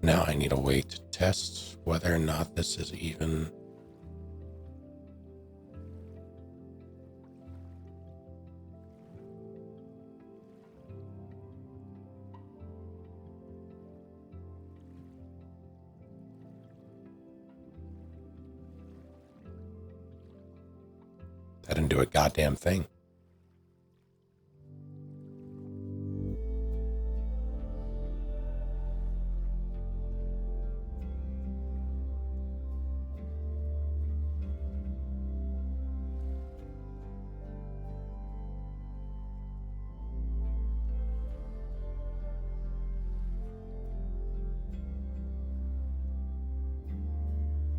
Now I need a way to test whether or not this is even... That didn't do a goddamn thing.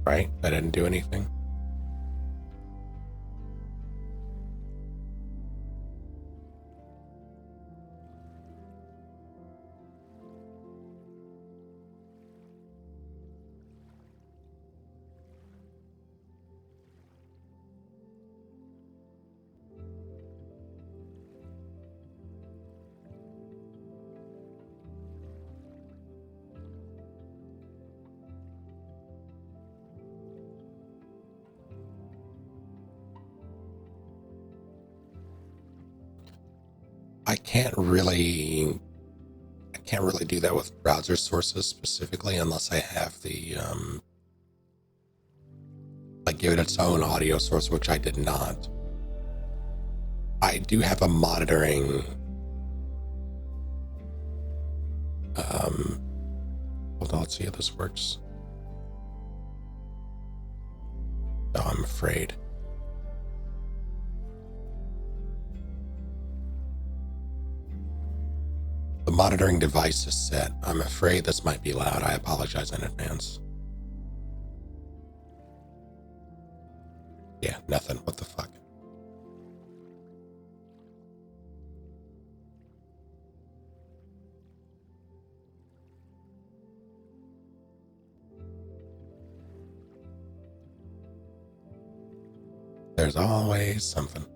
Right? That didn't do anything. I can't really do that with browser sources specifically unless I have the like give it its own audio source, which I did not. I do have a monitoring hold on, let's see how this works. Oh, I'm afraid. The monitoring device is set. I'm afraid this might be loud. I apologize in advance. Yeah, nothing. What the fuck? There's always something.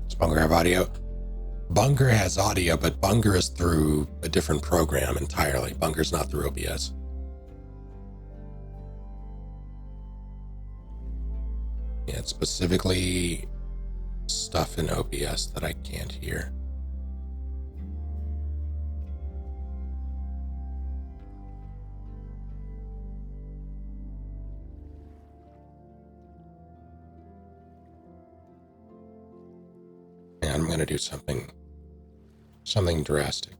Does Bunger have audio? Bunger has audio, but Bunger is through a different program entirely. Bunger's not through OBS. Yeah, it's specifically stuff in OBS that I can't hear. And I'm going to do something drastic.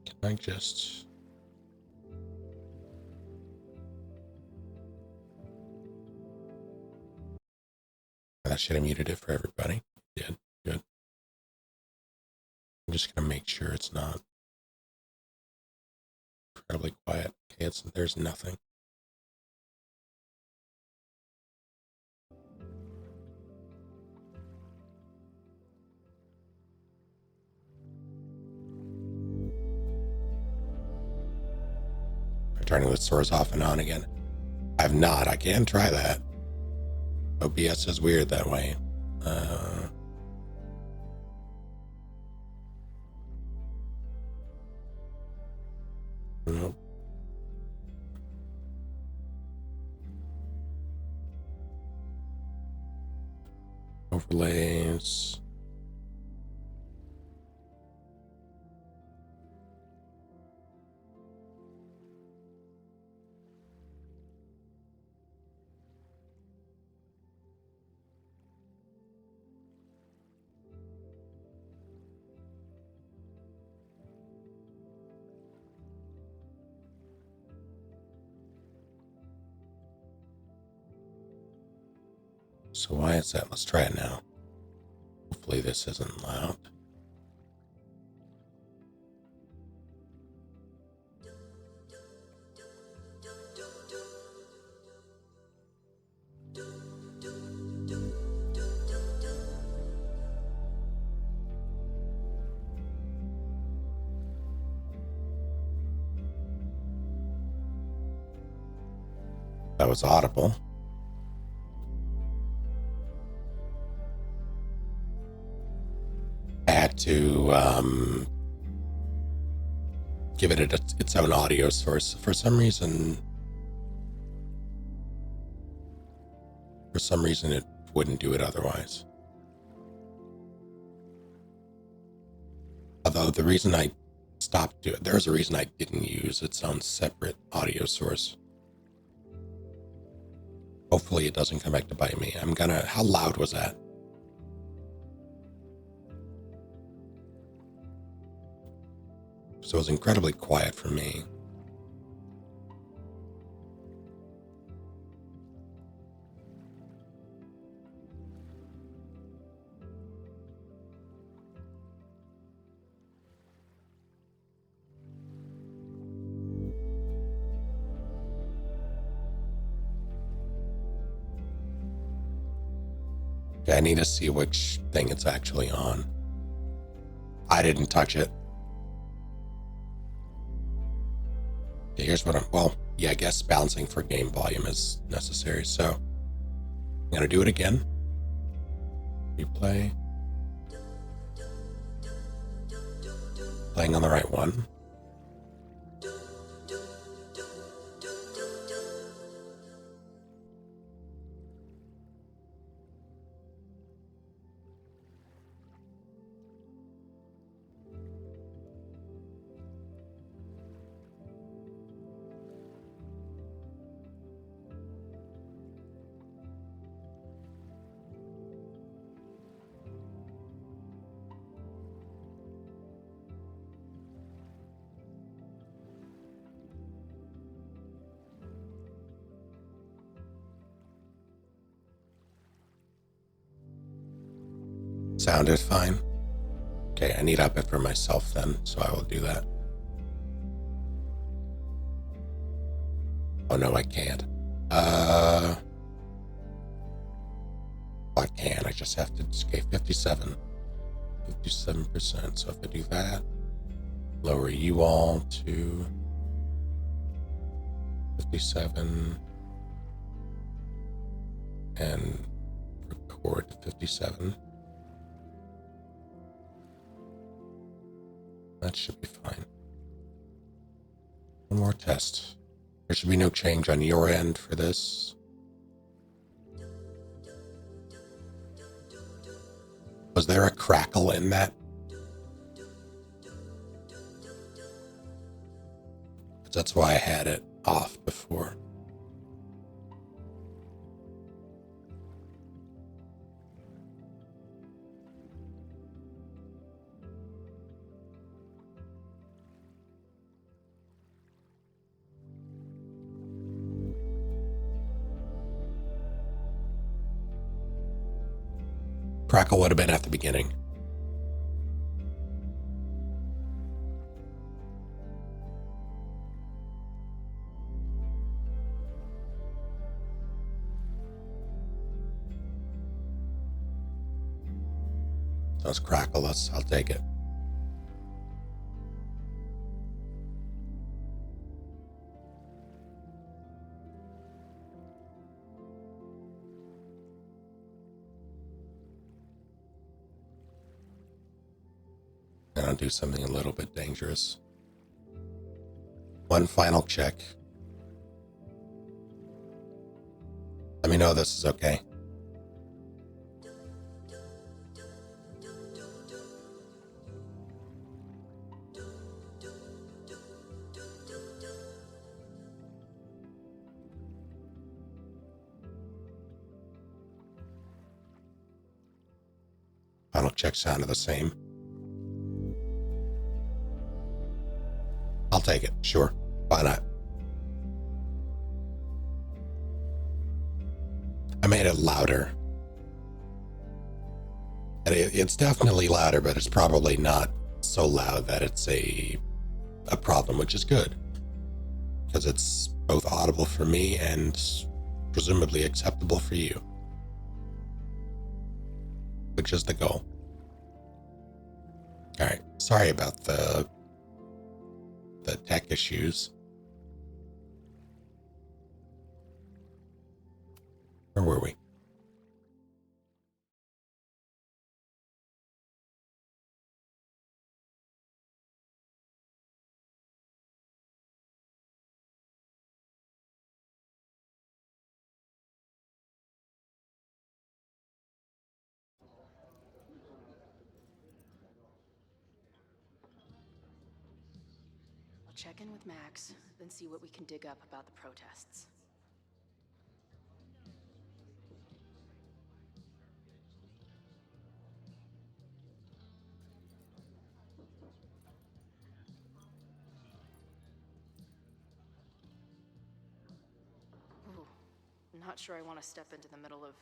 Can I just... That should have muted it for everybody. Did. Good. I'm just going to make sure it's not incredibly quiet. Okay, there's nothing. Turning the source off and on again. I have not. I can try that. OBS is weird that way. Nope. Overlays. So why is that? Let's try it now. Hopefully this isn't loud. That was audible. I had to give it its own audio source. For some reason, it wouldn't do it otherwise. Although the reason I stopped doing it, there's a reason I didn't use its own separate audio source. Hopefully it doesn't come back to bite me. How loud was that? So it was incredibly quiet for me. Okay, I need to see which thing it's actually on. I didn't touch it. Okay, here's what I guess balancing for game volume is necessary. So I'm going to do it again. Replay. Playing on the right one. Sounded fine. Okay, I need up it for myself then, so I will do that. Oh no, I can't. I can. I just have to escape 57%. So if I do that, lower you all to 57 and record to 57. That should be fine. One more test. There should be no change on your end for this. Was there a crackle in that? That's why I had it off before. Crackle would have been at the beginning. Let's crackle. I'll take it. And I'll do something a little bit dangerous. One final check. Let me know this is okay. Final check sounded the same. I'll take it. Sure. Why not? I made it louder. And it's definitely louder, but it's probably not so loud that it's a problem, which is good. Because it's both audible for me and presumably acceptable for you. Which is the goal. Alright, sorry about the tech issues. Where were we? I'll check in with Max, then see what we can dig up about the protests. Ooh, not sure I want to step into the middle of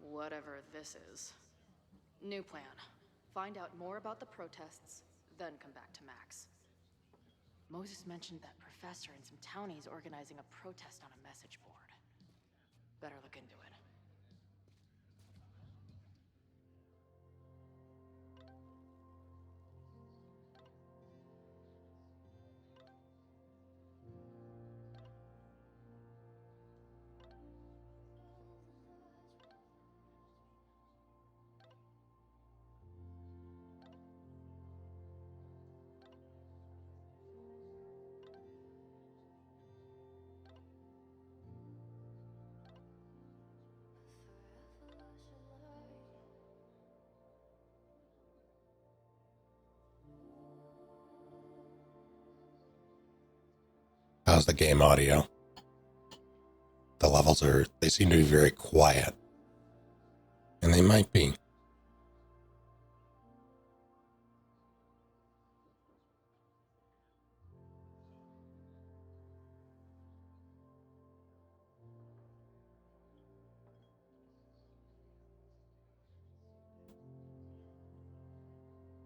whatever this is. New plan. Find out more about the protests, then come back to Max. Moses mentioned that professor and some townies organizing a protest on a message board. Better look into it. How's the game audio? The levels they seem to be very quiet. And they might be.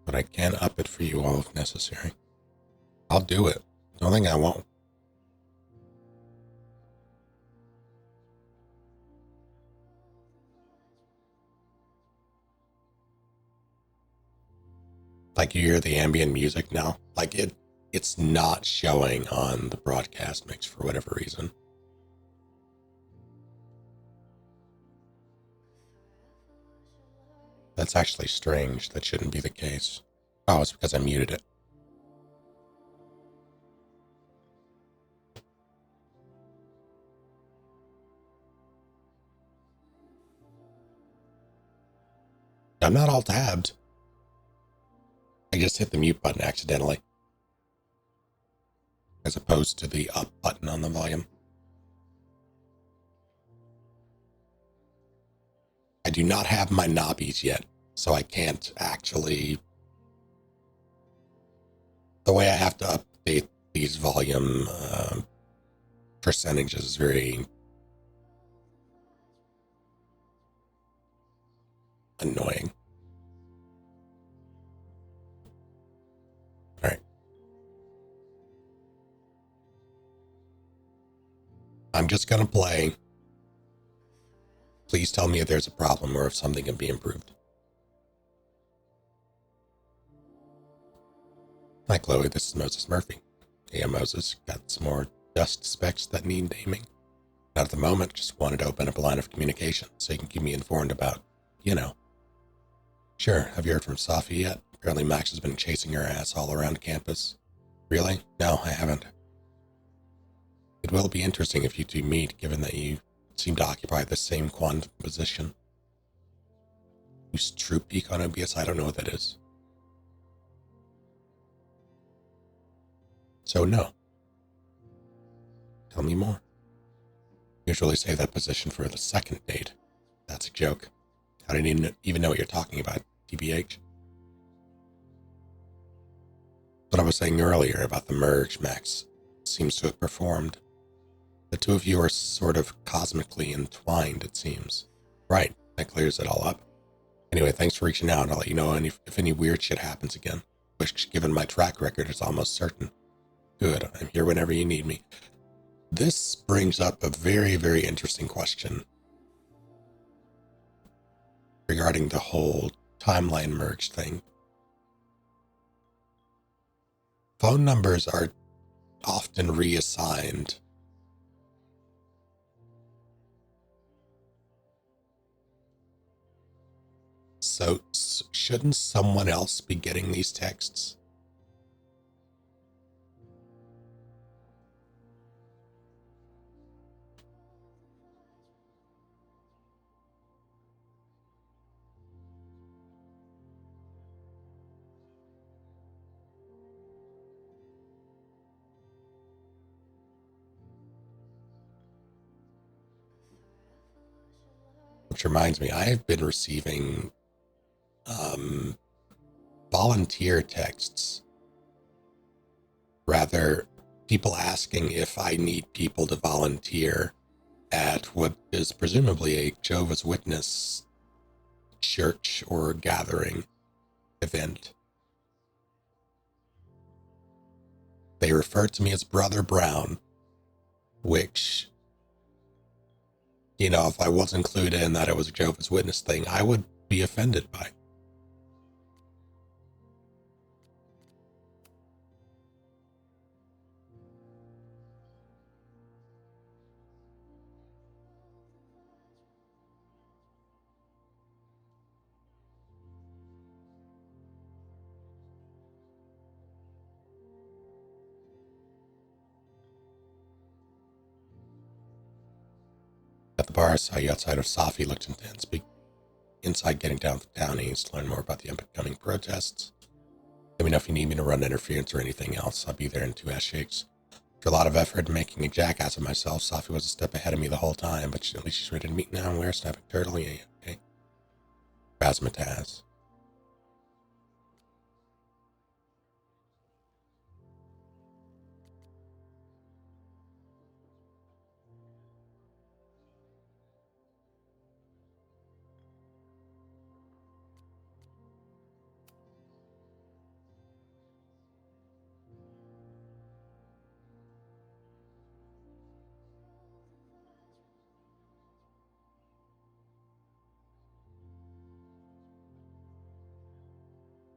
But I can up it for you all if necessary. I'll do it. Don't think I won't. Like you hear the ambient music now? Like it's not showing on the broadcast mix for whatever reason. That's actually strange. That shouldn't be the case. Oh, it's because I muted it. I'm not all tabbed. I just hit the mute button accidentally, as opposed to the up button on the volume. I do not have my knobbies yet, so I can't actually... The way I have to update these volume percentages is very annoying. All right. I'm just going to play. Please tell me if there's a problem or if something can be improved. Hi, Chloe. This is Moses Murphy. Yeah, Moses. Got some more dust specs that need naming. Not at the moment. Just wanted to open up a line of communication so you can keep me informed about, you know. Sure. Have you heard from Safi yet? Apparently Max has been chasing her ass all around campus. Really? No, I haven't. It will be interesting if you two meet, given that you seem to occupy the same quantum position. Use True Peak on OBS? I don't know what that is. So no. Tell me more. Usually save that position for the second date. That's a joke. I didn't even know what you're talking about, TBH. What I was saying earlier about the merge Max seems to have performed. The two of you are sort of cosmically entwined, it seems. Right, that clears it all up. Anyway, thanks for reaching out. I'll let you know if any weird shit happens again, which, given my track record, is almost certain. Good, I'm here whenever you need me. This brings up a very, very interesting question regarding the whole timeline merge thing. Phone numbers are often reassigned So, shouldn't someone else be getting these texts? Which reminds me, I have been receiving volunteer texts. Rather, people asking if I need people to volunteer at what is presumably a Jehovah's Witness church or gathering event. They refer to me as Brother Brown, which, you know, if I was included in that it was a Jehovah's Witness thing, I would be offended by. At the bar, I saw you outside of Safi looked intense. Inside getting down to town east to learn more about the upcoming protests. Let me know if you need me to run interference or anything else. I'll be there in 2 ass shakes. After a lot of effort making a jackass of myself, Safi was a step ahead of me the whole time, but at least she's ready to meet now and wear snapping turtle. Yeah, okay. Razzmatazz.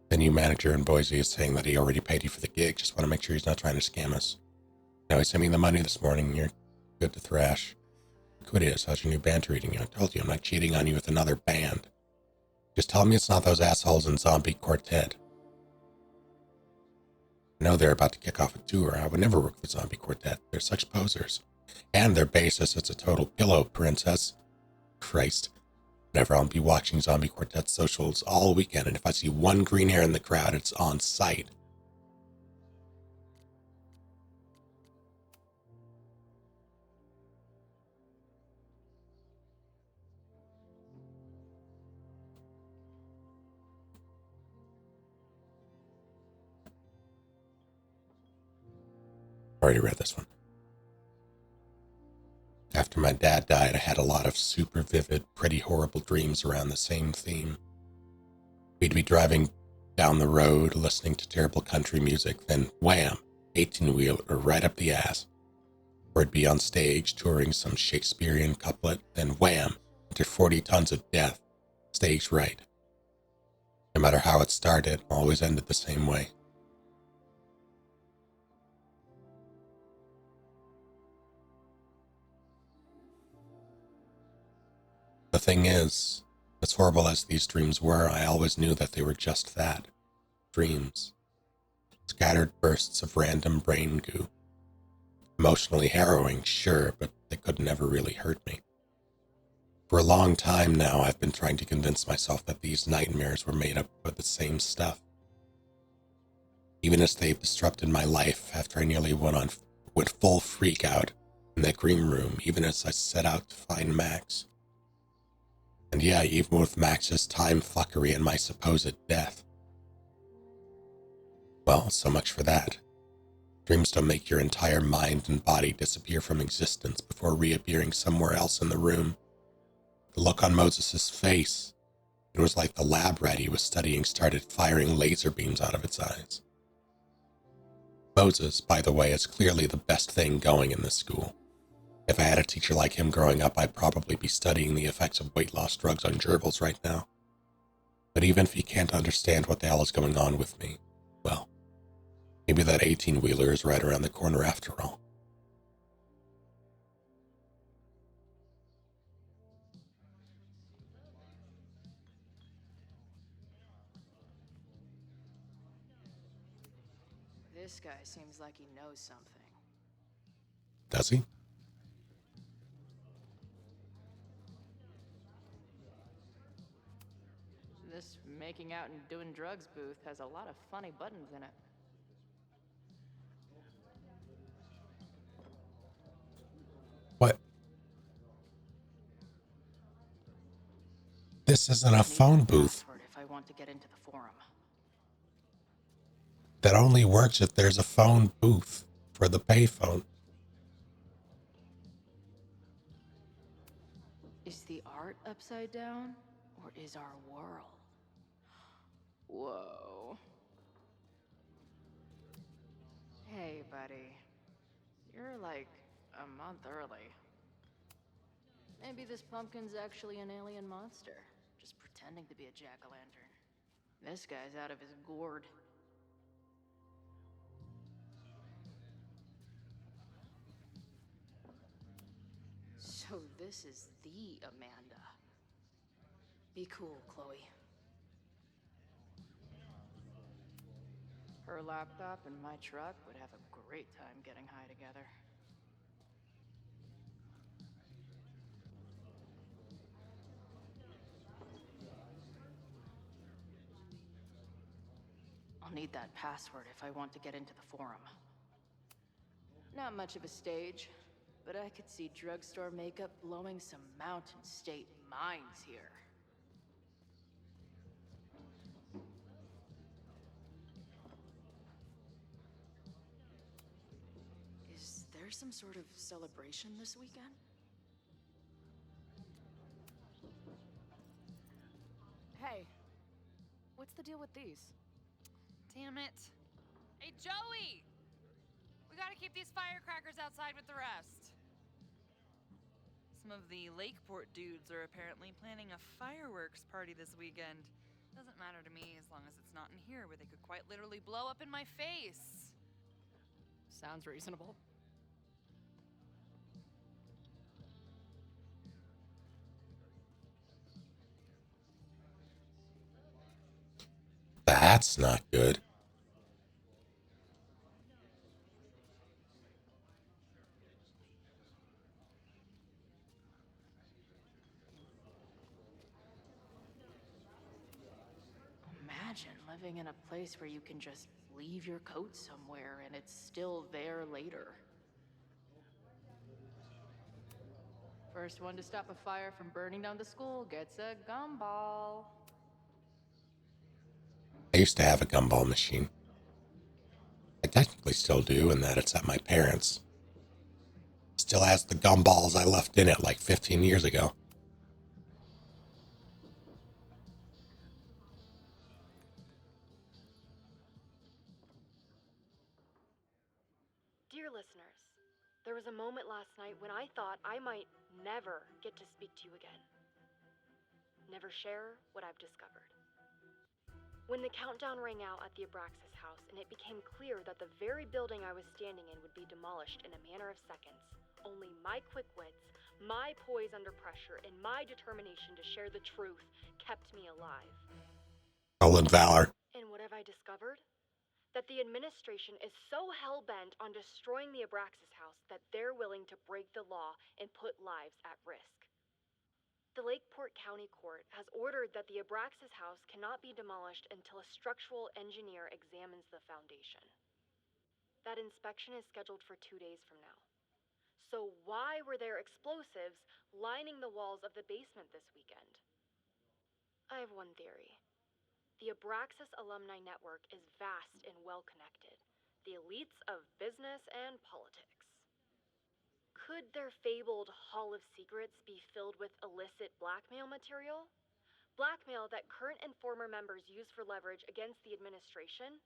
The new manager in Boise is saying that he already paid you for the gig. Just want to make sure he's not trying to scam us. Now, he sent me the money this morning. You're good to thrash. Quidius, how's your new band treating you? I told you I'm not cheating on you with another band. Just tell me it's not those assholes in Zombie Quartet. I know they're about to kick off a tour. I would never work for Zombie Quartet. They're such posers. And their bassist, it's a total pillow princess. Christ. Whenever I'll be watching Zombie Quartet socials all weekend, and if I see one green hair in the crowd, it's on sight. Already read this one. After my dad died, I had a lot of super vivid, pretty horrible dreams around the same theme. We'd be driving down the road, listening to terrible country music, then wham, 18-wheeler right up the ass. Or it'd be on stage touring some Shakespearean couplet, then wham, into 40 tons of death, stage right. No matter how it started, it always ended the same way. The thing is, as horrible as these dreams were, I always knew that they were just that, dreams. Scattered bursts of random brain goo. Emotionally harrowing, sure, but they could never really hurt me. For a long time now, I've been trying to convince myself that these nightmares were made up of the same stuff. Even as they've disrupted my life after I nearly went full freak out in that green room, even as I set out to find Max. And yeah, even with Max's time fuckery and my supposed death. Well, so much for that. Dreams don't make your entire mind and body disappear from existence before reappearing somewhere else in the room. The look on Moses' face, it was like the lab rat he was studying started firing laser beams out of its eyes. Moses, by the way, is clearly the best thing going in this school. If I had a teacher like him growing up, I'd probably be studying the effects of weight loss drugs on gerbils right now. But even if he can't understand what the hell is going on with me, well, maybe that 18-wheeler is right around the corner after all. This guy seems like he knows something. Does he? This making out and doing drugs booth has a lot of funny buttons in it. What? This isn't a phone booth. Password if I want to get into the forum. That only works if there's a phone booth for the payphone. Is the art upside down, or is our world? Whoa. Hey, buddy. You're like a month early. Maybe this pumpkin's actually an alien monster, just pretending to be a jack-o'-lantern. This guy's out of his gourd. So this is the Amanda. Be cool, Chloe. Her laptop and my truck would have a great time getting high together. I'll need that password if I want to get into the forum. Not much of a stage, but I could see drugstore makeup blowing some Mountain State minds here. Is there some sort of celebration this weekend? Hey, what's the deal with these? Damn it. Hey, Joey! We gotta keep these firecrackers outside with the rest. Some of the Lakeport dudes are apparently planning a fireworks party this weekend. Doesn't matter to me as long as it's not in here where they could quite literally blow up in my face. Sounds reasonable. That's not good. Imagine living in a place where you can just leave your coat somewhere and it's still there later. First one to stop a fire from burning down the school gets a gumball. I used to have a gumball machine. I technically still do, in that it's at my parents'. Still has the gumballs I left in it like 15 years ago. Dear listeners, there was a moment last night when I thought I might never get to speak to you again. Never share what I've discovered. When the countdown rang out at the Abraxas house and it became clear that the very building I was standing in would be demolished in a matter of seconds, only my quick wits, my poise under pressure, and my determination to share the truth kept me alive. Stolen valor. And what have I discovered? That the administration is so hell-bent on destroying the Abraxas house that they're willing to break the law and put lives at risk. The Lakeport County Court has ordered that the Abraxas house cannot be demolished until a structural engineer examines the foundation. That inspection is scheduled for 2 days from now. So why were there explosives lining the walls of the basement this weekend? I have one theory. The Abraxas Alumni Network is vast and well-connected. The elites of business and politics. Could their fabled Hall of Secrets be filled with illicit blackmail material? Blackmail that current and former members use for leverage against the administration?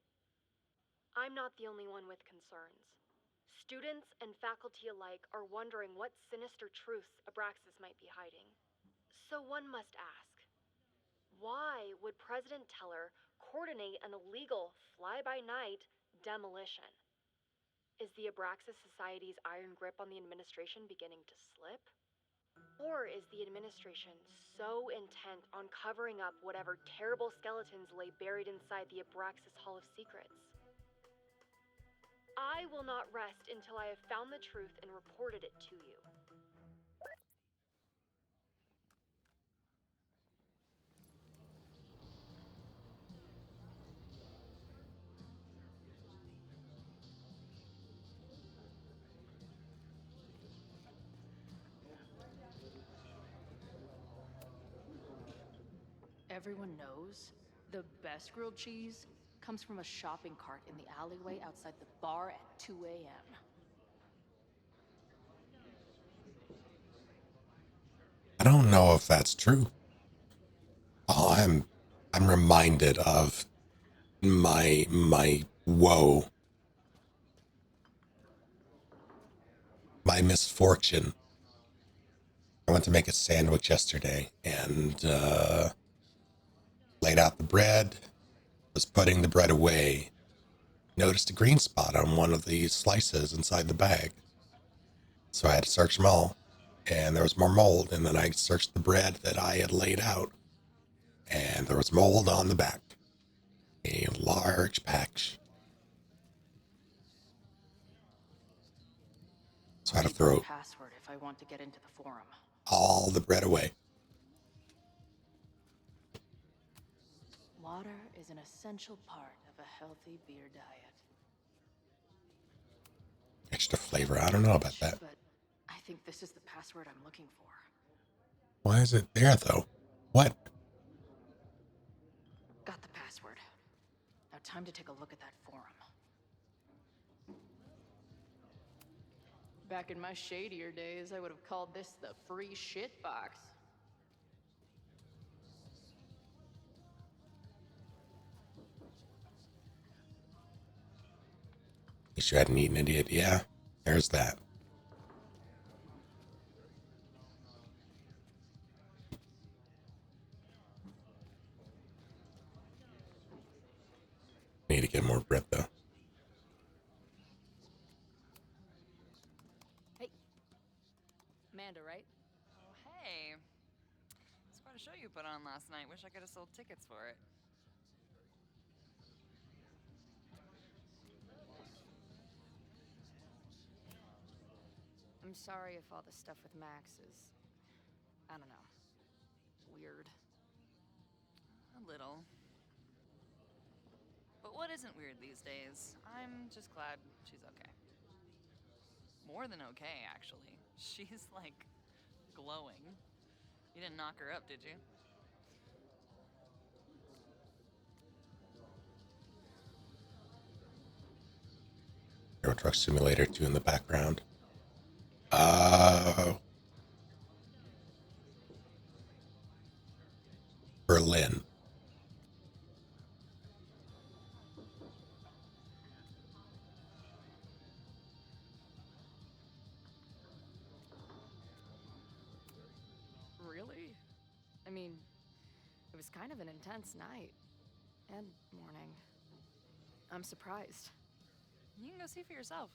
I'm not the only one with concerns. Students and faculty alike are wondering what sinister truths Abraxas might be hiding. So one must ask, why would President Teller coordinate an illegal fly-by-night demolition? Is the Abraxas Society's iron grip on the administration beginning to slip? Or is the administration so intent on covering up whatever terrible skeletons lay buried inside the Abraxas Hall of Secrets? I will not rest until I have found the truth and reported it to you. Everyone knows the best grilled cheese comes from a shopping cart in the alleyway outside the bar at 2 a.m. I don't know if that's true. Oh, I'm reminded of my woe, my misfortune. I went to make a sandwich yesterday and laid out the bread, was putting the bread away, noticed a green spot on one of the slices inside the bag. So I had to search them all, and there was more mold. And then I searched the bread that I had laid out, and there was mold on the back. A large patch. So I had to throw Password if I want to get into the forum. all the bread away. Water is an essential part of a healthy beer diet. Extra flavor. I don't know about that. But I think this is the password I'm looking for. Why is it there, though? What? Got the password. Now time to take a look at that forum. Back in my shadier days, I would have called this the free shit box. At least you hadn't eaten it yet. Yeah, there's that. Need to get more bread, though. Hey. Amanda, right? Oh, hey. It's quite a show you put on last night. Wish I could have sold tickets for it. I'm sorry if all the stuff with Max is, I don't know, weird. A little. But what isn't weird these days? I'm just glad she's okay. More than okay, actually. She's, like, glowing. You didn't knock her up, did you? Euro Truck Simulator 2 in the background. Berlin. Really? I mean, it was kind of an intense night. And morning. I'm surprised. You can go see for yourself.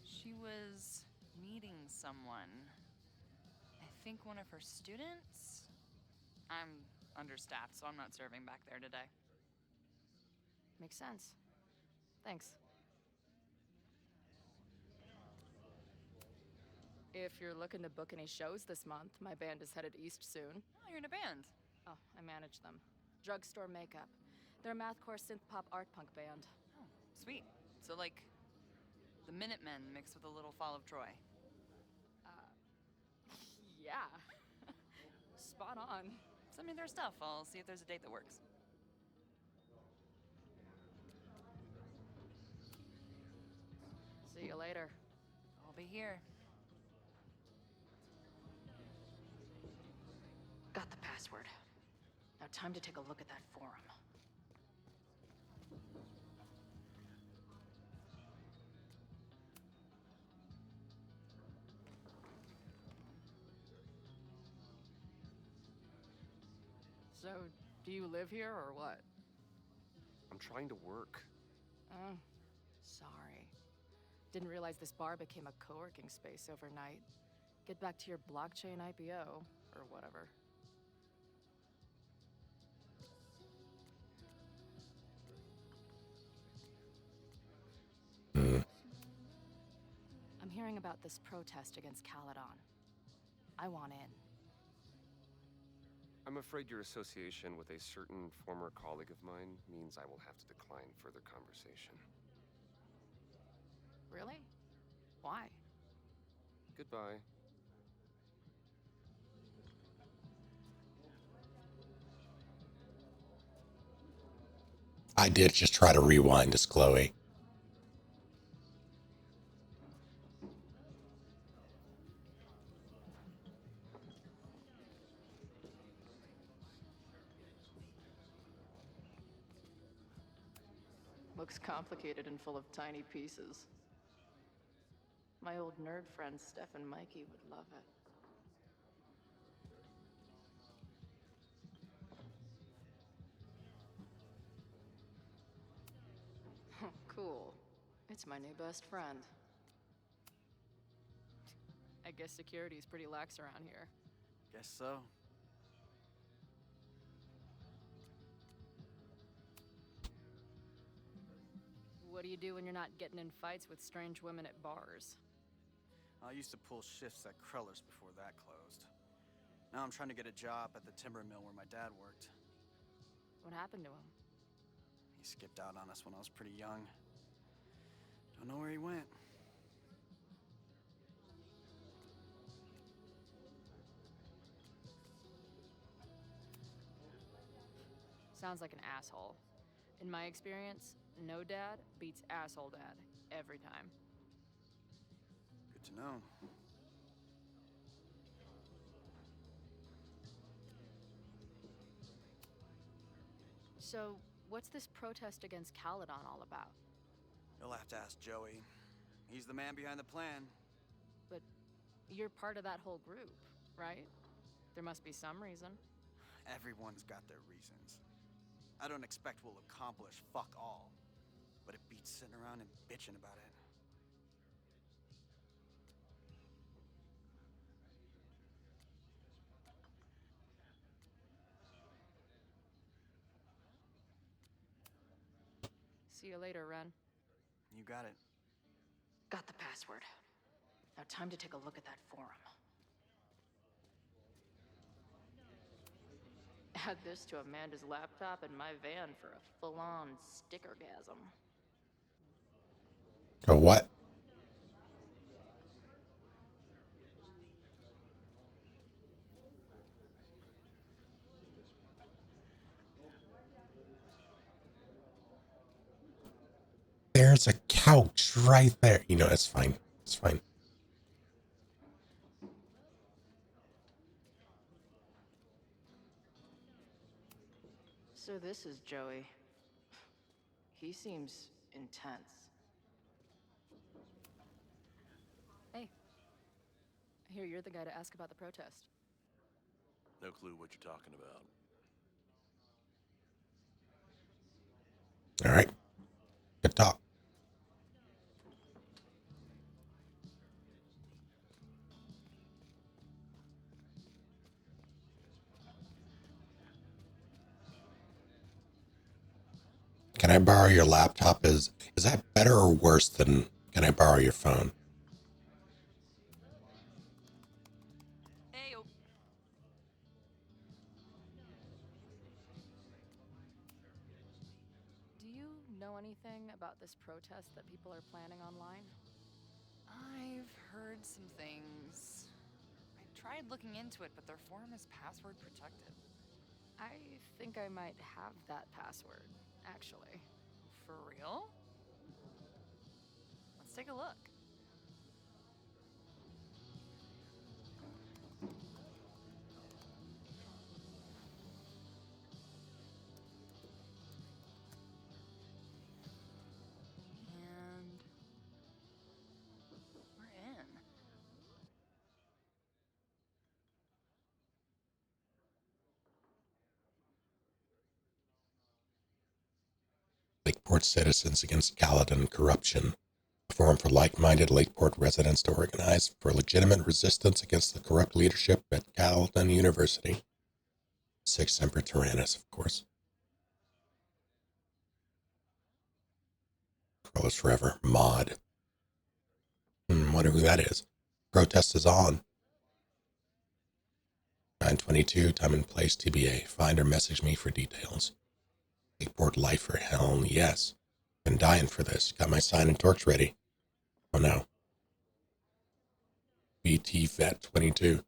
She was meeting someone. I think one of her students? I'm understaffed, so I'm not serving back there today. Makes sense. Thanks. If you're looking to book any shows this month, my band is headed east soon. Oh, you're in a band. Oh, I manage them. Drugstore Makeup. They're a mathcore synth-pop art punk band. Oh, sweet. So, like, the Minutemen mixed with a little Fall of Troy. Yeah. Spot on. Send me their stuff. I'll see if there's a date that works. See you later. I'll be here. Got the password. Now time to take a look at that forum. So, do you live here or what? I'm trying to work. Oh, sorry. Didn't realize this bar became a co-working space overnight. Get back to your blockchain IPO, or whatever. hearing about this protest against Caledon. I want in. I'm afraid your association with a certain former colleague of mine means I will have to decline further conversation. Really? Why? Goodbye. I did just try to rewind as Chloe. Looks complicated and full of tiny pieces. My old nerd friend Steph and Mikey would love it. Cool. It's my new best friend. I guess security's pretty lax around here. Guess so. What do you do when you're not getting in fights with strange women at bars? I used to pull shifts at Kreller's before that closed. Now I'm trying to get a job at the timber mill where my dad worked. What happened to him? He skipped out on us when I was pretty young. Don't know where he went. Sounds like an asshole. In my experience, no dad beats asshole dad every time. Good to know. So, what's this protest against Caledon all about? You'll have to ask Joey. He's the man behind the plan. But you're part of that whole group, right? There must be some reason. Everyone's got their reasons. I don't expect we'll accomplish fuck all, but it beats sitting around and bitching about it. See you later, Ren. You got it. Got the password. Now time to take a look at that forum. Add this to Amanda's laptop and my van for a full-on stickergasm. A what? There's a couch right there. You know, it's fine. It's fine. So this is Joey. He seems intense. Hey. I hear you're the guy to ask about the protest. No clue what you're talking about. All right. Good talk. Can I borrow your laptop? Is that better or worse than can I borrow your phone? Hey, Do you know anything about this protest that people are planning online? I've heard some things. I tried looking into it, but their forum is password protected. I think I might have that password, actually. For real? Let's take a look. And we're in. Lakeport Citizens Against Caledon Corruption. A forum for like-minded Lakeport residents to organize for legitimate resistance against the corrupt leadership at Caledon University. Sic Semper Tyrannis, of course. Kreller's Forever. Mod. Wonder who that is. Protest is on. 9:22, time and place TBA. Find or message me for details. Lakeport lifer, hell yes. Been dying for this. Got my sign and torch ready. Oh no. BT Vet 22.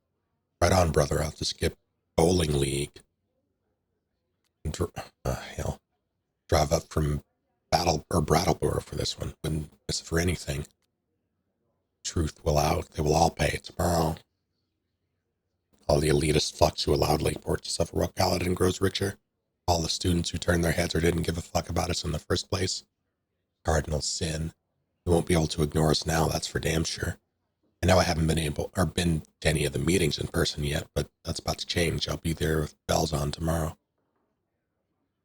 Right on, brother. I'll have to skip bowling league. Hell. Drive up from Brattleboro for this one. Wouldn't miss it for anything. Truth will out. They will all pay tomorrow. All the elitist fucks who allowed Lakeport to suffer what Gallatin grows richer. All the students who turned their heads or didn't give a fuck about us in the first place. Cardinal sin. You won't be able to ignore us now, that's for damn sure. I know I haven't been to any of the meetings in person yet, but that's about to change. I'll be there with bells on tomorrow.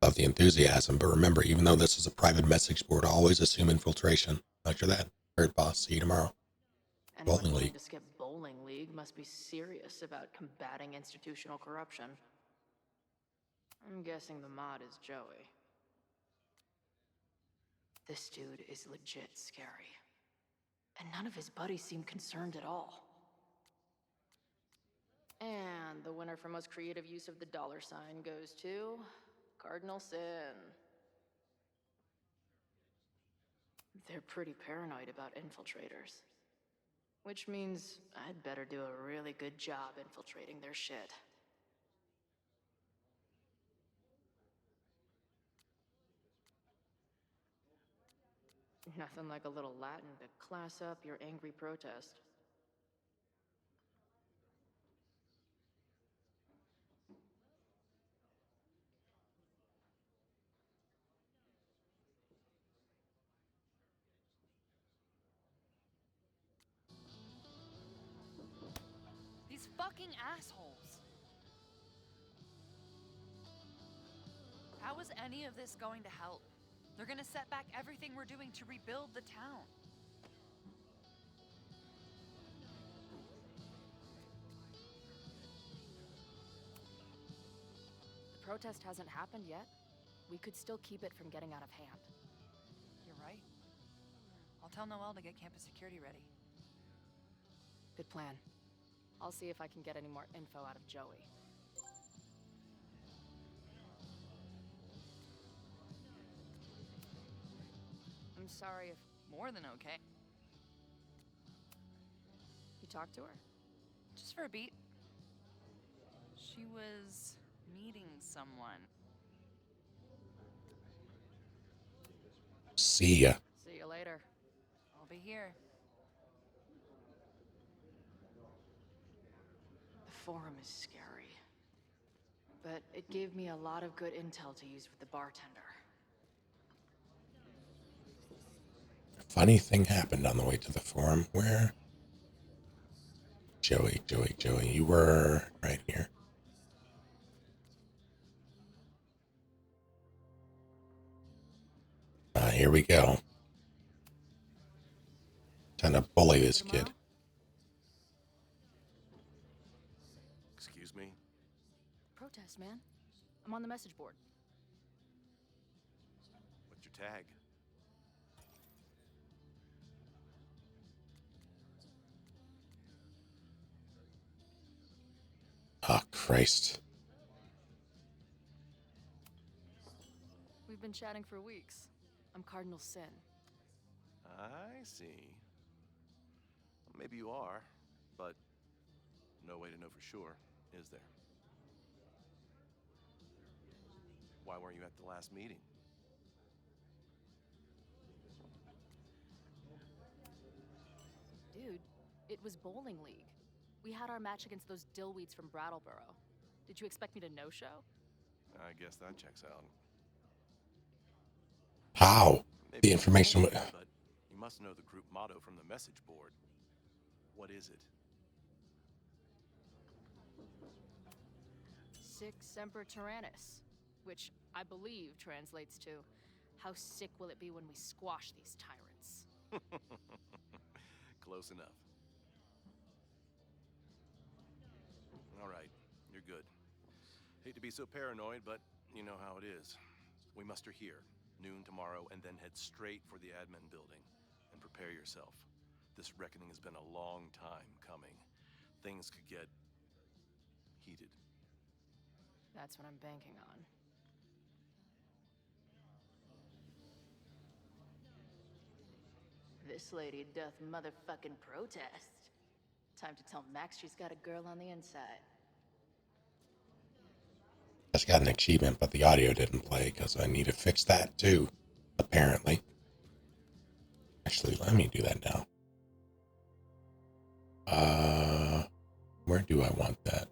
Love the enthusiasm, but remember, even though this is a private message board, always assume infiltration. After that, heard boss, see you tomorrow. Anyone Bowling willing league. to skip bowling league must be serious about combating institutional corruption. I'm guessing the mod is Joey. This dude is legit scary. And none of his buddies seem concerned at all. And the winner for most creative use of the dollar sign goes to Cardinal Sin. They're pretty paranoid about infiltrators. Which means I'd better do a really good job infiltrating their shit. Nothing like a little Latin to class up your angry protest. These fucking assholes. How is any of this going to help? They're gonna set back everything we're doing to rebuild the town. The protest hasn't happened yet. We could still keep it from getting out of hand. You're right. I'll tell Noelle to get campus security ready. Good plan. I'll see if I can get any more info out of Joey. I'm sorry if More than okay. you talked to her. Just for a beat. She was meeting someone. See ya. See you later. I'll be here. The forum is scary. But it gave me a lot of good intel to use with the bartender. Funny thing happened on the way to the forum where Joey, you were right here. Here we go. Trying to bully this kid. Excuse me? Protest, man. I'm on the message board. What's your tag? Oh, Christ. We've been chatting for weeks. I'm Cardinal Sin. I see. Maybe you are, but no way to know for sure, is there? Why weren't you at the last meeting? Dude, it was bowling league. We had our match against those dillweeds from Brattleboro. Did you expect me to no-show? I guess that checks out. How? Maybe The you information. told me, but you must know the group motto from the message board. What is it? Sic semper tyrannis, which I believe translates to, how sick will it be when we squash these tyrants? Close enough. All right, you're good. Hate to be so paranoid, but you know how it is. We muster here, noon tomorrow, and then head straight for the admin building. And prepare yourself. This reckoning has been a long time coming. Things could get heated. That's what I'm banking on. This lady doth motherfucking protest. Time to tell Max she's got a girl on the inside. Just got an achievement, but the audio didn't play because I need to fix that too, apparently. Actually, let me do that now. Where do I want that?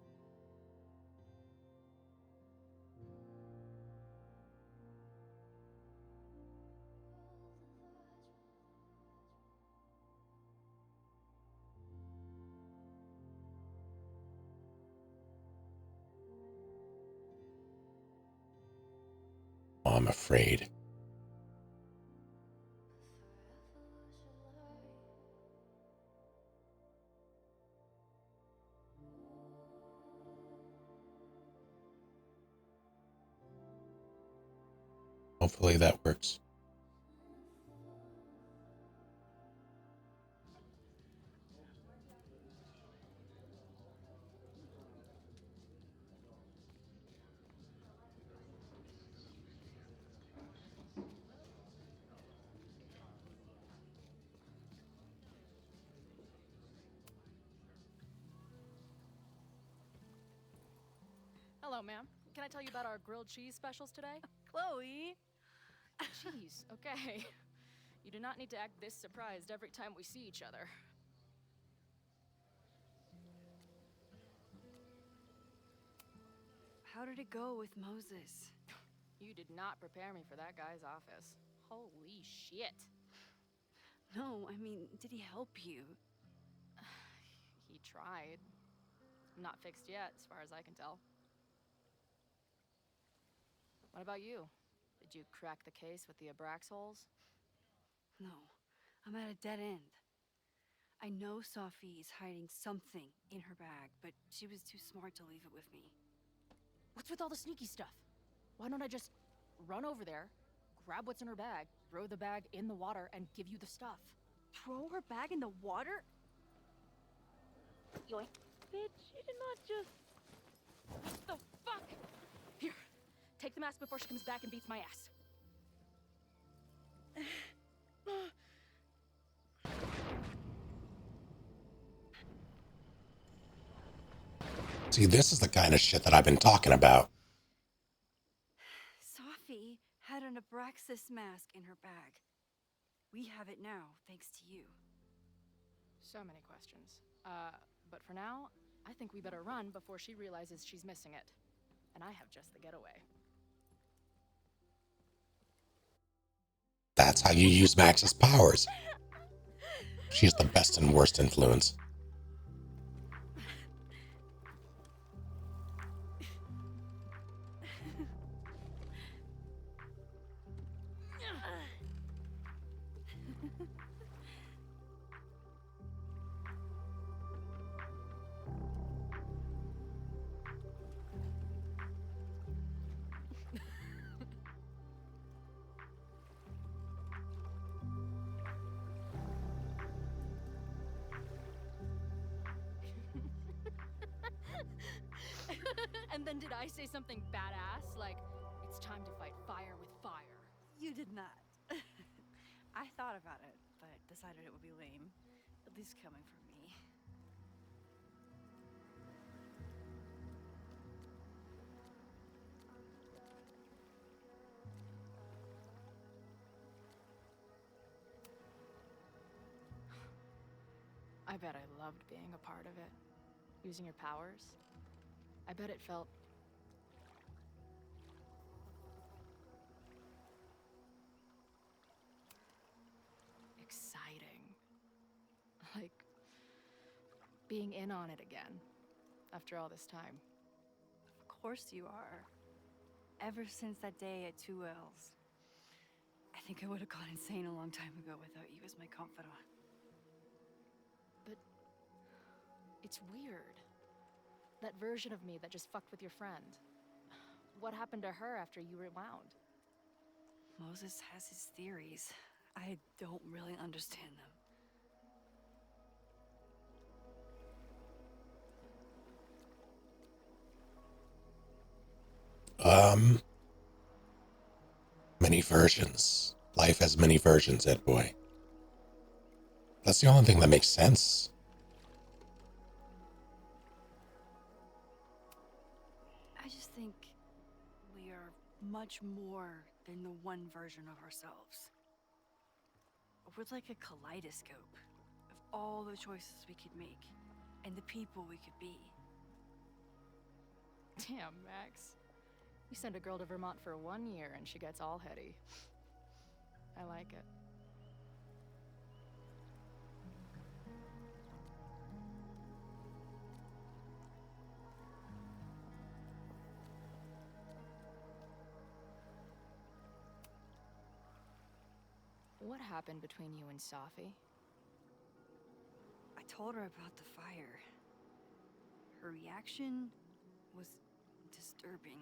Oh, I'm afraid. Hopefully that works. Hello, ma'am. Can I tell you about our grilled cheese specials today? Chloe! Jeez, okay. You do not need to act this surprised every time we see each other. How did it go with Moses? You did not prepare me for that guy's office. Holy shit. No, I mean, did he help you? He tried. Not fixed yet, as far as I can tell. What about you? Did you crack the case with the Abrax holes? No, I'm at a dead end. I know Sophie is hiding something in her bag, but she was too smart to leave it with me. What's with all the sneaky stuff? Why don't I just run over there, grab what's in her bag, throw the bag in the water, and give you the stuff? Throw her bag in the water? Yoink. Bitch, you did not just... What the fuck? Here, take the mask before she comes back and beats my ass. See, this is the kind of shit that I've been talking about. Sophie had an Abraxas mask in her bag. We have it now, thanks to you. So many questions. But for now, I think we better run before she realizes she's missing it. And I have just the getaway. That's how you use Max's powers. She's the best and worst influence. And then did I say something badass? Like, it's time to fight fire with fire. You did not. I thought about it, but decided it would be lame. At least coming from me. I bet I loved being a part of it. Using your powers. I bet it felt... exciting. Like... being in on it again. After all this time. Of course you are. Ever since that day at 2L's. I think I would have gone insane a long time ago without you as my confidant. But... it's weird. That version of me that just fucked with your friend. What happened to her after you rewound? Moses has his theories. I don't really understand them. Many versions. Life has many versions, Ed boy. That's the only thing that makes sense. I just think we are much more than the one version of ourselves. We're like a kaleidoscope of all the choices we could make and the people we could be. Damn, Max. You send a girl to Vermont for 1 year and she gets all heady. I like it. What happened between you and Safi? I told her about the fire. Her reaction was disturbing.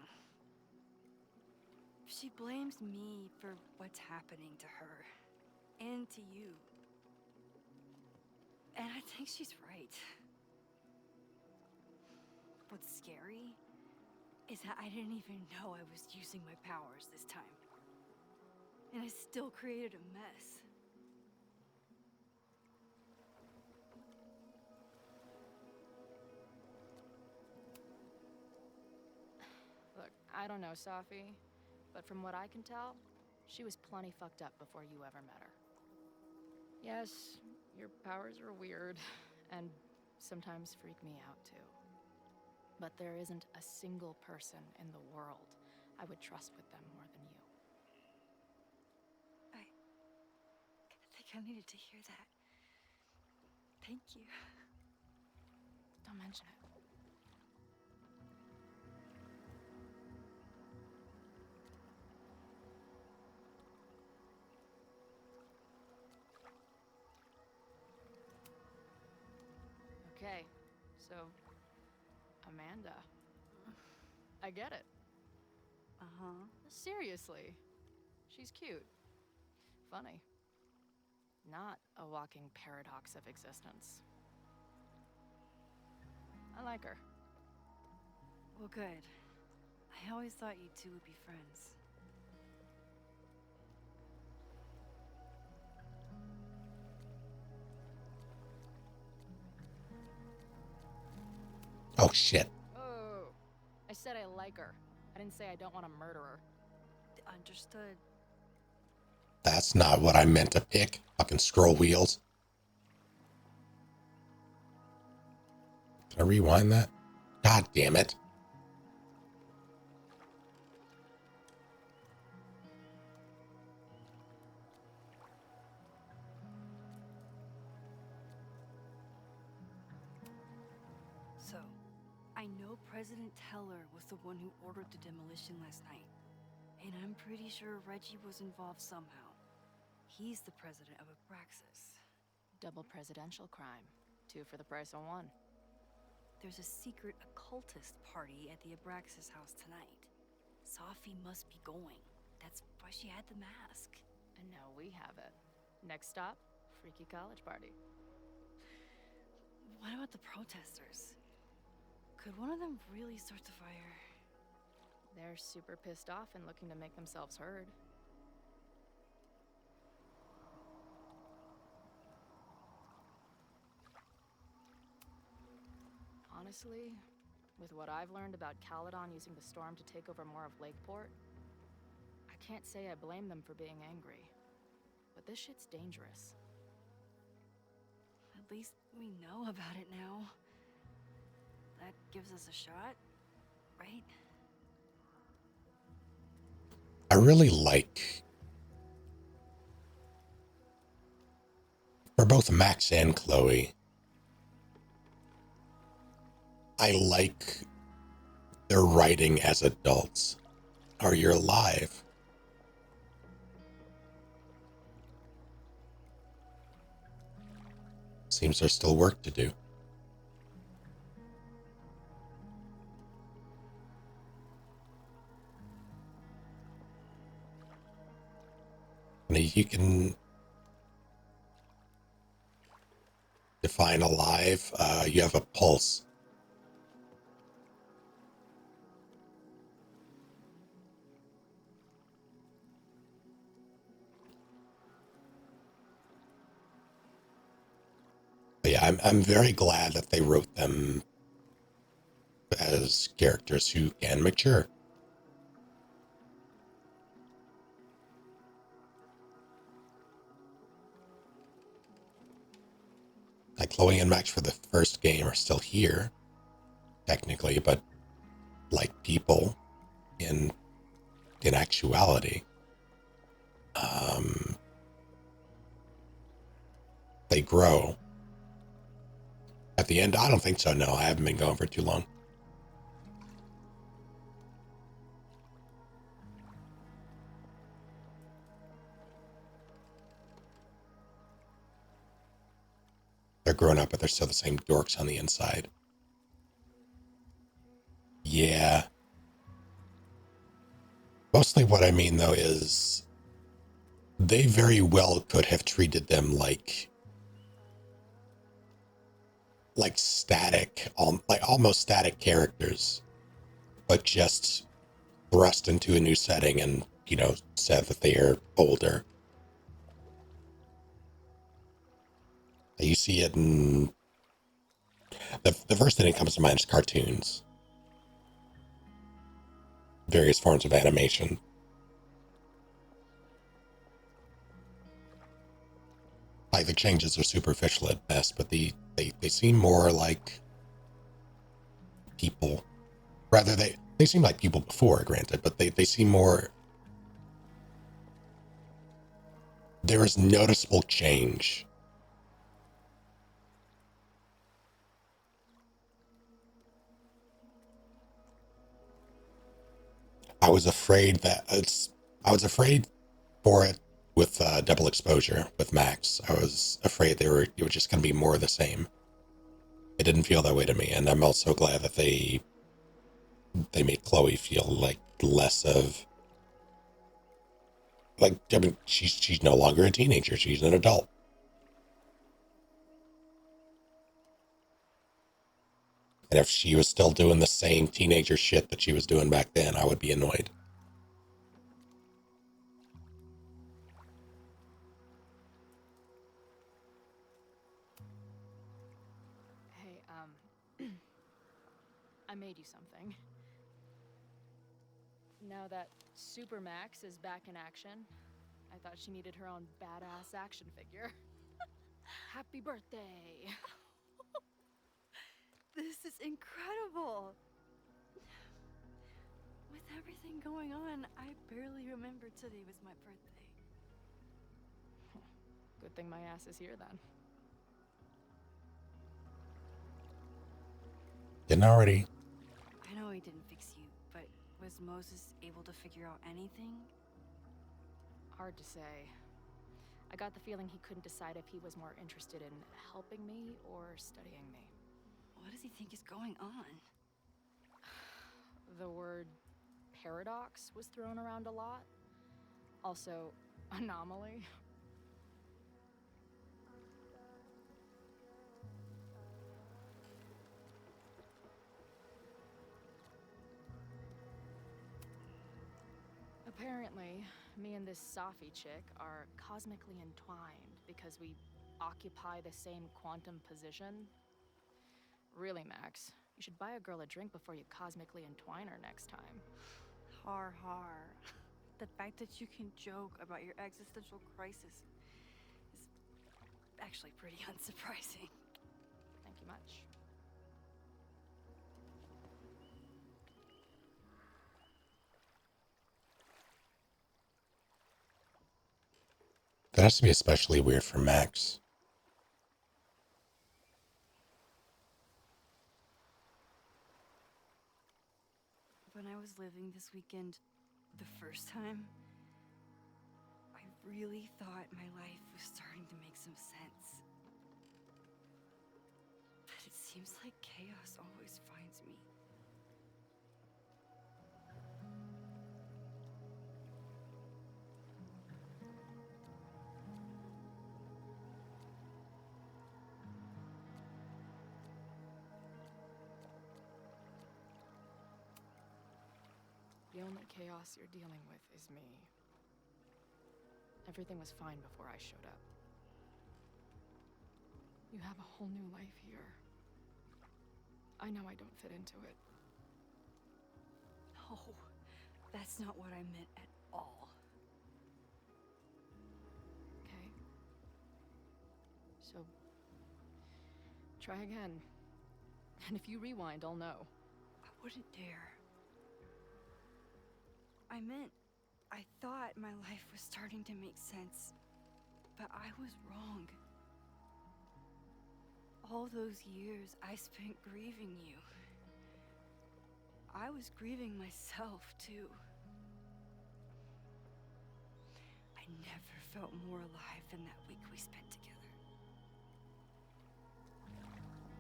She blames me for what's happening to her and to you. And I think she's right. What's scary is that I didn't even know I was using my powers this time. And I still created a mess. Look, I don't know Safi, but from what I can tell, she was plenty fucked up before you ever met her. Yes, your powers are weird, and sometimes freak me out too. But there isn't a single person in the world I would trust with them more than you. I think I needed to hear that. Thank you. Don't mention it. Okay, so Amanda. I get it. Uh-huh. Seriously. She's cute. Funny. Not a walking paradox of existence. I like her. Well, good. I always thought you two would be friends. Oh shit. Oh, I said I like her. I didn't say I don't want to murder her. Understood. That's not what I meant to pick. Fucking scroll wheels. Can I rewind that? God damn it. So, I know President Teller was the one who ordered the demolition last night. And I'm pretty sure Reggie was involved somehow. He's the president of Abraxas. Double presidential crime. 2 for the price of 1. There's a secret occultist party at the Abraxas house tonight. Safi must be going. That's why she had the mask. And now we have it. Next stop, freaky college party. What about the protesters? Could one of them really start the fire? They're super pissed off and looking to make themselves heard. Honestly, with what I've learned about Caledon using the storm to take over more of Lakeport, I can't say I blame them for being angry. But this shit's dangerous. At least we know about it now. That gives us a shot, right? I really like, for both Max and Chloe, I like their writing as adults. Are you alive? Seems there's still work to do. You can define alive. You have a pulse. I'm very glad that they wrote them as characters who can mature. Like Chloe and Max for the first game are still here, technically, but like people in actuality, they grow. At the end, I don't think so. No, I haven't been going for too long. They're grown up, but they're still the same dorks on the inside. Yeah. Mostly what I mean, though, is they very well could have treated them like static, like almost static characters, but just thrust into a new setting and, said that they are older. You see it in the first thing that comes to mind is cartoons, various forms of animation. Like the changes are superficial at best, but they seem more like people. Rather, they seem like people before, granted, but they seem more. There is noticeable change. I was afraid for it with double exposure with Max. I was afraid it was just going to be more of the same. It didn't feel that way to me, and I'm also glad that they made Chloe feel like less of she's no longer a teenager, she's an adult. And if she was still doing the same teenager shit that she was doing back then, I would be annoyed. Hey, I made you something. Now that Super Max is back in action, I thought she needed her own badass action figure. Happy birthday! This is incredible! With everything going on, I barely remember today was my birthday. Good thing my ass is here then. Didn't already. I know he didn't fix you, but was Moses able to figure out anything? Hard to say. I got the feeling he couldn't decide if he was more interested in helping me or studying me. What does he think is going on? The word paradox was thrown around a lot. Also, anomaly. Apparently, me and this Safi chick are cosmically entwined because we occupy the same quantum position. Really, Max, you should buy a girl a drink before you cosmically entwine her next time. Har har. The fact that you can joke about your existential crisis is actually pretty unsurprising. Thank you much. That has to be especially weird for Max. When I was living this weekend the first time, I really thought my life was starting to make some sense. But it seems like chaos always finds me. The only chaos you're dealing with is me. Everything was fine before I showed up. You have a whole new life here. I know I don't fit into it. No, that's not what I meant at all. Okay. So, try again. And if you rewind, I'll know. I wouldn't dare. I thought my life was starting to make sense, but I was wrong. All those years I spent grieving you. I was grieving myself, too. I never felt more alive than that week we spent together.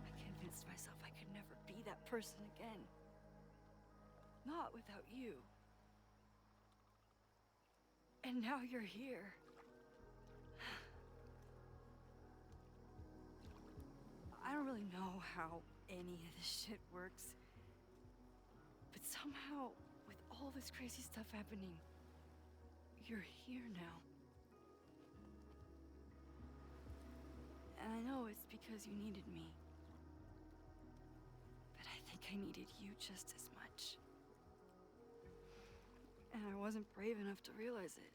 I convinced myself I could never be that person again. Not without you. And now you're here. I don't really know how any of this shit works. But somehow, with all this crazy stuff happening, you're here now. And I know it's because you needed me. But I think I needed you just as much. And I wasn't brave enough to realize it.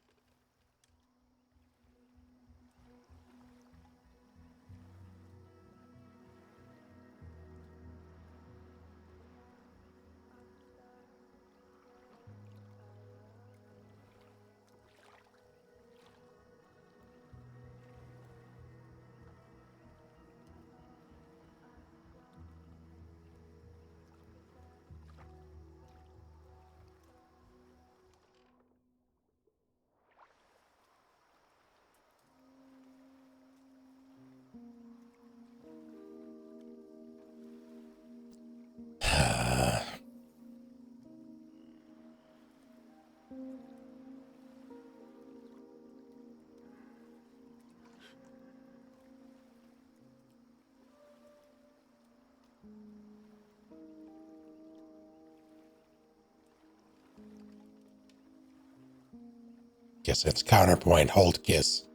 Guess it's counterpoint, hold kiss.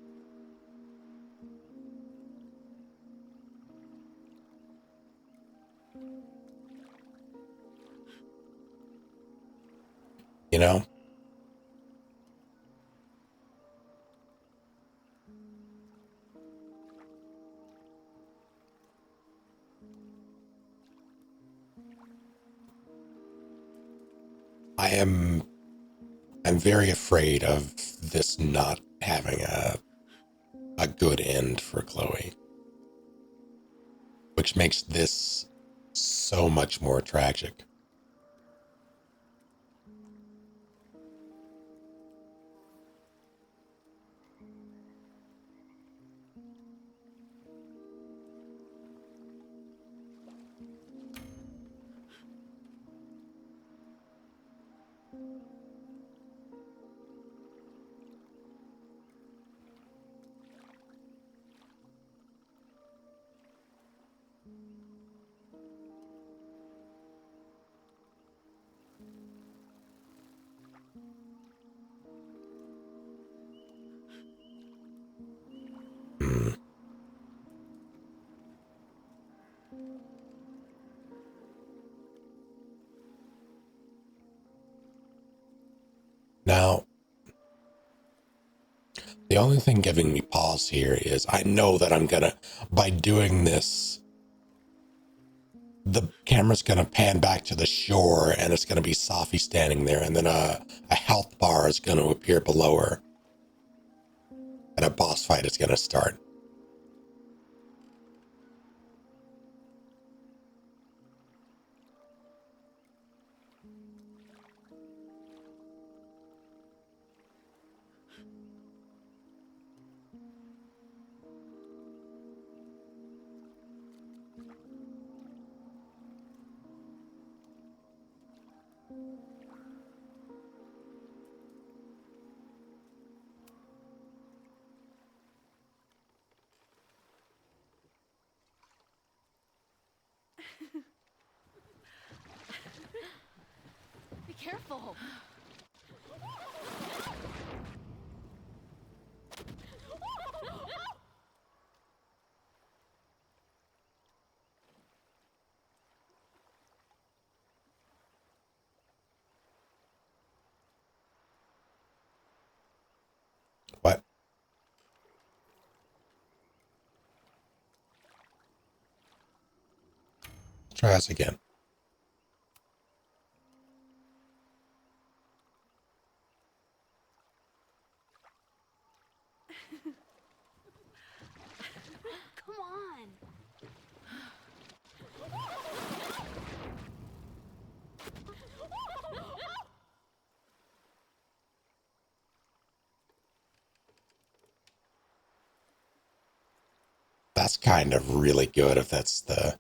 You know? I'm very afraid of this not having a good end for Chloe. Which makes this so much more tragic. Now, the only thing giving me pause here is I know that by doing this, the camera's gonna pan back to the shore and it's gonna be Safi standing there, and then a health bar is gonna appear below her. And a boss fight is gonna start. Be careful! try us again. Come on. That's kind of really good if that's the...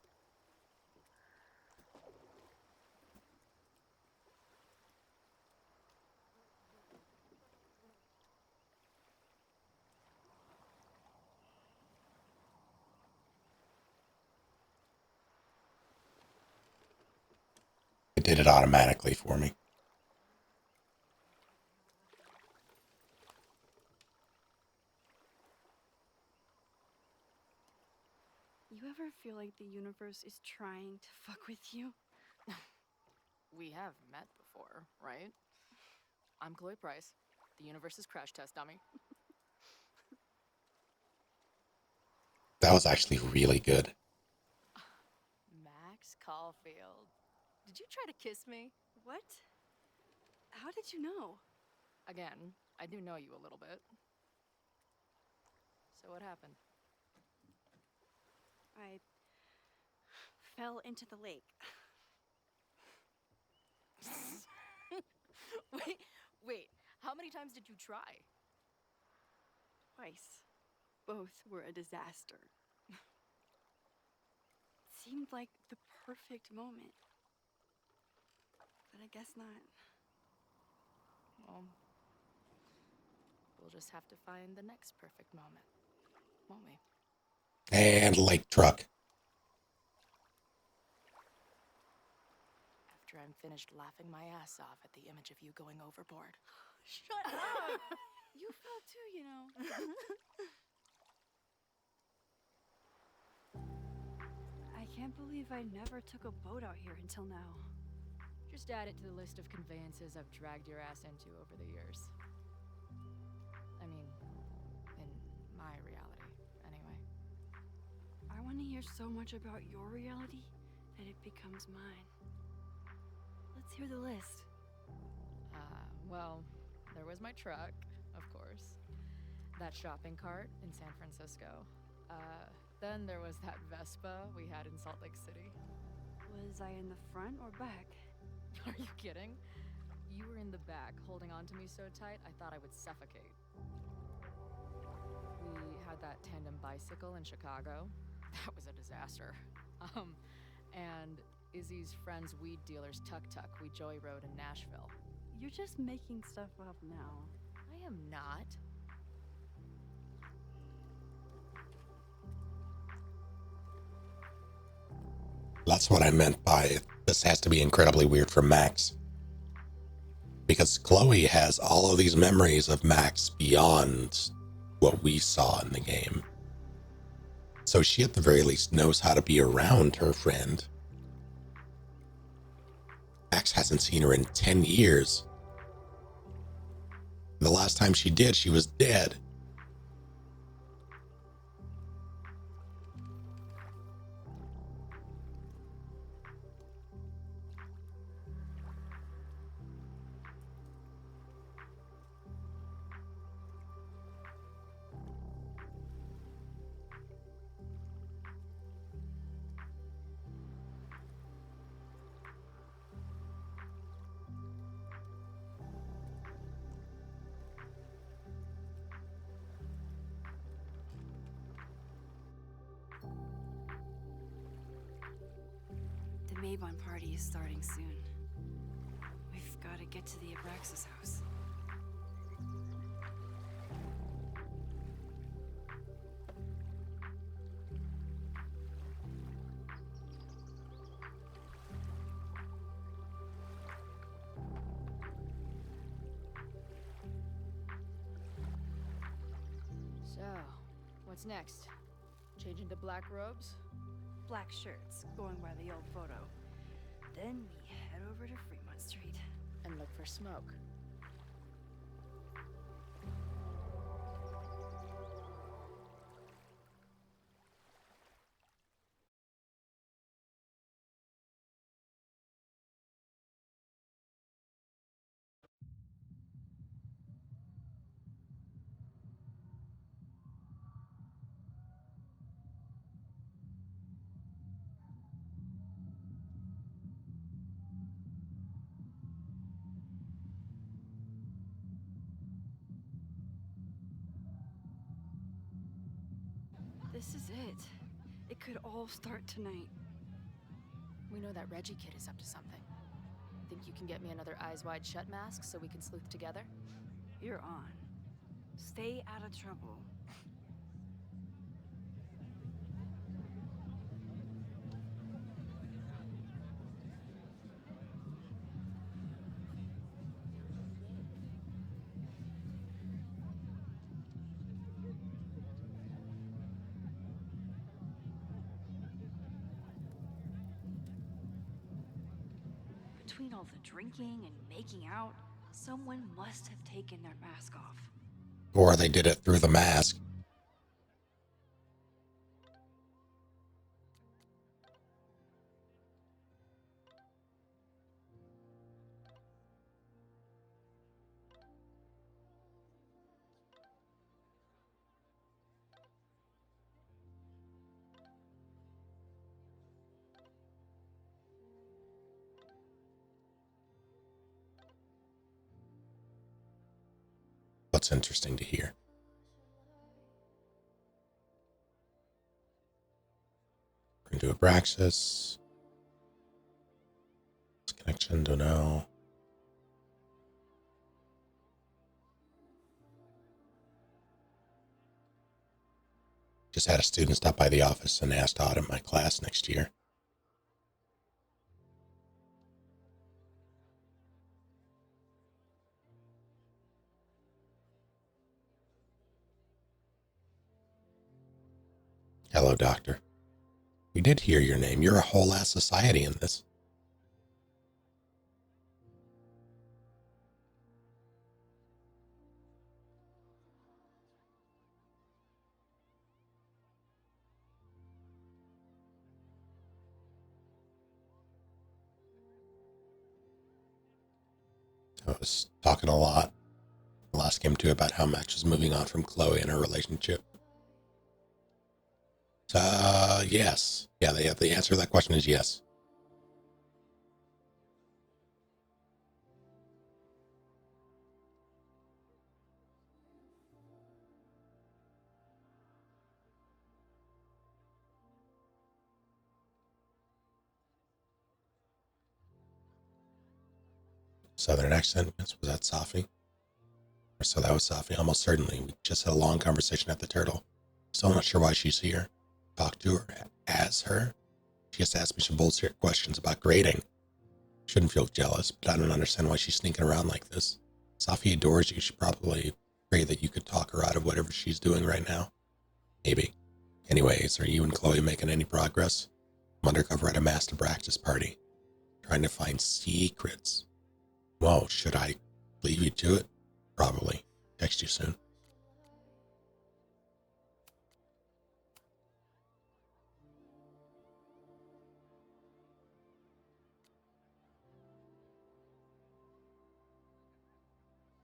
It did it automatically for me. You ever feel like the universe is trying to fuck with you? We have met before, right? I'm Chloe Price, the universe's crash test dummy. That was actually really good. Max Caulfield. Did you try to kiss me? What? How did you know? Again, I do know you a little bit. So what happened? I fell into the lake. Wait, how many times did you try? Twice. Both were a disaster. Seemed like the perfect moment. But I guess not. Well, we'll just have to find the next perfect moment, won't we? And lake truck. After I'm finished laughing my ass off at the image of you going overboard. Shut up! You fell too, you know. I can't believe I never took a boat out here until now. Just add it to the list of conveyances I've dragged your ass into over the years. I mean, in my reality, anyway. I want to hear so much about your reality that it becomes mine. Let's hear the list. Well, there was my truck, of course. That shopping cart in San Francisco. Then there was that Vespa we had in Salt Lake City. Was I in the front or back? Are you kidding? You were in the back, holding on to me so tight, I thought I would suffocate. We had that tandem bicycle in Chicago. That was a disaster. And Izzy's friend's weed dealer's tuk-tuk we joy rode in Nashville. You're just making stuff up now. I am not. That's what I meant by this has to be incredibly weird for Max. Because Chloe has all of these memories of Max beyond what we saw in the game. So she at the very least knows how to be around her friend. Max hasn't seen her in 10 years. The last time she did, she was dead. The Mabon party is starting soon. We've got to get to the Abraxas house. So, what's next? Change into black robes? Black shirts, going by the old photo. Then we head over to Fremont Street. And look for smoke. This is it. It could all start tonight. We know that Reggie kid is up to something. Think you can get me another Eyes Wide Shut mask so we can sleuth together? You're on. Stay out of trouble. Between all the drinking and making out, someone must have taken their mask off. Or they did it through the mask. What's interesting to hear? We're going to do Abraxas. Connection, don't know. Just had a student stop by the office and asked to audit my class next year. Hello, Doctor. We did hear your name. You're a whole ass society in this. I was talking a lot the last game too about how Max was moving on from Chloe and her relationship. Yes. Yeah, the answer to that question is yes. Southern accent, was that Safi? Or so that was Safi, almost certainly. We just had a long conversation at the Turtle. Still not sure why she's here. Talk to her as her. She just asked me some bullshit questions about grading. Shouldn't feel jealous, but I don't understand why she's sneaking around like this. Safi adores you. She probably pray that you could talk her out of whatever she's doing right now. Maybe. Anyways, are you and Chloe making any progress? I'm undercover at a Master Abraxas party, trying to find secrets. Whoa, should I leave you to it? Probably. Text you soon.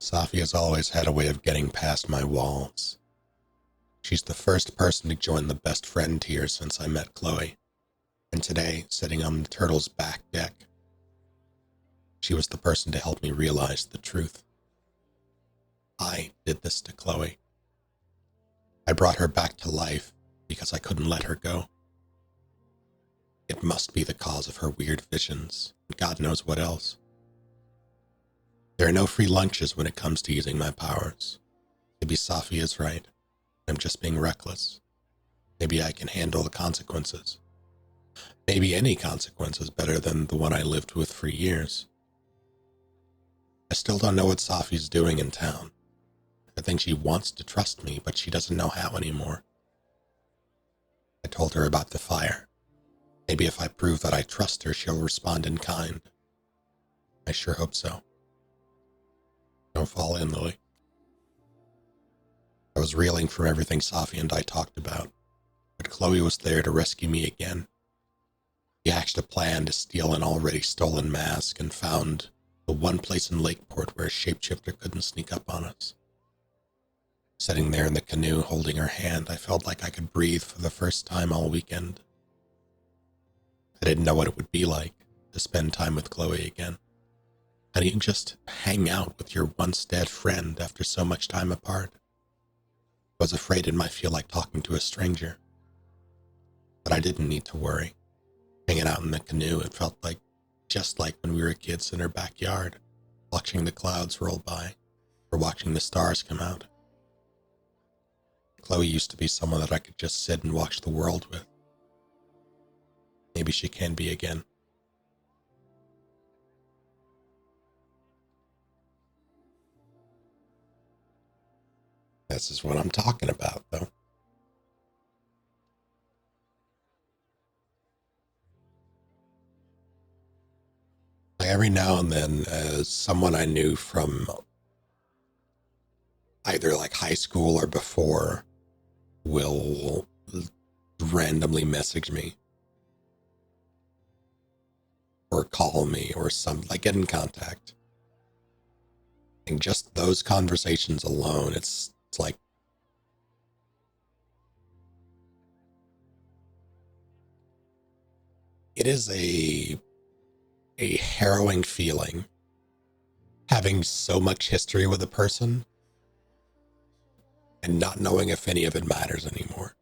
Safi has always had a way of getting past my walls. She's the first person to join the best friend tier since I met Chloe, and today, sitting on the Turtle's back deck, she was the person to help me realize the truth. I did this to Chloe. I brought her back to life because I couldn't let her go. It must be the cause of her weird visions, and God knows what else. There are no free lunches when it comes to using my powers. Maybe Safi is right. I'm just being reckless. Maybe I can handle the consequences. Maybe any consequence is better than the one I lived with for years. I still don't know what Safi's doing in town. I think she wants to trust me, but she doesn't know how anymore. I told her about the fire. Maybe if I prove that I trust her, she'll respond in kind. I sure hope so. Don't fall in, Lily. I was reeling from everything Safi and I talked about, but Chloe was there to rescue me again. He hatched a plan to steal an already stolen mask and found the one place in Lakeport where a shapeshifter couldn't sneak up on us. Sitting there in the canoe holding her hand, I felt like I could breathe for the first time all weekend. I didn't know what it would be like to spend time with Chloe again. How do you just hang out with your once dead friend after so much time apart? I was afraid it might feel like talking to a stranger, But I didn't need to worry. Hanging out in the canoe, it felt like just like when we were kids in her backyard, watching the clouds roll by, or watching the stars come out. Chloe used to be someone that I could just sit and watch the world with. Maybe she can be again. This is what I'm talking about, though. Every now and then, someone I knew from either like high school or before will randomly message me or call me or like get in contact. And just those conversations alone, it's like it is a harrowing feeling having so much history with a person and not knowing if any of it matters anymore.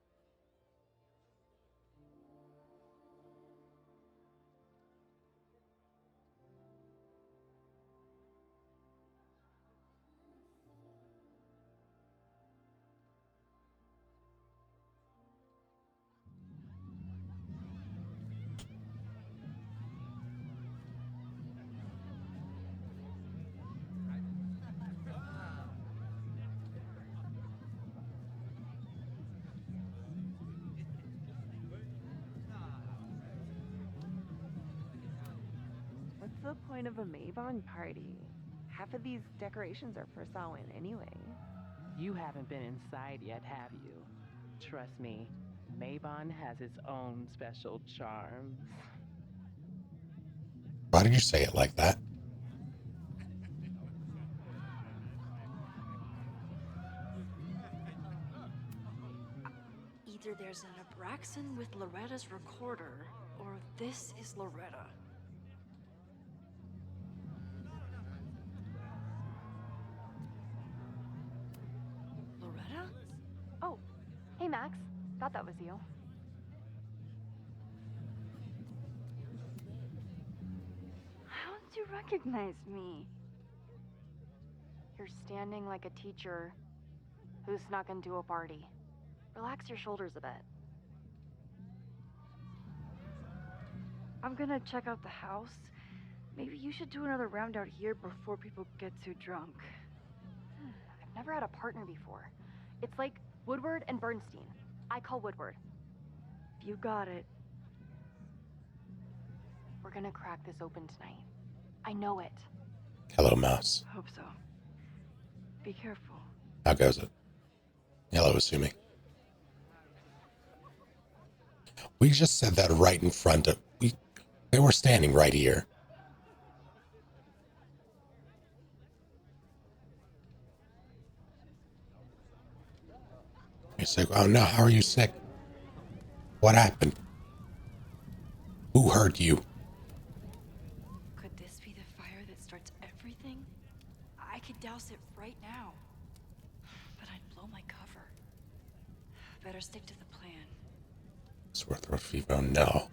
What's the point of a Mabon party? Half of these decorations are for Samhain anyway. You haven't been inside yet, have you? Trust me, Mabon has its own special charms. Why did you say it like that? Either there's an Abraxan with Loretta's recorder, or this is Loretta. Loretta? Oh, hey Max. Thought that was you. How did you recognize me? You're standing like a teacher who snuck into a party. Relax your shoulders a bit. I'm gonna check out the house. Maybe you should do another round out here before people get too drunk. I've never had a partner before. It's like Woodward and Bernstein. I call Woodward. You got it. We're gonna crack this open tonight. I know it. Hello, mouse. Hope so. Be careful. How goes it? Hello, Asumi. We just said that right in front of... They were standing right here. You're sick? Oh no, how are you sick? What happened? Who hurt you? Could this be the fire that starts everything? I could douse it right now. But I'd blow my cover. Better stick to the plan. Swarthroat Fevo, no.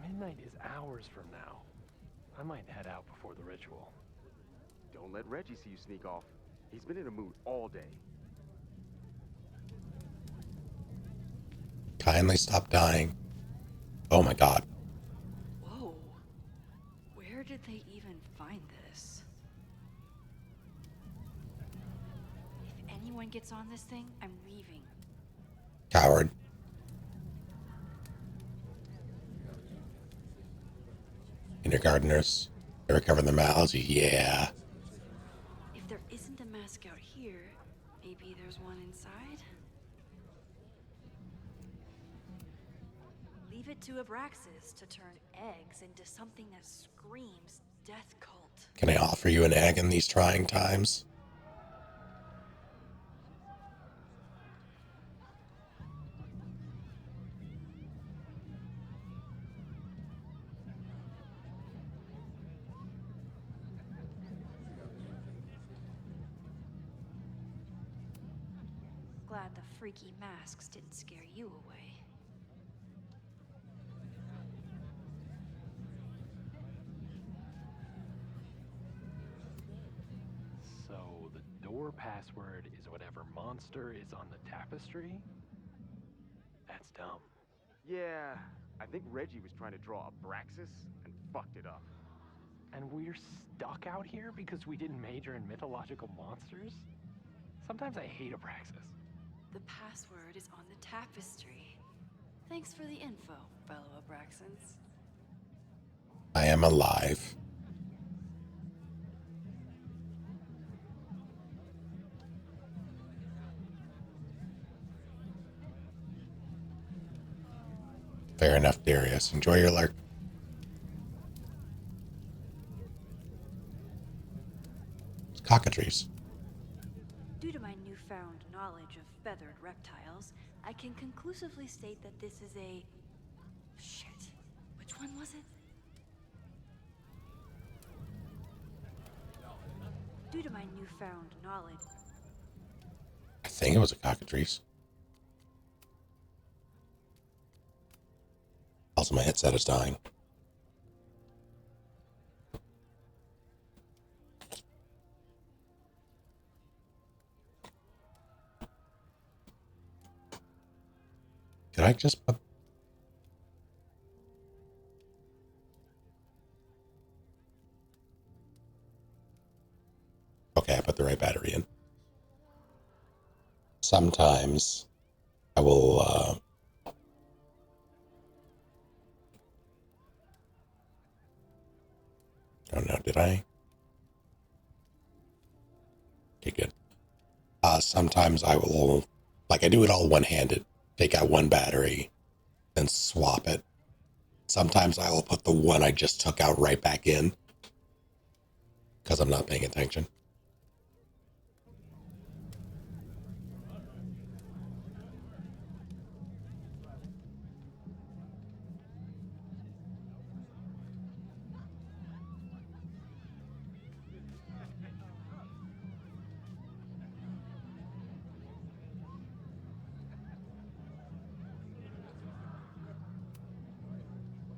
Midnight is hours from now. I might head out before the ritual. Don't let Reggie see you sneak off. He's been in a mood all day. Kindly stop dying. Oh my god. Whoa. Where did they even find this? If anyone gets on this thing, I'm leaving. Coward. Kindergartners. They recover their mouths. Yeah. If there isn't a mask out here, maybe there's one inside? Leave it to Abraxas to turn eggs into something that screams death cult. Can I offer you an egg in these trying times? glad the freaky masks didn't scare you away. So the door password is whatever monster is on the tapestry? That's dumb. Yeah, I think Reggie was trying to draw Abraxas and fucked it up. And we're stuck out here because we didn't major in mythological monsters? Sometimes I hate Abraxas. The password is on the tapestry. Thanks for the info, fellow Abraxans. I am alive. Fair enough, Darius. Enjoy your lurk. It's cockatrice. Due to my newfound knowledge of feathered reptiles, I can conclusively state that this is a... Shit. Which one was it? Due to my newfound knowledge... I think it was a cockatrice. Also, my headset is dying. Did I just put... Okay, I put the right battery in. Sometimes I will, oh no, did I? Okay, good. Sometimes I will, like I do it all one-handed. Take out one battery, then swap it. Sometimes I will put the one I just took out right back in because I'm not paying attention.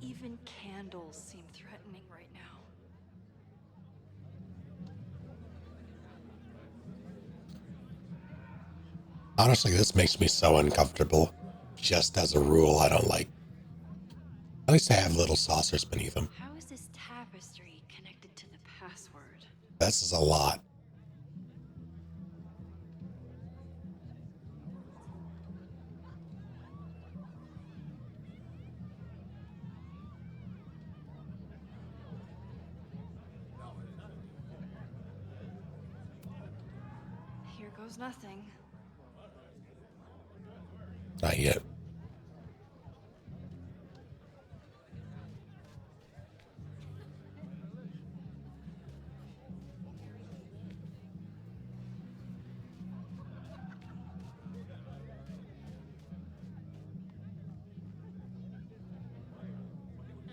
Even candles seem threatening right now. Honestly, this makes me so uncomfortable. Just as a rule, I don't like... At least I have little saucers beneath them. How is this tapestry connected to the password? This is a lot. Here goes nothing. Not yet.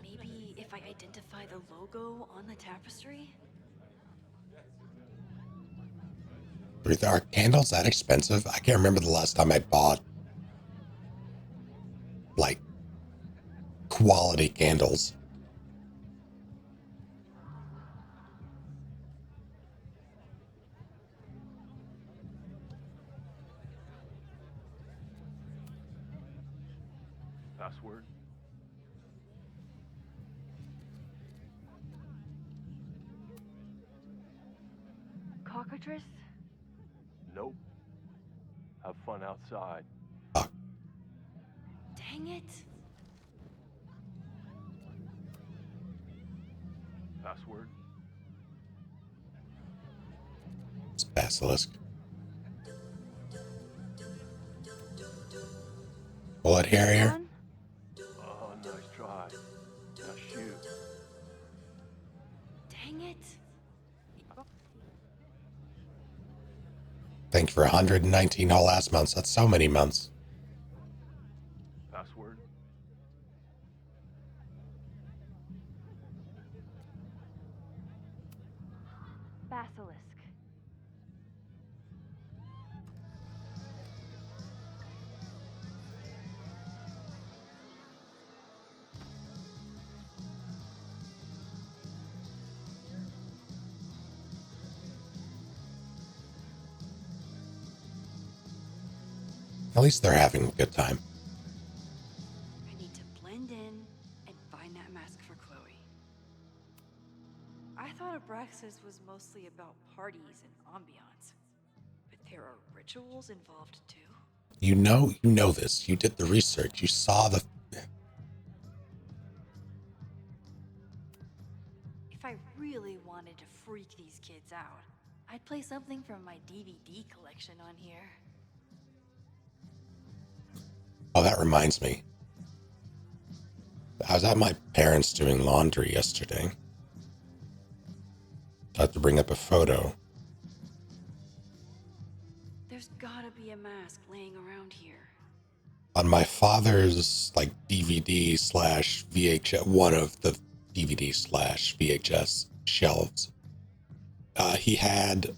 Maybe if I identify the logo on the tapestry? Are candles that expensive? I can't remember the last time I bought, like, quality candles. Password? Cockatrice? Nope. Have fun outside. Dang it. Password? It's basilisk. Bullet Harrier. Oh, nice try. Now shoot. Dang it. Thank you for 119 whole ass months. That's so many months. Password? Basilisk. At least they're having a good time. I need to blend in and find that mask for Chloe. I thought Abraxas was mostly about parties and ambiance, but there are rituals involved too. You know this. You did the research. You saw the... If I really wanted to freak these kids out, I'd play something from my DVD collection on here. Oh, that reminds me. I was at my parents' doing laundry yesterday. I had to bring up a photo. There's gotta be a mask laying around here. On my father's, like, DVD slash VHS, one of the DVD slash VHS shelves, he had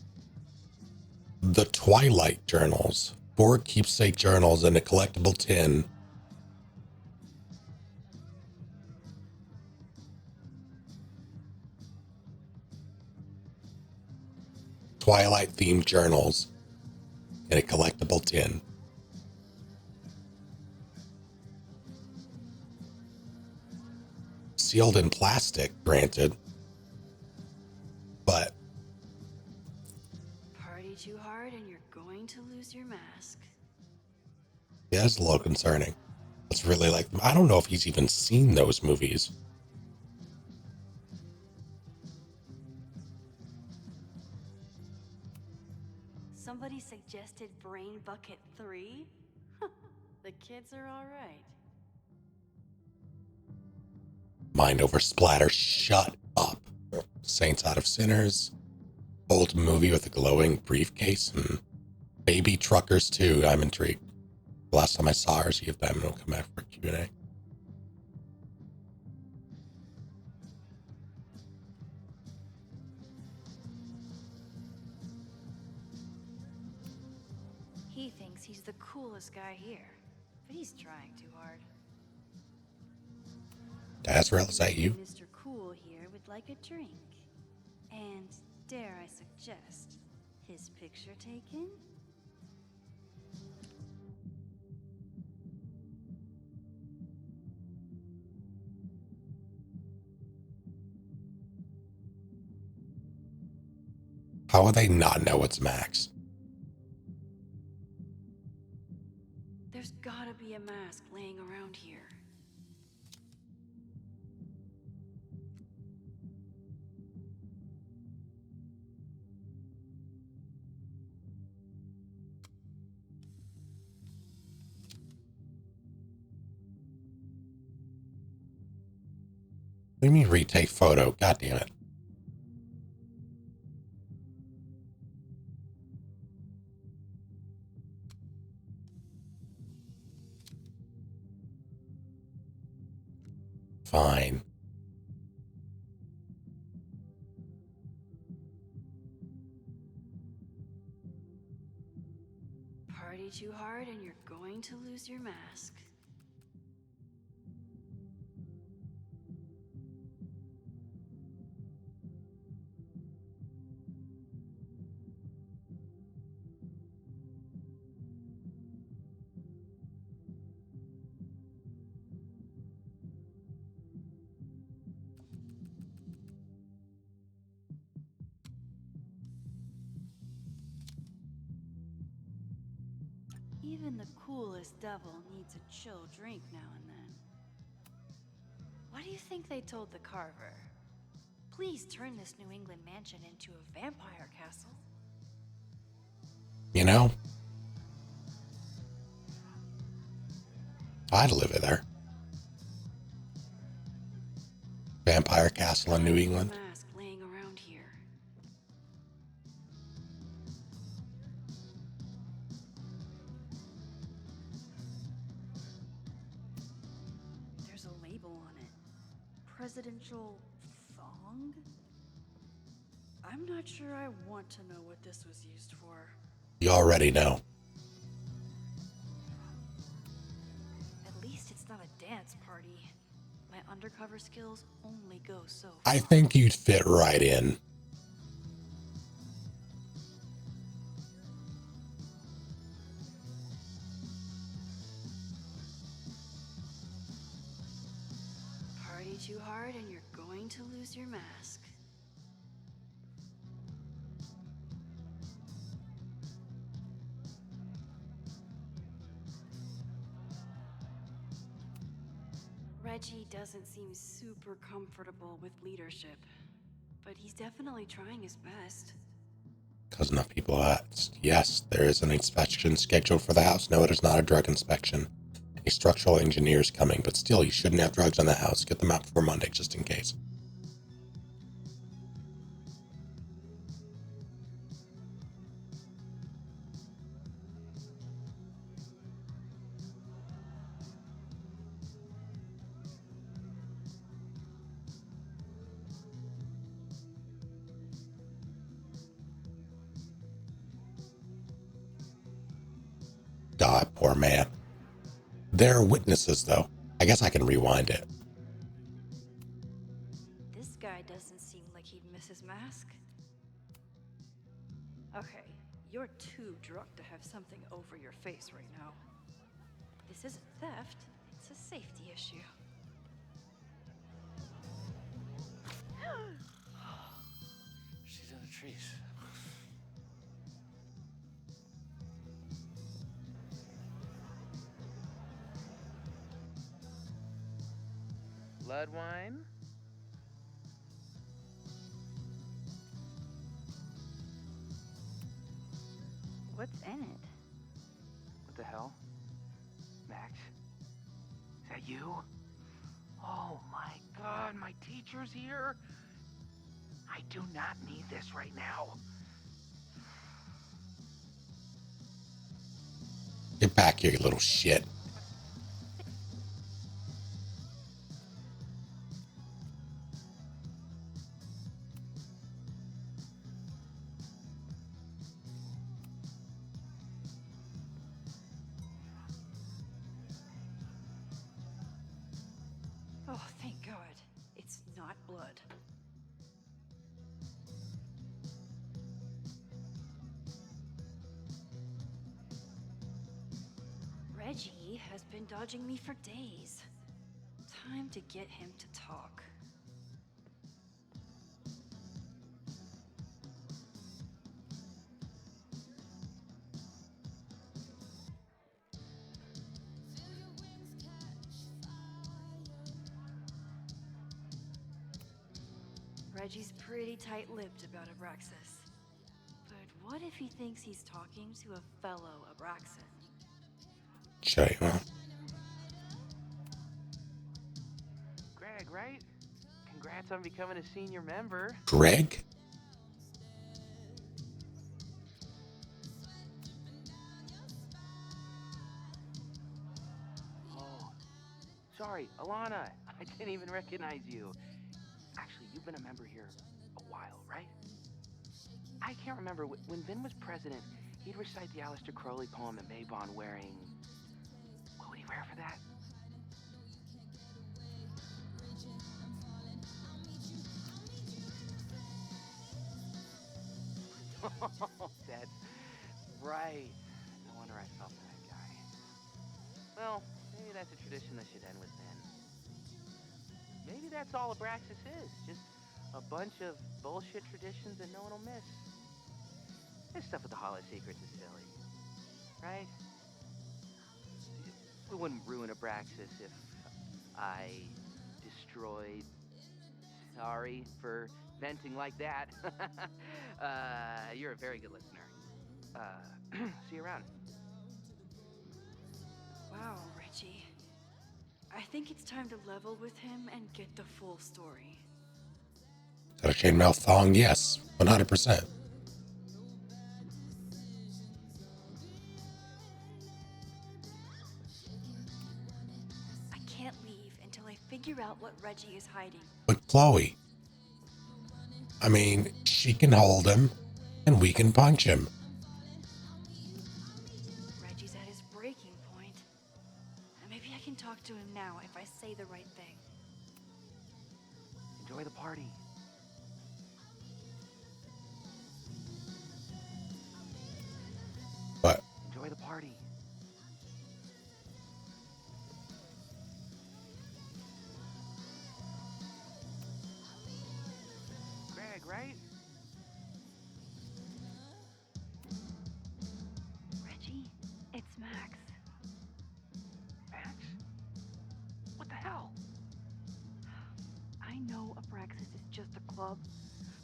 the Twilight journals, 4 keepsake journals in a collectible tin. Twilight themed journals in a collectible tin. Sealed in plastic, granted, but Party too hard and you're going to lose your mask. yeah, it's a little concerning. It's really like, I don't know if he's even seen those movies. Somebody suggested Brain Bucket 3? The kids are alright. Mind over splatter, shut up. Saints Out of Sinners, old movie with a glowing briefcase, and Baby Truckers 2. I'm intrigued. The last time I saw her, see if Diamond will come back for Q&A. He thinks he's the coolest guy here, but he's trying too hard. Azrael, is that you? Mr. Cool here would like a drink. And dare I suggest, his picture taken? How would they not know it's Max? There's gotta be a mask laying around here. Let me retake photo. God damn it. Fine. Party too hard and you're going to lose your mask. Even the coolest devil needs a chill drink now and then. What do you think they told the Carver? Please turn this New England mansion into a vampire castle. You know? I'd live there. Vampire Castle in New England. Mask laying around here. There's a label on it. Presidential thong? I'm not sure I want to know what this was used for. You already know. At least it's not a dance party. My undercover skills only go so far. I think you'd fit right in. too hard and you're going to lose your mask. Reggie doesn't seem super comfortable with leadership, but he's definitely trying his best. Because enough people asked. Yes, there is an inspection scheduled for the house. No, it is not a drug inspection. A structural engineer is coming, but still, you shouldn't have drugs in the house. Get them out before Monday, just in case. God, poor man. There are witnesses, though. I guess I can rewind it. This guy doesn't seem like he'd miss his mask. Okay, you're too drunk to have something over your face right now. This isn't theft, it's a safety issue. She's in the trees. Blood wine? What's in it? What the hell? Max? Is that you? Oh my god, my teacher's here? I do not need this right now. Get back here, you little shit. Oh, thank God. It's not blood. Reggie has been dodging me for days. Time to get him to talk. Reggie's pretty tight-lipped about Abraxas. But what if he thinks he's talking to a fellow Abraxan? Show you, huh? Greg, right? Congrats on becoming a senior member. Greg? Oh, sorry, Alana. I didn't even recognize you. Actually, you've been a member here a while, right? I can't remember. When Vin was president, he'd recite the Aleister Crowley poem at Mabon wearing... What would he wear for that? That's right. No wonder I fell for that guy. Well, maybe that's a tradition that should end with Vin. Maybe that's all Abraxas is. Just a bunch of bullshit traditions that no one will miss. This stuff with the Hollow Secrets is silly. Right? We wouldn't ruin Abraxas if I destroyed... Sorry for venting like that. You're a very good listener. See you around. Wow, Reggie. I think it's time to level with him and get the full story. Got a chainmail thong? Yes, 100%. I can't leave until I figure out what Reggie is hiding. But Chloe, I mean, she can hold him, and we can punch him. Reggie's at his breaking point. And maybe I can talk to him now if I say the right thing. Enjoy the party. But Enjoy the party. club,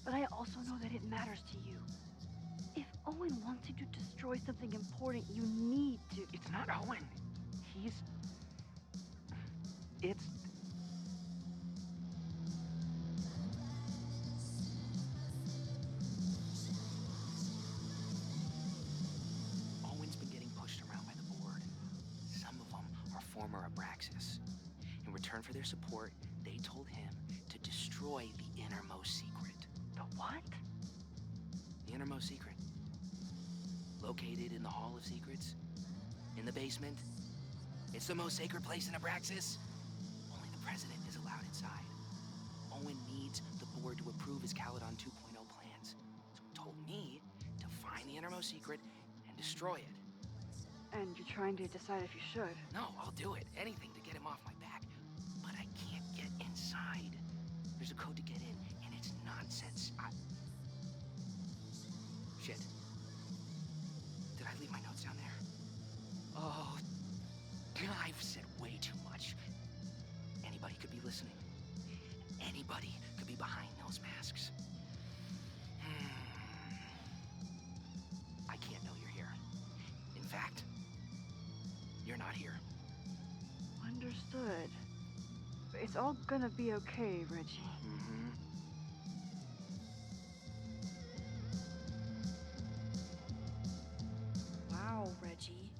but I also know that it matters to you. If Owen wants you to destroy something important, you need to. It's not Owen. It's... Owen's been getting pushed around by the board. Some of them are former Abraxas. In return for their support, they told him to destroy the innermost secret. The what? The innermost secret. Located in the Hall of Secrets. In the basement. It's the most sacred place in Abraxas. Only the president is allowed inside. Owen needs the board to approve his Caledon 2.0 plans. So he told me to find the innermost secret and destroy it. And you're trying to decide if you should. No, I'll do it. Anything to get him off my back. But I can't get inside. There's a code to get in, and it's nonsense. Shit. Did I leave my notes down there? Oh, I've said way too much. Anybody could be listening. Anybody could be behind those masks. I can't know you're here. In fact, you're not here. Understood. It's all gonna be okay, Reggie. Mm-hmm. Wow, Reggie.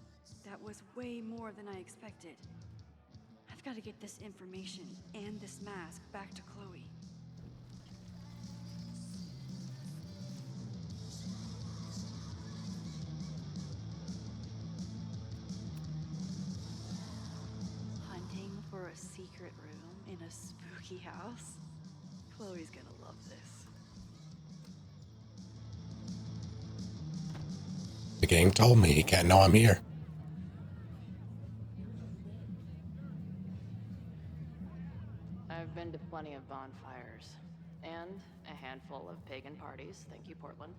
That was way more than I expected. I've got to get this information and this mask back to Chloe. Hunting for a secret room in a spooky house? Chloe's gonna love this. The game told me he can't know I'm here. I've been to plenty of bonfires, and a handful of pagan parties, thank you, Portland.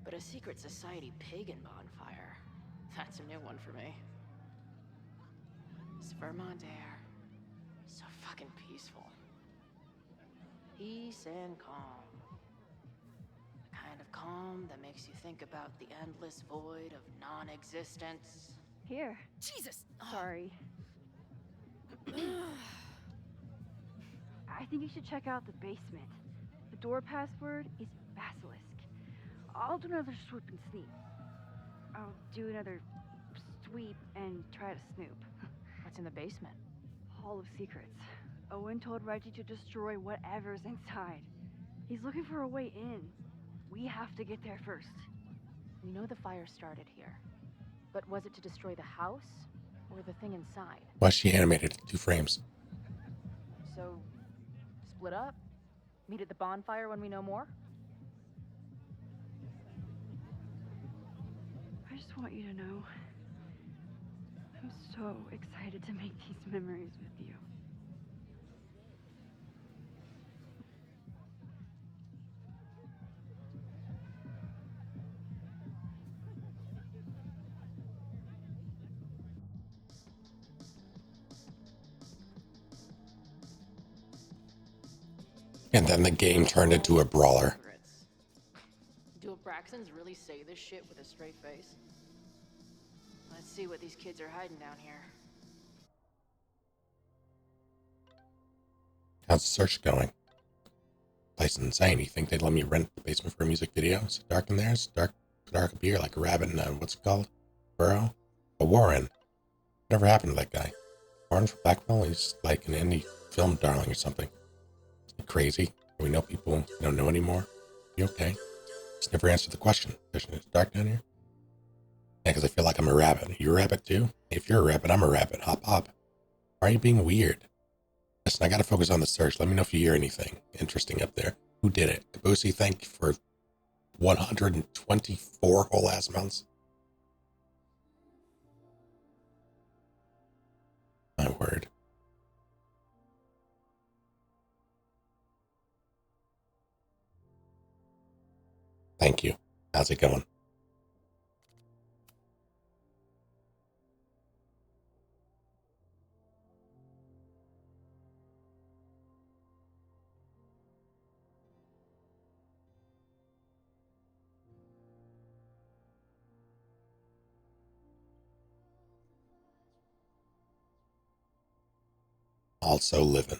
But a secret society pagan bonfire, that's a new one for me. It's Vermont air, so fucking peaceful. Peace and calm. The kind of calm that makes you think about the endless void of non-existence. Here. Jesus! Sorry. I think you should check out the basement. The door password is Basilisk. I'll do another swoop and sneak. I'll do another sweep and try to snoop. What's in the basement? Hall of Secrets. Owen told Reggie to destroy whatever's inside. He's looking for a way in. We have to get there first. We know the fire started here. But was it to destroy the house or the thing inside? Why is she animated in 2 frames? So, split up? Meet at the bonfire when we know more? I just want you to know, I'm so excited to make these memories with you. And then the game turned into a brawler. Do Abraxans really say this shit with a straight face? Let's see what these kids are hiding down here. How's the search going? Place is insane. You think they'd let me rent the basement for a music video? Is it dark in there? Is it dark up here like a rabbit in what's it called? Burrow? A Warren. Whatever happened to that guy? Warren from Blackville? He's like an indie film darling or something. Crazy. Do we know people we don't know anymore? You okay? Just never answered the question. It's dark down here? Yeah, because I feel like I'm a rabbit. Are you a rabbit too? If you're a rabbit, I'm a rabbit. Hop, hop. Why are you being weird? Listen, I gotta focus on the search. Let me know if you hear anything interesting up there. Who did it? Caboose, thank you for 124 whole ass months. My word. Thank you. How's it going? also living.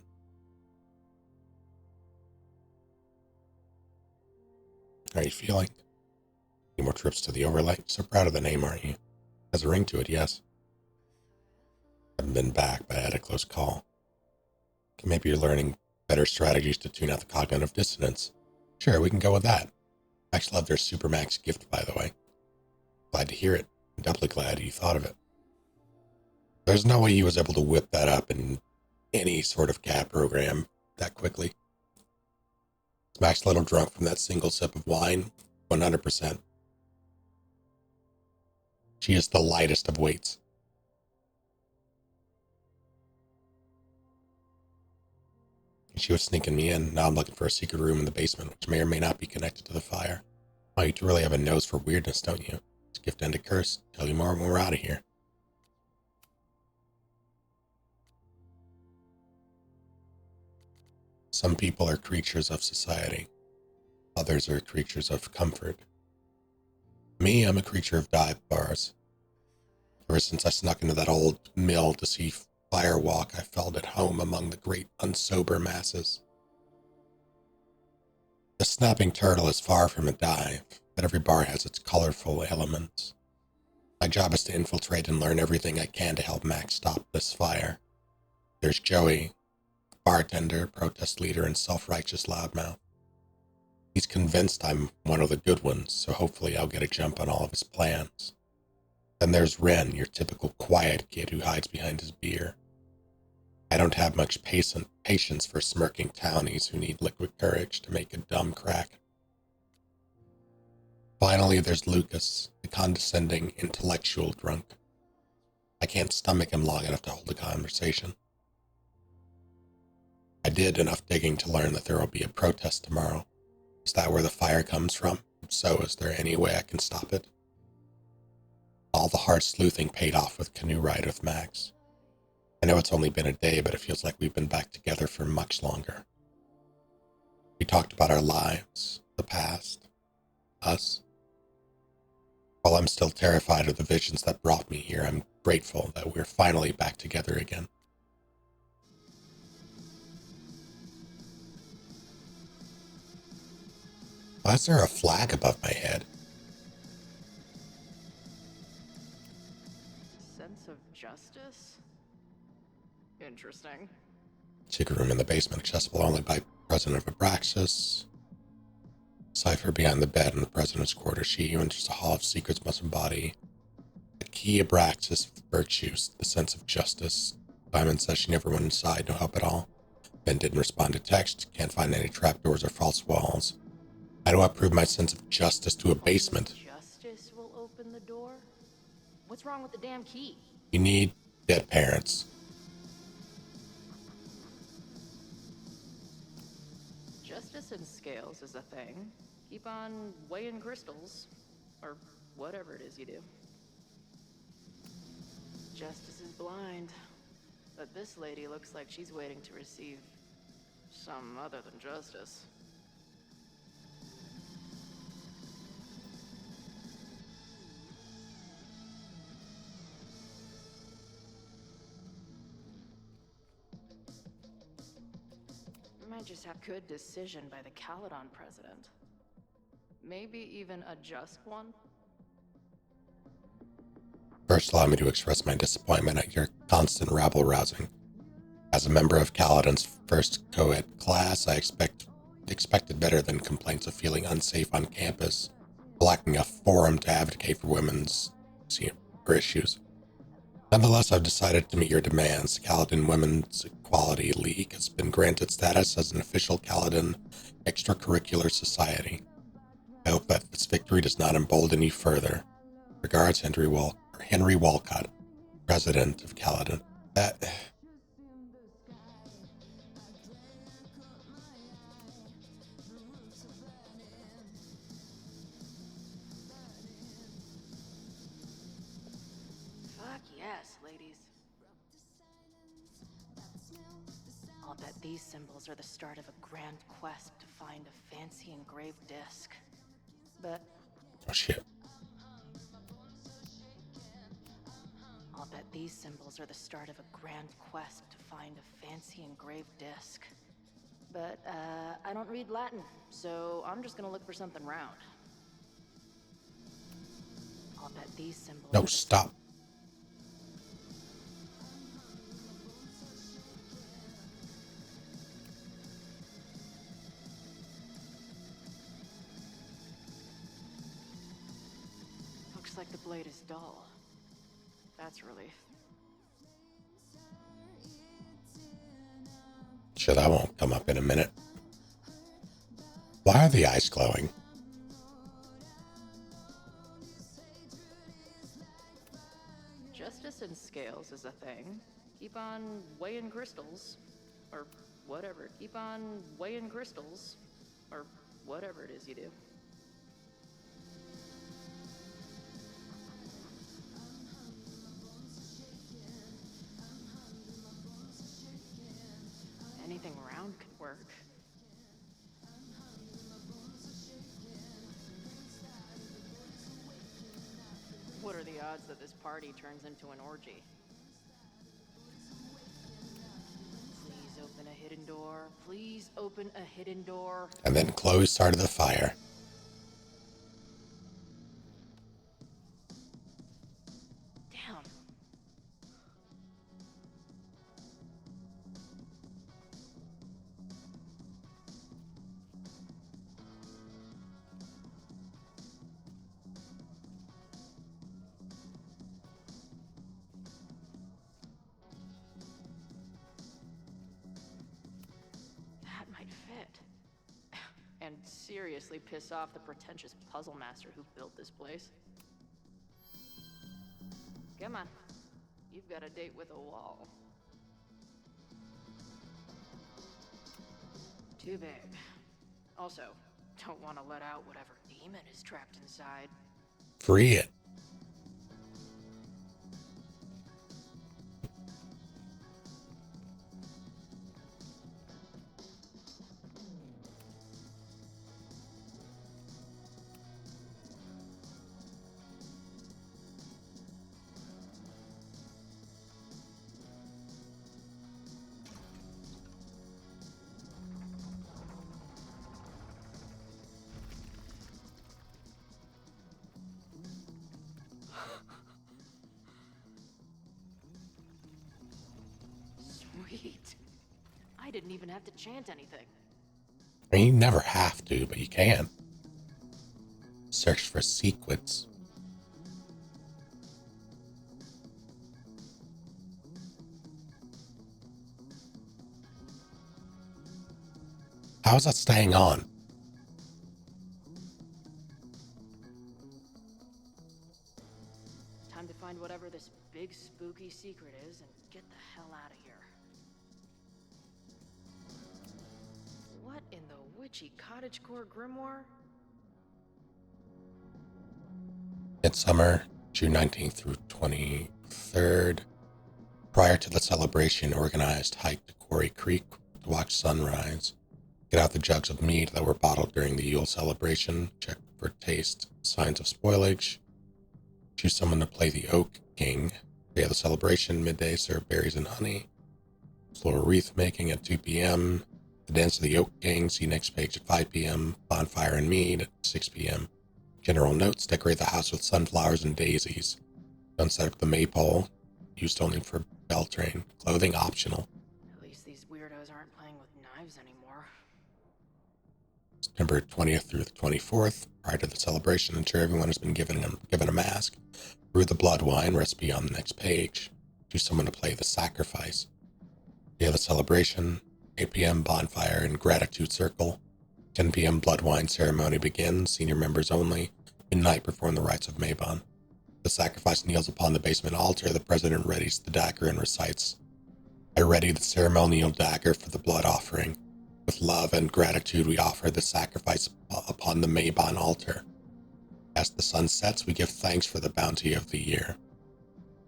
How are you feeling? Any more trips to the overlay? So proud of the name, aren't you? Has a ring to it, yes. Haven't been back, but I had a close call. Okay, maybe you're learning better strategies to tune out the cognitive dissonance. Sure, we can go with that. Max loved their Supermax gift, by the way. Glad to hear it. I'm doubly glad you thought of it. There's no way he was able to whip that up in any sort of CAD program that quickly. Is Max a little drunk from that single sip of wine? 100%. She is the lightest of weights. She was sneaking me in. Now I'm looking for a secret room in the basement, which may or may not be connected to the fire. Oh, you two really have a nose for weirdness, don't you? It's gift and a curse. Tell you more when we're out of here. Some people are creatures of society. Others are creatures of comfort. Me, I'm a creature of dive bars. Ever since I snuck into that old mill to see Firewalk, I felt at home among the great unsober masses. The snapping turtle is far from a dive, but every bar has its colorful elements. My job is to infiltrate and learn everything I can to help Max stop this fire. There's Joey, bartender, protest leader, and self-righteous loudmouth. He's convinced I'm one of the good ones, so hopefully I'll get a jump on all of his plans. Then there's Ren, your typical quiet kid who hides behind his beer. I don't have much patience for smirking townies who need liquid courage to make a dumb crack. Finally, there's Lucas, the condescending, intellectual drunk. I can't stomach him long enough to hold a conversation. I did enough digging to learn that there will be a protest tomorrow. Is that where the fire comes from? If so, is there any way I can stop it? All the hard sleuthing paid off with canoe ride with Max. I know it's only been a day, but it feels like we've been back together for much longer. We talked about our lives, the past, us. While I'm still terrified of the visions that brought me here, I'm grateful that we're finally back together again. Why is there a flag above my head? Sense of justice? Interesting. Secret room in the basement, accessible only by President of Abraxas. Cipher behind the bed in the President's quarters. She who enters the Hall of Secrets must embody the key Abraxas virtues, the sense of justice. Diamond says she never went inside, no help at all. Ben didn't respond to text, can't find any trapdoors or false walls. How do I prove my sense of justice to a basement? Justice will open the door? What's wrong with the damn key? You need dead parents. Justice in scales is a thing. Keep on weighing crystals. Or whatever it is you do. Justice is blind. But this lady looks like she's waiting to receive some other than justice. Might just have good decision by the Caledon president. Maybe even a just one? First, allow me to express my disappointment at your constant rabble-rousing. As a member of Caledon's first co-ed class, I expected better than complaints of feeling unsafe on campus, lacking a forum to advocate for women's issues. Nonetheless, I've decided to meet your demands. The Caledon Women's Equality League has been granted status as an official Caledon extracurricular society. I hope that this victory does not embolden you further. Regards, Henry Walcott, President of Caledon. Yes, ladies. I'll bet these symbols are the start of a grand quest to find a fancy engraved disc. But... Oh, shit. I'll bet these symbols are the start of a grand quest to find a fancy engraved disc. But, I don't read Latin, so I'm just gonna look for something round. I'll bet these symbols... No, stop. Looks like the blade is dull. That's a relief. Sure, that won't come up in a minute. Why are the eyes glowing? Justice in scales is a thing. Keep on weighing crystals. Or whatever. Keep on weighing crystals. Or whatever it is you do. Anything round could work. What are the odds that this party turns into an orgy? Please open a hidden door. Please open a hidden door. And then Chloe started the fire. Damn. That might fit. And seriously piss off the pretentious puzzle master who built this place. Come on. You've got a date with a wall. Too big. Also, don't want to let out whatever demon is trapped inside. Free it. Sweet. I didn't even have to chant anything. I mean, you never have to, but you can. Search for sequence. How is that staying on? Time to find whatever this big spooky secret is and get the hell out of here. What in the witchy cottagecore grimoire? Midsummer, June 19th through 23rd. Prior to the celebration, organized hike to Quarry Creek to watch sunrise. Get out the jugs of mead that were bottled during the Yule celebration. Check for taste, signs of spoilage. Choose someone to play the Oak King. Day of the celebration, midday, serve berries and honey. Floral wreath making at 2 p.m. The dance of the Oak King, see next page at 5 p.m. Bonfire and mead at 6 p.m. General notes, decorate the house with sunflowers and daisies. Don't set up the maypole, used only for Beltrain. Clothing optional. At least these weirdos aren't playing with knives anymore. September 20th through the 24th. Prior to the celebration, ensure everyone has been given a mask. Brew the blood wine, recipe on the next page. Choose someone to play the sacrifice. Day of the celebration, 8 p.m. bonfire and gratitude circle. 10 p.m. blood wine ceremony begins, senior members only. Midnight perform the rites of Mabon. The sacrifice kneels upon the basement altar. The president readies the dagger and recites, I ready the ceremonial dagger for the blood offering. With love and gratitude we offer the sacrifice upon the Mabon altar. As the sun sets, we give thanks for the bounty of the year.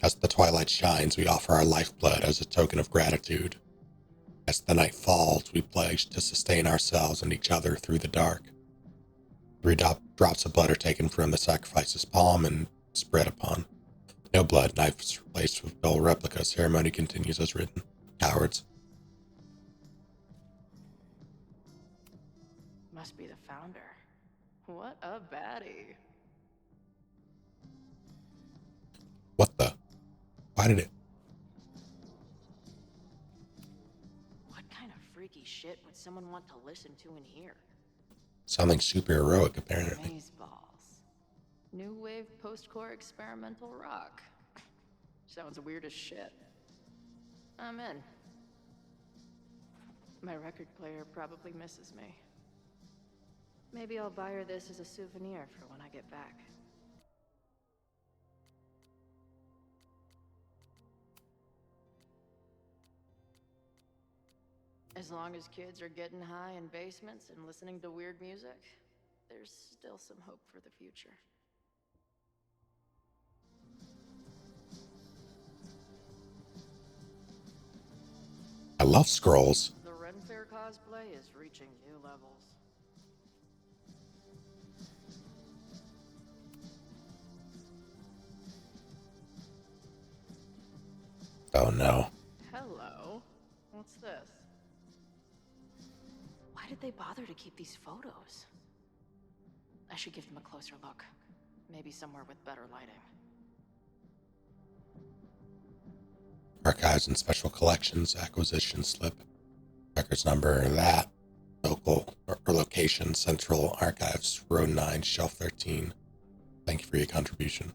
As the twilight shines, we offer our lifeblood as a token of gratitude. As the night falls, we pledge to sustain ourselves and each other through the dark. 3 drops of blood are taken from the sacrifice's palm and spread upon. No blood, knives replaced with dull replica. Ceremony continues as written. Cowards. Must be the founder. What a baddie. What the? Why did it? What kind of freaky shit would someone want to listen to and hear? Something super heroic, apparently. Amazeballs. New wave post-core experimental rock. Sounds weird as shit. I'm in. My record player probably misses me. Maybe I'll buy her this as a souvenir for when I get back. As long as kids are getting high in basements and listening to weird music, there's still some hope for the future. I love scrolls. The Renfair cosplay is reaching new levels. Oh no. Hello. What's this? Why did they bother to keep these photos? I should give them a closer look. Maybe somewhere with better lighting. Archives and Special Collections acquisition slip. Records number that. Local or location, Central Archives, row 9, shelf 13. Thank you for your contribution.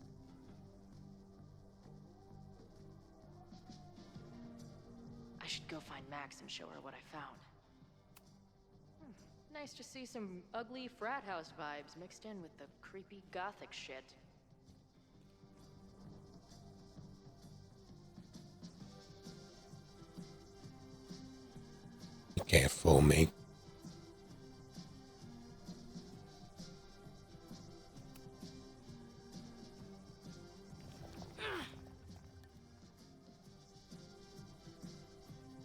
I should go find Max and show her what I found. Nice to see some ugly frat house vibes mixed in with the creepy gothic shit. You can't fool me.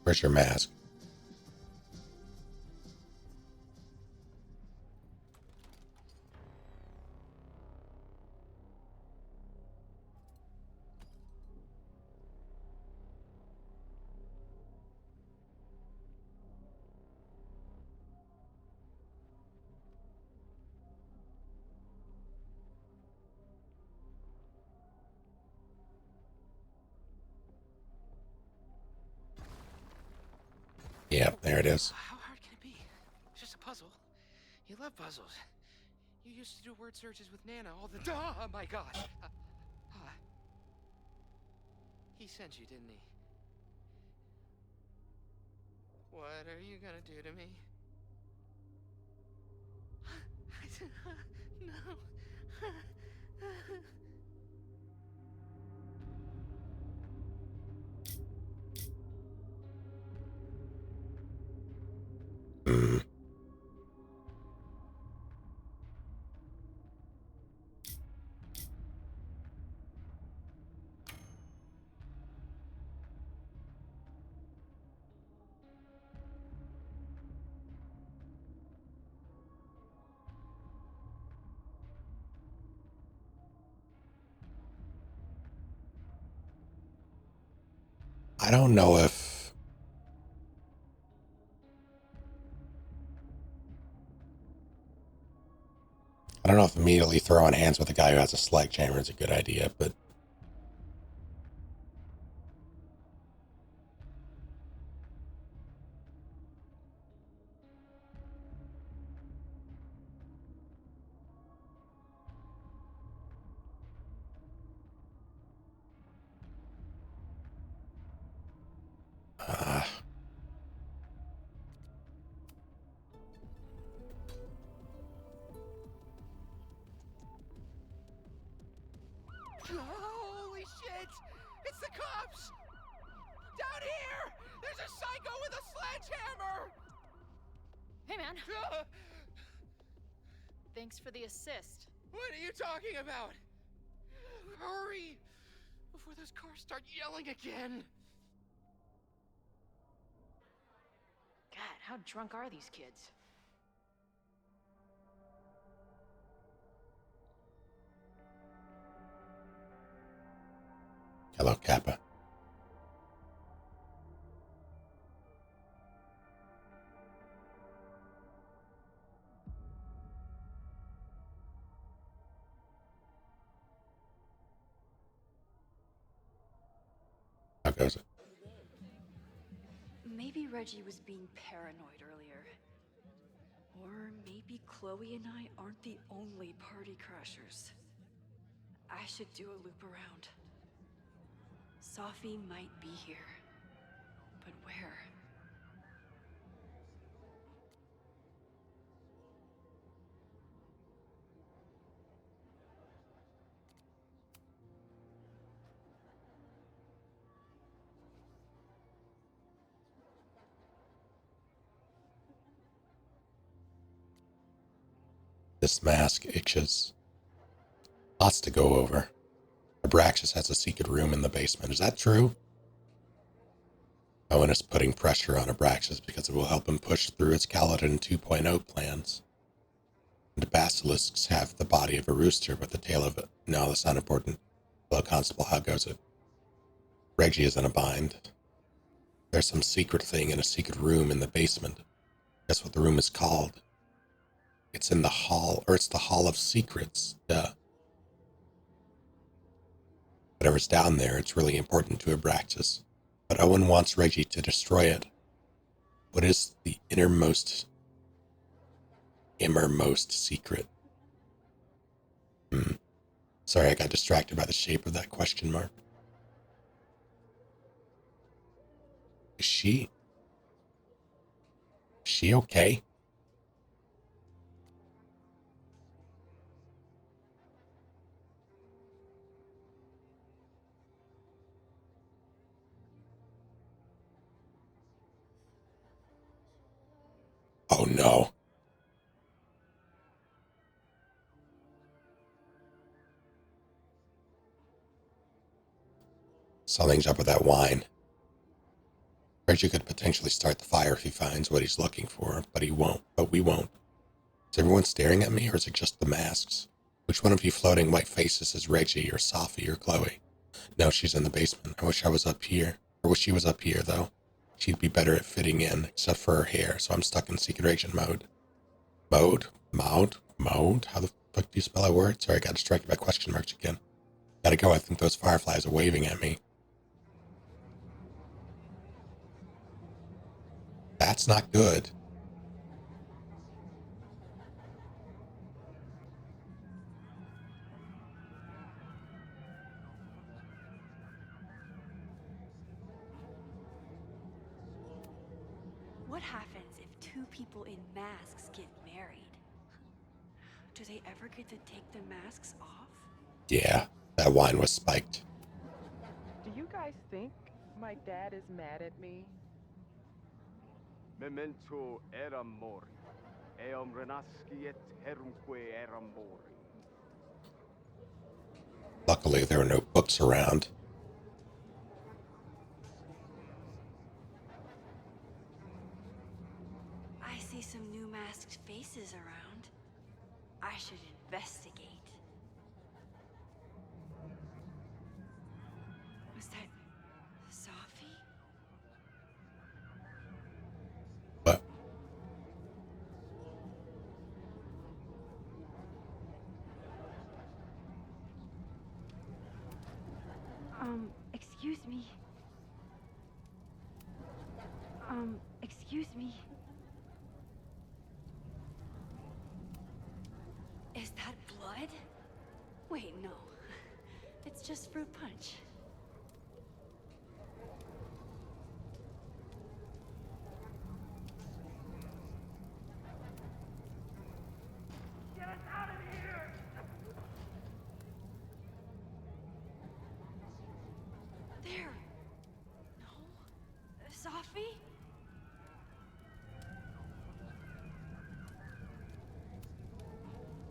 Where's your mask? Yeah, there it is. How hard can it be? It's just a puzzle. You love puzzles. You used to do word searches with Nana all the time. Oh my gosh. He sent you, didn't he? What are you gonna do to me? No. I don't know if immediately throwing hands with a guy who has a sledgehammer is a good idea, but Holy shit! It's the cops! Down here! There's a psycho with a sledgehammer! Hey, man. Thanks for the assist. What are you talking about? Hurry! Before those cars start yelling again! God, how drunk are these kids? hello, Kappa. How goes it? Maybe Reggie was being paranoid earlier. Or maybe Chloe and I aren't the only party crashers. I should do a loop around. Sophie might be here. But where? This mask itches. Lots to go over. Abraxas has a secret room in the basement. Is that true? Owen is putting pressure on Abraxas because it will help him push through his Caledon 2.0 plans. The basilisks have the body of a rooster with the tail of it. No, that's not important. Hello, Constable, how goes it? Reggie is in a bind. There's some secret thing in a secret room in the basement. Guess what the room is called? It's in the hall, or it's the Hall of Secrets. Duh. Whatever's down there, it's really important to Abraxas. But Owen wants Reggie to destroy it. What is the innermost secret? Sorry, I got distracted by the shape of that question mark. Is she okay? Oh no. Something's up with that wine. Reggie could potentially start the fire if he finds what he's looking for, but he won't. But we won't. Is everyone staring at me, or is it just the masks? Which one of you floating white faces is Reggie, or Sophie, or Chloe? No, she's in the basement. I wish I was up here. I wish she was up here, though. She'd be better at fitting in, except for her hair, so I'm stuck in secret agent mode. Mode? How the fuck do you spell that word? Sorry, I got distracted by question marks again. Gotta go, I think those fireflies are waving at me. That's not good. What happens if two people in masks get married? Do they ever get to take the masks off? Yeah, that wine was spiked. Do you guys think my dad is mad at me? Memento eram mori. Eum renasciet herumque eram mori. Luckily, there were no books around. I see some new masked faces around. I should investigate. Was that Sophie? What? Excuse me. Excuse me. Is that blood? Wait, no. It's just fruit punch. Get us out of here! There. No. Sophie?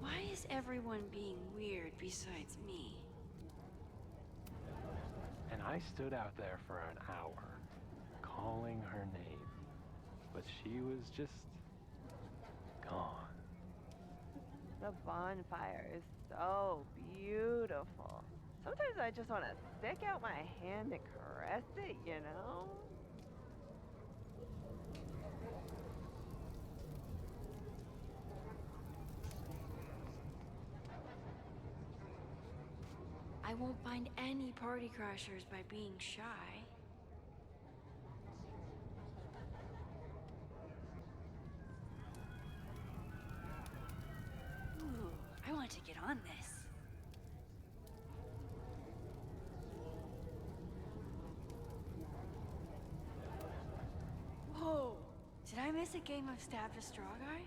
Why is everyone being weird besides me? And I stood out there for an hour, calling her name. But she was just gone. The bonfire is so beautiful. Sometimes I just want to stick out my hand and caress it, you know? I won't find any party crashers by being shy. miss a game of Stab the Straw Guy?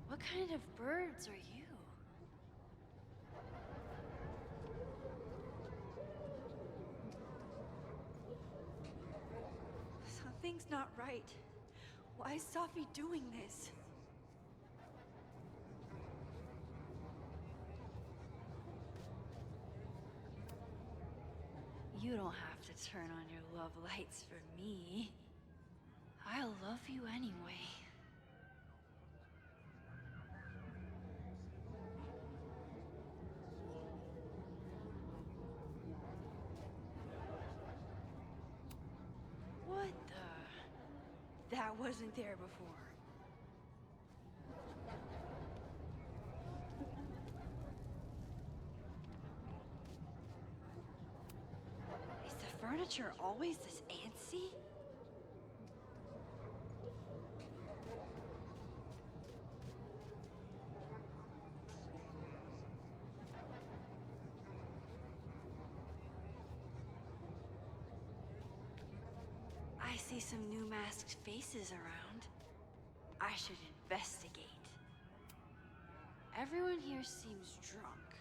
What kind of birds are you? Something's not right. Why is Safi doing this? You don't have to turn on your love lights for me. I'll love you anyway. What the? That wasn't there before. Is the furniture always this antsy? I see some new masked faces around. I should investigate. Everyone here seems drunk,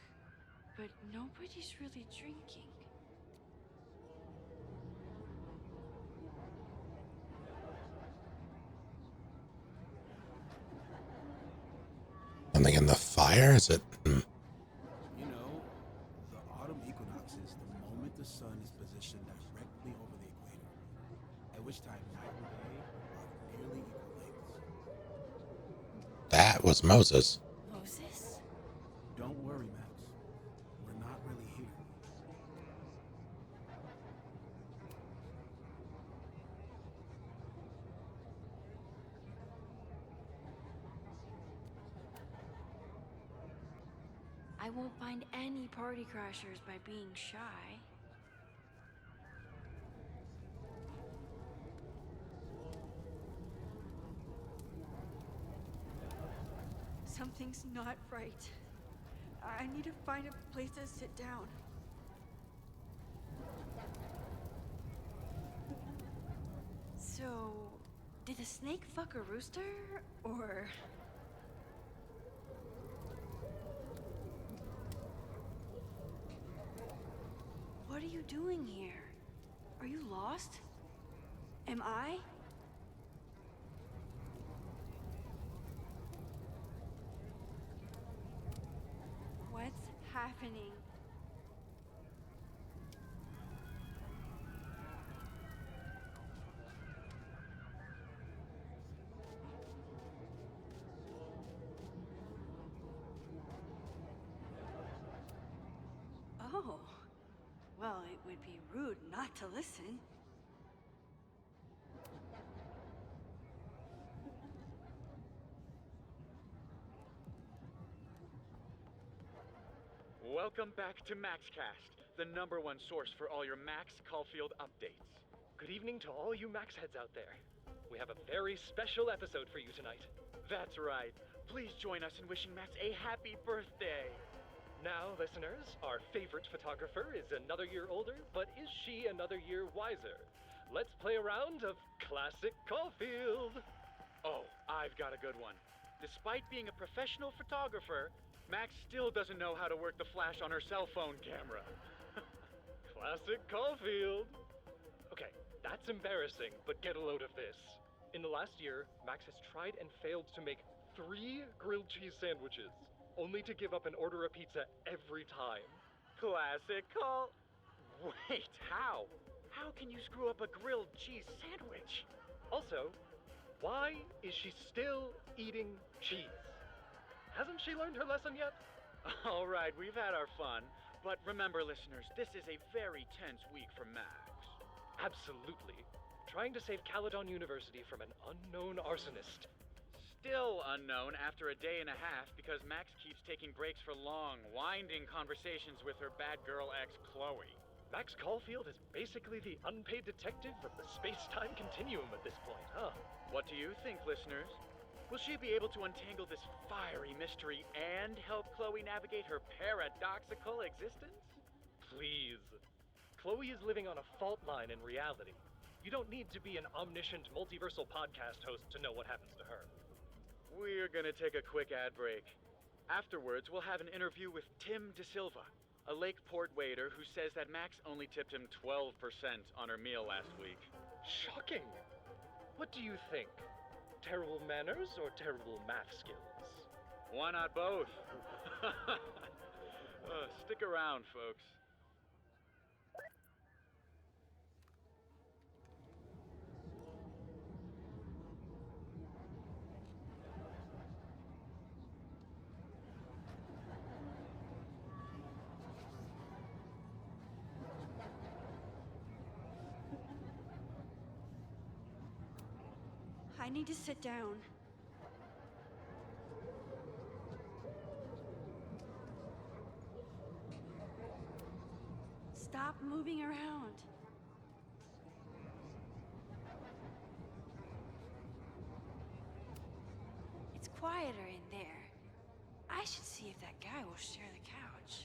but nobody's really drinking. Something in the fire? Is it? You know, the autumn equinox is the moment the sun is positioned directly over the equator, at which time night and day are nearly equal lengths. That was Moses. Moses? Don't worry, Max. We're not really here. I won't find any party crashers by being shy. Something's not right. I need to find a place to sit down. So, did the snake fuck a rooster, or... What are you doing here? Are you lost? Am I? What's happening? Oh. Well, it would be rude not to listen. Welcome back to MaxCast, the #1 source for all your Max Caulfield updates. Good evening to all you Max heads out there. We have a very special episode for you tonight. That's right. Please join us in wishing Max a happy birthday. Now, listeners, our favorite photographer is another year older, but is she another year wiser? Let's play a round of Classic Caulfield. Oh, I've got a good one. Despite being a professional photographer, Max still doesn't know how to work the flash on her cell phone camera. Classic Caulfield. Okay, that's embarrassing, but get a load of this. In the last year, Max has tried and failed to make 3 grilled cheese sandwiches, only to give up and order a pizza every time. Classic Caul... Wait, how? How can you screw up a grilled cheese sandwich? Also, why is she still eating cheese? Hasn't she learned her lesson yet? All right, we've had our fun. But remember, listeners, this is a very tense week for Max. Absolutely. Trying to save Caledon University from an unknown arsonist. Still unknown after a day and a half because Max keeps taking breaks for long, winding conversations with her bad girl ex, Chloe. Max Caulfield is basically the unpaid detective of the space-time continuum at this point, huh? What do you think, listeners? Will she be able to untangle this fiery mystery and help Chloe navigate her paradoxical existence? Please. Chloe is living on a fault line in reality. You don't need to be an omniscient multiversal podcast host to know what happens to her. We're gonna take a quick ad break. Afterwards, we'll have an interview with Tim DeSilva, a Lakeport waiter who says that Max only tipped him 12% on her meal last week. Shocking! What do you think? Terrible manners or terrible math skills? Why not both? Stick around, folks. I need to sit down. Stop moving around. It's quieter in there. I should see if that guy will share the couch.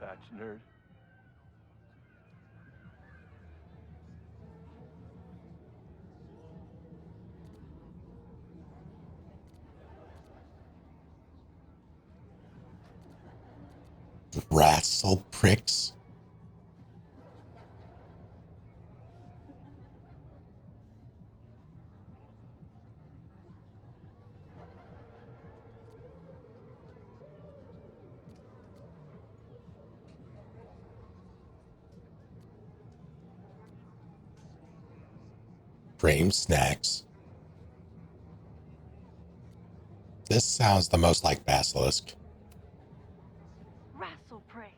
Batch nerd. Rascal pricks. Frame snacks. This sounds the most like Basilisk. Rascal pricks.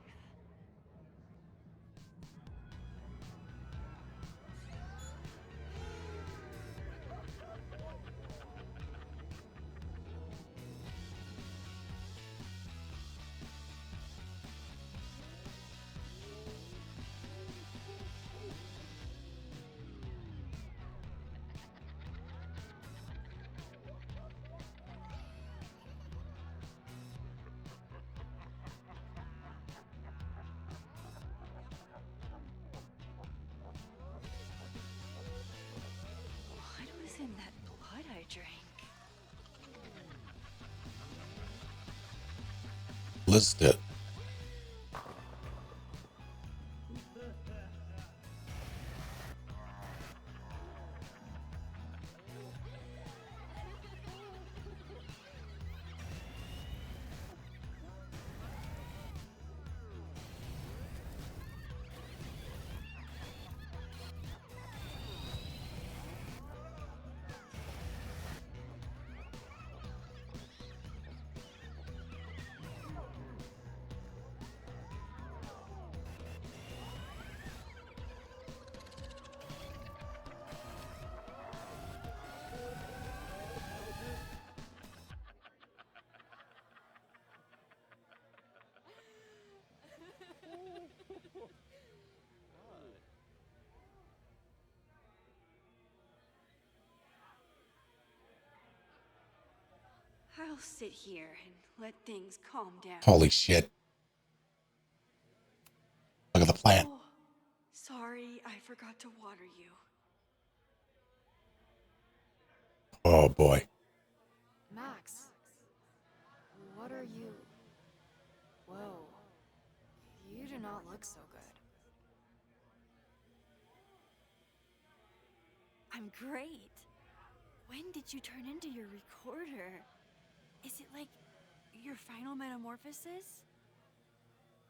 What was in that blood I drank? List it. I'll sit here and let things calm down. Holy shit. Look at the plant. Oh, sorry, I forgot to water you. Oh boy. Max, what are you? Whoa, you do not look so good. I'm great. When did you turn into your recorder? Is it like your final metamorphosis?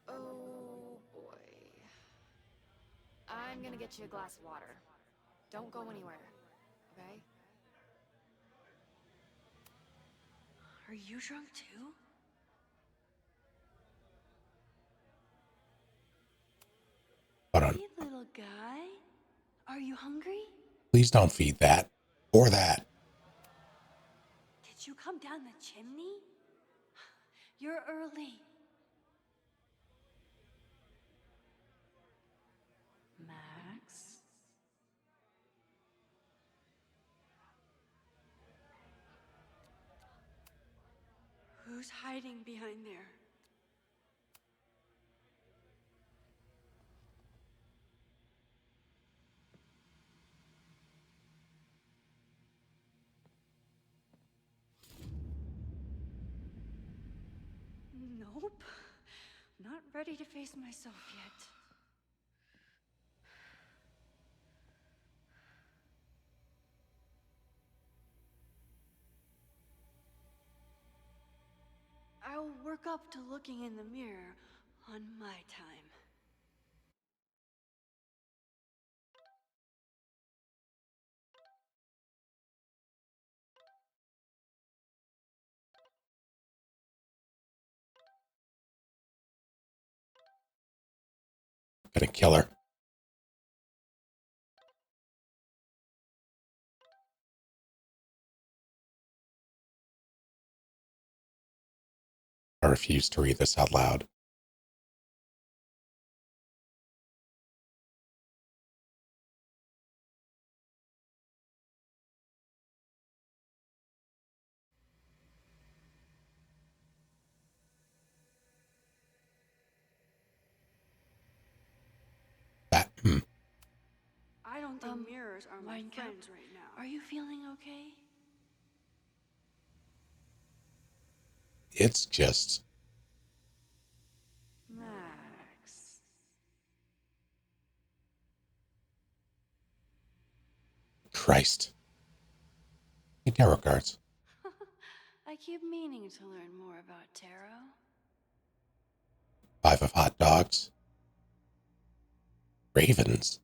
Oh boy. I'm gonna get you a glass of water. Don't go anywhere, okay? Are you drunk too? Hold on. Hey, little guy. Are you hungry? Please don't feed that. Or that. Did you come down the chimney? You're early. Max? Who's hiding behind there? ready to face myself yet. I'll work up to looking in the mirror on my time. Gonna kill her. I refuse to read this out loud. I don't think mirrors are my friends right now. Are you feeling okay? It's just Max. Christ. Hey, tarot cards. I keep meaning to learn more about tarot. 5 of hot dogs. Ravens.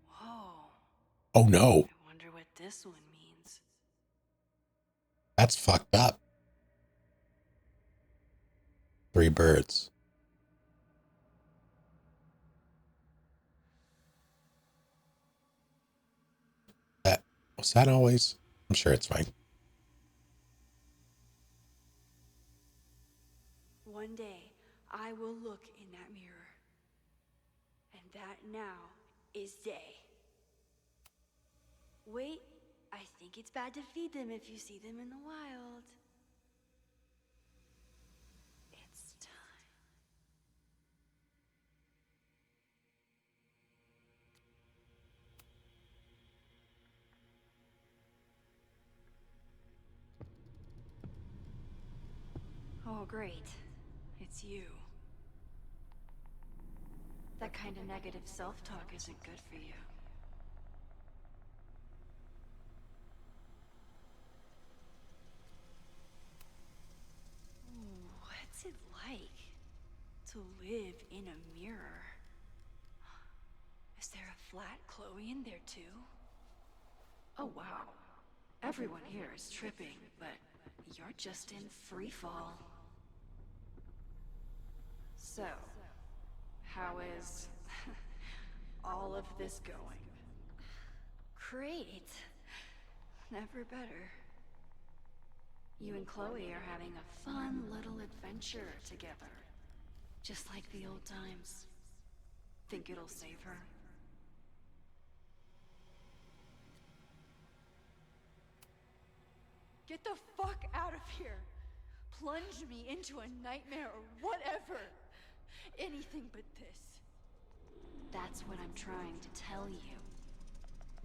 Whoa. Oh no. I wonder what this one means. That's fucked up. 3 birds. Was that always? I'm sure it's fine. One day, I will look in that mirror. And that now is day. Wait, I think it's bad to feed them if you see them in the wild. It's time. Oh, great. It's you. That kind of negative self-talk isn't good for you. Ooh, what's it like to live in a mirror? Is there a flat Chloe in there too? Oh wow. Everyone here is tripping, but you're just in free fall. So, how is all of this going? Great. Never better. You and Chloe are having a fun little adventure together. Just like the old times. Think it'll save her? Get the fuck out of here! Plunge me into a nightmare or whatever! Anything but this. That's what I'm trying to tell you.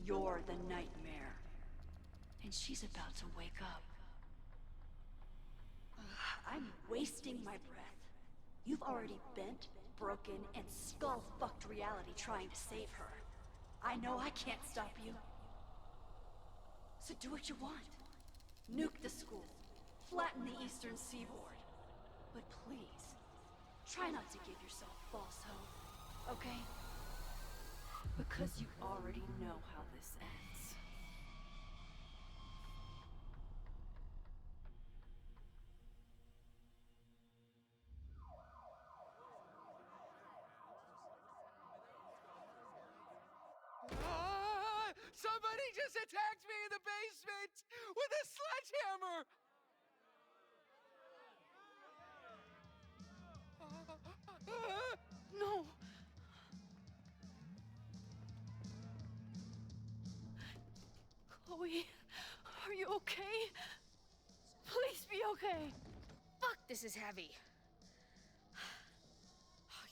You're the nightmare. And she's about to wake up. I'm wasting my breath. You've already bent, broken, and skull-fucked reality trying to save her. I know I can't stop you. So do what you want. Nuke the school. Flatten the eastern seaboard. But please, try not to give yourself false hope, okay? Because you already know how this ends. Somebody just attacked me in the basement with a sledgehammer! No! Chloe, are you okay? Please be okay! Fuck, this is heavy.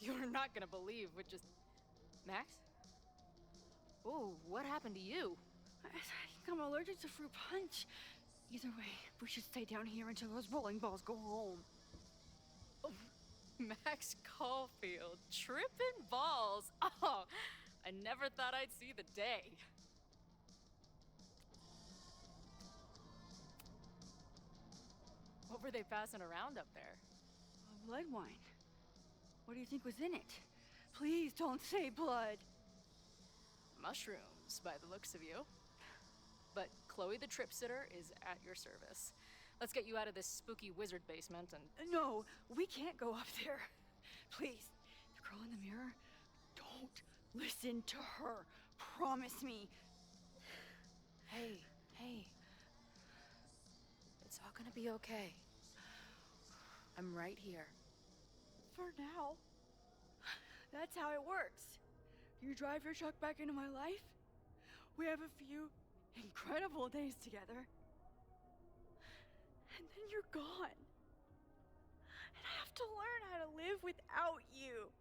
You're not gonna believe what just... Max? Ooh, what happened to you? I think I'm allergic to fruit punch. Either way, we should stay down here until those bowling balls go home. Max Caulfield, tripping balls. Oh, I never thought I'd see the day. What were they passing around up there? Blood wine. What do you think was in it? Please don't say blood. Mushrooms, by the looks of you. But Chloe the Trip Sitter is at your service. Let's get you out of this spooky wizard basement and... No, we can't go up there. Please, the girl in the mirror, don't listen to her. Promise me. Hey. It's all gonna be okay. I'm right here. For now. That's how it works. You drive your truck back into my life. We have a few incredible days together. And then you're gone. And I have to learn how to live without you.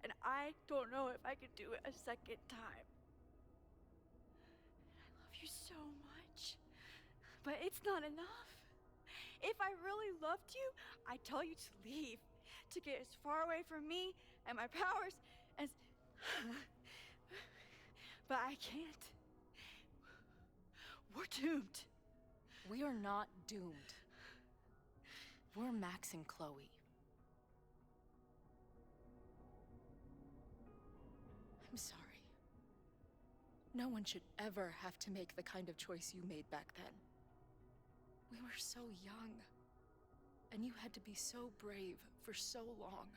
And I don't know if I could do it a second time. I love you so much. But it's not enough. If I really loved you, I'd tell you to leave. To get as far away from me and my powers as... But I can't. We're doomed. We are not doomed. We're Max and Chloe. I'm sorry. No one should ever have to make the kind of choice you made back then. We were so young. And you had to be so brave for so long.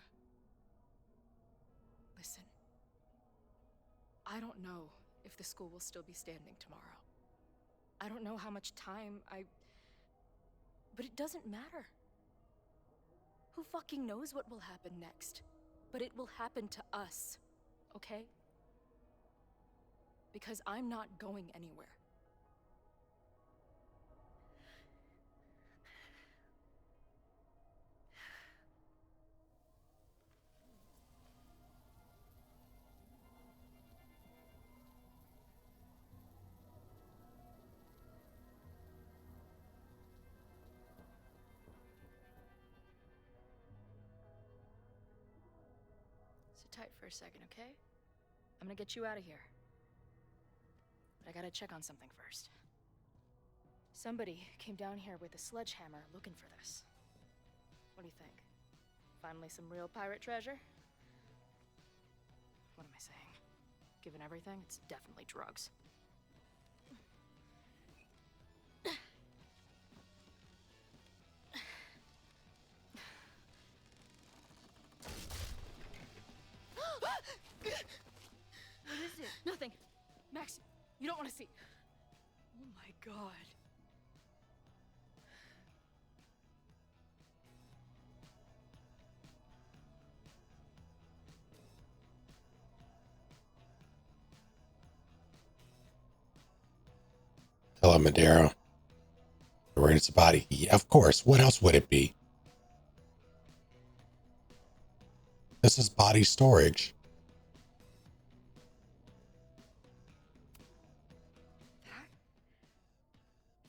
Listen. I don't know if the school will still be standing tomorrow. I don't know how much time But it doesn't matter. Who fucking knows what will happen next? But it will happen to us, okay? Because I'm not going anywhere. Sit tight for a second, okay? I'm gonna get you out of here. But I gotta check on something first. Somebody came down here with a sledgehammer looking for this. What do you think? Finally some real pirate treasure? What am I saying? Given everything, it's definitely drugs. What is it? Nothing. Max, you don't want to see. Oh my god. Hello, Madero. Where is the body? Yeah, of course. What else would it be? This is body storage.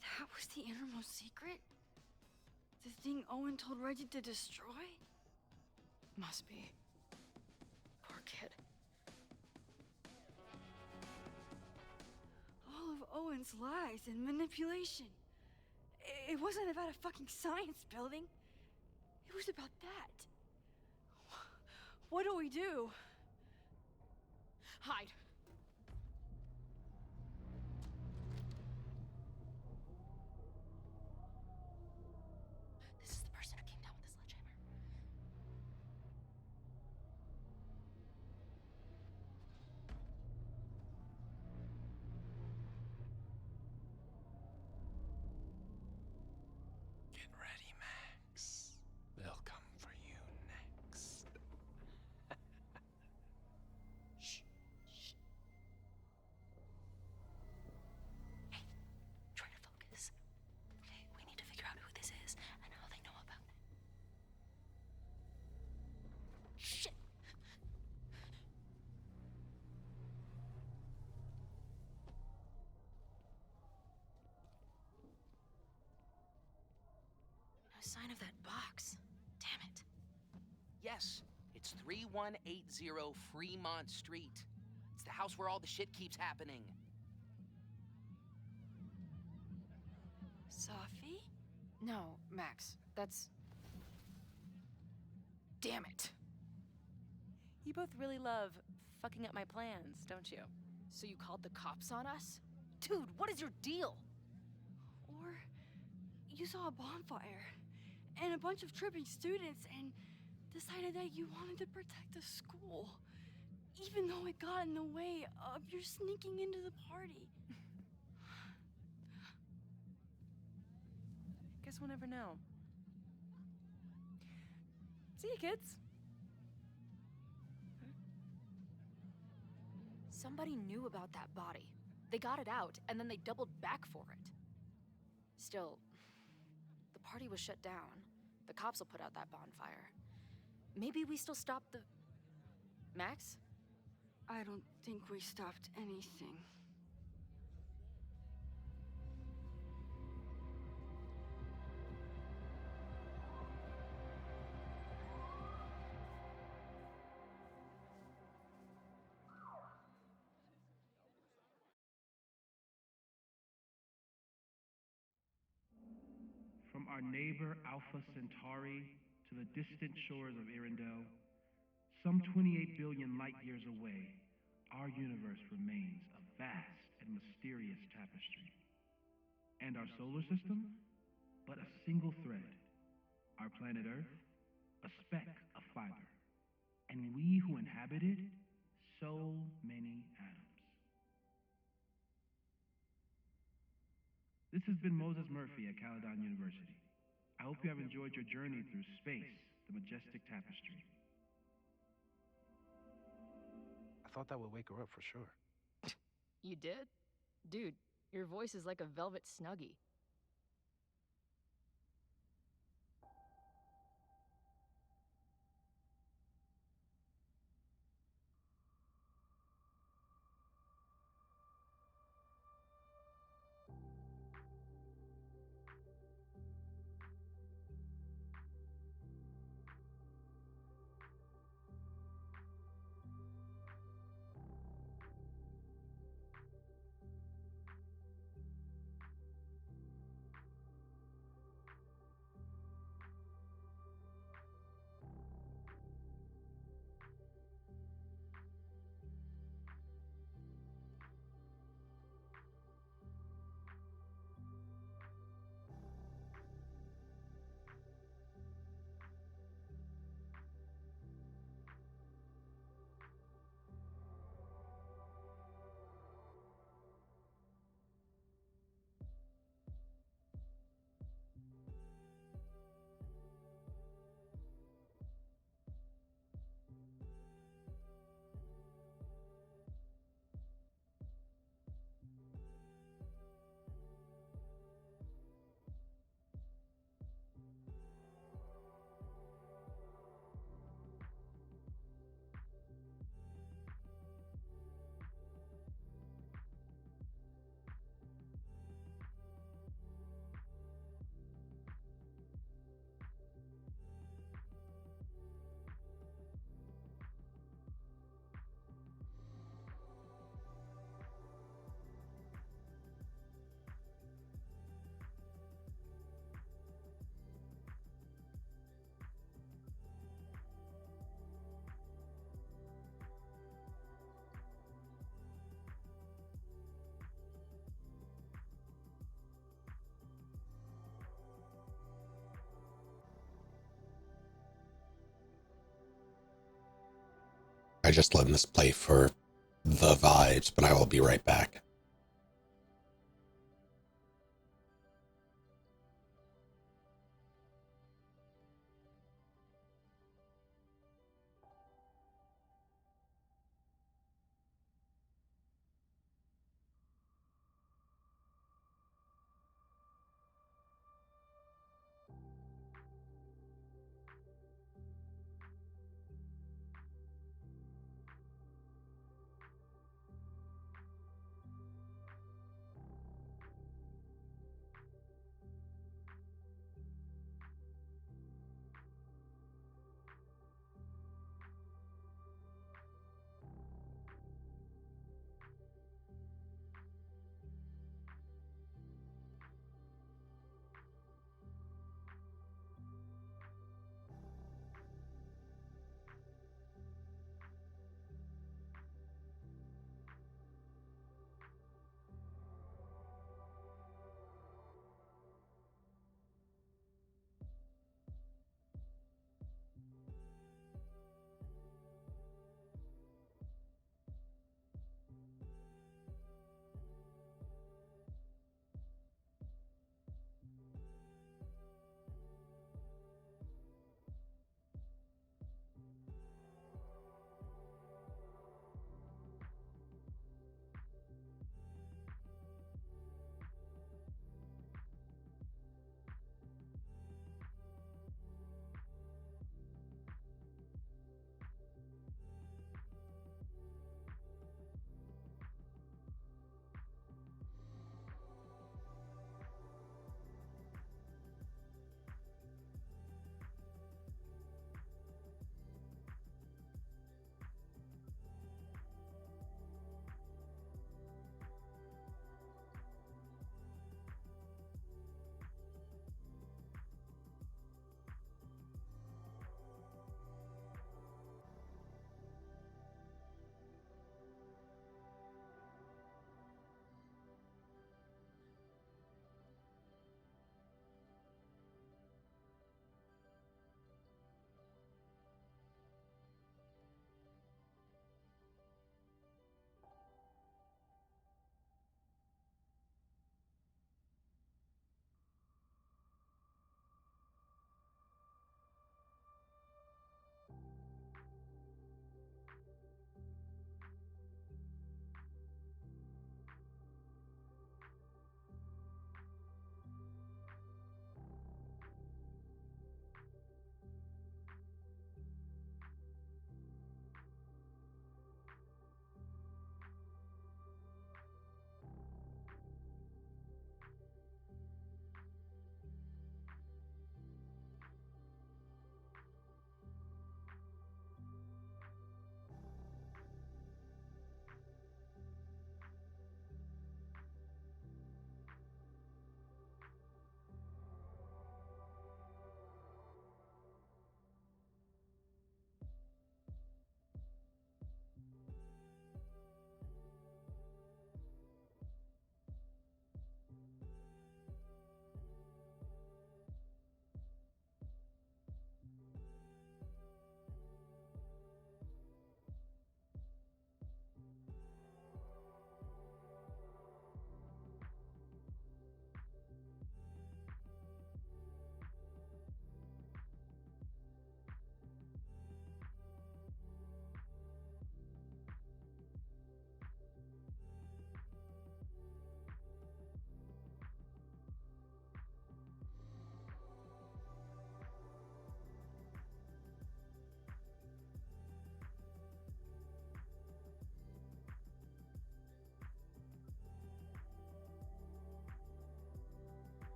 That was the innermost secret? The thing Owen told Reggie to destroy? Must be. Poor kid. All of Owen's lies and manipulation. It wasn't about a fucking science building. It was about that. What do we do? Hide. This is the person who came down with the sledgehammer. Get ready, Max. They'll come for you next. Shh. address. It's 3180 Fremont Street. It's the house where all the shit keeps happening. Safi? No, Max. That's... Damn it. You both really love fucking up my plans, don't you? So you called the cops on us? Dude, what is your deal? Or you saw a bonfire and a bunch of tripping students and decided that you wanted to protect the school, even though it got in the way of your sneaking into the party. Guess we'll never know. See you, kids. Somebody knew about that body. They got it out, and then they doubled back for it. Still, the party was shut down. The cops will put out that bonfire. Maybe we still stop the... Max? I don't think we stopped anything. From our neighbor Alpha Centauri to the distant shores of Arendelle, some 28 billion light years away, our universe remains a vast and mysterious tapestry. And our solar system? But a single thread. Our planet Earth? A speck of fiber. And we who inhabit it? So many atoms. This has been Moses Murphy at Caledon University. I hope you have enjoyed your journey through space, the majestic tapestry. I thought that would wake her up for sure. You did? Dude, your voice is like a velvet snuggie. I just letting this play for the vibes, but I will be right back.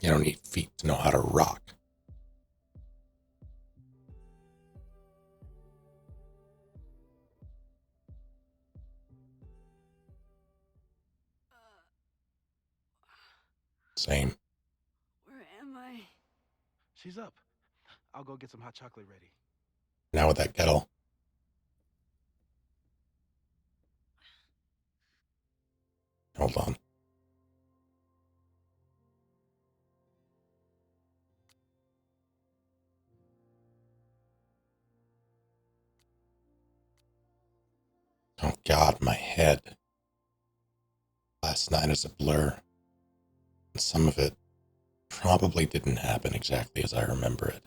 You don't need feet to know how to rock. Same. Where am I? She's up. I'll go get some hot chocolate ready. Now with that kettle. Hold on. Oh God, my head. Last night is a blur. And some of it probably didn't happen exactly as I remember it.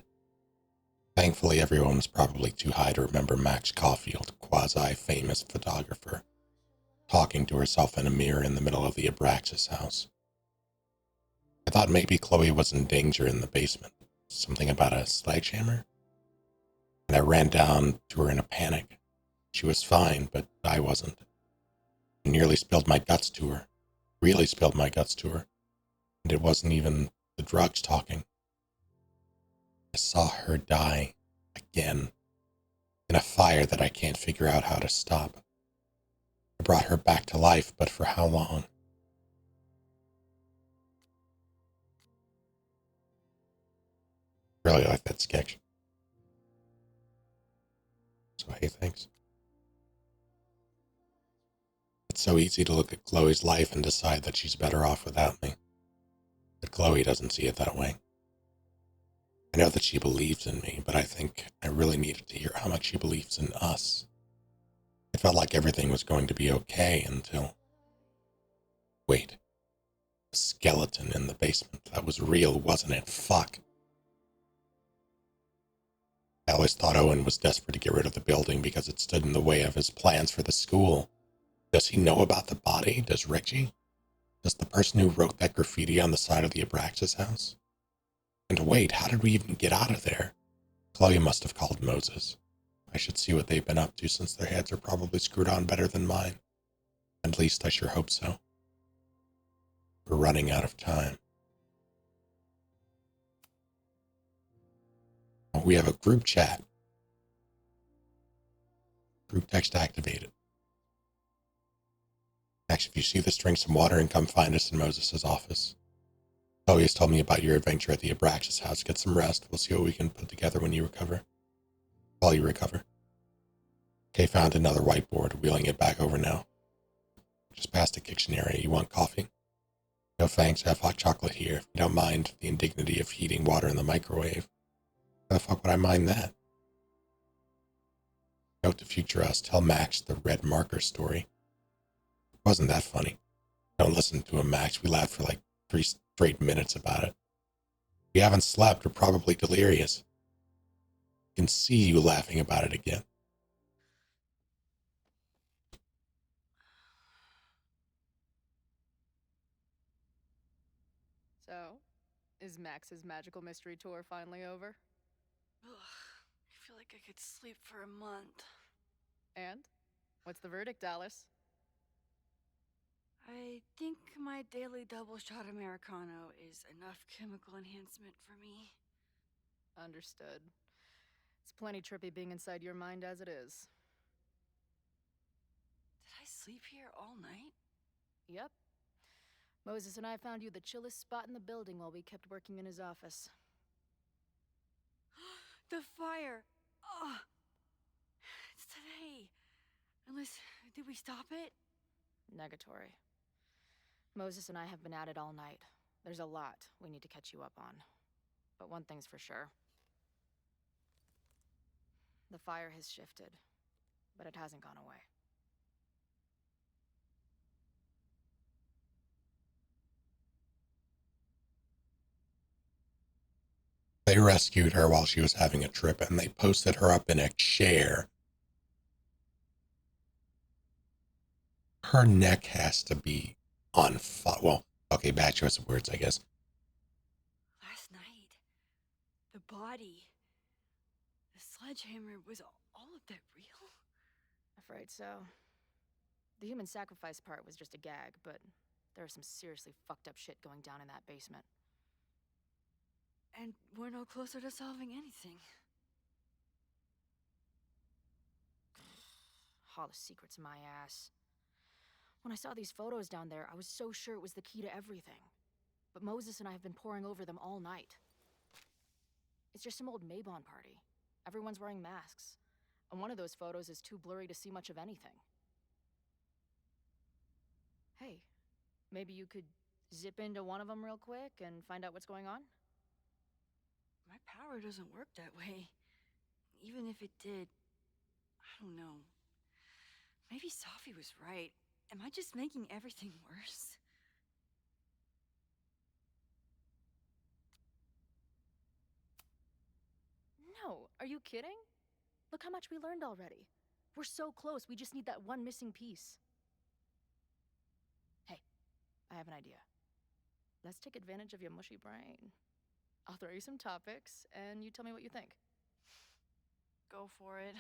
Thankfully, everyone was probably too high to remember Max Caulfield, quasi-famous photographer, talking to herself in a mirror in the middle of the Abraxas house. I thought maybe Chloe was in danger in the basement. Something about a sledgehammer? And I ran down to her in a panic. She was fine, but I wasn't. I nearly spilled my guts to her. Really spilled my guts to her. And it wasn't even the drugs talking. I saw her die again in a fire that I can't figure out how to stop. I brought her back to life, but for how long? Really like that sketch. So hey, thanks. It's so easy to look at Chloe's life and decide that she's better off without me. But Chloe doesn't see it that way. I know that she believes in me, but I think I really needed to hear how much she believes in us. It felt like everything was going to be okay until... Wait. A skeleton in the basement. That was real, wasn't it? Fuck. I always thought Owen was desperate to get rid of the building because it stood in the way of his plans for the school. Does he know about the body? Does Richie? Does the person who wrote that graffiti on the side of the Abraxas house? And wait, how did we even get out of there? Chloe must have called Moses. I should see what they've been up to since their heads are probably screwed on better than mine. At least I sure hope so. We're running out of time. Oh, we have a group chat. Group text activated. Max, if you see this, drink some water and come find us in Moses' office. Chloe has told me about your adventure at the Abraxas house. Get some rest. We'll see what we can put together when you recover. While you recover. Kay found another whiteboard, wheeling it back over now. Just past the kitchen area. You want coffee? No thanks, I have hot chocolate here. If you don't mind the indignity of heating water in the microwave. Why the fuck would I mind that? Note to future us, tell Max the red marker story. It wasn't that funny. Don't listen to him, Max. We laughed for like 3 straight minutes about it. We haven't slept. We're probably delirious. I can see you laughing about it again. So, is Max's magical mystery tour finally over? Ugh, I feel like I could sleep for a month. And? What's the verdict, Alice? I think my daily double shot Americano is enough chemical enhancement for me. Understood. It's plenty trippy being inside your mind as it is. Did I sleep here all night? Yep. Moses and I found you the chillest spot in the building while we kept working in his office. The fire! Ugh! It's today. Unless, did we stop it? Negatory. Moses and I have been at it all night. There's a lot we need to catch you up on. But one thing's for sure. The fire has shifted, but it hasn't gone away. They rescued her while she was having a trip, and they posted her up in a chair. Her neck has to be on fire. Well, okay, bad choice of words, I guess. Last night, the body, the sledgehammer, was all of that real? Afraid so. The human sacrifice part was just a gag, but there was some seriously fucked up shit going down in that basement. And we're no closer to solving anything. All the secrets in my ass. When I saw these photos down there, I was so sure it was the key to everything. But Moses and I have been poring over them all night. It's just some old Mabon party. Everyone's wearing masks. And one of those photos is too blurry to see much of anything. Hey, maybe you could zip into one of them real quick and find out what's going on? My power doesn't work that way. Even if it did, I don't know. Maybe Safi was right. Am I just making everything worse? No, are you kidding? Look how much we learned already. We're so close, we just need that one missing piece. Hey, I have an idea. Let's take advantage of your mushy brain. I'll throw you some topics, and you tell me what you think. Go for it.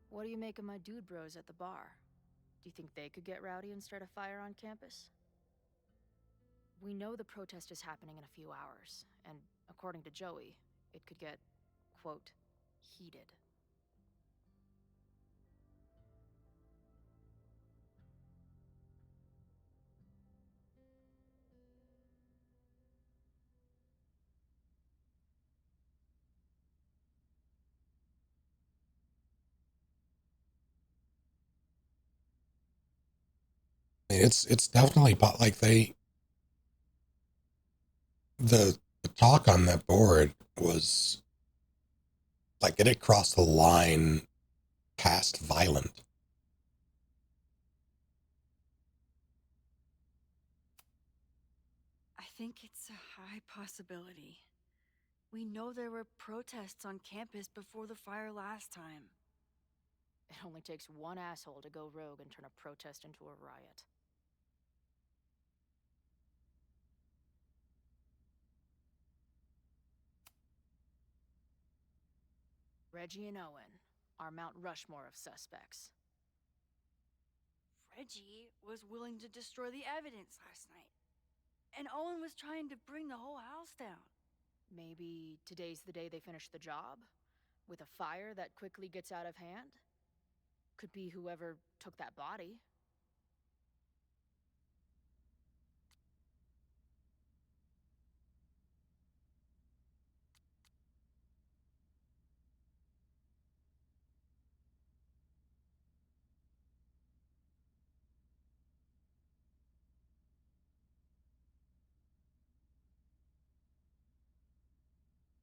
What do you make of my dude bros at the bar? Do you think they could get rowdy and start a fire on campus? We know the protest is happening in a few hours, and according to Joey, it could get, quote, heated. I mean, it's definitely like the talk on that board was like it had crossed the line past violent. I think it's a high possibility. We know there were protests on campus before the fire last time. It only takes one asshole to go rogue and turn a protest into a riot. Reggie and Owen are Mount Rushmore of suspects. Reggie was willing to destroy the evidence last night. And Owen was trying to bring the whole house down. Maybe today's the day they finish the job? With a fire that quickly gets out of hand? Could be whoever took that body.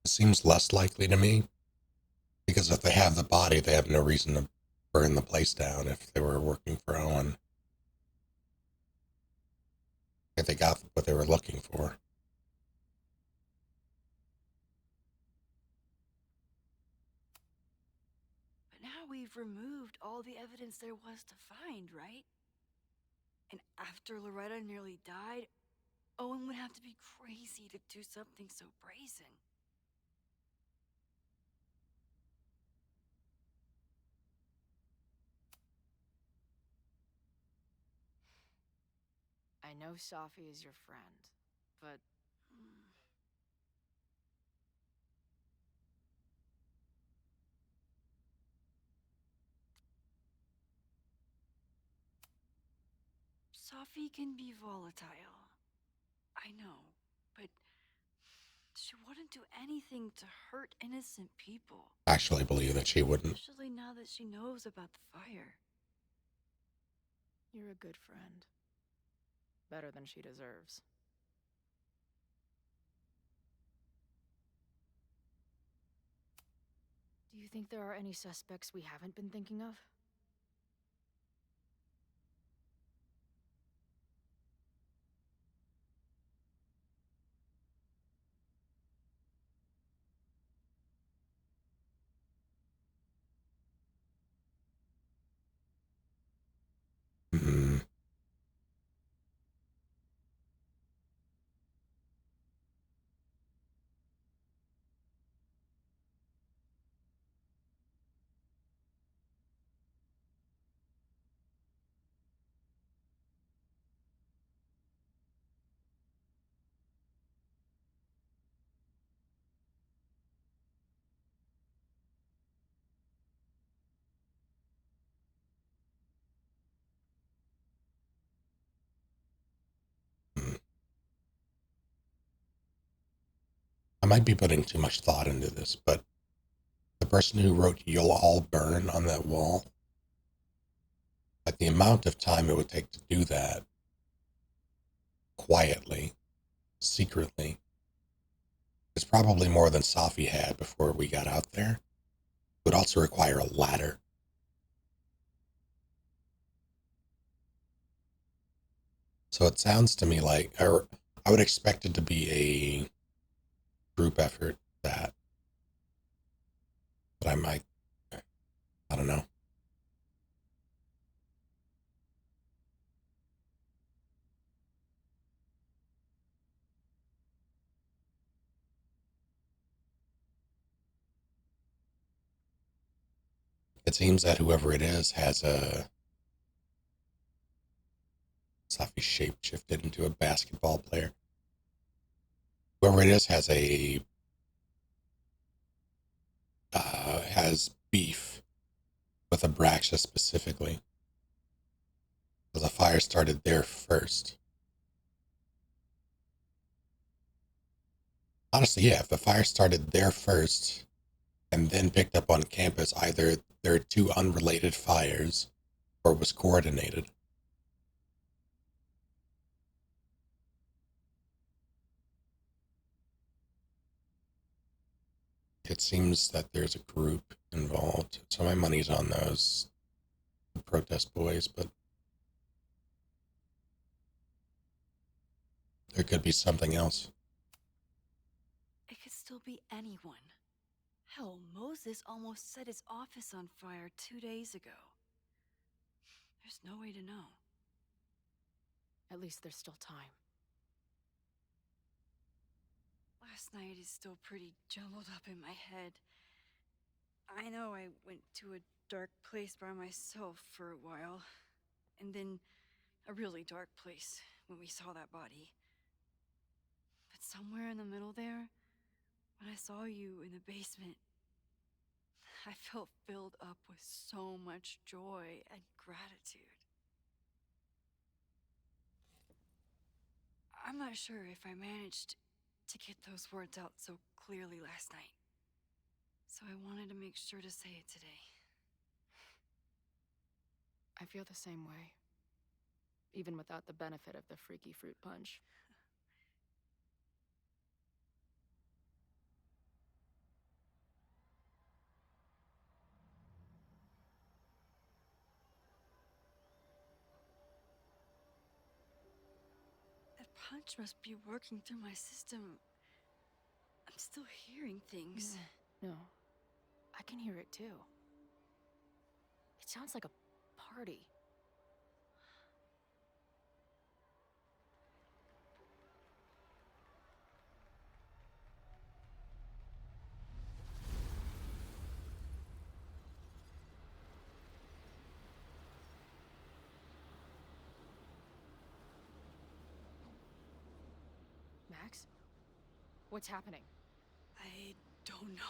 It seems less likely to me because if they have the body, they have no reason to burn the place down if they were working for Owen. If they got what they were looking for. But now we've removed all the evidence there was to find, right? And after Loretta nearly died, Owen would have to be crazy to do something so brazen. I know Safi is your friend, but... Safi can be volatile. I know, but she wouldn't do anything to hurt innocent people. I actually believe that she wouldn't. Especially now that she knows about the fire. You're a good friend. Better than she deserves. Do you think there are any suspects we haven't been thinking of? Hmm. I might be putting too much thought into this, but the person who wrote "You'll all burn" on that wall, like the amount of time it would take to do that quietly, secretly, is probably more than Safi had before we got out there. It would also require a ladder. So it sounds to me like, or I would expect it to be a group effort that I might, I don't know. It seems that whoever it is has a Safi shape-shifted into a basketball player. Whoever it is has beef with Abraxas specifically. Because the fire started there first. Honestly, yeah, if the fire started there first and then picked up on campus, either there are two unrelated fires or was coordinated. It seems that there's a group involved, so my money's on those the protest boys, but there could be something else. It could still be anyone. Hell, Moses almost set his office on fire 2 days ago. There's no way to know. At least there's still time. Last night is still pretty jumbled up in my head. I know I went to a dark place by myself for a while, and then a really dark place when we saw that body. But somewhere in the middle there, when I saw you in the basement, I felt filled up with so much joy and gratitude. I'm not sure if I managed to get those words out so clearly last night, so I wanted to make sure to say it today. I feel the same way, even without the benefit of the freaky fruit punch. That punch must be working through my system. I'm still hearing things. No, I can hear it too. It sounds like a party. Max? What's happening? I don't know.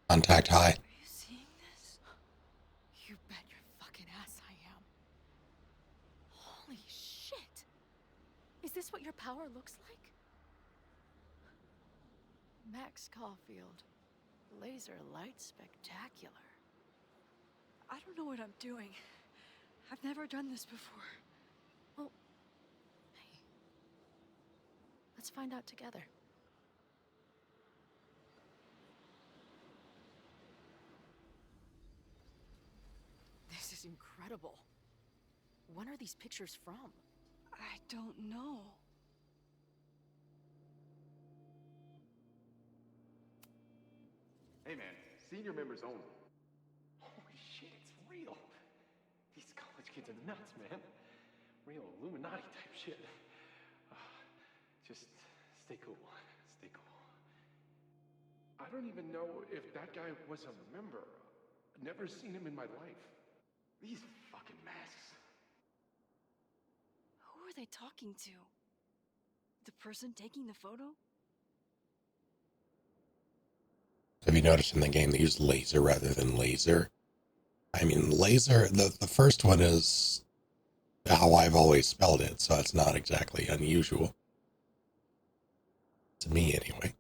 Contact high. Are you seeing this? You bet your fucking ass I am. Holy shit! Is this what your power looks like? Max Caulfield. Laser light spectacular. I don't know what I'm doing. I've never done this before. Well, hey. Let's find out together. This is incredible. When are these pictures from? I don't know. Hey man, senior members only. Holy shit, it's real. These college kids are nuts, man. Real Illuminati type shit. Just stay cool. Stay cool. I don't even know if that guy was a member. Never seen him in my life. These fucking masks. Who are they talking to? The person taking the photo? Have you noticed in the game they use laser rather than laser? I mean, laser, the first one is how I've always spelled it, so it's not exactly unusual. To me, anyway.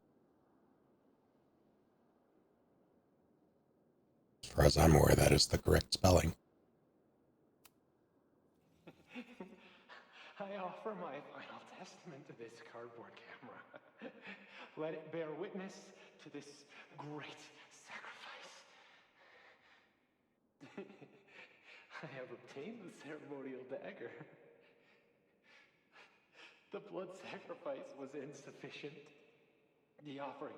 As far as I'm aware, that is the correct spelling. I offer my final testament to this cardboard camera. Let it bear witness to this great sacrifice. I have obtained the ceremonial dagger. The blood sacrifice was insufficient. The offering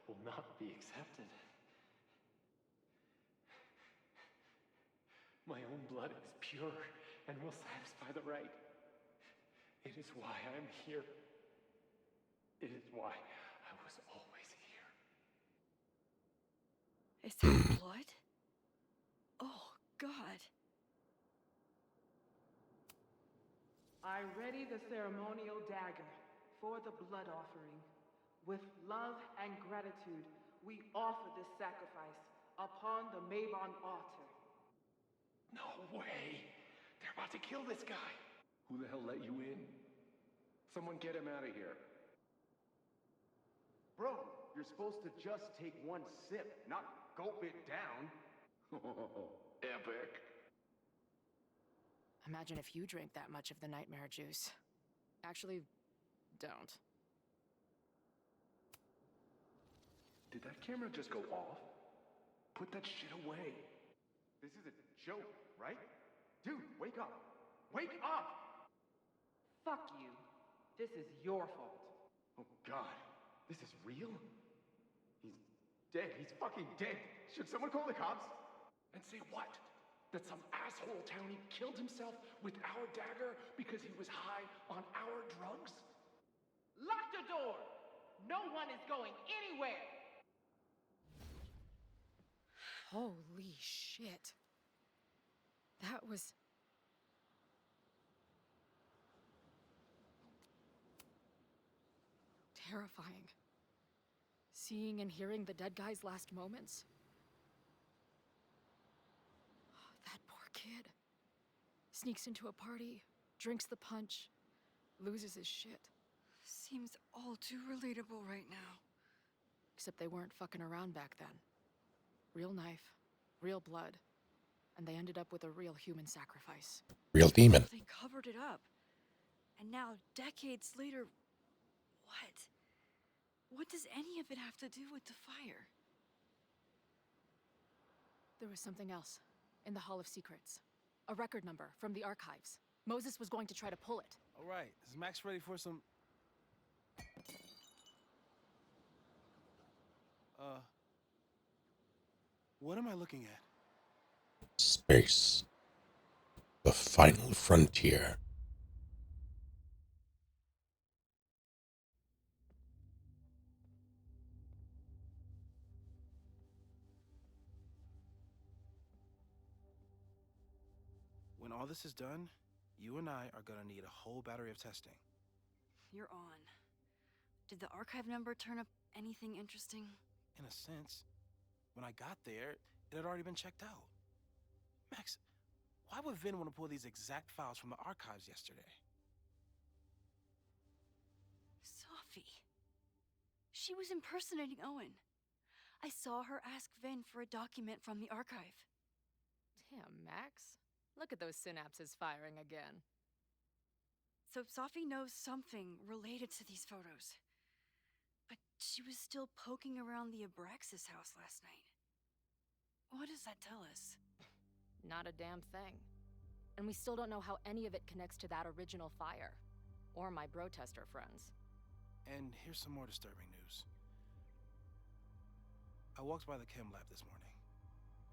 will not be accepted. My own blood is pure and will satisfy the rite. It is why I'm here. It is why I was always here. Is that blood? Oh, God. I ready the ceremonial dagger for the blood offering. With love and gratitude, we offer this sacrifice upon the Mabon altar. No way! They're about to kill this guy! Who the hell let you in? Someone get him out of here. Bro, you're supposed to just take one sip, not gulp it down. Epic. Imagine if you drank that much of the nightmare juice. Actually, don't. Did that camera just go off? Put that shit away. This is a joke, right? Dude, wake up! Wake up! Fuck you. This is your fault. Oh God, this is real? He's dead. He's fucking dead. Should someone call the cops? And say what? That some asshole townie killed himself with our dagger because he was high on our drugs? Lock the door! No one is going anywhere! Holy shit. That was... terrifying. Seeing and hearing the dead guy's last moments. That poor kid. Sneaks into a party, drinks the punch, loses his shit. Seems all too relatable right now. Except they weren't fucking around back then. Real knife, real blood, and they ended up with a real human sacrifice. Real demon. They covered it up. And now, decades later, what? What does any of it have to do with the fire? There was something else in the Hall of Secrets. A record number from the archives. Moses was going to try to pull it. All right, is Max ready for some... What am I looking at? Space. The final frontier. When all this is done, you and I are gonna need a whole battery of testing. You're on. Did the archive number turn up anything interesting? In a sense. When I got there, it had already been checked out. Max, why would Vin want to pull these exact files from the archives yesterday? Sophie. She was impersonating Owen. I saw her ask Vin for a document from the archive. Damn, Max. Look at those synapses firing again. So Sophie knows something related to these photos. But she was still poking around the Abraxas house last night. What does that tell us? Not a damn thing. And we still don't know how any of it connects to that original fire. Or my bro-tester friends. And here's some more disturbing news. I walked by the chem lab this morning.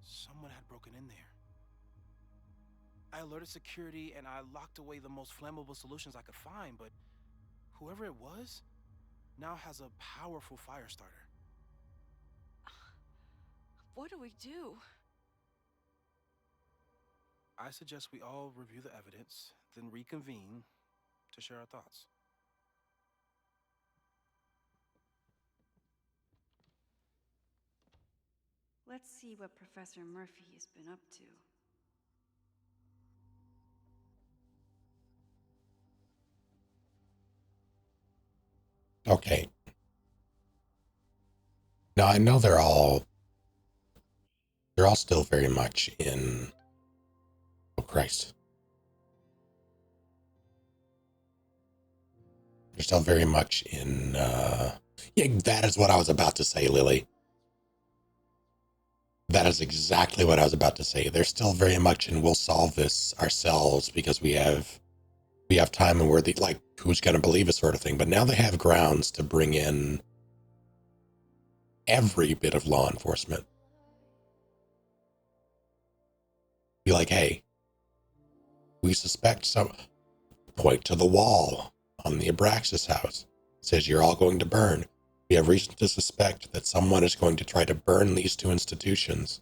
Someone had broken in there. I alerted security and I locked away the most flammable solutions I could find, but whoever it was now has a powerful fire starter. What do we do? I suggest we all review the evidence, then reconvene to share our thoughts. Let's see what Professor Murphy has been up to. Okay. Now I know they're all they're all still very much in. Oh, Christ. They're still very much in. Yeah, that is what I was about to say, Lily. That is exactly what I was about to say. They're still very much in, we'll solve this ourselves because we have time and we're the, like, who's going to believe us sort of thing. But now they have grounds to bring in every bit of law enforcement. Be like, hey, we suspect some. Point to the wall on the Abraxas house. It says you're all going to burn. We have reason to suspect that someone is going to try to burn these two institutions.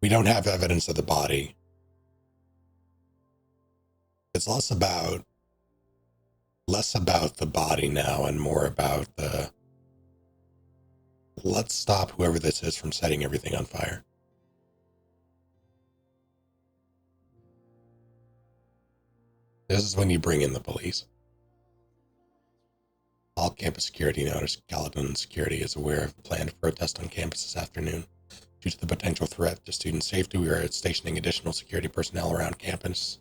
We don't have evidence of the body. It's less about the body now and more about the let's stop whoever this is from setting everything on fire. This is when you bring in the police. All campus security notice Gallatin Security is aware of a planned protest on campus this afternoon. Due to the potential threat to student safety, we are stationing additional security personnel around campus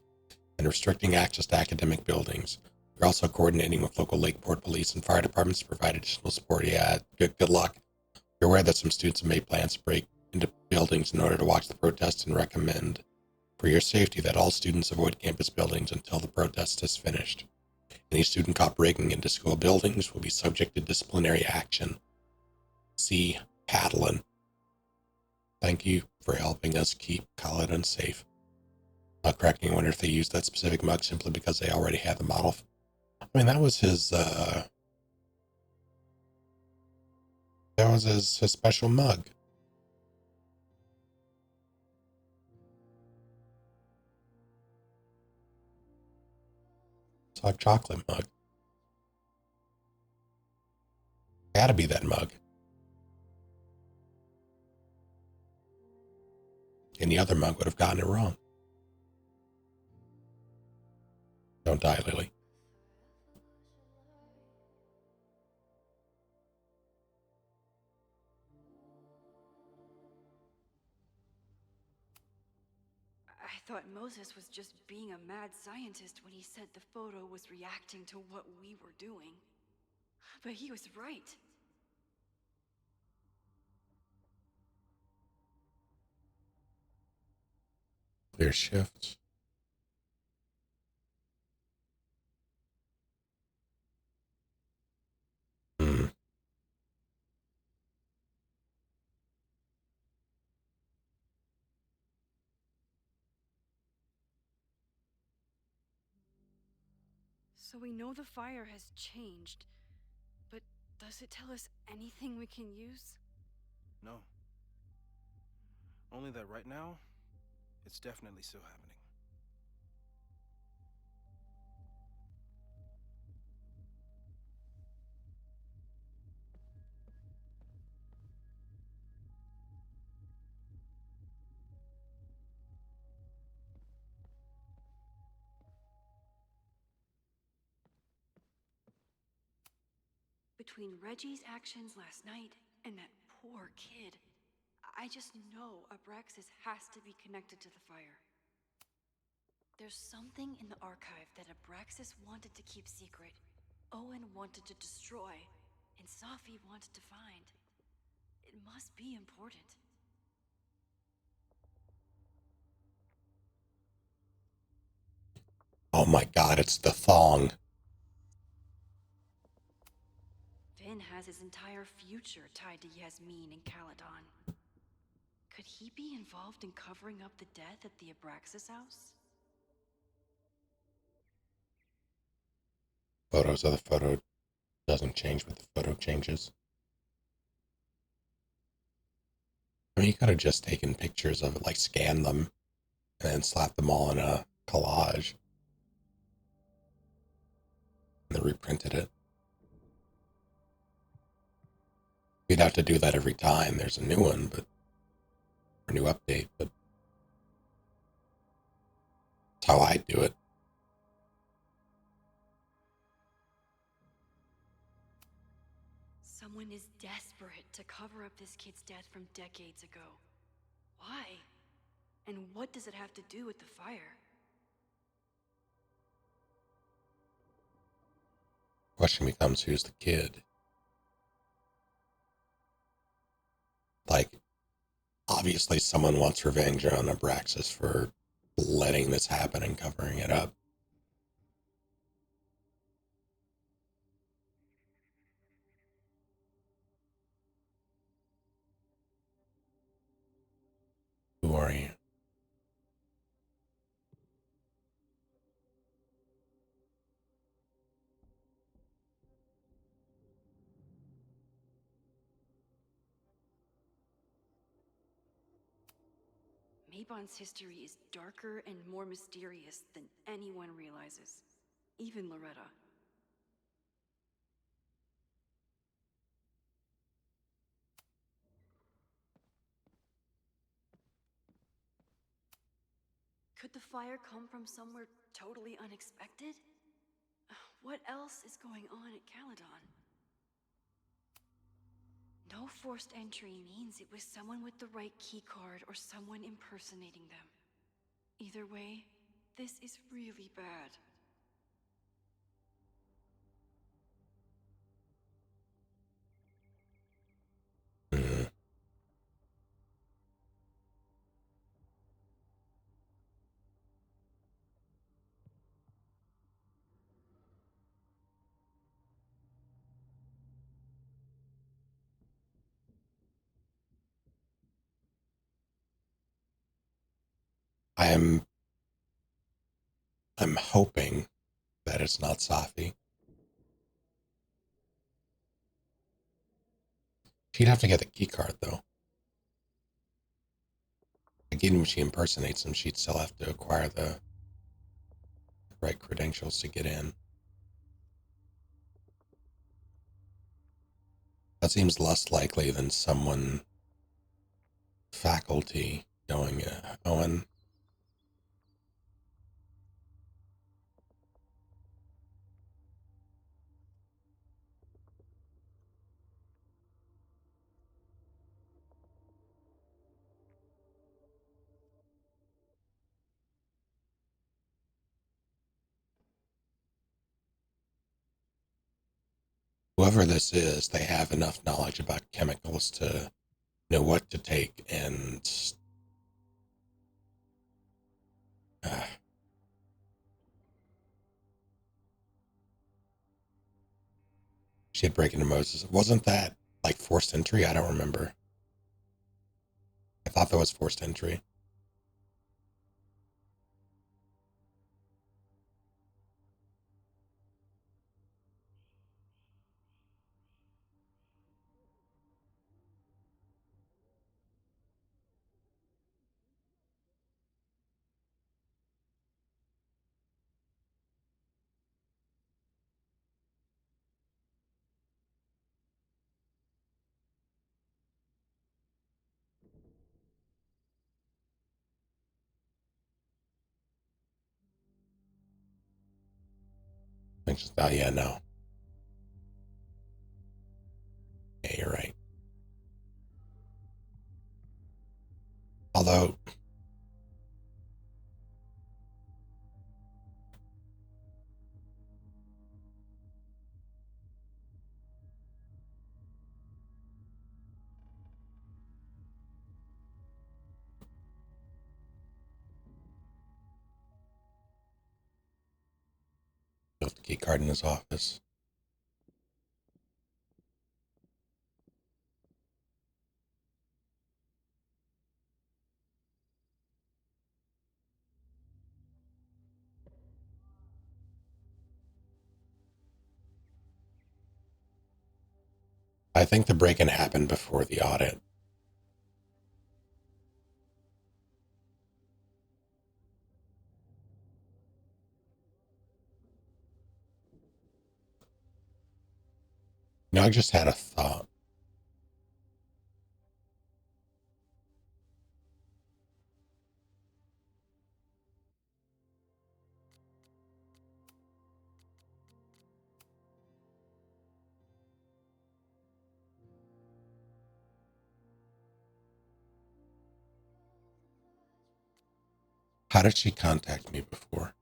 and restricting access to academic buildings. We're also coordinating with local Lakeport police and fire departments to provide additional support. Yeah, good luck. We're aware that some students have made plans to break into buildings in order to watch the protests and recommend for your safety that all students avoid campus buildings until the protest is finished. Any student caught breaking into school buildings will be subject to disciplinary action. See Paddlin. Thank you for helping us keep Caledon safe. Not cracking, I wonder if they used that specific mug simply because they already had the model. I mean, that was his special mug. It's like chocolate mug. Gotta be that mug. Any other mug would have gotten it wrong. Don't die, Lily. I thought Moses was just being a mad scientist when he said the photo was reacting to what we were doing. But he was right. Clear shift. So we know the fire has changed, but does it tell us anything we can use? No. Only that right now, it's definitely still happening. Between Reggie's actions last night and that poor kid, I just know Abraxas has to be connected to the fire. There's something in the archive that Abraxas wanted to keep secret, Owen wanted to destroy, and Safi wanted to find. It must be important. Oh my god, it's the thong. Finn has his entire future tied to Yasmin and Caledon. Could he be involved in covering up the death at the Abraxas house? Photos of the photo doesn't change with the photo changes. I mean, you could have just taken pictures of it, like scanned them, and then slapped them all in a collage. And then reprinted it. You'd have to do that every time there's a new one, but or a new update, but that's how I do it. Someone is desperate to cover up this kid's death from decades ago. Why? And what does it have to do with the fire? Question becomes, who's the kid? Like, obviously someone wants revenge on Abraxas for letting this happen and covering it up. Who are you? Mabon's history is darker and more mysterious than anyone realizes. Even Loretta. Could the fire come from somewhere totally unexpected? What else is going on at Caledon? No forced entry means it was someone with the right keycard or someone impersonating them. Either way, this is really bad. I'm hoping that it's not Safi. She'd have to get the key card though. Like, even if she impersonates him, she'd still have to acquire the right credentials to get in. That seems less likely than someone faculty going, Owen. Whoever this is, they have enough knowledge about chemicals to know what to take and she'd break into Moses. Wasn't that like forced entry? I don't remember. I thought that was forced entry. Oh, yeah, no. Yeah, you're right. Although, left the key card in his office. I think the break-in happened before the audit. You know, I just had a thought. How did she contact me before?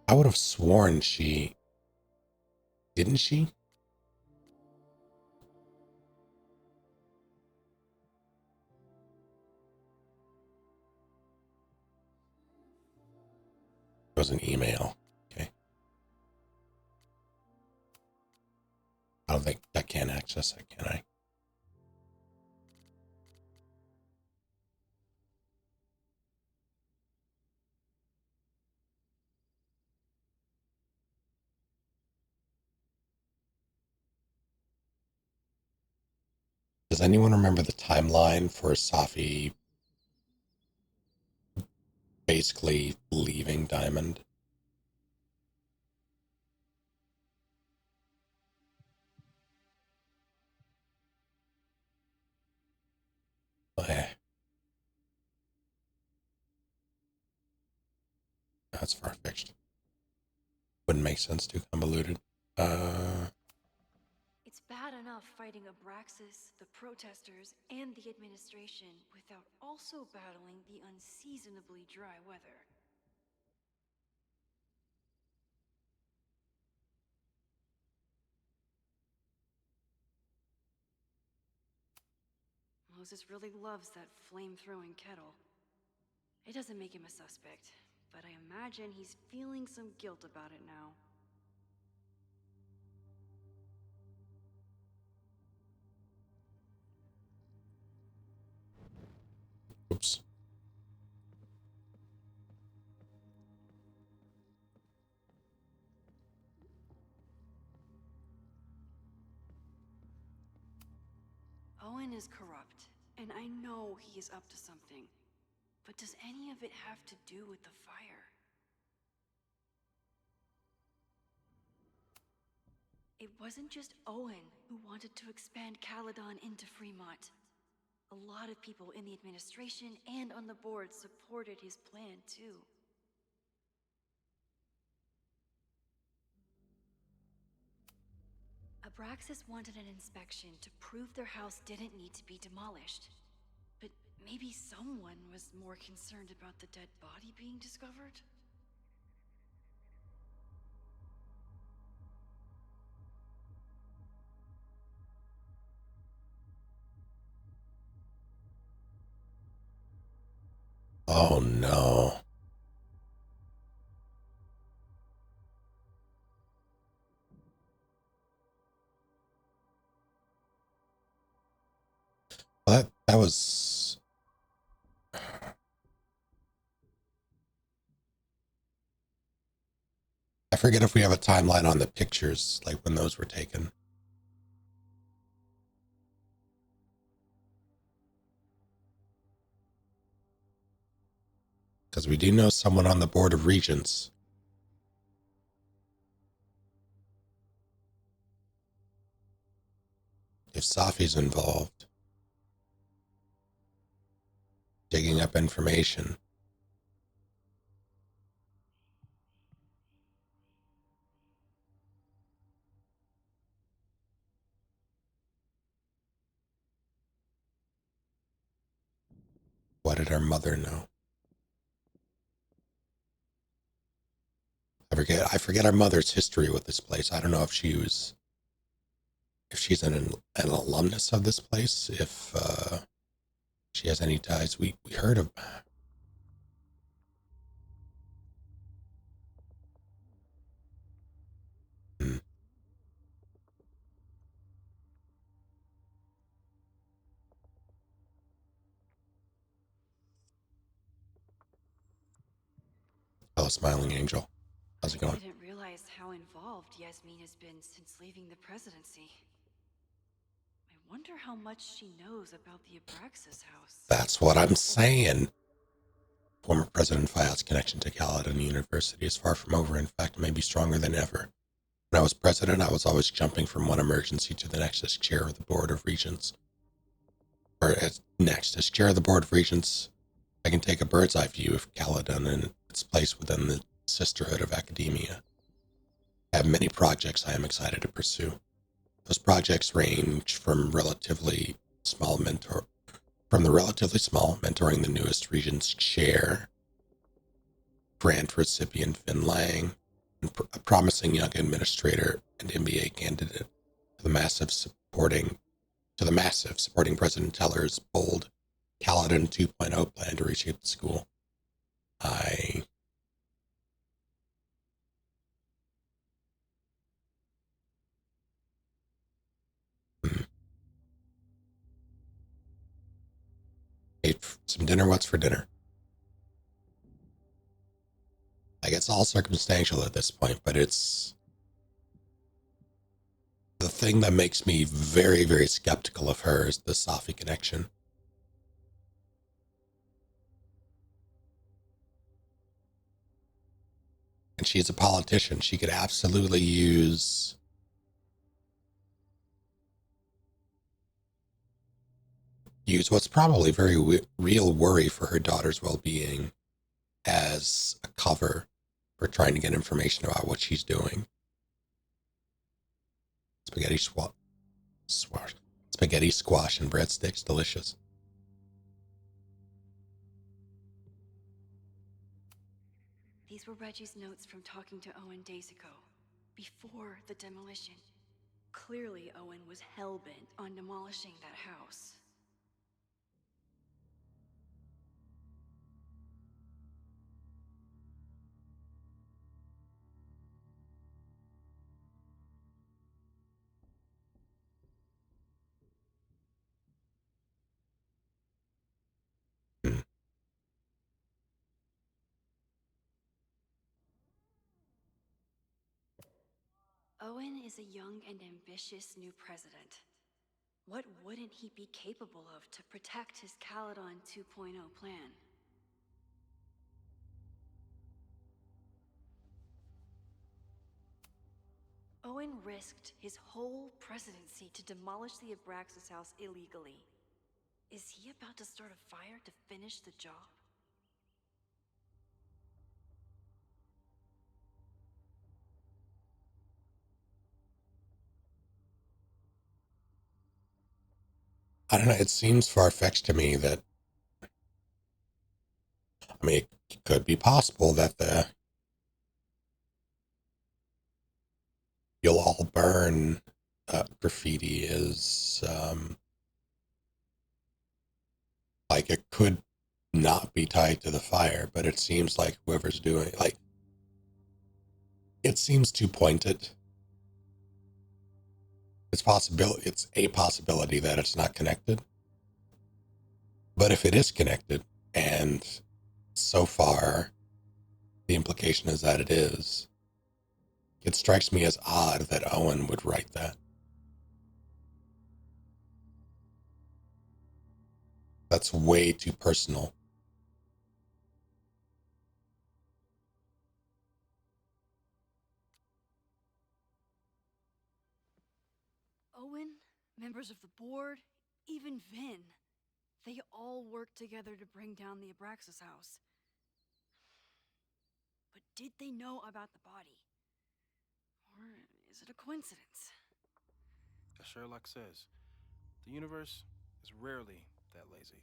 I would have sworn she... Didn't she? It was an email. Okay. I don't think I can't access it, can I? Does anyone remember the timeline for Safi basically leaving Diamond? That's far-fetched. Wouldn't make sense, too convoluted. It's bad enough fighting Abraxas, the protesters, and the administration without also battling the unseasonably dry weather. Moses really loves that flame-throwing kettle. It doesn't make him a suspect, but I imagine he's feeling some guilt about it now. Oops. Owen is corrupt, and I know he is up to something. But does any of it have to do with the fire? It wasn't just Owen who wanted to expand Caledon into Fremont. A lot of people in the administration and on the board supported his plan, too. Abraxas wanted an inspection to prove their house didn't need to be demolished. But maybe someone was more concerned about the dead body being discovered? Oh no. Well, that was... I forget if we have a timeline on the pictures, like when those were taken. Because we do know someone on the Board of Regents. If Safi's involved, digging up information. What did our mother know? I forget our mother's history with this place. I don't know if she's an alumnus of this place, if she has any ties. We heard of... Hello, Smiling Angel. How's it going? I didn't realize how involved Yasmin has been since leaving the presidency. I wonder how much she knows about the Abraxas house. That's what I'm saying. Former President Fayad's connection to Caledon University is far from over. In fact, it may be stronger than ever. When I was president, I was always jumping from one emergency to the next as chair of the Board of Regents. Or as chair of the Board of Regents, I can take a bird's eye view of Caledon and its place within the Sisterhood of Academia. I have many projects I am excited to pursue. Those projects range from the relatively small mentoring the newest Regent's Chair, grant recipient Vin Lang, and a promising young administrator and MBA candidate to the massive supporting President Teller's bold Caledon 2.0 plan to reshape the school. Ate some dinner. What's for dinner? Like, it's all circumstantial at this point, but it's the thing that makes me very, very skeptical of her is the Safi connection. And she's a politician. She could absolutely use what's probably very real worry for her daughter's well-being as a cover for trying to get information about what she's doing. Spaghetti squash and breadsticks, delicious. These were Reggie's notes from talking to Owen days ago, before the demolition. Clearly, Owen was hell-bent on demolishing that house. Owen is a young and ambitious new president. What wouldn't he be capable of to protect his Caledon 2.0 plan? Owen risked his whole presidency to demolish the Abraxas house illegally. Is he about to start a fire to finish the job? I don't know, it seems far-fetched to me that, I mean, it could be possible that the "you'll all burn" graffiti is, like, it could not be tied to the fire, but it seems like whoever's doing it, like, it seems too pointed. It's a possibility that it's not connected. But if it is connected, and so far the implication is that it is, it strikes me as odd that Owen would write that. That's way too personal. Owen, members of the board, even Vin. They all worked together to bring down the Abraxas house. But did they know about the body? Or is it a coincidence? As Sherlock says, the universe is rarely that lazy.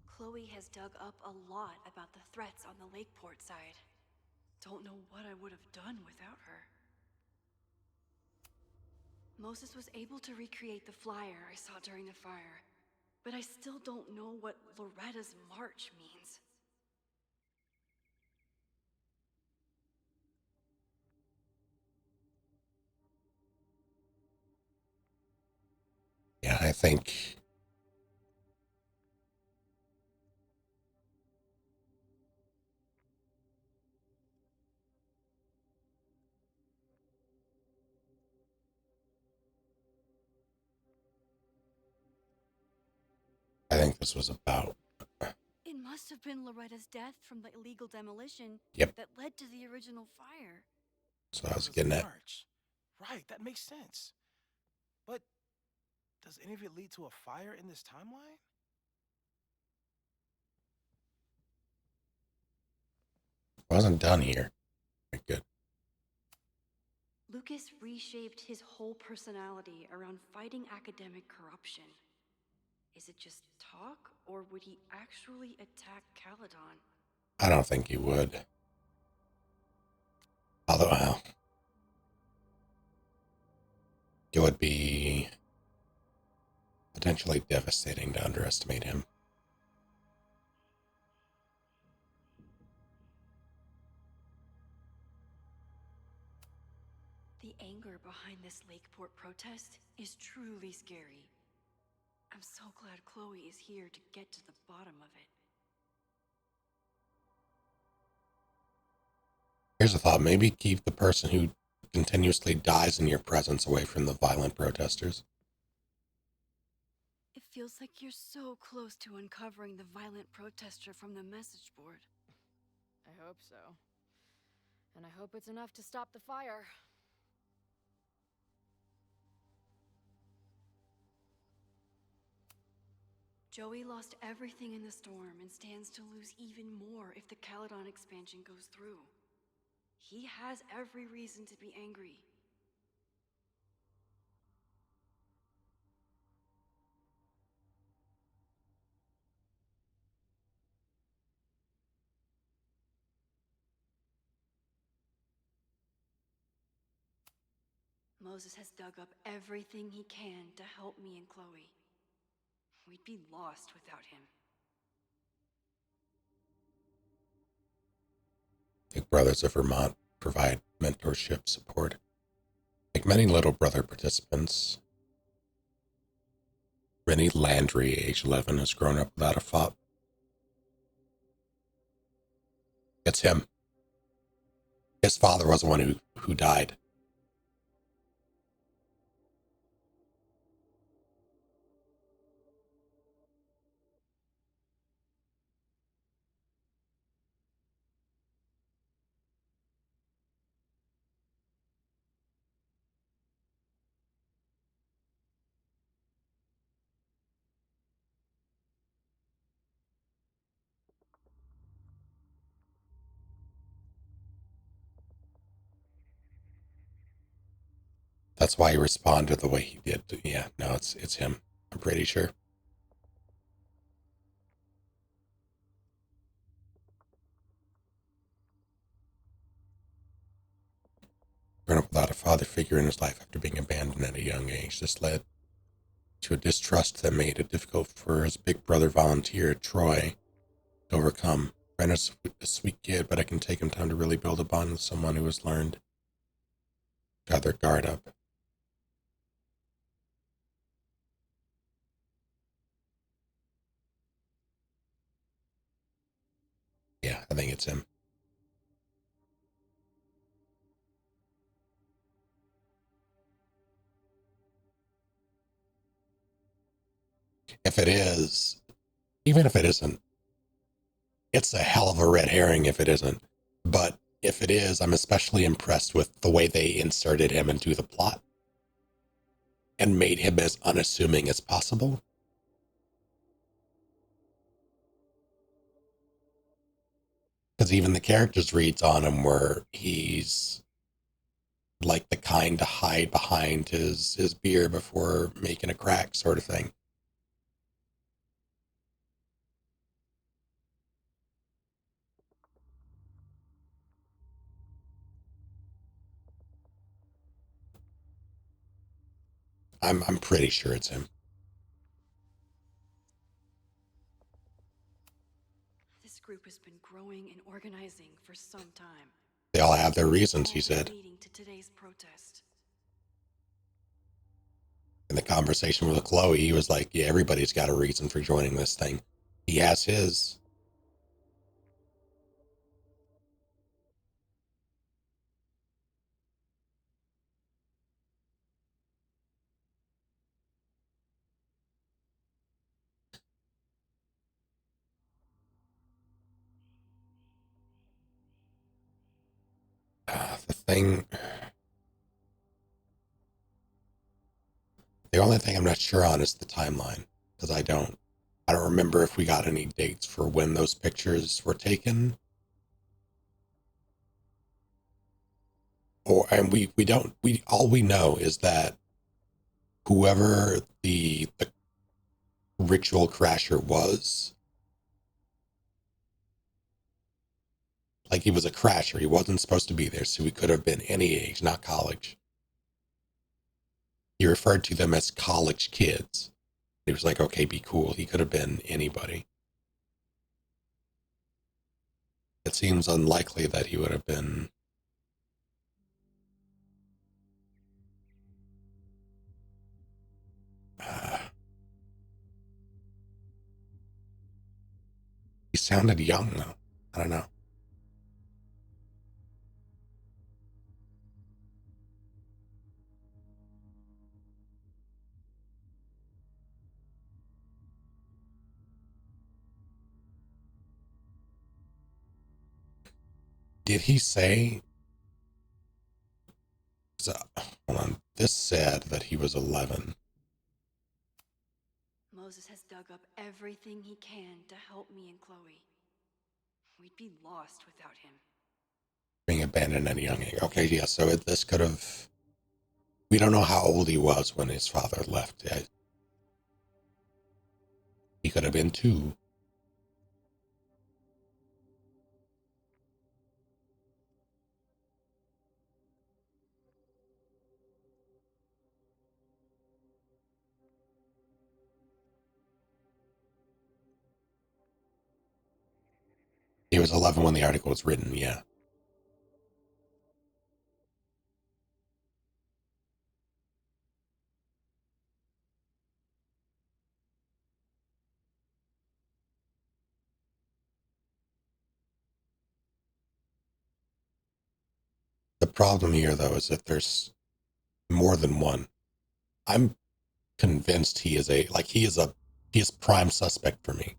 Chloe has dug up a lot about the threats on the Lakeport side. Don't know what I would have done without her. Moses was able to recreate the flyer I saw during the fire, but I still don't know what Loretta's march means. Yeah, I think this was about. It must have been Loretta's death from the illegal demolition Yep. that led to the original fire. So I was It getting at. March. Right, that makes sense. But does any of it lead to a fire in this timeline? Wasn't done here. Good. Lucas reshaped his whole personality around fighting academic corruption. Is it just talk, or would he actually attack Caledon? I don't think he would. Although, it would be potentially devastating to underestimate him. The anger behind this Lakeport protest is truly scary. I'm so glad Chloe is here to get to the bottom of it. Here's a thought. Maybe keep the person who continuously dies in your presence away from the violent protesters. It feels like you're so close to uncovering the violent protester from the message board. I hope so. And I hope it's enough to stop the fire. Joey lost everything in the storm and stands to lose even more if the Caledon expansion goes through. He has every reason to be angry. Moses has dug up everything he can to help me and Chloe. We'd be lost without him. Big Brothers of Vermont provide mentorship support. Like many Little Brother participants, Rennie Landry, age 11, has grown up without a father. It's him. His father was the one who died. That's why he responded the way he did. Yeah, no, it's him. I'm pretty sure. Grown up without a father figure in his life after being abandoned at a young age. This led to a distrust that made it difficult for his big brother volunteer, Troy, to overcome. Brenna's a sweet kid, but it can take him time to really build a bond with someone who has learned to have their guard up. Yeah, I think it's him. If it is, even if it isn't, it's a hell of a red herring if it isn't. But if it is, I'm especially impressed with the way they inserted him into the plot and made him as unassuming as possible. Because even the characters' reads on him were he's like the kind to hide behind his beer before making a crack sort of thing. I'm pretty sure it's him. This group has been growing and organizing for some time. They all have their reasons, he said. Leading to today's protest. In the conversation with Chloe, he was like, yeah, everybody's got a reason for joining this thing. He has his. The thing. The only thing I'm not sure on is the timeline, because I don't remember if we got any dates for when those pictures were taken. And we don't, all we know is that whoever the ritual crasher was, like, he was a crasher. He wasn't supposed to be there, so he could have been any age, not college. He referred to them as college kids. He was like, okay, be cool. He could have been anybody. It seems unlikely that he would have been... he sounded young, though. I don't know. Did he say... hold on. This said that he was 11. Moses has dug up everything he can to help me and Chloe. We'd be lost without him. Being abandoned at a young age. Okay, yeah, so this could have... We don't know how old he was when his father left. He could have been 2. He was 11 when the article was written, yeah. The problem here, though, is that there's more than one. I'm convinced he is prime suspect for me.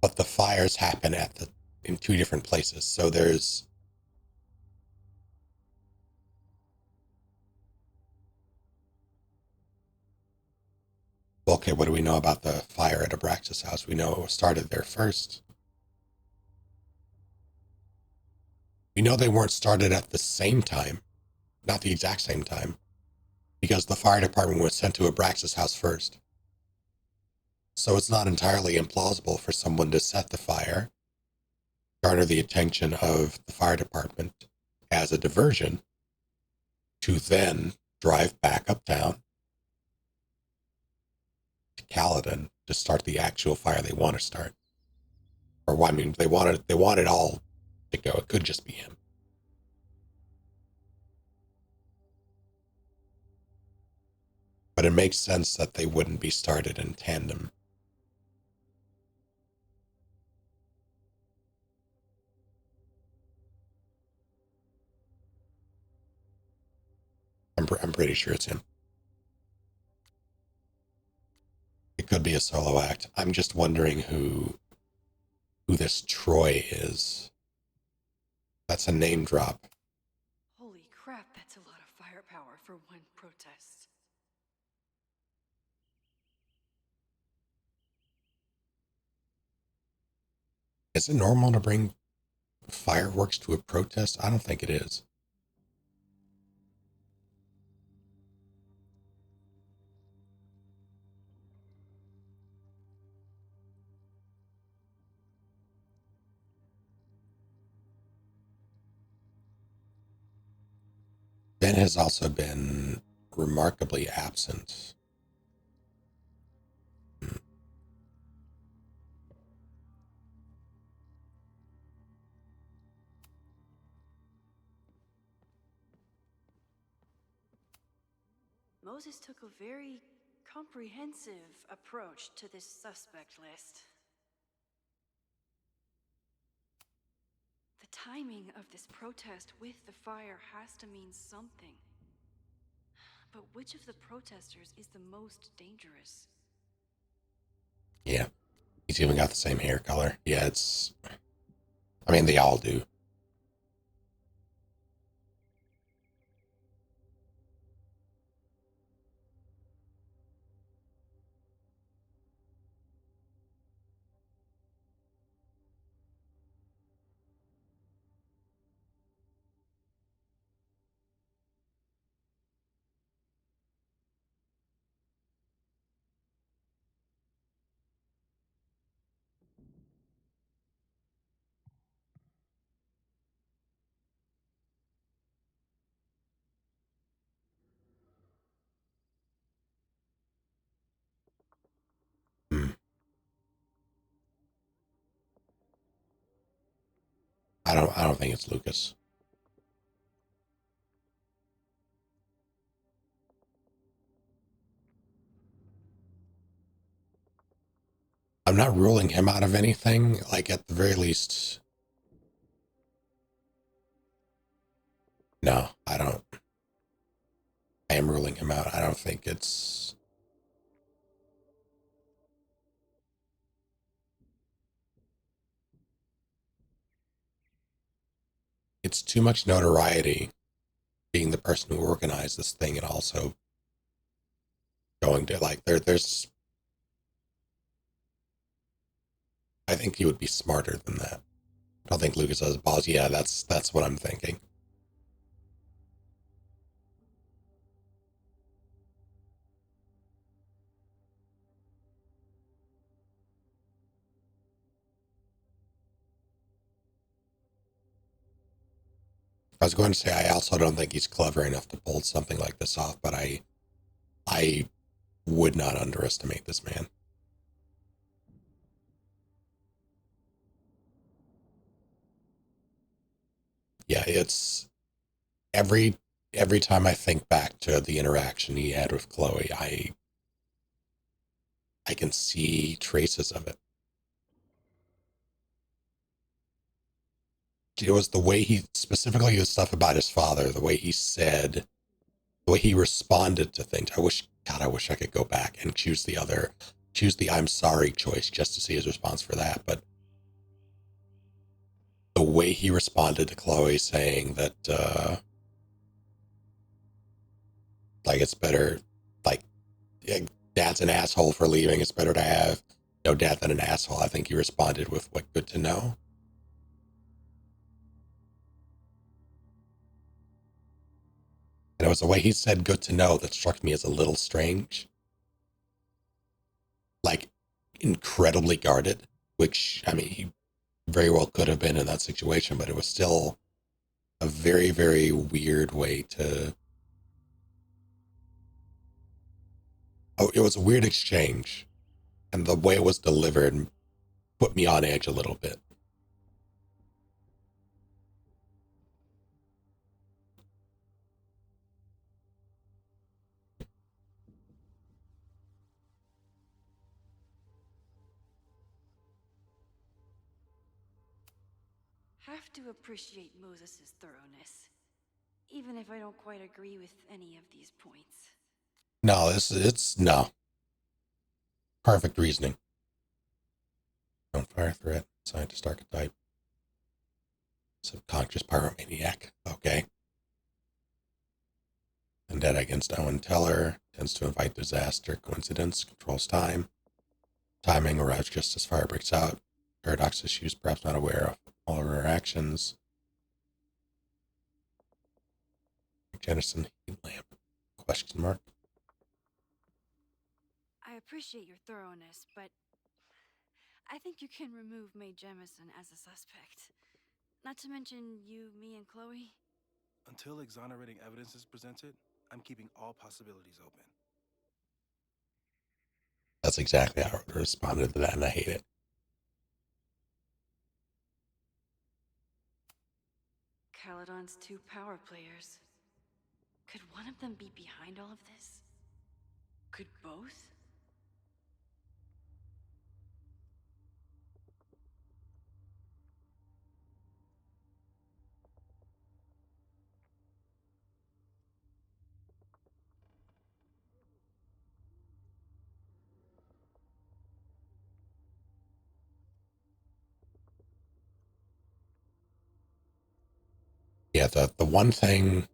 But the fires happen in 2 different places. So there's... Okay, what do we know about the fire at Abraxas' house? We know it started there first. We know they weren't started at the same time. Not the exact same time. Because the fire department was sent to Abraxas' house first. So it's not entirely implausible for someone to set the fire, garner the attention of the fire department as a diversion, to then drive back uptown to Caledon to start the actual fire they want to start. Or, I mean, they want it all to go. It could just be him. But it makes sense that they wouldn't be started in tandem. I'm pretty sure it's him. It could be a solo act. I'm just wondering who this Troy is. That's a name drop. Holy crap, that's a lot of firepower for one protest. Is it normal to bring fireworks to a protest? I don't think it is. Ben has also been remarkably absent. Moses took a very comprehensive approach to this suspect list. The timing of this protest with the fire has to mean something. But which of the protesters is the most dangerous? Yeah. He's even got the same hair color. Yeah, I mean, they all do. don't think it's Lucas. I'm not ruling him out of anything. Like, at the very least, no, I don't. I am ruling him out. I don't think it's. It's too much notoriety being the person who organized this thing and also going to, like, there's. I think he would be smarter than that. I don't think Lucas has balls. Yeah, that's what I'm thinking. I was going to say I also don't think he's clever enough to pull something like this off, but I would not underestimate this man. Yeah, it's every time I think back to the interaction he had with Chloe, I can see traces of it. It was the way he, specifically the stuff about his father, the way he said, the way he responded to things. I wish I could go back and choose the I'm sorry choice just to see his response for that. But the way he responded to Chloe saying that, like, it's better, like, dad's an asshole for leaving. It's better to have no dad than an asshole. I think he responded with, what, good to know. And it was the way he said good to know that struck me as a little strange. Like, incredibly guarded, which, I mean, he very well could have been in that situation, but it was still a very, very weird way to... Oh, it was a weird exchange. And the way it was delivered put me on edge a little bit. Have to appreciate Moses' thoroughness, even if I don't quite agree with any of these points. No, it's no. Perfect reasoning. Don't fire threat, scientist archetype. Subconscious pyromaniac, okay. Vendetta against Owen Teller, tends to invite disaster, coincidence, controls time. Timing arrives just as fire breaks out. Paradox issues, perhaps not aware of all of her actions. Jennison heat lamp, question mark. I appreciate your thoroughness, but I think you can remove Mae Jemison as a suspect. Not to mention you, me, and Chloe. Until exonerating evidence is presented, I'm keeping all possibilities open. That's exactly how I responded to that, and I hate it. Caledon's 2 power players. Could one of them be behind all of this? Could both? Yeah, the one thing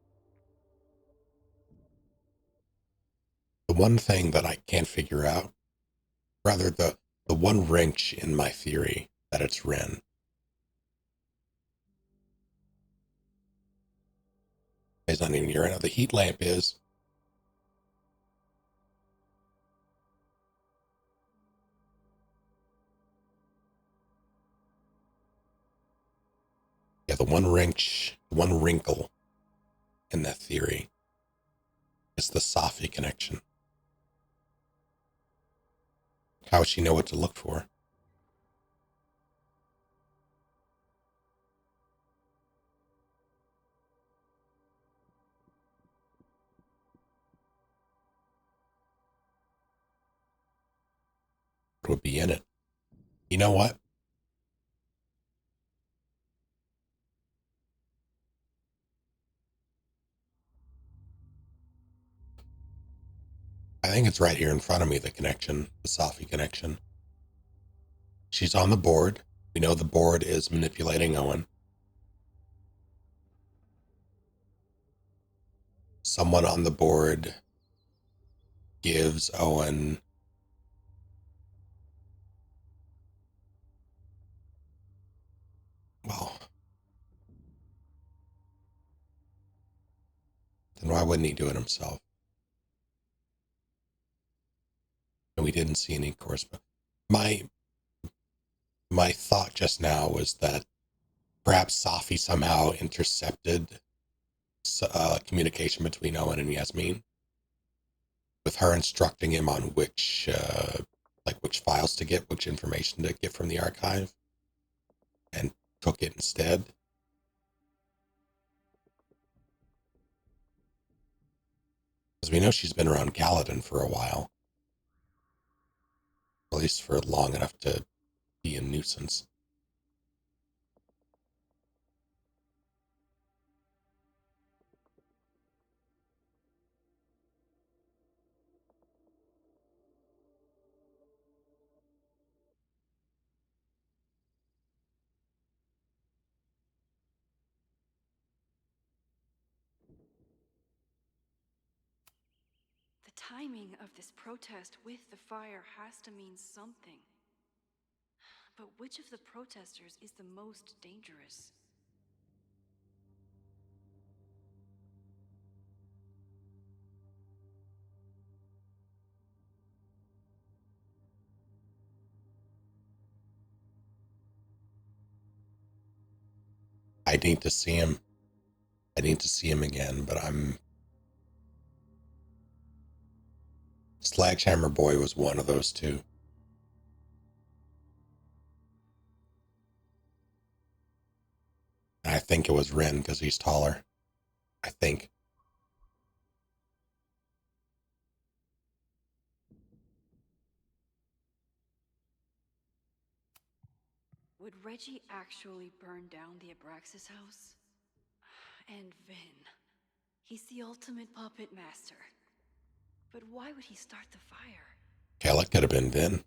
that I can't figure out, rather the one wrench in my theory that it's Ren. He's not even here right now. The heat lamp is. Yeah, the one wrinkle in that theory is the Safi connection. How would she know what to look for? would be in it. You know what? I think it's right here in front of me, the connection, the Safi connection. She's on the board. We know the board is manipulating Owen. Someone on the board gives Owen well, then why wouldn't he do it himself? And we didn't see any correspondence. My thought just now was that perhaps Safi somehow intercepted communication between Owen and Yasmin, with her instructing him on which files to get, which information to get from the archive, and took it instead. Because we know she's been around Gallatin for a while, at least for long enough to be a nuisance. The timing of this protest with the fire has to mean something. But which of the protesters is the most dangerous? I need to see him. I need to see him again, but Sledgehammer Boy was one of those two. And I think it was Ren because he's taller. I think. Would Reggie actually burn down the Abraxas house? And Vin. He's the ultimate puppet master. But why would he start the fire? Hell, it could have been Vin.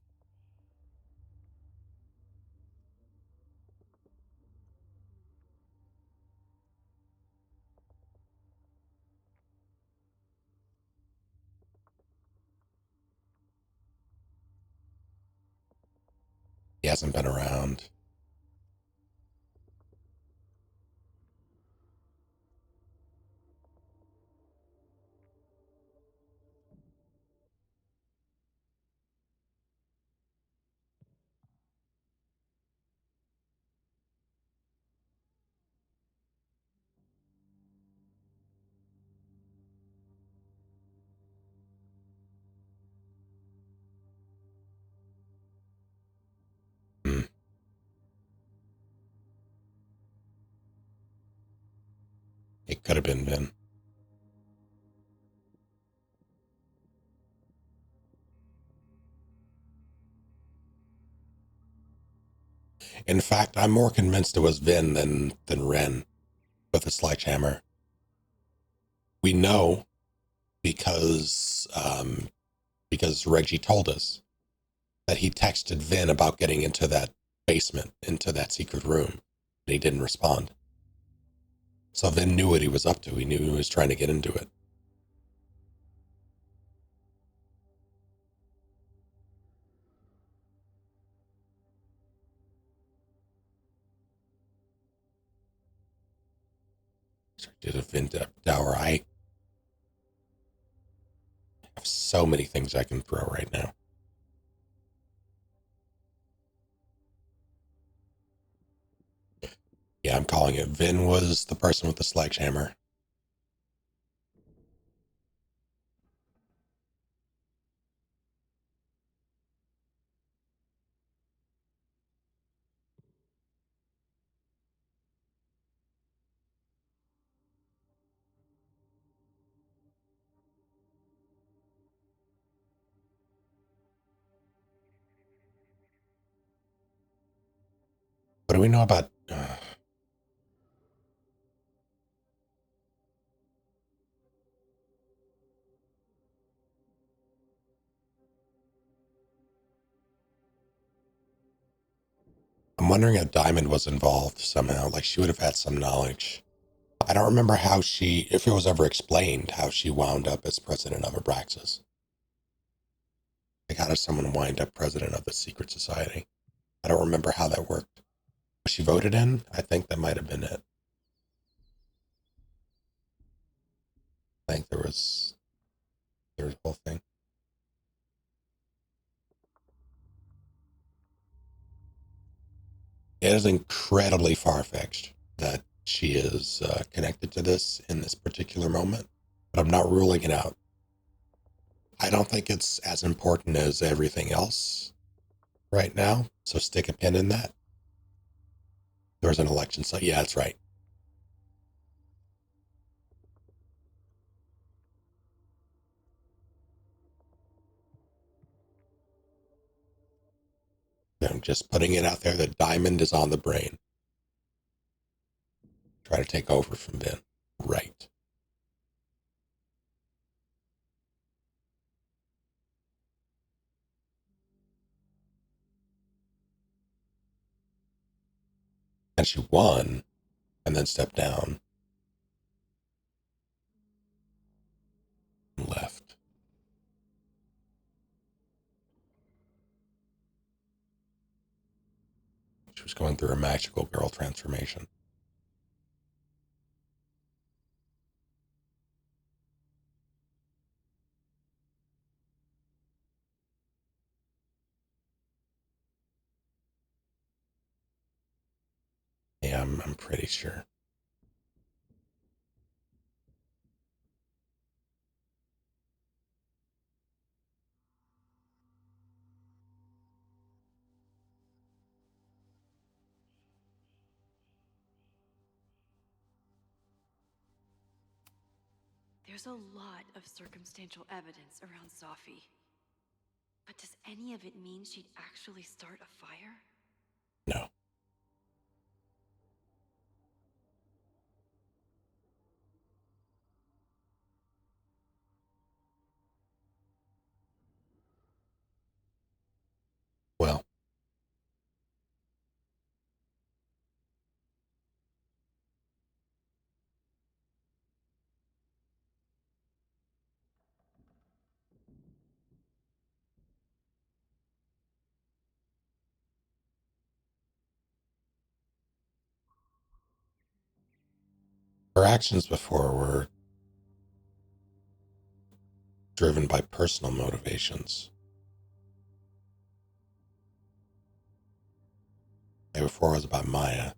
He hasn't been around. It could have been Vin. In fact, I'm more convinced it was Vin than Ren with the sledgehammer. We know because Reggie told us that he texted Vin about getting into that basement, into that secret room, and he didn't respond. So Vin knew what he was up to. He knew he was trying to get into it. Did a Vin Dower. I have so many things I can throw right now. Yeah, I'm calling it. Vin was the person with the sledgehammer. What do we know about... I'm wondering if Diamond was involved somehow. Like, she would have had some knowledge. I don't remember how she, if it was ever explained, how she wound up as president of Abraxas. Like, how does someone wind up president of the secret society? I don't remember how that worked. Was she voted in? I think that might have been it. I think there was a whole thing. It is incredibly far-fetched that she is connected to this in this particular moment, but I'm not ruling it out. I don't think it's as important as everything else right now, so stick a pin in that. There was an election, so yeah, that's right. I'm just putting it out there that Diamond is on the brain. Try to take over from Ben. Right. And she won, and then stepped down. And left. She was going through a magical girl transformation. Yeah, I'm pretty sure. There's a lot of circumstantial evidence around Safi. But does any of it mean she'd actually start a fire? No. Well. Her actions before were driven by personal motivations. And before it was about Maya.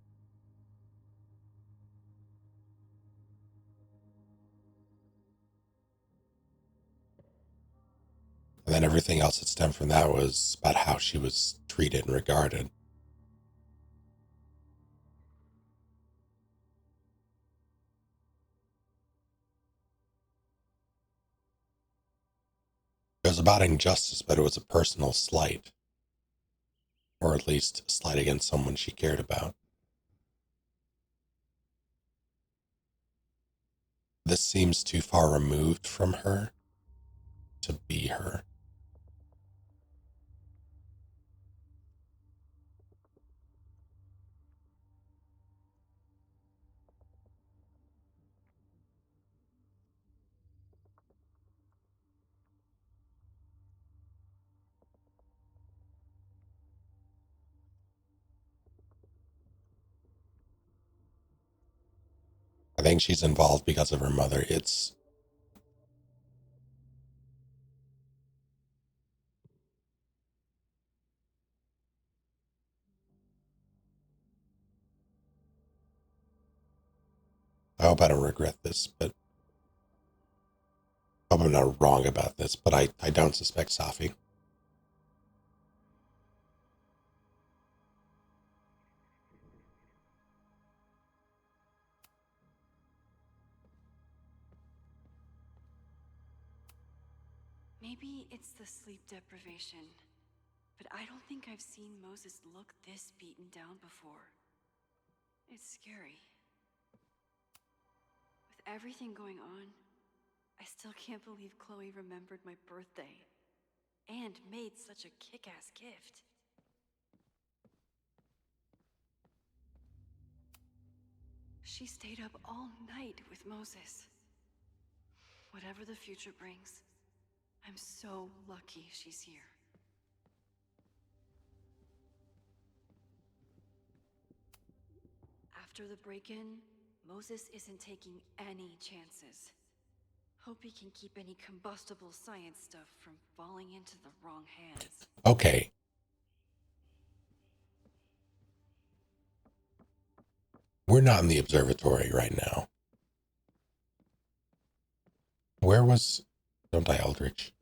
And then everything else that stemmed from that was about how she was treated and regarded. It was about injustice, but it was a personal slight. Or at least a slight against someone she cared about. This seems too far removed from her to be her. I think she's involved because of her mother. I hope I don't regret this, but I hope I'm not wrong about this, but I don't suspect Safi. Maybe it's the sleep deprivation, but I don't think I've seen Moses look this beaten down before. It's scary. With everything going on, I still can't believe Chloe remembered my birthday and made such a kick-ass gift. She stayed up all night with Moses. Whatever the future brings, I'm so lucky she's here. After the break-in, Moses isn't taking any chances. Hope he can keep any combustible science stuff from falling into the wrong hands. Okay. We're not in the observatory right now. Where was... Don't die, Eldritch.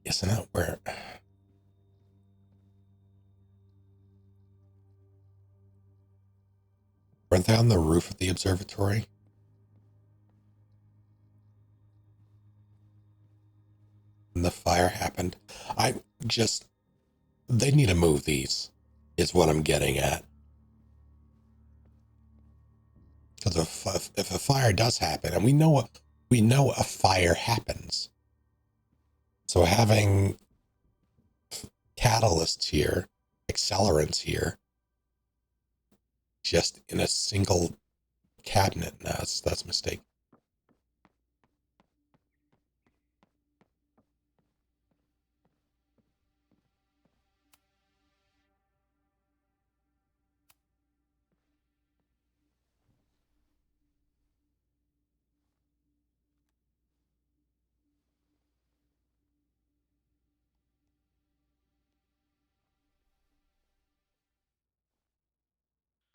Isn't that where... Weren't they on the roof of the observatory? When the fire happened? They need to move these, is what I'm getting at. Because if a fire does happen, and we know a fire happens. So having catalysts here, accelerants here, just in a single cabinet, that's a mistake.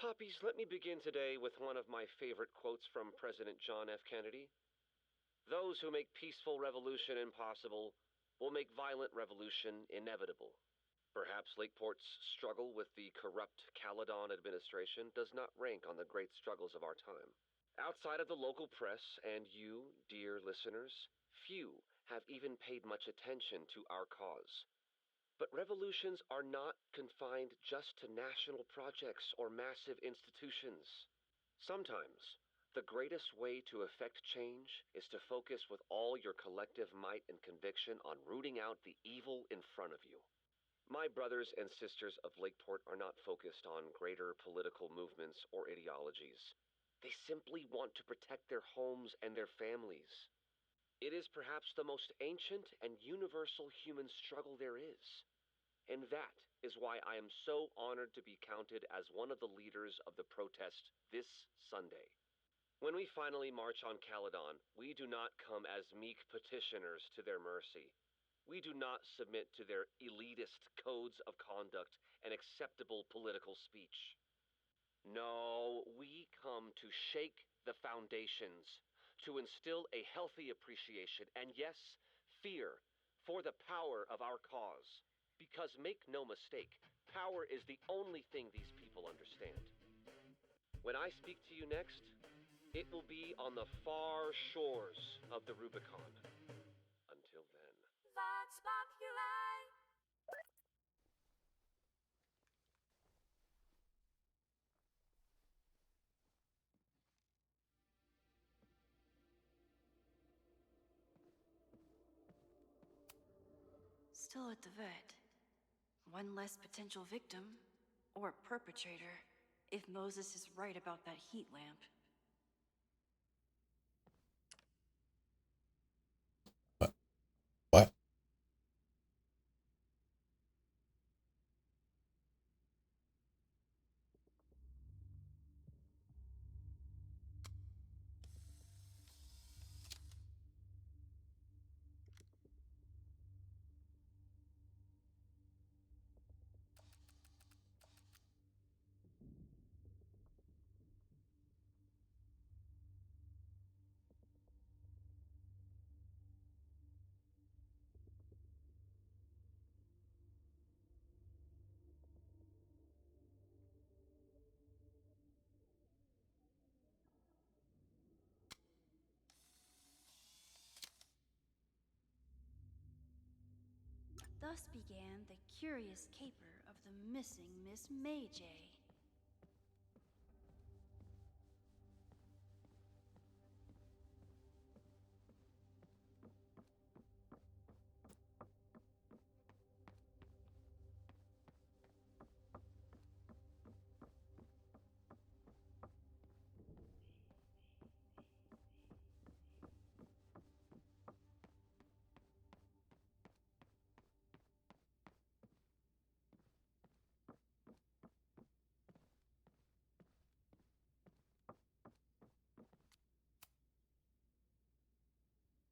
Puppies, let me begin today with one of my favorite quotes from President John F. Kennedy. Those who make peaceful revolution impossible will make violent revolution inevitable. Perhaps Lakeport's struggle with the corrupt Caledon administration does not rank on the great struggles of our time. Outside of the local press and you, dear listeners, few have even paid much attention to our cause. But revolutions are not confined just to national projects or massive institutions. Sometimes, the greatest way to effect change is to focus with all your collective might and conviction on rooting out the evil in front of you. My brothers and sisters of Lakeport are not focused on greater political movements or ideologies. They simply want to protect their homes and their families. It is perhaps the most ancient and universal human struggle there is. And that is why I am so honored to be counted as one of the leaders of the protest this Sunday. When we finally march on Caledon, we do not come as meek petitioners to their mercy. We do not submit to their elitist codes of conduct and acceptable political speech. No, we come to shake the foundations, to instill a healthy appreciation and, yes, fear for the power of our cause. Because make no mistake, power is the only thing these people understand. When I speak to you next, it will be on the far shores of the Rubicon. Until then. Vox Populi. Still at the vet. One less potential victim, or perpetrator, if Moses is right about that heat lamp. What? thus began the curious caper of the missing Miss May Jay.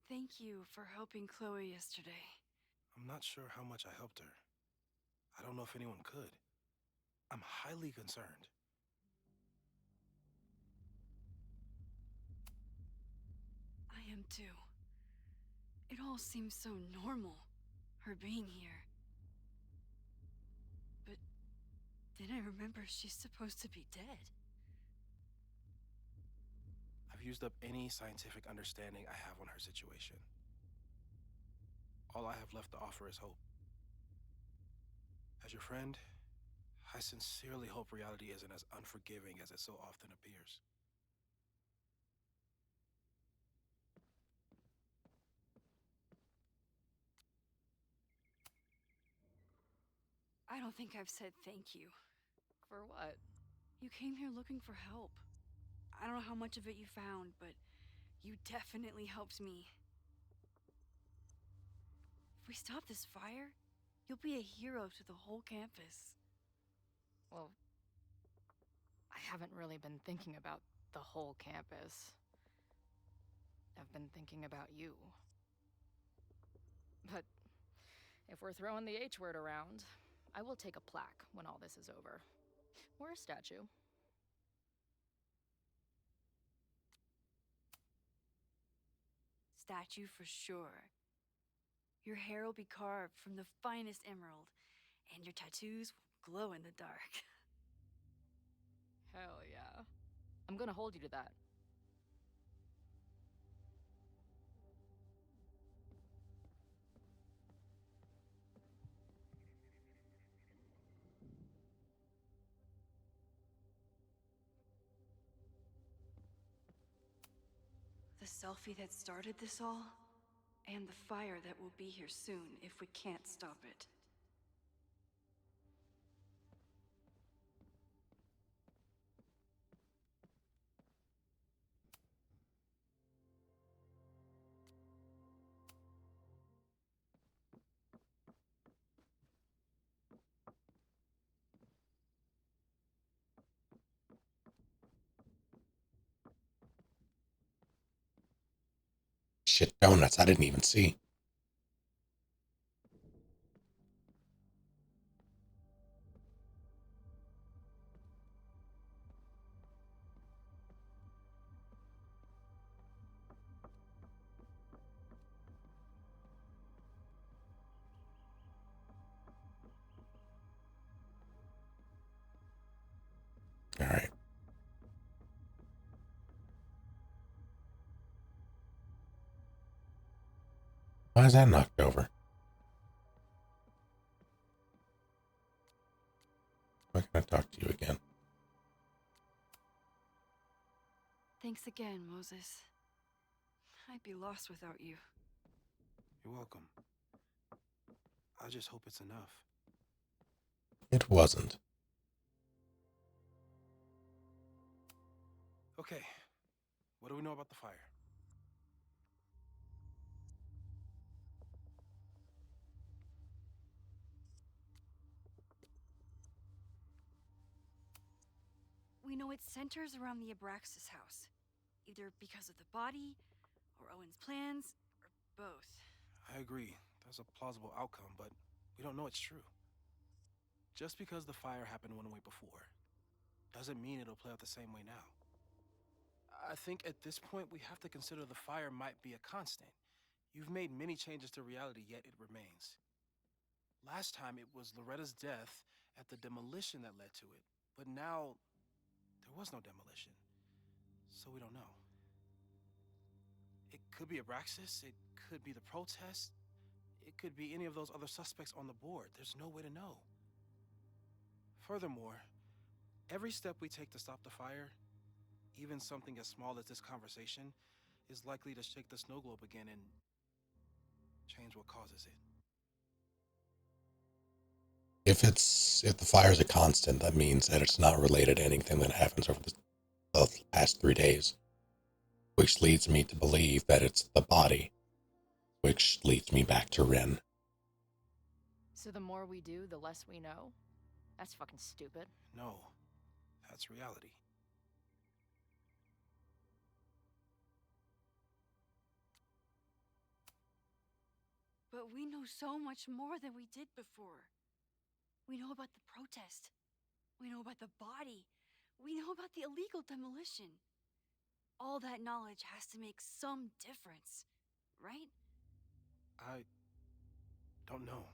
Thank you for helping Chloe yesterday. I'm not sure how much I helped her. I don't know if anyone could. I'm highly concerned. I am too. It all seems so normal, her being here. But then I remember she's supposed to be dead. I've used up any scientific understanding I have on her situation. All I have left to offer is hope. As your friend, I sincerely hope reality isn't as unforgiving as it so often appears. I don't think I've said thank you. For what? You came here looking for help. I don't know how much of it you found, but you definitely helped me. If we stop this fire, you'll be a hero to the whole campus. Well, I haven't really been thinking about the whole campus. I've been thinking about you. But if we're throwing the H word around, I will take a plaque when all this is over. Or a statue. Statue for sure. Your hair will be carved from the finest emerald, and your tattoos will glow in the dark. Hell yeah. I'm gonna hold you to that. The selfie that started this all, and the fire that will be here soon if we can't stop it. Shit, donuts, I didn't even see. All right. Why is that knocked over? Why can't I talk to you again? Thanks again, Moses. I'd be lost without you. You're welcome. I just hope it's enough. It wasn't. Okay, what do we know about the fire? We know it centers around the Abraxas house, either because of the body, or Owen's plans, or both. I agree. That's a plausible outcome, but we don't know it's true. Just because the fire happened one way before, doesn't mean it'll play out the same way now. I think at this point we have to consider the fire might be a constant. You've made many changes to reality, yet it remains. Last time it was Loretta's death at the demolition that led to it, but now there was no demolition, so we don't know. It could be Abraxas, it could be the protest, It could be any of those other suspects on the board. There's no way to know. Furthermore, every step we take to stop the fire, even something as small as this conversation, is likely to shake the snow globe again and change what causes it. If the fire's a constant, that means that it's not related to anything that happens over the past 3 days, which leads me to believe that it's the body, which leads me back to Ren. So the more we do, the less we know? That's fucking stupid. No, that's reality. But we know so much more than we did before. We know about the protest. We know about the body. We know about the illegal demolition. All that knowledge has to make some difference, right? I don't know.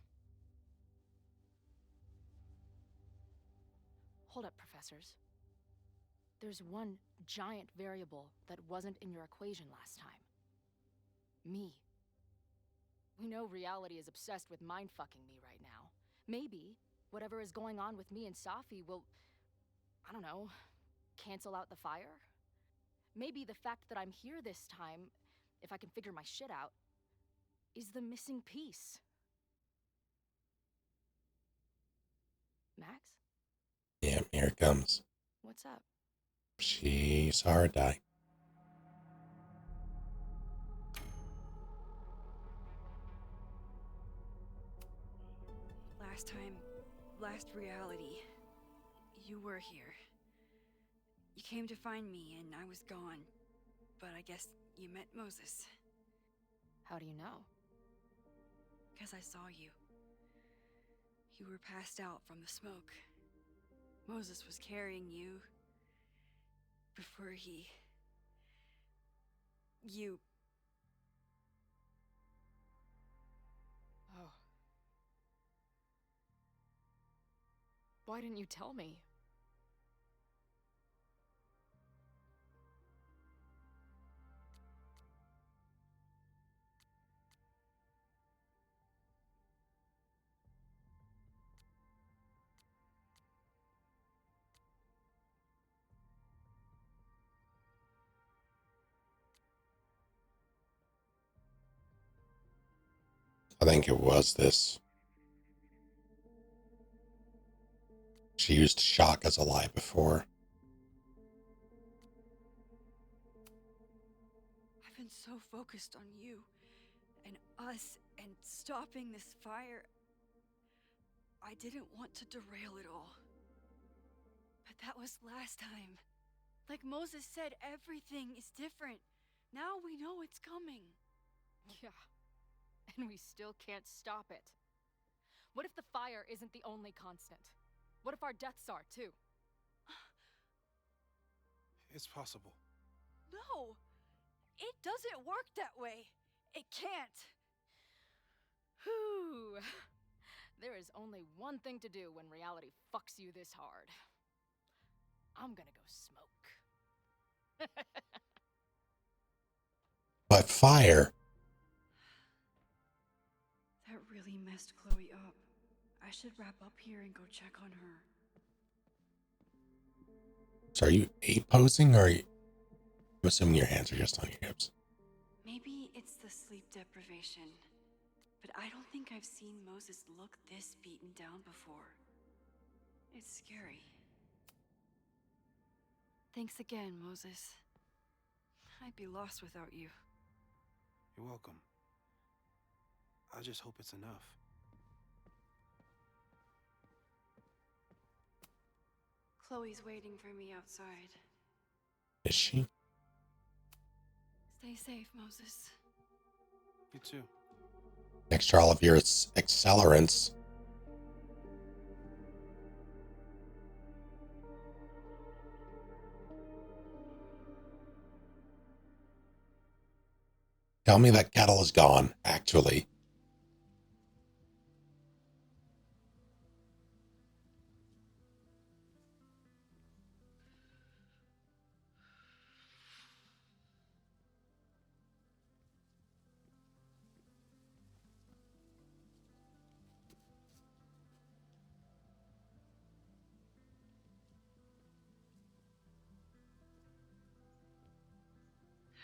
Hold up, professors. There's one giant variable that wasn't in your equation last time. Me. We know reality is obsessed with mind-fucking me right now. Maybe whatever is going on with me and Safi will, I don't know, cancel out the fire? Maybe the fact that I'm here this time, if I can figure my shit out, is the missing piece. Max? Yeah, here it comes. What's up? She saw her die. Last reality, you were here. You came to find me and I was gone, but I guess you met Moses. How do you know? 'Cause I saw you. You were passed out from the smoke. Moses was carrying you before you... Oh. Why didn't you tell me? I think it was this. She used shock as a lie before. I've been so focused on you and us and stopping this fire. I didn't want to derail it all. But that was last time. Like Moses said, everything is different. Now we know it's coming. Yeah. And we still can't stop it. What if the fire isn't the only constant? What if our deaths are, too? It's possible. No! It doesn't work that way. It can't. Whew. There is only one thing to do when reality fucks you this hard. I'm gonna go smoke. But fire. That really messed Chloe up. I should wrap up here and go check on her. So are you ape posing, or are you... I'm assuming your hands are just on your hips. Maybe it's the sleep deprivation, but I don't think I've seen Moses look this beaten down before. It's scary. Thanks again, Moses. I'd be lost without you. You're welcome. I just hope it's enough. Chloe's waiting for me outside. Is she? Stay safe, Moses. You too. Next to all of your accelerants. Tell me that kettle is gone, actually.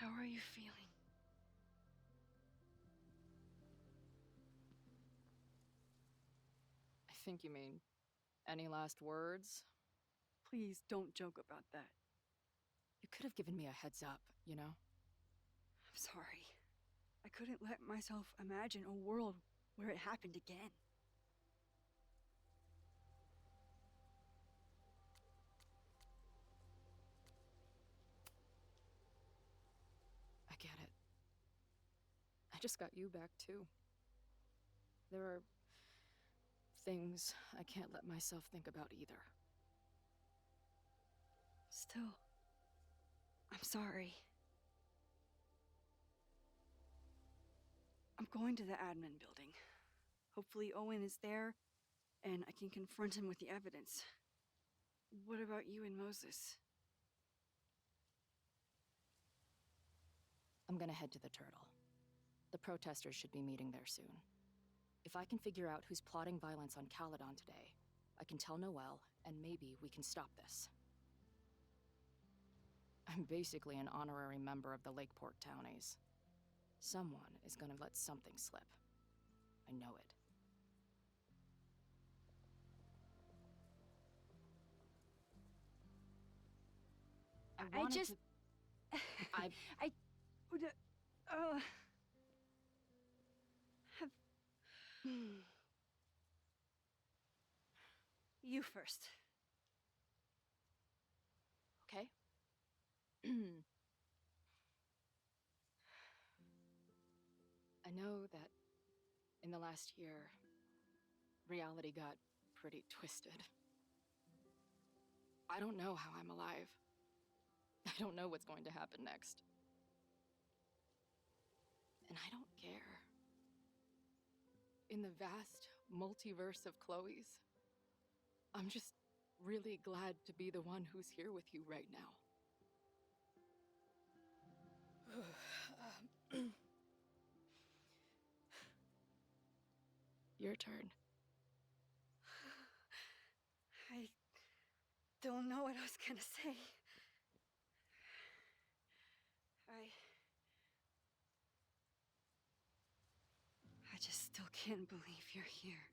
How are you feeling? I think you mean any last words? Please don't joke about that. You could have given me a heads up, you know? I'm sorry. I couldn't let myself imagine a world where it happened again. I get it. I just got you back too. There are things I can't let myself think about either. Still, I'm sorry. I'm going to the admin building. Hopefully Owen is there, and I can confront him with the evidence. What about you and Moses? I'm gonna head to the Turtle. The protesters should be meeting there soon. If I can figure out who's plotting violence on Caledon today, I can tell Noelle, and maybe we can stop this. I'm basically an honorary member of the Lakeport Townies. Someone is gonna let something slip. I know it. I just... I would... have... You first. Okay. I know that in the last year, reality got pretty twisted. I don't know how I'm alive. I don't know what's going to happen next. And I don't care. In the vast multiverse of Chloe's, I'm just really glad to be the one who's here with you right now. Your turn. I don't know what I was gonna say. I just still can't believe you're here.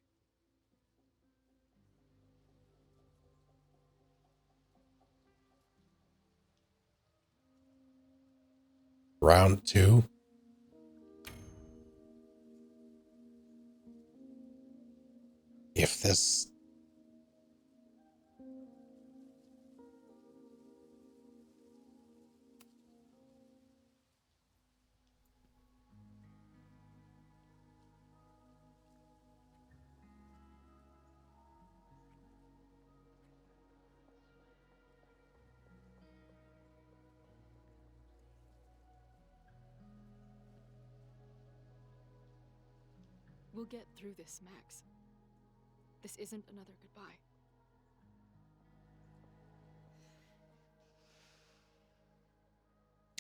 Round 2. If this... We'll get through this, Max. This isn't another goodbye.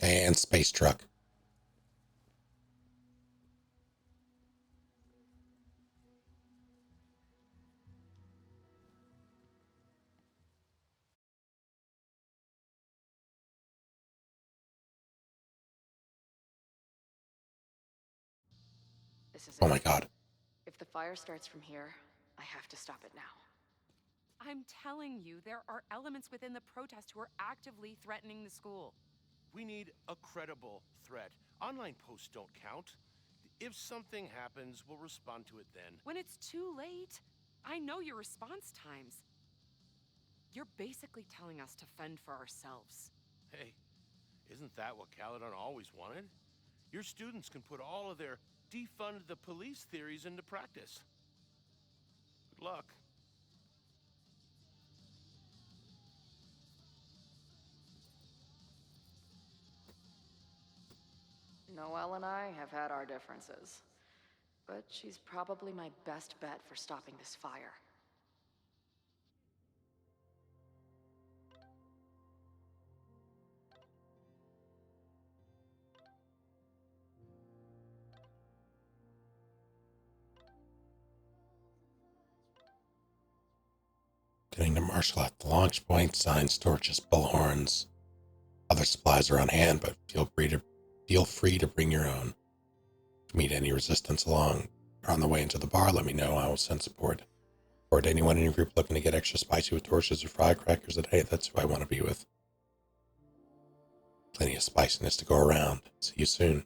And space truck. This is Oh it. my god. If the fire starts from here, I have to stop it now. I'm telling you, there are elements within the protest who are actively threatening the school. We need a credible threat. Online posts don't count. If something happens, we'll respond to it then. When it's too late, I know your response times. You're basically telling us to fend for ourselves. Hey, isn't that what Caledon always wanted? Your students can put all of their defund the police theories into practice. Good luck. Noelle and I have had our differences, but she's probably my best bet for stopping this fire. Getting to Marshall at the launch point, signs, torches, bullhorns. Other supplies are on hand, but feel free to feel free to bring your own. If you meet any resistance along or on the way into the bar, let me know. I will send support. Or to anyone in your group looking to get extra spicy with torches or firecrackers, that hey, that's who I want to be with. Plenty of spiciness to go around. See you soon.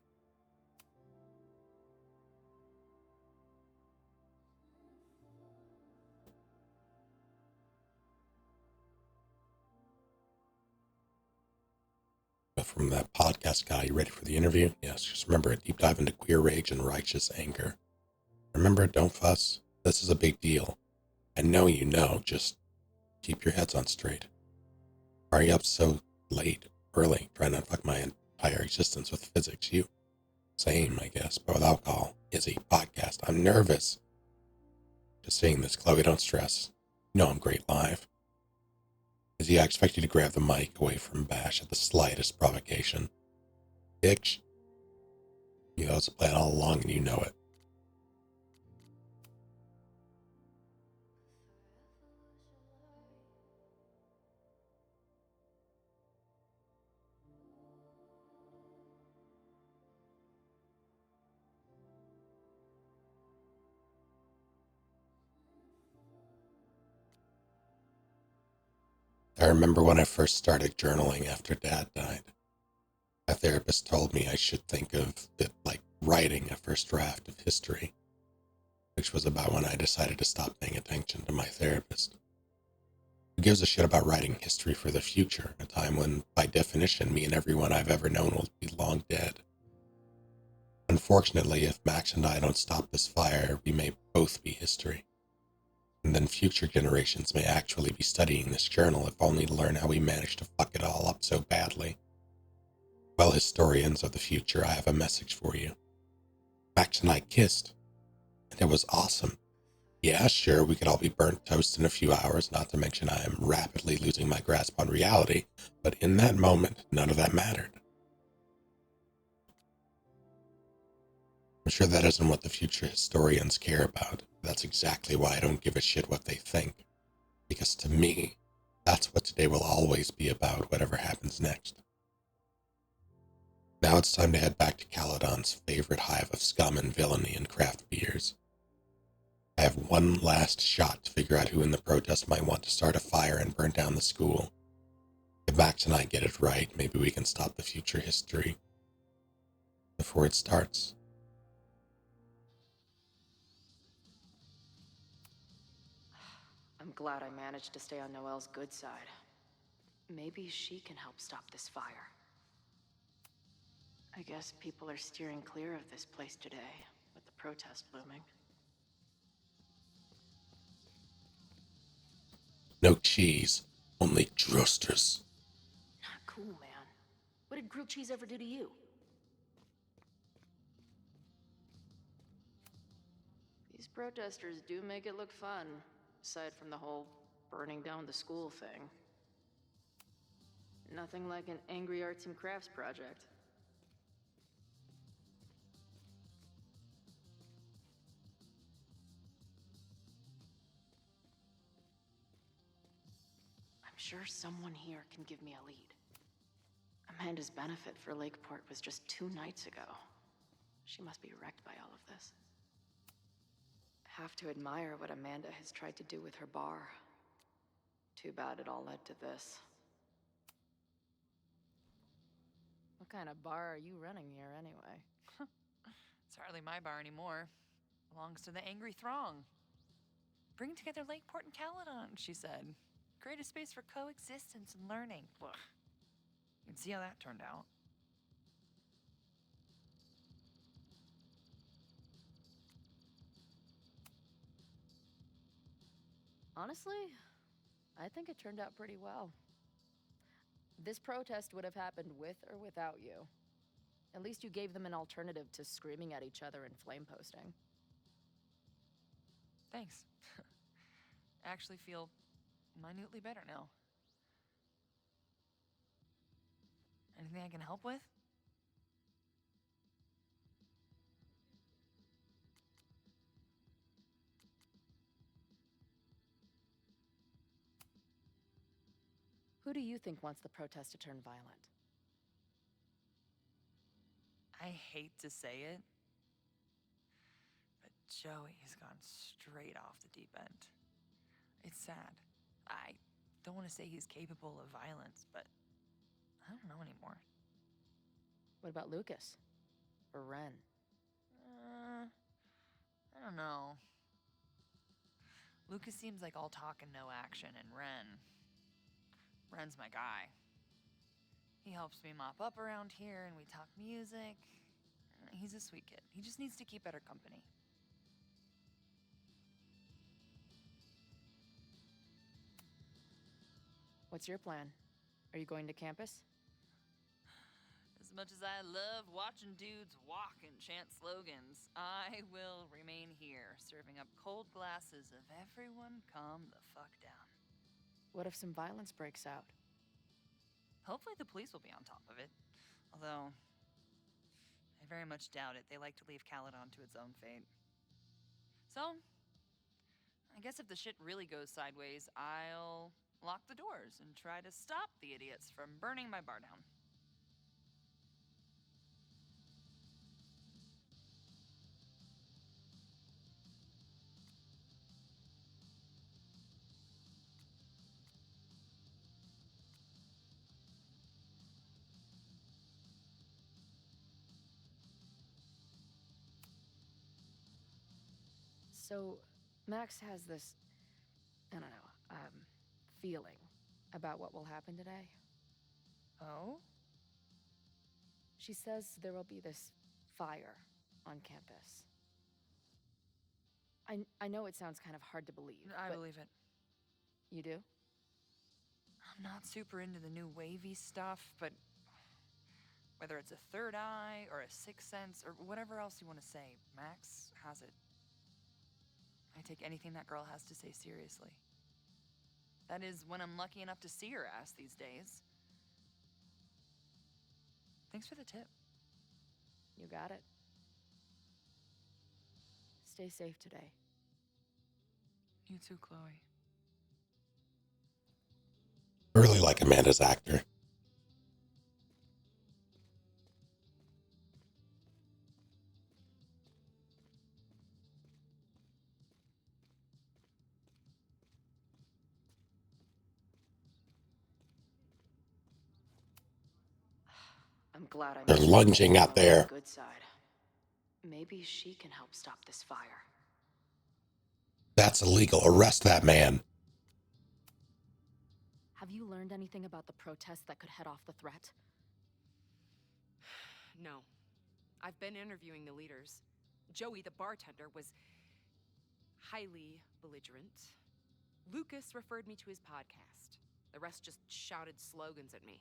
From that podcast guy, you ready for the interview? Yes, just remember a deep dive into queer rage and righteous anger. Remember, don't fuss. This is a big deal. I know you know, just keep your heads on straight. Why are you up so late, early, trying to fuck my entire existence with physics? You? Same, I guess, but with alcohol. Izzy, podcast. I'm nervous. Just saying this, Chloe, don't stress. You know I'm great live. Izzy, I expect you to grab the mic away from Bash at the slightest provocation. Bitch. You know it's a plan all along and you know it. I remember when I first started journaling after Dad died. My therapist told me I should think of it like writing a first draft of history, which was about when I decided to stop paying attention to my therapist. Who gives a shit about writing history for the future, a time when, by definition, me and everyone I've ever known will be long dead? Unfortunately, if Max and I don't stop this fire, we may both be history. And then future generations may actually be studying this journal, if only to learn how we managed to fuck it all up so badly. Well, historians of the future, I have a message for you. Max and I kissed, and it was awesome. Yeah, sure, we could all be burnt toast in a few hours, not to mention I am rapidly losing my grasp on reality, but in that moment, none of that mattered. I'm sure that isn't what the future historians care about. That's exactly why I don't give a shit what they think. Because to me, that's what today will always be about, whatever happens next. Now it's time to head back to Caledon's favorite hive of scum and villainy and craft beers. I have one last shot to figure out who in the protest might want to start a fire and burn down the school. If Max and I get it right, maybe we can stop the future history before it starts. I'm glad I managed to stay on Noelle's good side. Maybe she can help stop this fire. I guess people are steering clear of this place today, with the protest looming. No cheese, only Drosters. Not cool, man. What did grilled cheese ever do to you? These protesters do make it look fun, aside from the whole burning down the school thing. Nothing like an angry arts and crafts project. I'm sure someone here can give me a lead. Amanda's benefit for Lakeport was just 2 nights ago. She must be wrecked by all of this. Have to admire what Amanda has tried to do with her bar. Too bad it all led to this. What kind of bar are you running here anyway? It's hardly my bar anymore. Belongs to the Angry Throng. Bring together Lakeport and Caledon, she said. Create a space for coexistence and learning. Ugh. You can see how that turned out. Honestly, I think it turned out pretty well. This protest would have happened with or without you. At least you gave them an alternative to screaming at each other and flame posting. Thanks. I actually feel minutely better now. Anything I can help with? Who do you think wants the protest to turn violent? I hate to say it, but Joey has gone straight off the deep end. It's sad. I don't want to say he's capable of violence, but I don't know anymore. What about Lucas? Or Ren? I don't know. Lucas seems like all talk and no action, and Ren's my guy. He helps me mop up around here, and we talk music. He's a sweet kid. He just needs to keep better company. What's your plan? Are you going to campus? As much as I love watching dudes walk and chant slogans, I will remain here, serving up cold glasses of everyone calm the fuck down. What if some violence breaks out? Hopefully the police will be on top of it. Although, I very much doubt it. They like to leave Caledon to its own fate. So, I guess if the shit really goes sideways, I'll lock the doors and try to stop the idiots from burning my bar down. So, Max has this, I don't know, feeling about what will happen today. Oh? She says there will be this fire on campus. I know it sounds kind of hard to believe. I but believe it. You do? I'm not super into the new wavy stuff, but whether it's a third eye or a sixth sense or whatever else you want to say, Max has it. I take anything that girl has to say seriously. That is, when I'm lucky enough to see her ass these days. Thanks for the tip. You got it. Stay safe today. You too, Chloe. I really like Amanda's actor. I'm glad I They're made lunging out on the there. Good side. Maybe she can help stop this fire. That's illegal. Arrest that man. Have you learned anything about the protests that could head off the threat? No. I've been interviewing the leaders. Joey, the bartender, was highly belligerent. Lucas referred me to his podcast. The rest just shouted slogans at me.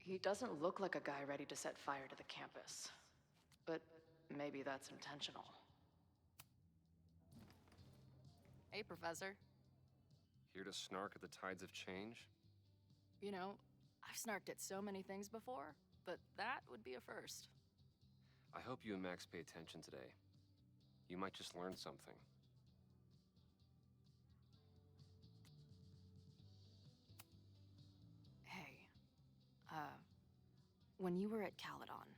He doesn't look like a guy ready to set fire to the campus. But maybe that's intentional. Hey, Professor. Here to snark at the tides of change? You know, I've snarked at so many things before, but that would be a first. I hope you and Max pay attention today. You might just learn something. Hey, when you were at Caledon,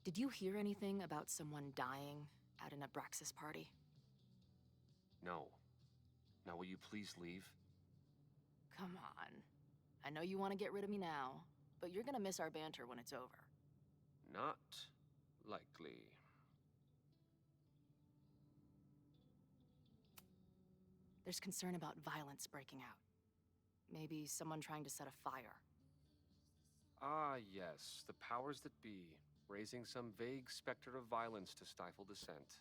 did you hear anything about someone dying at an Abraxas party? No. Now will you please leave? Come on. I know you want to get rid of me now, but you're gonna miss our banter when it's over. Not likely. There's concern about violence breaking out. Maybe someone trying to set a fire. Ah, yes, the powers that be, raising some vague specter of violence to stifle dissent.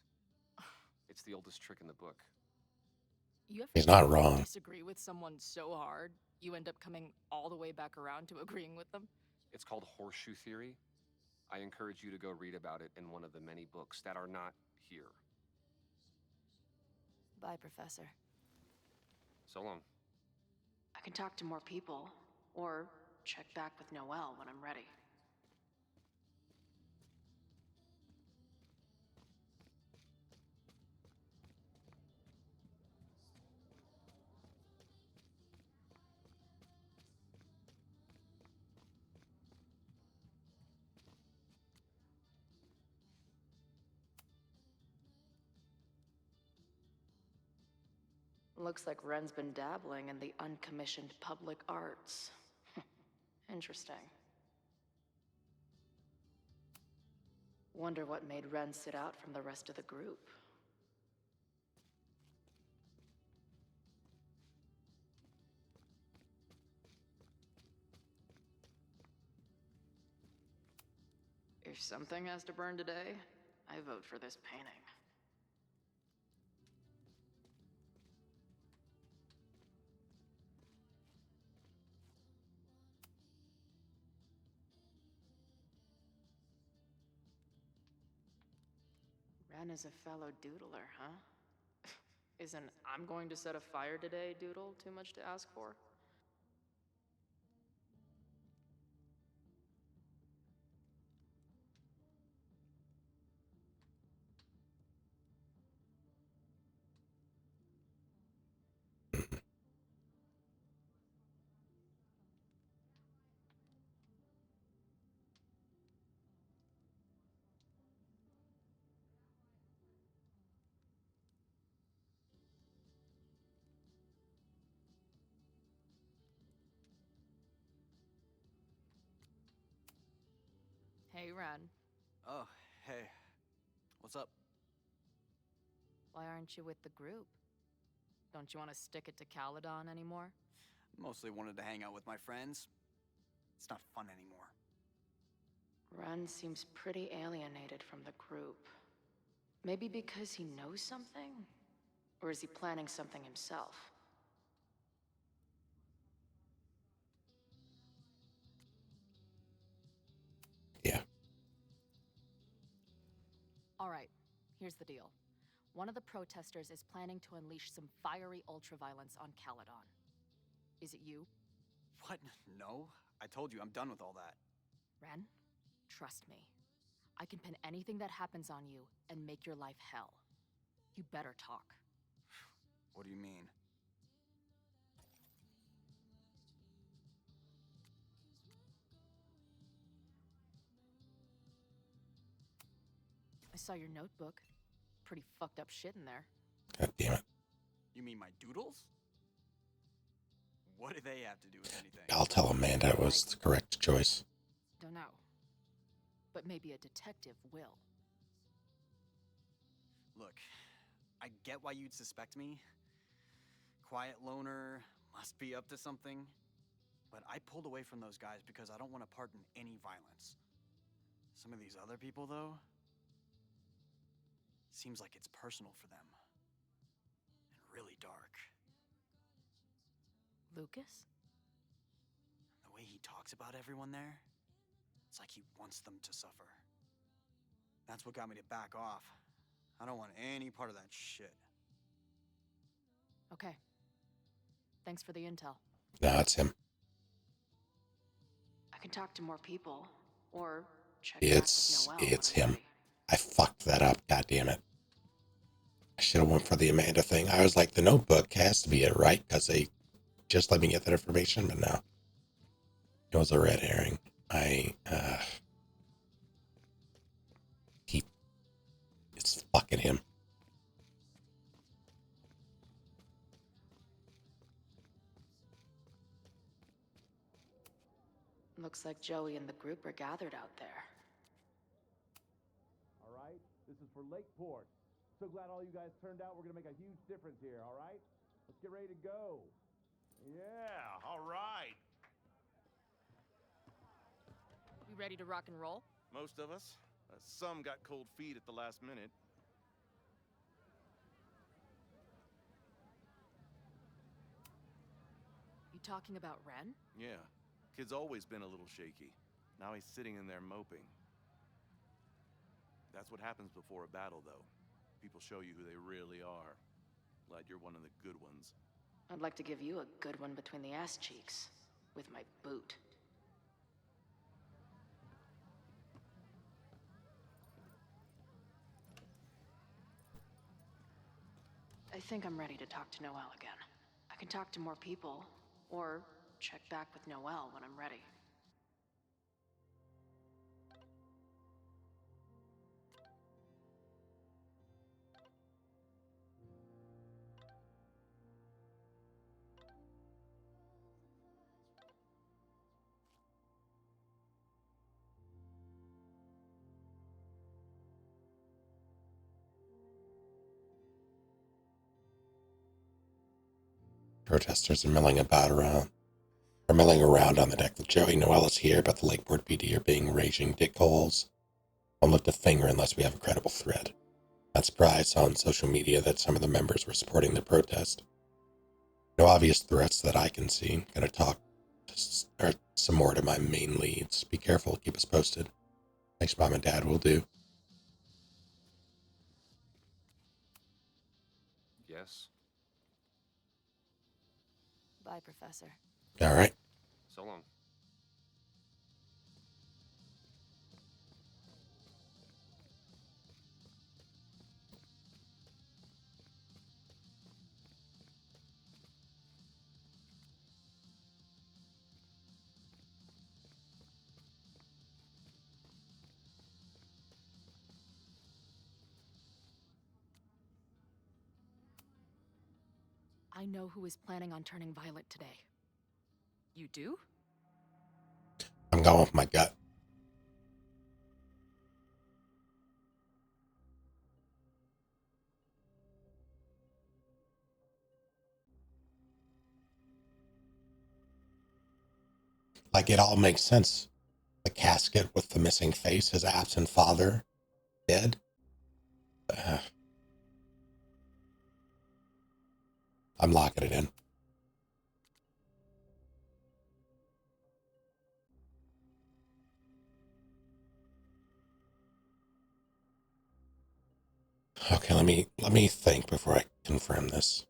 It's the oldest trick in the book. You ever He's not wrong. disagree with someone so hard, you end up coming all the way back around to agreeing with them? It's called horseshoe theory. I encourage you to go read about it in one of the many books that are not here. Bye, Professor. So long. I can talk to more people, or check back with Noelle when I'm ready. Looks like Ren's been dabbling in the uncommissioned public arts. Interesting. Wonder what made Ren sit out from the rest of the group. If something has to burn today, I vote for this painting. Ren is a fellow doodler, huh? Isn't "I'm going to set a fire today" doodle too much to ask for? Hey, Ren. Oh, hey. What's up? Why aren't you with the group? Don't you want to stick it to Caledon anymore? Mostly wanted to hang out with my friends. It's not fun anymore. Ren seems pretty alienated from the group. Maybe because he knows something? Or is he planning something himself? Yeah. All right, here's the deal. One of the protesters is planning to unleash some fiery ultraviolence on Caledon. Is it you? What? No. I told you, I'm done with all that. Ren, trust me. I can pin anything that happens on you and make your life hell. You better talk. What do you mean? I saw your notebook. Pretty fucked up shit in there. God damn it. You mean my doodles? What do they have to do with anything? I'll tell Amanda it was the correct choice. Don't know. But maybe a detective will. Look, I get why you'd suspect me. Quiet loner, must be up to something. But I pulled away from those guys because I don't want to part in any violence. Some of these other people, though, seems like it's personal for them. And really dark. Lucas? The way he talks about everyone there, it's like he wants them to suffer. That's what got me to back off. I don't want any part of that shit. Okay. Thanks for the intel. No, it's him. I can talk to more people, or check back with Noelle It's when I'm him. ready. I fucked that up. God damn it. I should have went for the Amanda thing. I was like, the notebook has to be it, right? Because they just let me get that information, but no. It was a red herring. It's fucking him. Looks like Joey and the group are gathered out there. All right, this is for Lakeport. So glad all you guys turned out. We're gonna make a huge difference here, all right? Let's get ready to go. Yeah, all right. You ready to rock and roll? Most of us. Some got cold feet at the last minute. You talking about Ren? Yeah, kid's always been a little shaky. Now he's sitting in there moping. That's what happens before a battle, though. People show you who they really are. Glad you're one of the good ones. I'd like to give you a good one between the ass cheeks. With my boot. I think I'm ready to talk to Noelle again. I can talk to more people, or check back with Noelle when I'm ready. Protesters are milling around on the deck with Joey. Noelle is here, but the Lakeport PD are being raging dickholes. Won't lift a finger unless we have a credible threat. Not surprised, saw on social media that some of the members were supporting the protest. No obvious threats that I can see. Gonna talk some more to my main leads. Be careful, keep us posted. Thanks, Mom and Dad, will do. Yes? Bye, Professor. All right. So long. I know who is planning on turning violent today. You do? I'm going with my gut. Like, it all makes sense. The casket with the missing face, his absent father, dead. I'm locking it in. Okay, let me think before I confirm this.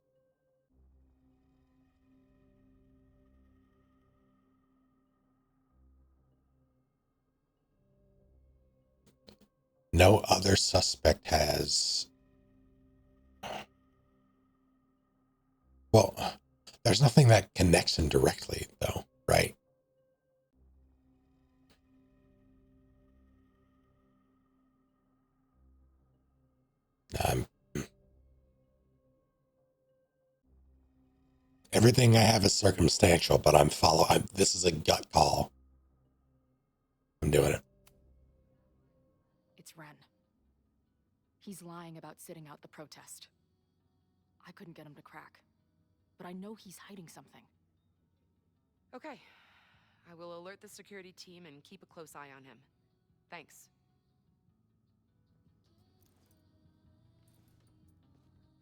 No other suspect has... Well, there's nothing that connects him directly, though, right? Everything I have is circumstantial, but this is a gut call. I'm doing it. It's Ren. He's lying about sitting out the protest. I couldn't get him to crack, but I know he's hiding something. Okay. I will alert the security team and keep a close eye on him. Thanks.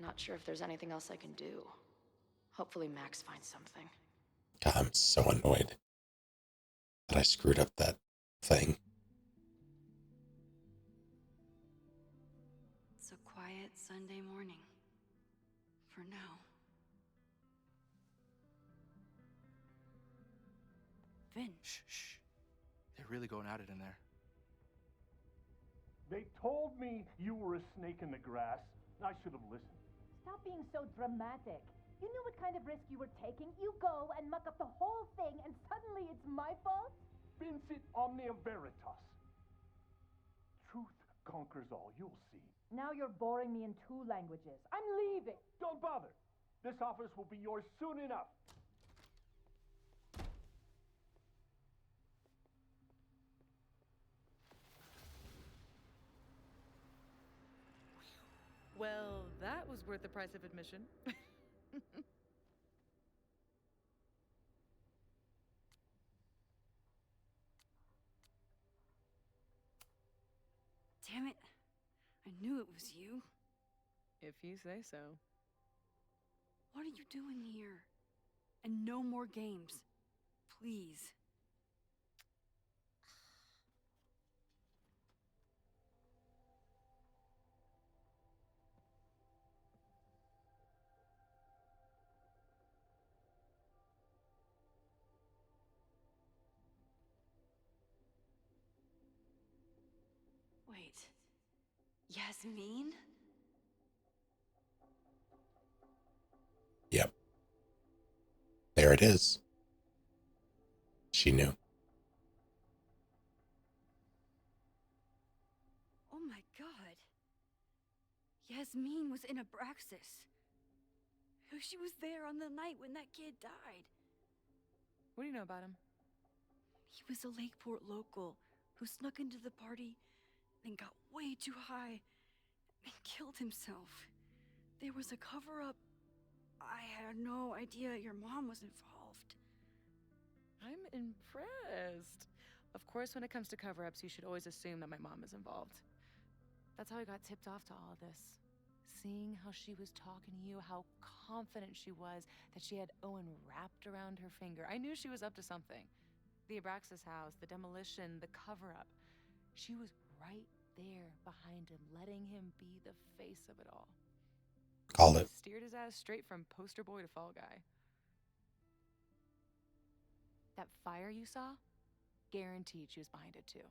Not sure if there's anything else I can do. Hopefully Max finds something. God, I'm so annoyed that I screwed up that thing. It's a quiet Sunday morning. For now. Vin. Shh. They're really going at it in there. They told me you were a snake in the grass. I should have listened. Stop being so dramatic. You knew what kind of risk you were taking. You go and muck up the whole thing, and suddenly it's my fault? Vincit omnia veritas. Truth conquers all, you'll see. Now you're boring me in 2 languages. I'm leaving. Don't bother. This office will be yours soon enough. Well, that was worth the price of admission. Damn it. I knew it was you. If you say so. What are you doing here? And no more games. Please. Wait. Yasmin? Yep. There it is. She knew. Oh my god. Yasmin was in Abraxas. She was there on the night when that kid died. What do you know about him? He was a Lakeport local who snuck into the party, then got way too high and killed himself. There was a cover-up. I had no idea your mom was involved. I'm impressed. Of course, when it comes to cover-ups, you should always assume that my mom is involved. That's how I got tipped off to all of this. Seeing how she was talking to you, how confident she was that she had Owen wrapped around her finger. I knew she was up to something. The Abraxas house, the demolition, the cover-up. She was right there behind him, letting him be the face of it all. Called it. Steered his ass straight from poster boy to fall guy. That fire you saw? Guaranteed she was behind it too.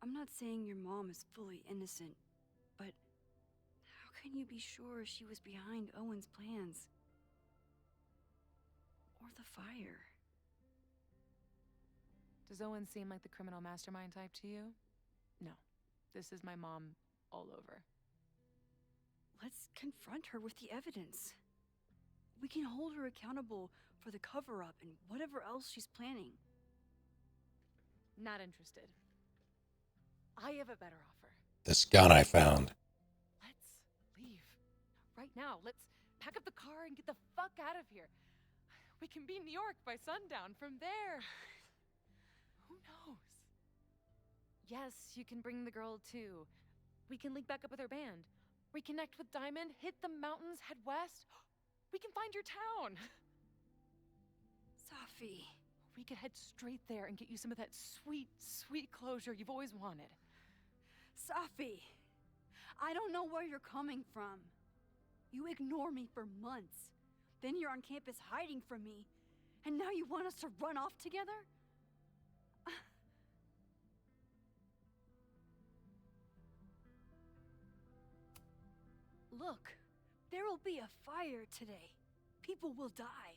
I'm not saying your mom is fully innocent, but how can you be sure she was behind Owen's plans? Or the fire? Does Owen seem like the criminal mastermind type to you? No. This is my mom all over. Let's confront her with the evidence. We can hold her accountable for the cover-up and whatever else she's planning. Not interested. I have a better offer. This gun I found. Let's leave. Right now. Let's pack up the car and get the fuck out of here. We can be in New York by sundown. From there, who knows? Yes, you can bring the girl too. We can link back up with her band. Reconnect with Diamond, hit the mountains, head west. We can find your town. Safi. We could head straight there and get you some of that sweet, sweet closure you've always wanted. Safi, I don't know where you're coming from. You ignore me for months. Then you're on campus hiding from me. And now you want us to run off together? Look, there will be a fire today. People will die.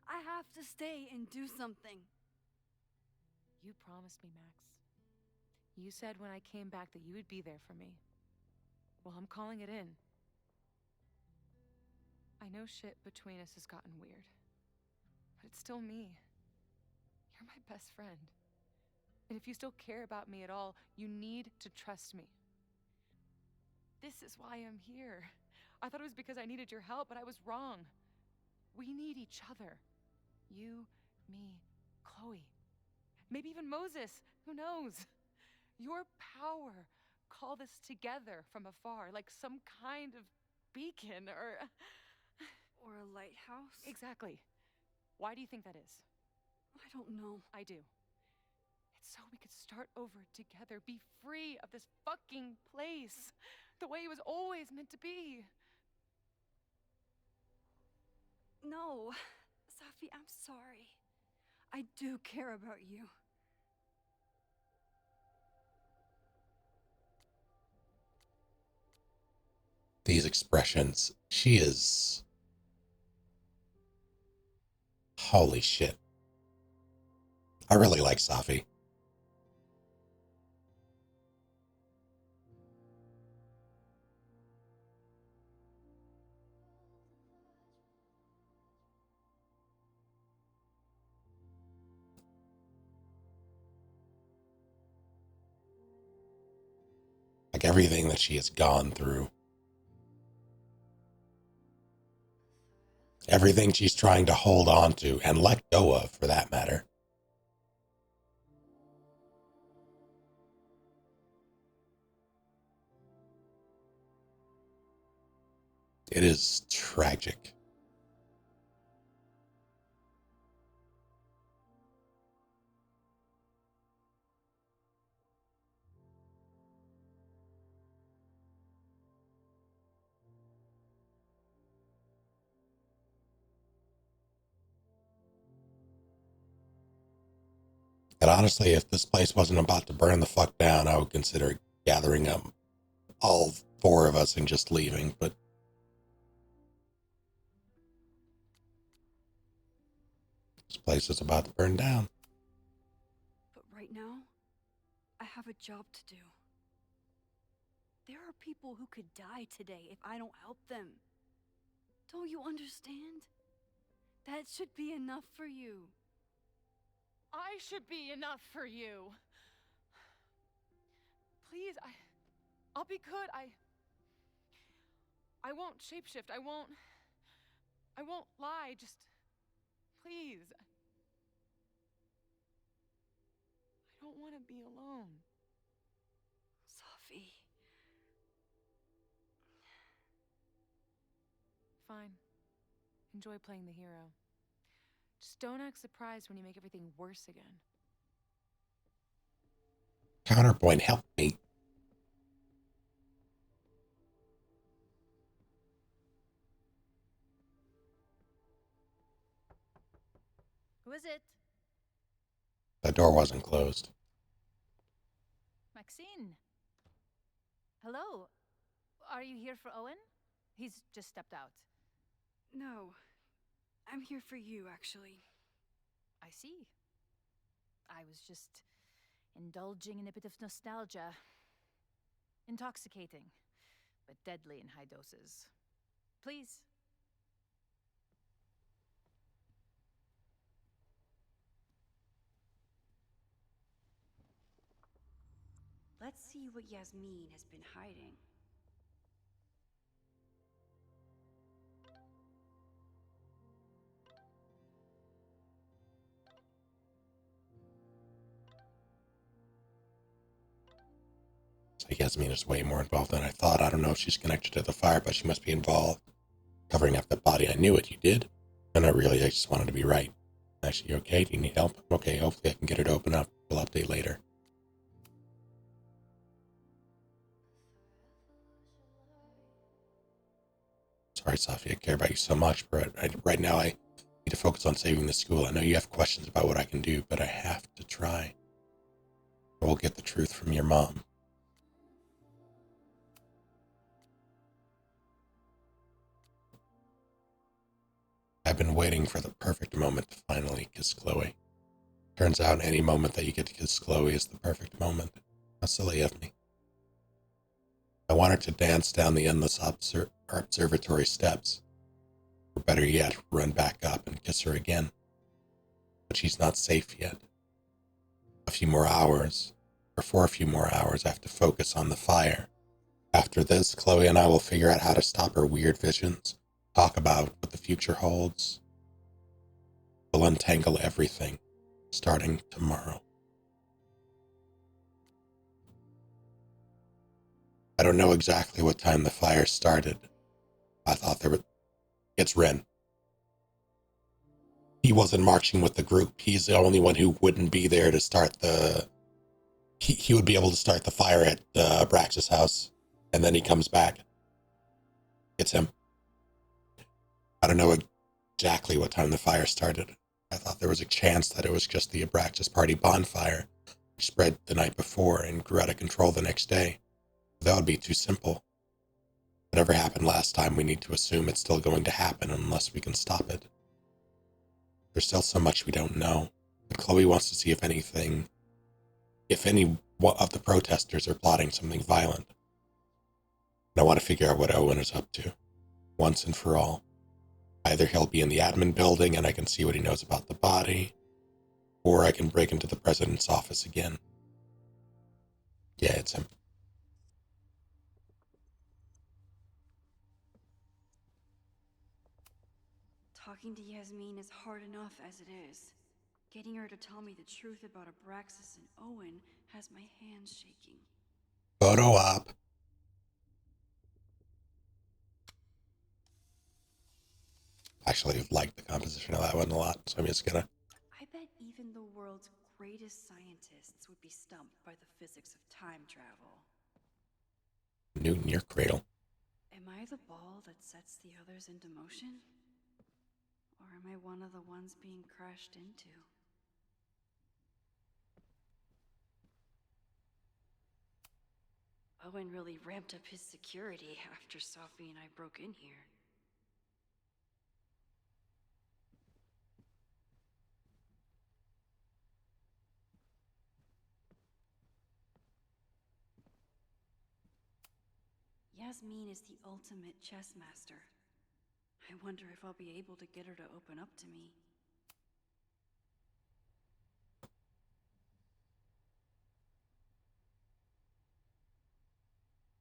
I have to stay and do something. You promised me, Max. You said when I came back that you would be there for me. Well, I'm calling it in. I know shit between us has gotten weird, but it's still me. You're my best friend. And if you still care about me at all, you need to trust me. This is why I'm here. I thought it was because I needed your help, but I was wrong. We need each other. You, me, Chloe. Maybe even Moses. Who knows? Your power called us together from afar, like some kind of beacon or... Or a lighthouse? Exactly. Why do you think that is? I don't know. I do. It's so we could start over together, be free of this fucking place, the way it was always meant to be. No, Safi, I'm sorry. I do care about you. These expressions. She is... Holy shit. I really like Safi. Like everything that she has gone through. Everything she's trying to hold on to and let go of, for that matter. It is tragic. And honestly, if this place wasn't about to burn the fuck down, I would consider gathering up all 4 of us and just leaving, but this place is about to burn down. But right now, I have a job to do. There are people who could die today if I don't help them. Don't you understand? That should be enough for you. I should be enough for you. Please, I'll be good. I won't shapeshift. I won't lie. Just please. I don't want to be alone. Sophie. Fine. Enjoy playing the hero. Just don't act surprised when you make everything worse again. Counterpoint, help me. Who is it? The door wasn't closed. Maxine. Hello. Are you here for Owen? He's just stepped out. No. I'm here for you, actually. I see. I was just indulging in a bit of nostalgia. Intoxicating, but deadly in high doses. Please. Let's see what Yasmin has been hiding. So Yasmin is way more involved than I thought. I don't know if she's connected to the fire, but she must be involved. Covering up the body. I knew it. You did? No, not really. I just wanted to be right. Actually, you okay? Do you need help? Okay, hopefully I can get her to open up. We'll update later. Sorry, Sophie, I care about you so much, but right now I need to focus on saving the school. I know you have questions about what I can do, but I have to try. I will get the truth from your mom. I've been waiting for the perfect moment to finally kiss Chloe. Turns out any moment that you get to kiss Chloe is the perfect moment. How silly of me. I want her to dance down the endless observatory steps. Or better yet, run back up and kiss her again. But she's not safe yet. A few more hours, or for a few more hours, I have to focus on the fire. After this, Chloe and I will figure out how to stop her weird visions, talk about what the future holds. We'll untangle everything, starting tomorrow. I don't know exactly what time the fire started. I thought it's Ren. He wasn't marching with the group. He's the only one who wouldn't be there to start the... He would be able to start the fire at Brax's house, and then he comes back. It's him. I don't know exactly what time the fire started. I thought there was a chance that it was just the Abraxas party bonfire, which spread the night before and grew out of control the next day. That would be too simple. Whatever happened last time, we need to assume it's still going to happen unless we can stop it. There's still so much we don't know, but Chloe wants to see if any of the protesters are plotting something violent. And I want to figure out what Owen is up to, once and for all. Either he'll be in the admin building and I can see what he knows about the body, or I can break into the president's office again. Yeah, it's him. Talking to Yasmin is hard enough as it is. Getting her to tell me the truth about Abraxas and Owen has my hands shaking. Photo op. Actually, I've liked the composition of that one a lot, so I'm just gonna... I bet even the world's greatest scientists would be stumped by the physics of time travel. Newton, your cradle. Am I the ball that sets the others into motion? Or am I one of the ones being crashed into? Owen really ramped up his security after Sophie and I broke in here. Yasmin is the ultimate chess master. I wonder if I'll be able to get her to open up to me.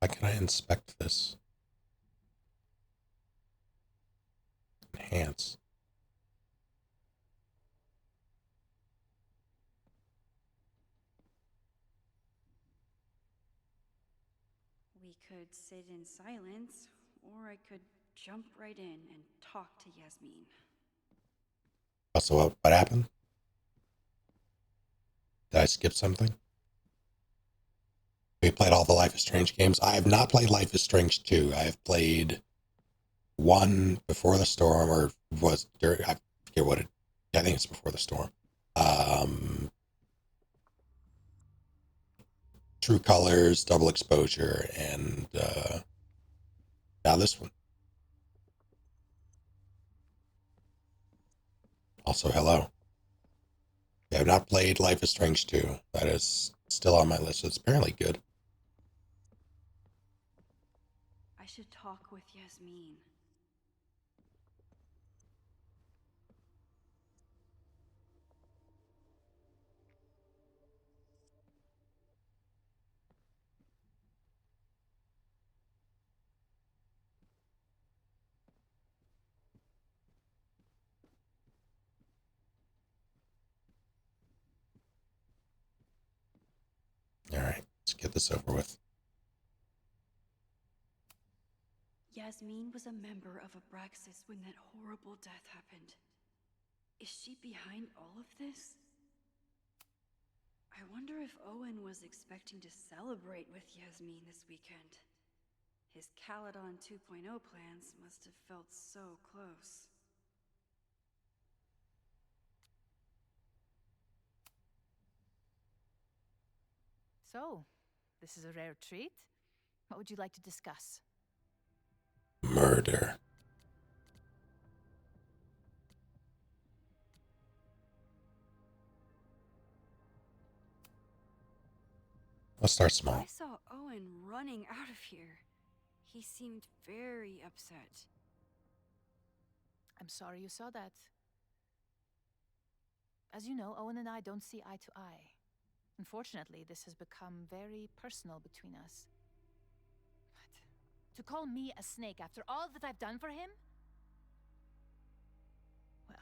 How can I inspect this? Enhance. We could sit in silence, or I could jump right in and talk to Yasmin. Also, what happened? Did I skip something? We played all the Life is Strange games. I have not played Life is Strange 2. I have played 1 Before the Storm, or was during, I forget what it, I think it's Before the Storm. True Colors, Double Exposure, and now this one. Also, hello. I have not played Life is Strange 2. That is still on my list. It's apparently good. I should talk with Yasmin. All right, let's get this over with. Yasmin was a member of Abraxas when that horrible death happened. Is she behind all of this? I wonder if Owen was expecting to celebrate with Yasmin this weekend. His Caledon 2.0 plans must have felt so close. So, this is a rare treat. What would you like to discuss? Murder. Let's start small. I saw Owen running out of here. He seemed very upset. I'm sorry you saw that. As you know, Owen and I don't see eye to eye. Unfortunately, this has become very personal between us. But to call me a snake after all that I've done for him? Well,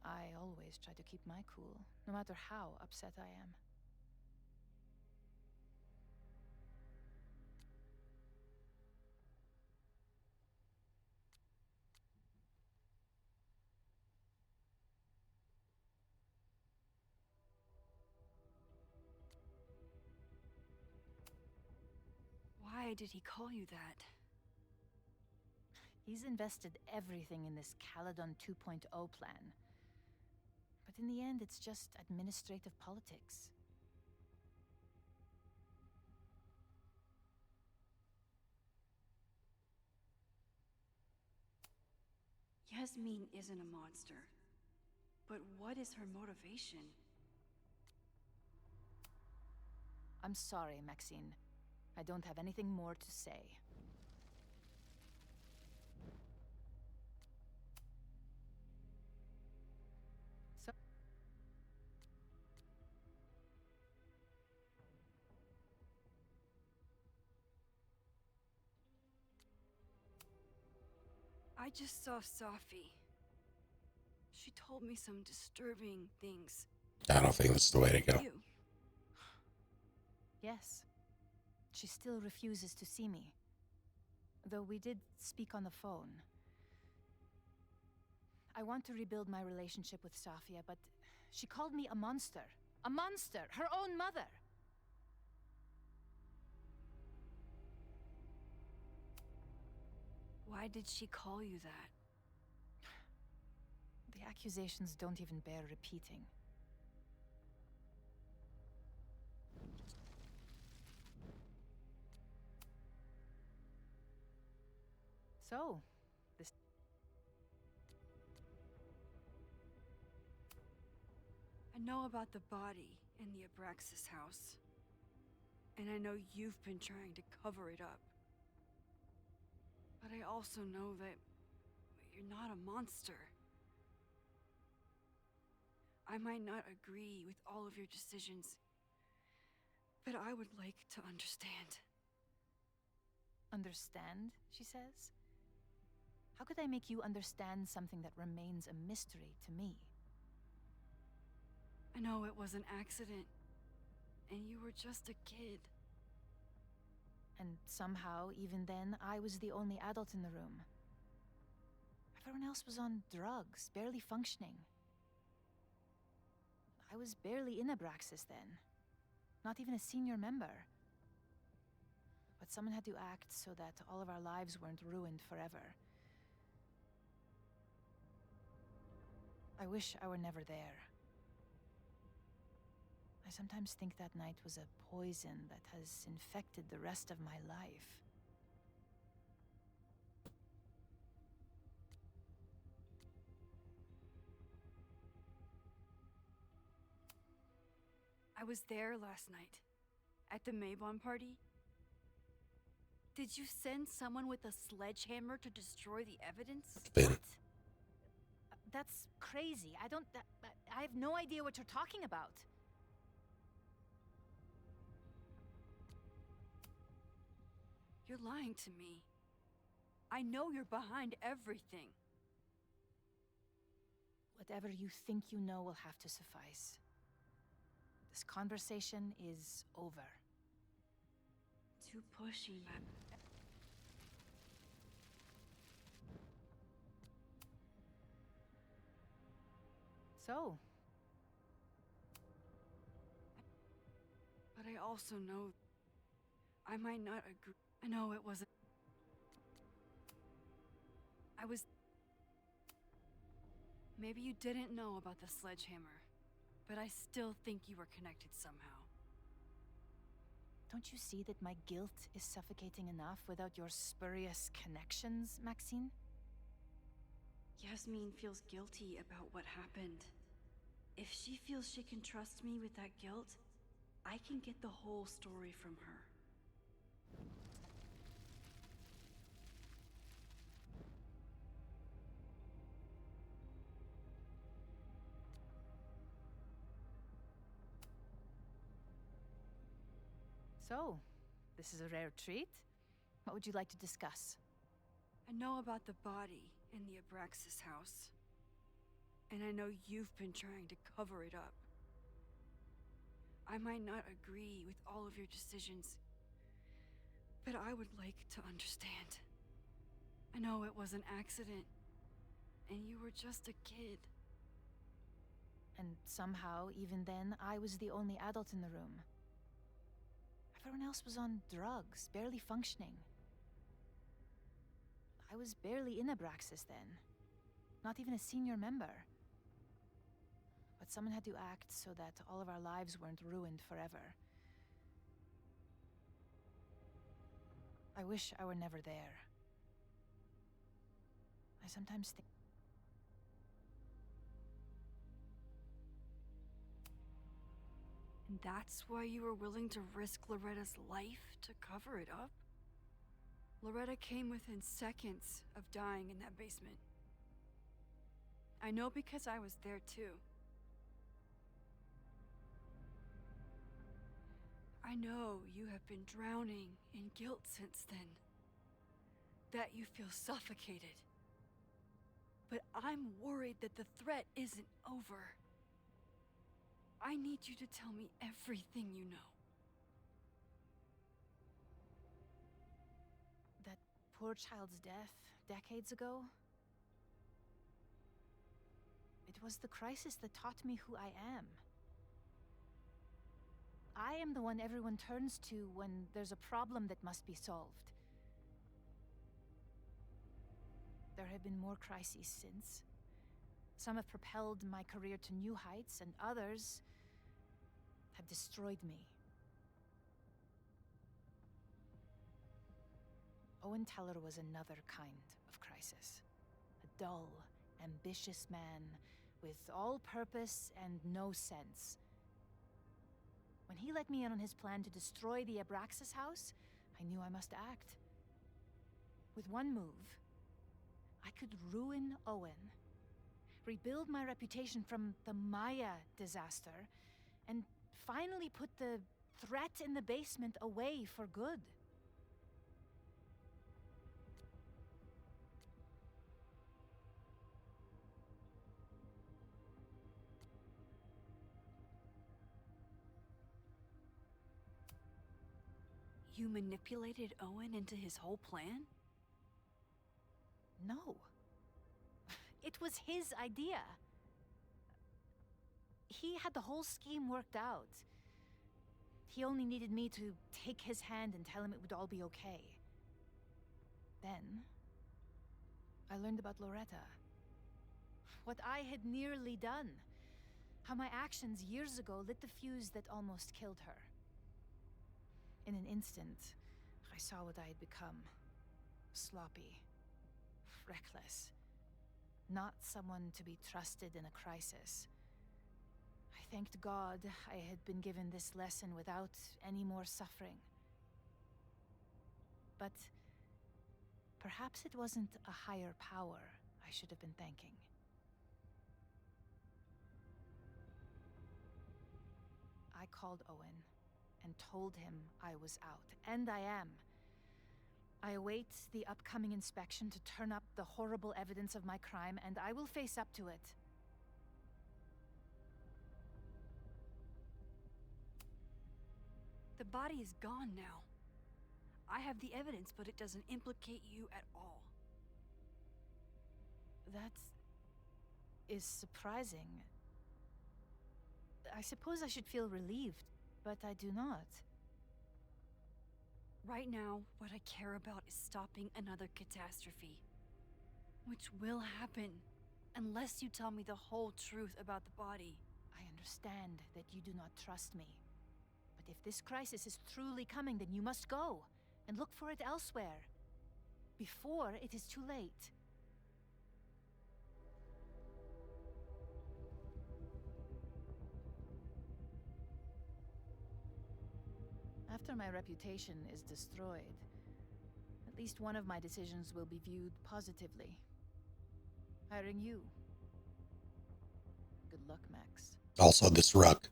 I always try to keep my cool, no matter how upset I am. Why did he call you that? He's invested everything in this Caledon 2.0 plan. But in the end, it's just administrative politics. Yasmin isn't a monster. But what is her motivation? I'm sorry, Maxine. I don't have anything more to say. So I just saw Sophie. She told me some disturbing things. I don't think that's the way to go. You. yes, she still refuses to see me. Though we did speak on the phone. I want to rebuild my relationship with Safia, but she called me a monster. A monster! Her own mother! Why did she call you that? The accusations don't even bear repeating. So, this. I know about the body in the Abraxas house. And I know you've been trying to cover it up. But I also know that you're not a monster. I might not agree with all of your decisions, but I would like to understand. Understand, she says? How could I make you understand something that remains a mystery to me? I know it was an accident, and you were just a kid. And somehow, even then, I was the only adult in the room. Everyone else was on drugs, barely functioning. I was barely in Abraxas then. Not even a senior member. But someone had to act so that all of our lives weren't ruined forever. I wish I were never there. I sometimes think that night was a poison that has infected the rest of my life. I was there last night, at the Maybon party. Did you send someone with a sledgehammer to destroy the evidence? What? That's crazy. I have no idea what you're talking about. You're lying to me. I know you're behind everything. Whatever you think you know will have to suffice. This conversation is over. Too pushy, man. So? But I also know I might not agree. I know it wasn't. I was. Maybe you didn't know about the sledgehammer, but I still think you were connected somehow. Don't you see that my guilt is suffocating enough without your spurious connections, Maxine? Yasmin feels guilty about what happened. If she feels she can trust me with that guilt, I can get the whole story from her. So, this is a rare treat. What would you like to discuss? I know about the body in the Abraxas house. And I know you've been trying to cover it up. I might not agree with all of your decisions, but I would like to understand. I know it was an accident, and you were just a kid. And somehow, even then, I was the only adult in the room. Everyone else was on drugs, barely functioning. I was barely in Abraxas then. Not even a senior member. But someone had to act so that all of our lives weren't ruined forever. I wish I were never there. I sometimes think... And that's why you were willing to risk Loretta's life to cover it up? Loretta came within seconds of dying in that basement. I know because I was there too. I know you have been drowning in guilt since then. That you feel suffocated. But I'm worried that the threat isn't over. I need you to tell me everything you know. That poor child's death decades ago? It was the crisis that taught me who I am. I am the one everyone turns to when there's a problem that must be solved. There have been more crises since. Some have propelled my career to new heights, and others have destroyed me. Owen Teller was another kind. crisis. A dull, ambitious man with all purpose and no sense. When he let me in on his plan to destroy the Abraxas house, I knew I must act. With one move, I could ruin Owen, rebuild my reputation from the Maya disaster, and finally put the threat in the basement away for good. You manipulated Owen into his whole plan? No. It was his idea. He had the whole scheme worked out. He only needed me to take his hand and tell him it would all be okay. Then, I learned about Loretta. What I had nearly done. How my actions years ago lit the fuse that almost killed her. In an instant, I saw what I had become. Sloppy. Reckless. Not someone to be trusted in a crisis. I thanked God I had been given this lesson without any more suffering. But perhaps it wasn't a higher power I should have been thanking. I called Owen and told him I was out, and I am. I await the upcoming inspection to turn up the horrible evidence of my crime, and I will face up to it. The body is gone now. I have the evidence, but it doesn't implicate you at all. That is surprising. I suppose I should feel relieved, but I do not. Right now, what I care about is stopping another catastrophe. Which will happen, unless you tell me the whole truth about the body. I understand that you do not trust me. But if this crisis is truly coming, then you must go, and look for it elsewhere. Before it is too late. After my reputation is destroyed, at least one of my decisions will be viewed positively. Hiring you. Good luck, Max. Also, this rug.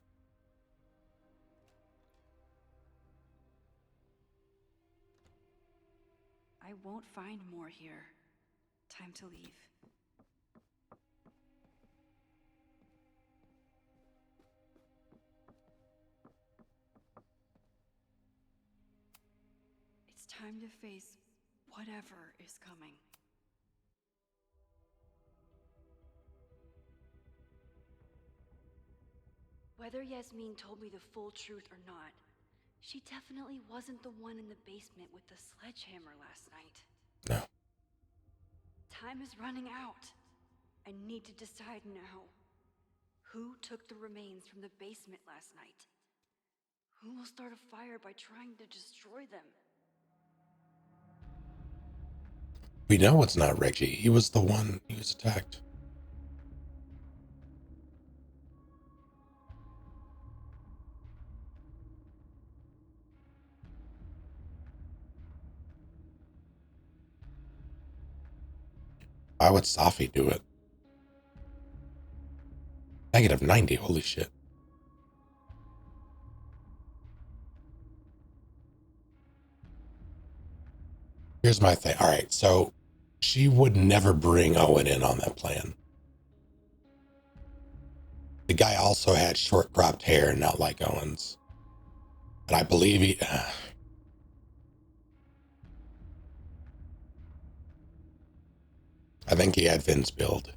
I won't find more here. Time to leave. It's time to face whatever is coming. Whether Yasmin told me the full truth or not, she definitely wasn't the one in the basement with the sledgehammer last night. No. Time is running out. I need to decide now. Who took the remains from the basement last night? Who will start a fire by trying to destroy them? We know it's not Reggie. He was the one who was attacked. Why would Safi do it? -90, holy shit. Here's my thing. All right, so she would never bring Owen in on that plan. The guy also had short cropped hair, not like Owen's. And I believe he... I think he had Vin's build.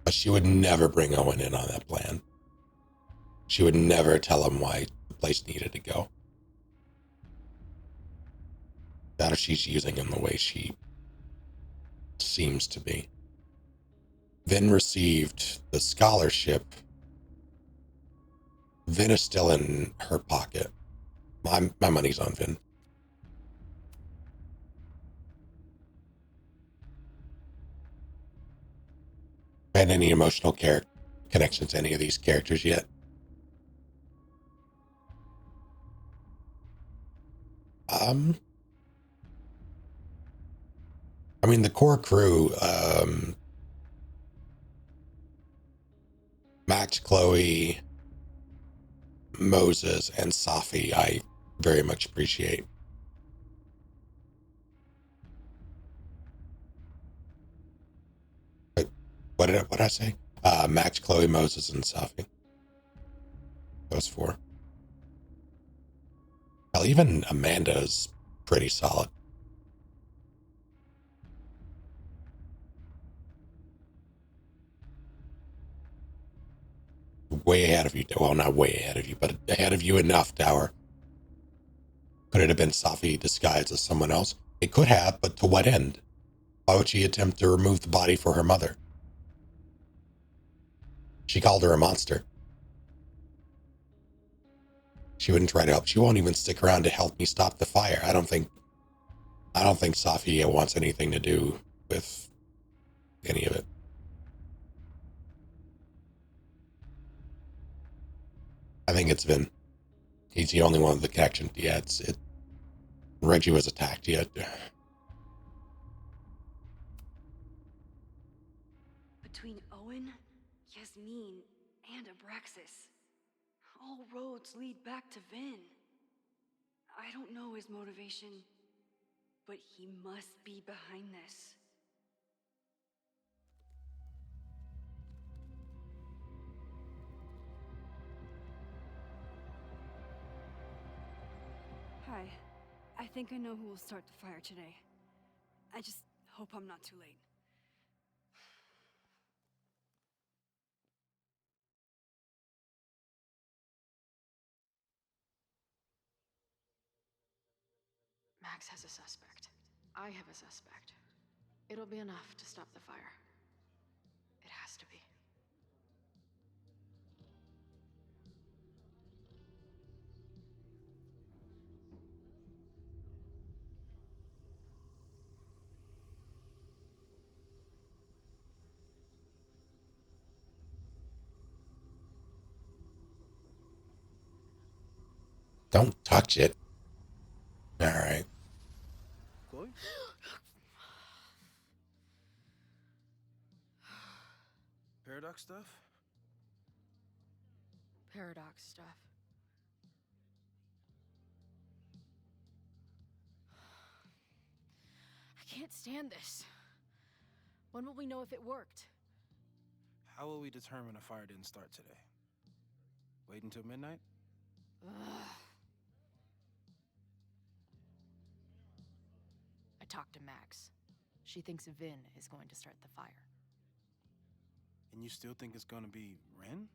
But she would never bring Owen in on that plan. She would never tell him why the place needed to go. Not if she's using him the way she seems to be. Vin received the scholarship. Vin is still in her pocket. My money's on Vin. had any emotional connections to any of these characters yet. I mean, the core crew, Max, Chloe, Moses, and Safi, I very much appreciate. What did I say? Max, Chloe, Moses, and Safi. Those four. Hell, even Amanda is pretty solid. Way ahead of you. Well, not way ahead of you, but ahead of you enough, Dower. Could it have been Safi disguised as someone else? It could have, but to what end? Why would she attempt to remove the body for her mother? She called her a monster. She wouldn't try to help. She won't even stick around to help me stop the fire. I don't think Safi wants anything to do with any of it. I think it's Vin. He's the only one with the connection. Yeah, Reggie was attacked. Yeah. Between Owen, Yasmin, and Abraxas, all roads lead back to Vin. I don't know his motivation, but he must be behind this. Hi. I think I know who will start the fire today. I just hope I'm not too late. Max has a suspect. I have a suspect. It'll be enough to stop the fire. It has to be. Don't touch it. All right. Chloe? Paradox stuff? Paradox stuff. I can't stand this. When will we know if it worked? How will we determine a fire didn't start today? Wait until midnight? Ugh. I talked to Max. She thinks Vin is going to start the fire. And you still think it's gonna be Ren?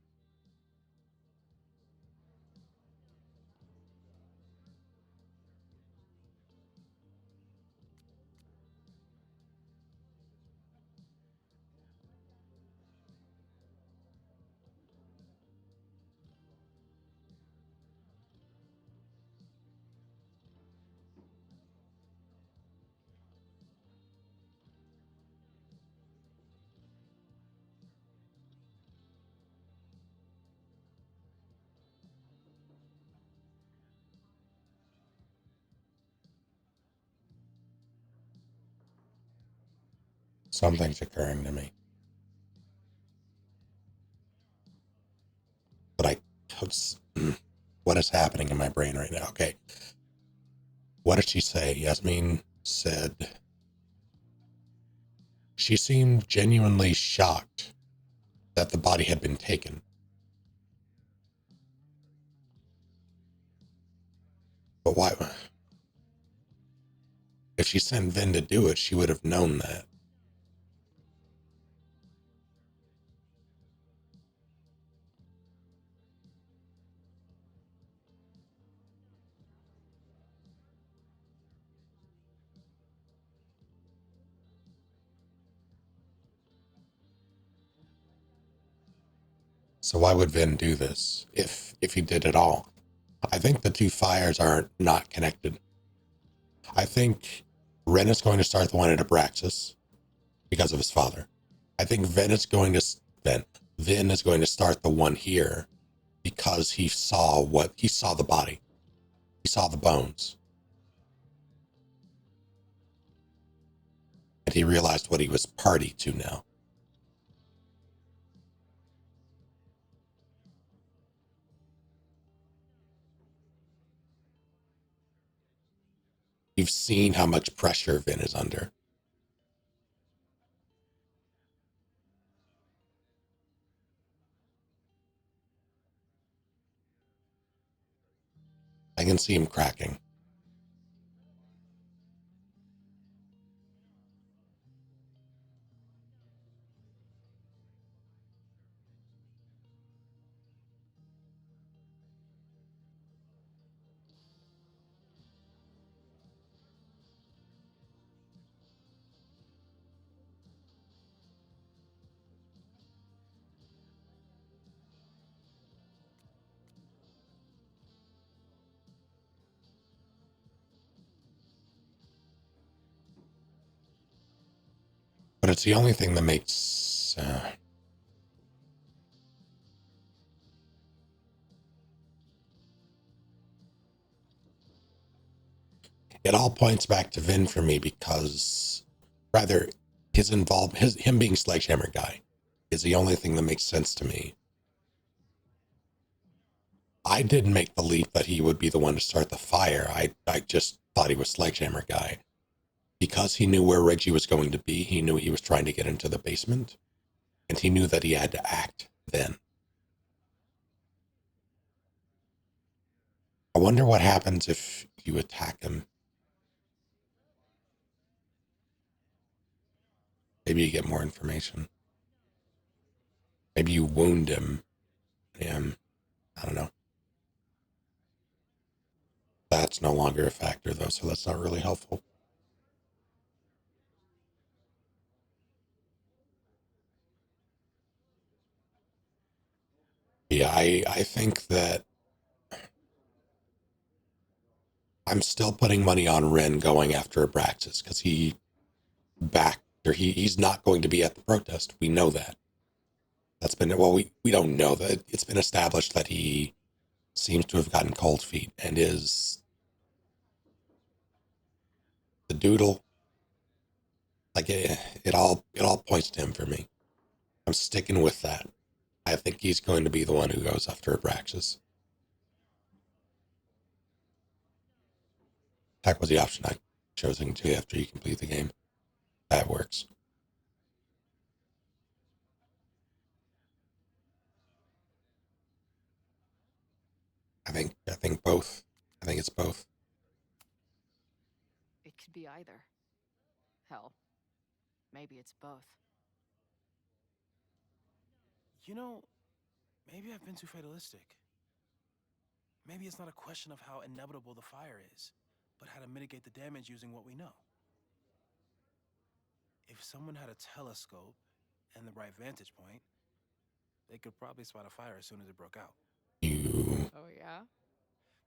Something's occurring to me. But what is happening in my brain right now? Okay. What did she say? Yasmin said she seemed genuinely shocked that the body had been taken. But why? If she sent Vin to do it, she would have known that. So why would Vin do this if he did it all? I think the two fires are not connected. I think Ren is going to start the one at Abraxas because of his father. I think Vin is going to start the one here because he saw the body. He saw the bones. And he realized what he was party to now. You've seen how much pressure Vin is under. I can see him cracking. But it's the only thing that makes... It all points back to Vin for me because, rather, him being Sledgehammer Guy is the only thing that makes sense to me. I didn't make the leap that he would be the one to start the fire. I just thought he was Sledgehammer Guy. Because he knew where Reggie was going to be, he knew he was trying to get into the basement, and he knew that he had to act then. I wonder what happens if you attack him. Maybe you get more information. Maybe you wound him. I don't know. That's no longer a factor, though, so that's not really helpful. Yeah, I think that I'm still putting money on Ren going after Abraxas because he's not going to be at the protest. We know that. That's been, well, we don't know that. It's been established that he seems to have gotten cold feet and is the doodle. Like it all points to him for me. I'm sticking with that. I think he's going to be the one who goes after Abraxas. Attack was the option I chose to after you complete the game. That works. I think both. I think it's both. It could be either. Hell, maybe it's both. You know, maybe I've been too fatalistic. Maybe it's not a question of how inevitable the fire is, but how to mitigate the damage using what we know. If someone had a telescope and the right vantage point, they could probably spot a fire as soon as it broke out. Oh, yeah?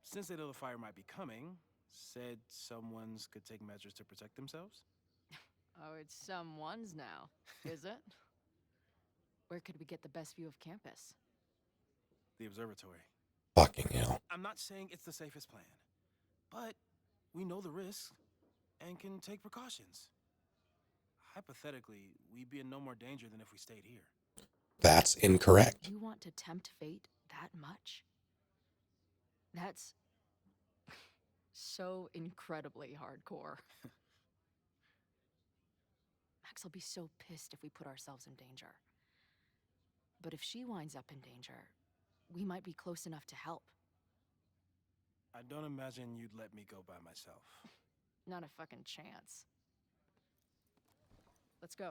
Since they know the fire might be coming, said someone's could take measures to protect themselves? Oh, it's someone's now, is it? Where could we get the best view of campus? The observatory. Fucking hell. I'm not saying it's the safest plan, but we know the risks and can take precautions. Hypothetically, we'd be in no more danger than if we stayed here. That's incorrect. You want to tempt fate that much? That's so incredibly hardcore. Max will be so pissed if we put ourselves in danger. But if she winds up in danger, we might be close enough to help. I don't imagine you'd let me go by myself. Not a fucking chance. Let's go.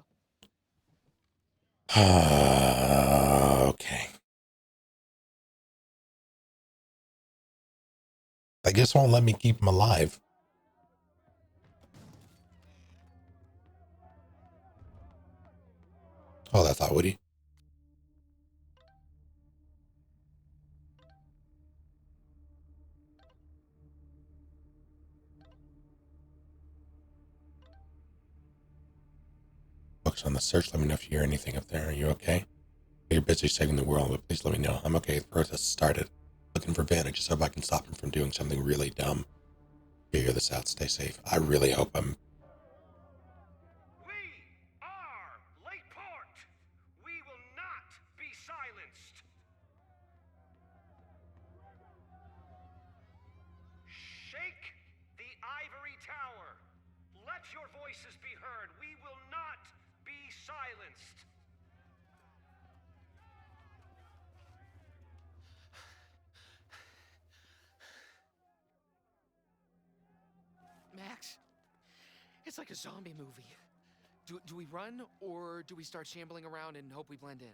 Okay. I guess won't let me keep him alive. Oh, that's not Woody. Max on the search. Let me know if you hear anything up there. Are you okay? You're busy saving the world, but please let me know. I'm okay. The protest started. Looking for Vin. I just hope I can stop him from doing something really dumb. Figure this out. Stay safe. I really hope I'm... Lakeport! We will not be silenced! Shake the ivory tower! Let your voices be heard! We will not be silenced! Max, it's like a zombie movie. Do we run, or do we start shambling around and hope we blend in?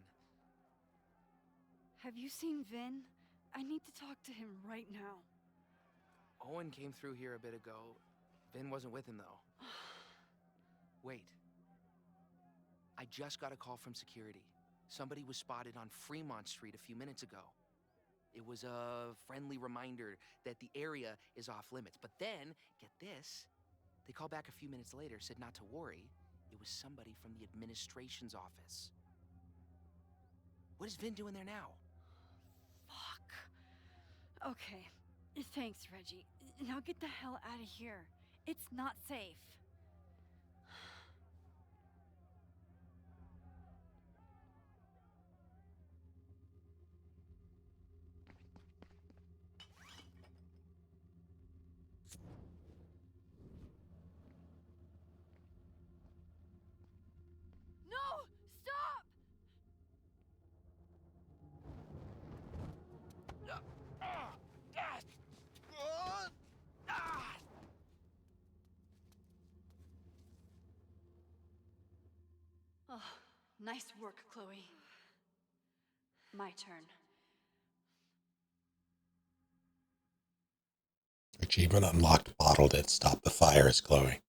Have you seen Vin? I need to talk to him right now. Owen came through here a bit ago. Vin wasn't with him, though. Wait. I just got a call from security. Somebody was spotted on Fremont Street a few minutes ago. It was a friendly reminder that the area is off limits. But then, get this, they called back a few minutes later, said not to worry. It was somebody from the administration's office. What is Vin doing there now? Fuck. Okay. Thanks, Reggie. Now get the hell out of here. It's not safe. No! Stop! Oh, nice work, Chloe. My turn. Achievement unlocked. Bottled it. Stop the fires, Chloe.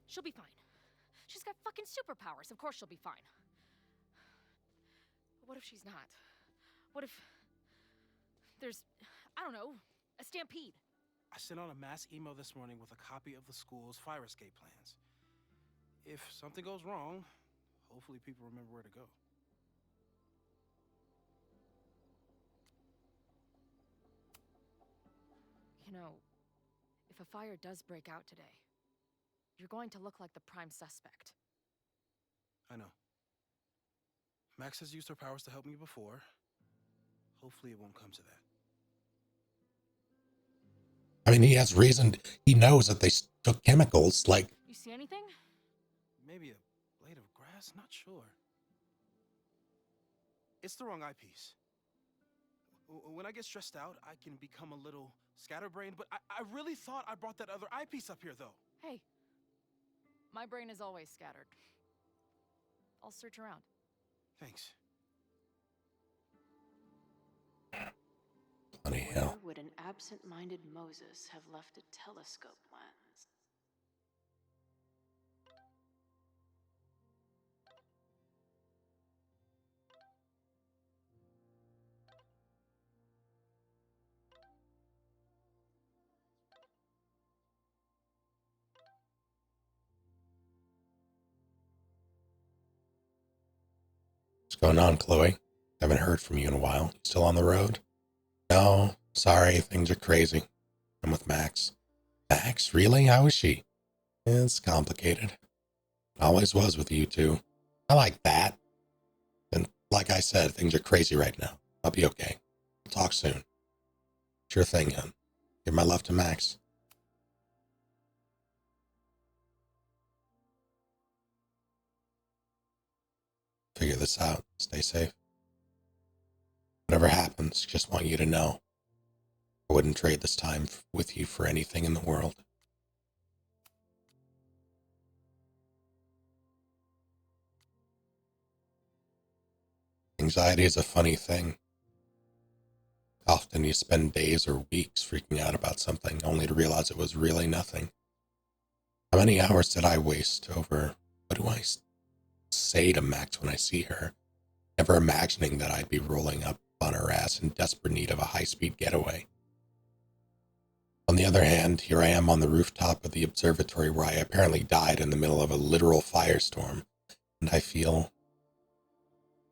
She'll be fine. She's got fucking superpowers. Of course she'll be fine. But what if she's not? What if there's, I don't know, a stampede? I sent out a mass email this morning with a copy of the school's fire escape plans. If something goes wrong, hopefully people remember where to go. You know, if a fire does break out today, you're going to look like the prime suspect. I know. Max has used her powers to help me before. Hopefully it won't come to that. I mean, he has reason. He knows that they took chemicals, like... You see anything? Maybe a blade of grass? Not sure. It's the wrong eyepiece. When I get stressed out, I can become a little scatterbrained, but I really thought I brought that other eyepiece up here, though. Hey, my brain is always scattered. I'll search around. Thanks. Bloody hell. Where would an absent-minded Moses have left a telescope lens? What's going on, Chloe? Haven't heard from you in a while. You still on the road? No, sorry, things are crazy. I'm with Max. Max? Really? How is she? It's complicated. Always was with you two. I like that. And like I said, things are crazy right now. I'll be okay. We'll talk soon. Sure thing, hon. Give my love to Max. Figure this out. Stay safe. Whatever happens, just want you to know. I wouldn't trade this time with you for anything in the world. Anxiety is a funny thing. Often you spend days or weeks freaking out about something only to realize it was really nothing. How many hours did I waste over, what do I say to Max when I see her, never imagining that I'd be rolling up on her ass in desperate need of a high-speed getaway. On the other hand, here I am on the rooftop of the observatory where I apparently died in the middle of a literal firestorm, and I feel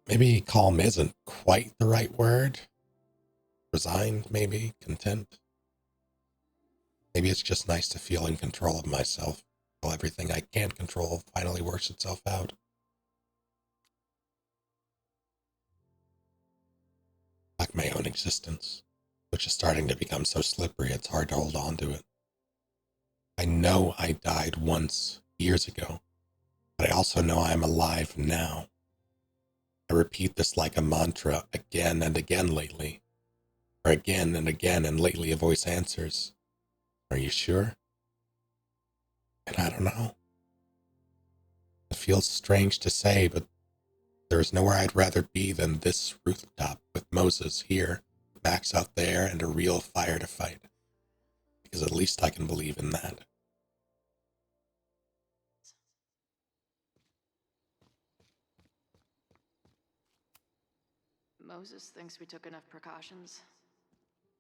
maybe calm isn't quite the right word. Resigned, maybe, content. Maybe it's just nice to feel in control of myself while everything I can't control finally works itself out. Like my own existence, which is starting to become so slippery it's hard to hold on to it. I know I died once, years ago, but I also know I am alive now. I repeat this like a mantra again and again lately, or again and again, and lately a voice answers, "Are you sure?" And I don't know. It feels strange to say, but there is nowhere I'd rather be than this rooftop with Moses here, Max out there, and a real fire to fight. Because at least I can believe in that. Moses thinks we took enough precautions.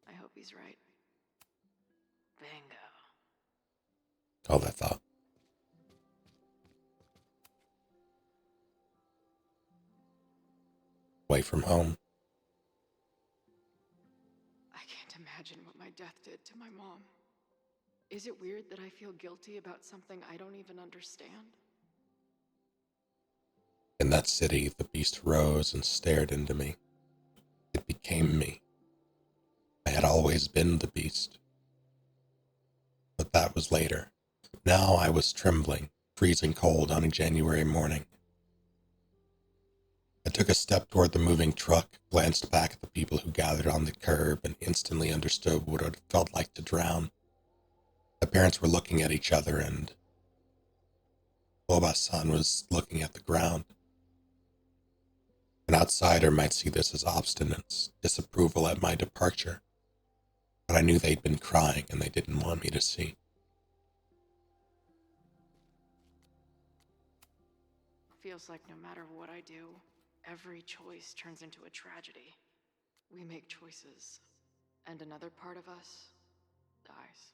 I hope he's right. Bingo. All that thought. Away from home. I can't imagine what my death did to my mom. Is it weird that I feel guilty about something I don't even understand? In that city, the beast rose and stared into me. It became me. I had always been the beast. But that was later. Now I was trembling, freezing cold on a January morning. I took a step toward the moving truck, glanced back at the people who gathered on the curb, and instantly understood what it felt like to drown. My parents were looking at each other, and Boba-san was looking at the ground. An outsider might see this as obstinance, disapproval at my departure, but I knew they'd been crying and they didn't want me to see. Feels like no matter what I do, every choice turns into a tragedy. We make choices, and another part of us dies.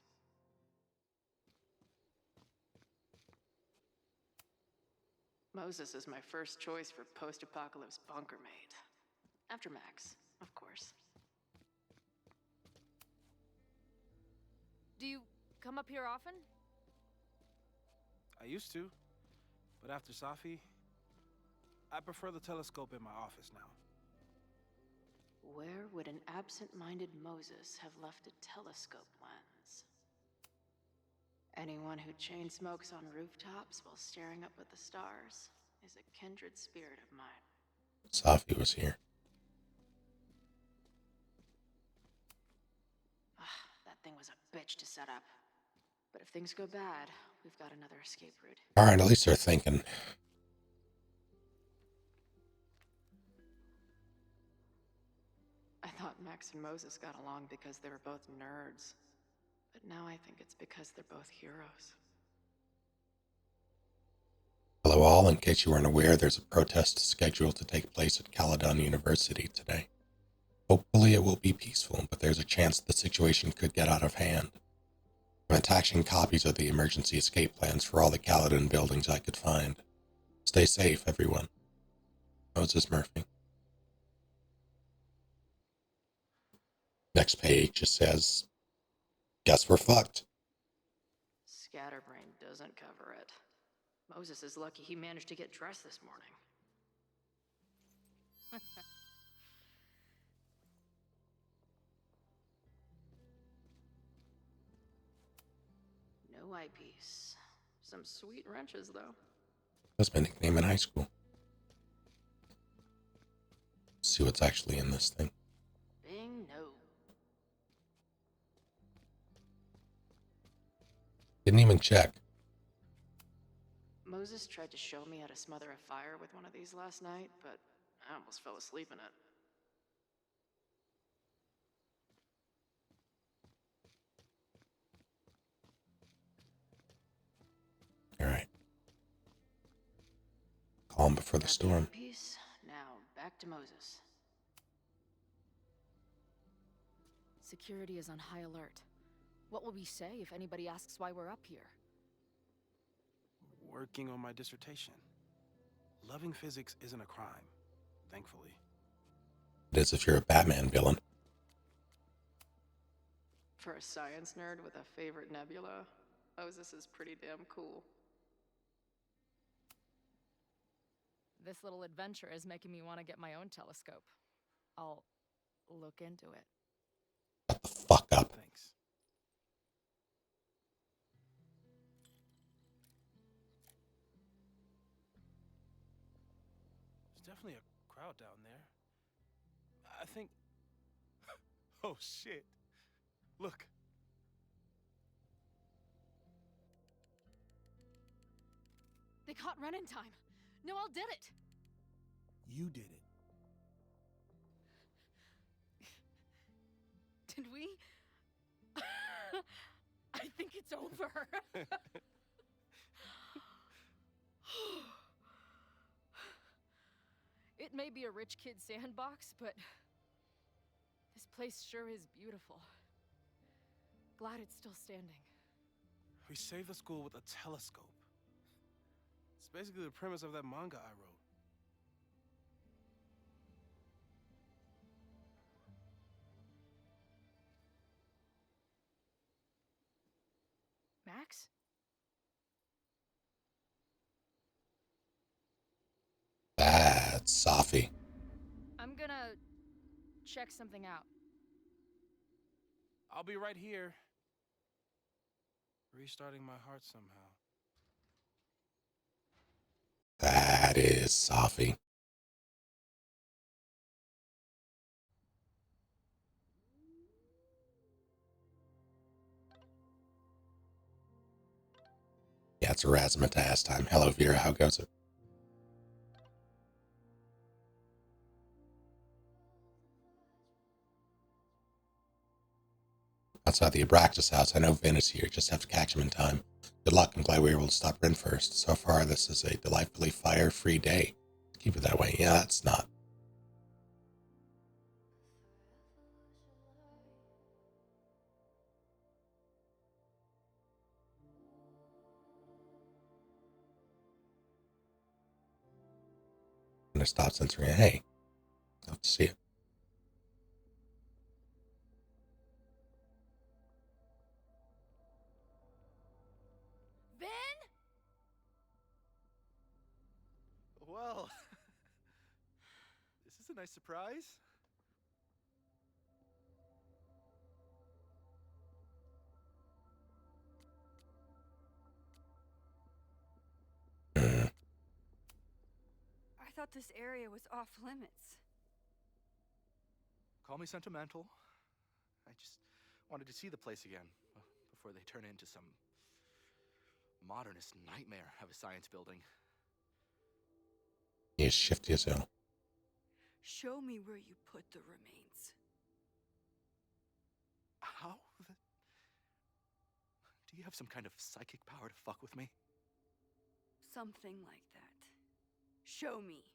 Moses is my first choice for post-apocalypse bunker mate. After Max, of course. Do you come up here often? I used to, but after Safi, I prefer the telescope in my office now. Where would an absent-minded Moses have left a telescope lens? Anyone who chain smokes on rooftops while staring up at the stars is a kindred spirit of mine. Safi was here. That thing was a bitch to set up. But if things go bad, we've got another escape route. Alright, at least they're thinking. I thought Max and Moses got along because they were both nerds. But now I think it's because they're both heroes. Hello all, in case you weren't aware, there's a protest scheduled to take place at Caledon University today. Hopefully it will be peaceful, but there's a chance the situation could get out of hand. I'm attaching copies of the emergency escape plans for all the Caledon buildings I could find. Stay safe, everyone. Moses Murphy. Next page just says, "Guess we're fucked." Scatterbrain doesn't cover it. Moses is lucky he managed to get dressed this morning. No eyepiece. Some sweet wrenches, though. That's my nickname in high school. Let's see what's actually in this thing. Bing, no. Didn't even check. Moses tried to show me how to smother a fire with one of these last night, but I almost fell asleep in it. Alright. Calm before the storm. Peace. Now, back to Moses. Security is on high alert. What will we say if anybody asks why we're up here? Working on my dissertation. Loving physics isn't a crime, thankfully. It is if you're a Batman villain. For a science nerd with a favorite nebula, Ozus is pretty damn cool. This little adventure is making me want to get my own telescope. I'll look into it. Fuck up. Thanks. There's definitely a crowd down there. I think... Oh, shit. Look. They caught Ren in time. Noel did it. You did it. Did we? I think it's over. It may be a rich kid sandbox, but this place sure is beautiful. Glad it's still standing. We saved the school with a telescope. It's basically the premise of that manga I wrote. Max? That's Safi. I'm gonna check something out. I'll be right here. Restarting my heart somehow. That is Safi. Yeah, it's a razzmatazz time. Hello, Vera. How goes it? Outside the Abraxas house, I know Vin is here. Just have to catch him in time. Good luck. I'm glad we were able to stop Ren first. So far, this is a delightfully fire-free day. Keep it that way. Yeah, that's not. I'm gonna stop censoring it. Hey, love to see it. Vin? Well, this is a nice surprise. I thought this area was off limits. Call me sentimental. I just wanted to see the place again before they turn into some modernist nightmare of a science building. He is shifty as hell. Show me where you put the remains. How the... Do you have some kind of psychic power to fuck with me? Something like that. Show me.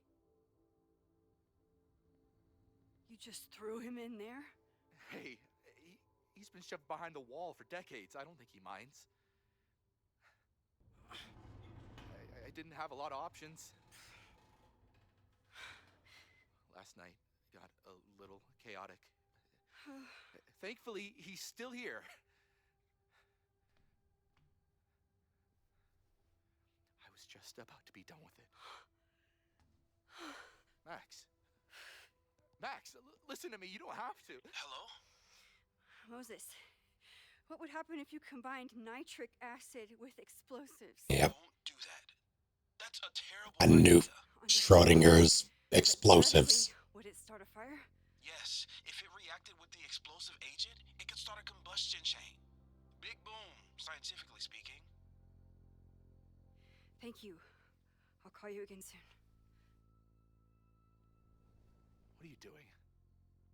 You just threw him in there? Hey, he's been shoved behind the wall for decades. I don't think he minds. I didn't have a lot of options. Last night got a little chaotic. Thankfully, he's still here. I was just about to be done with it. Max. Max, listen to me. You don't have to. Hello? Moses, what would happen if you combined nitric acid with explosives? Yep. Don't do that. That's a terrible I knew idea. Schrodinger's explosives. Would it start a fire? Yes, if it reacted with the explosive agent, it could start a combustion chain. Big boom, scientifically speaking. Thank you. I'll call you again soon. What are you doing?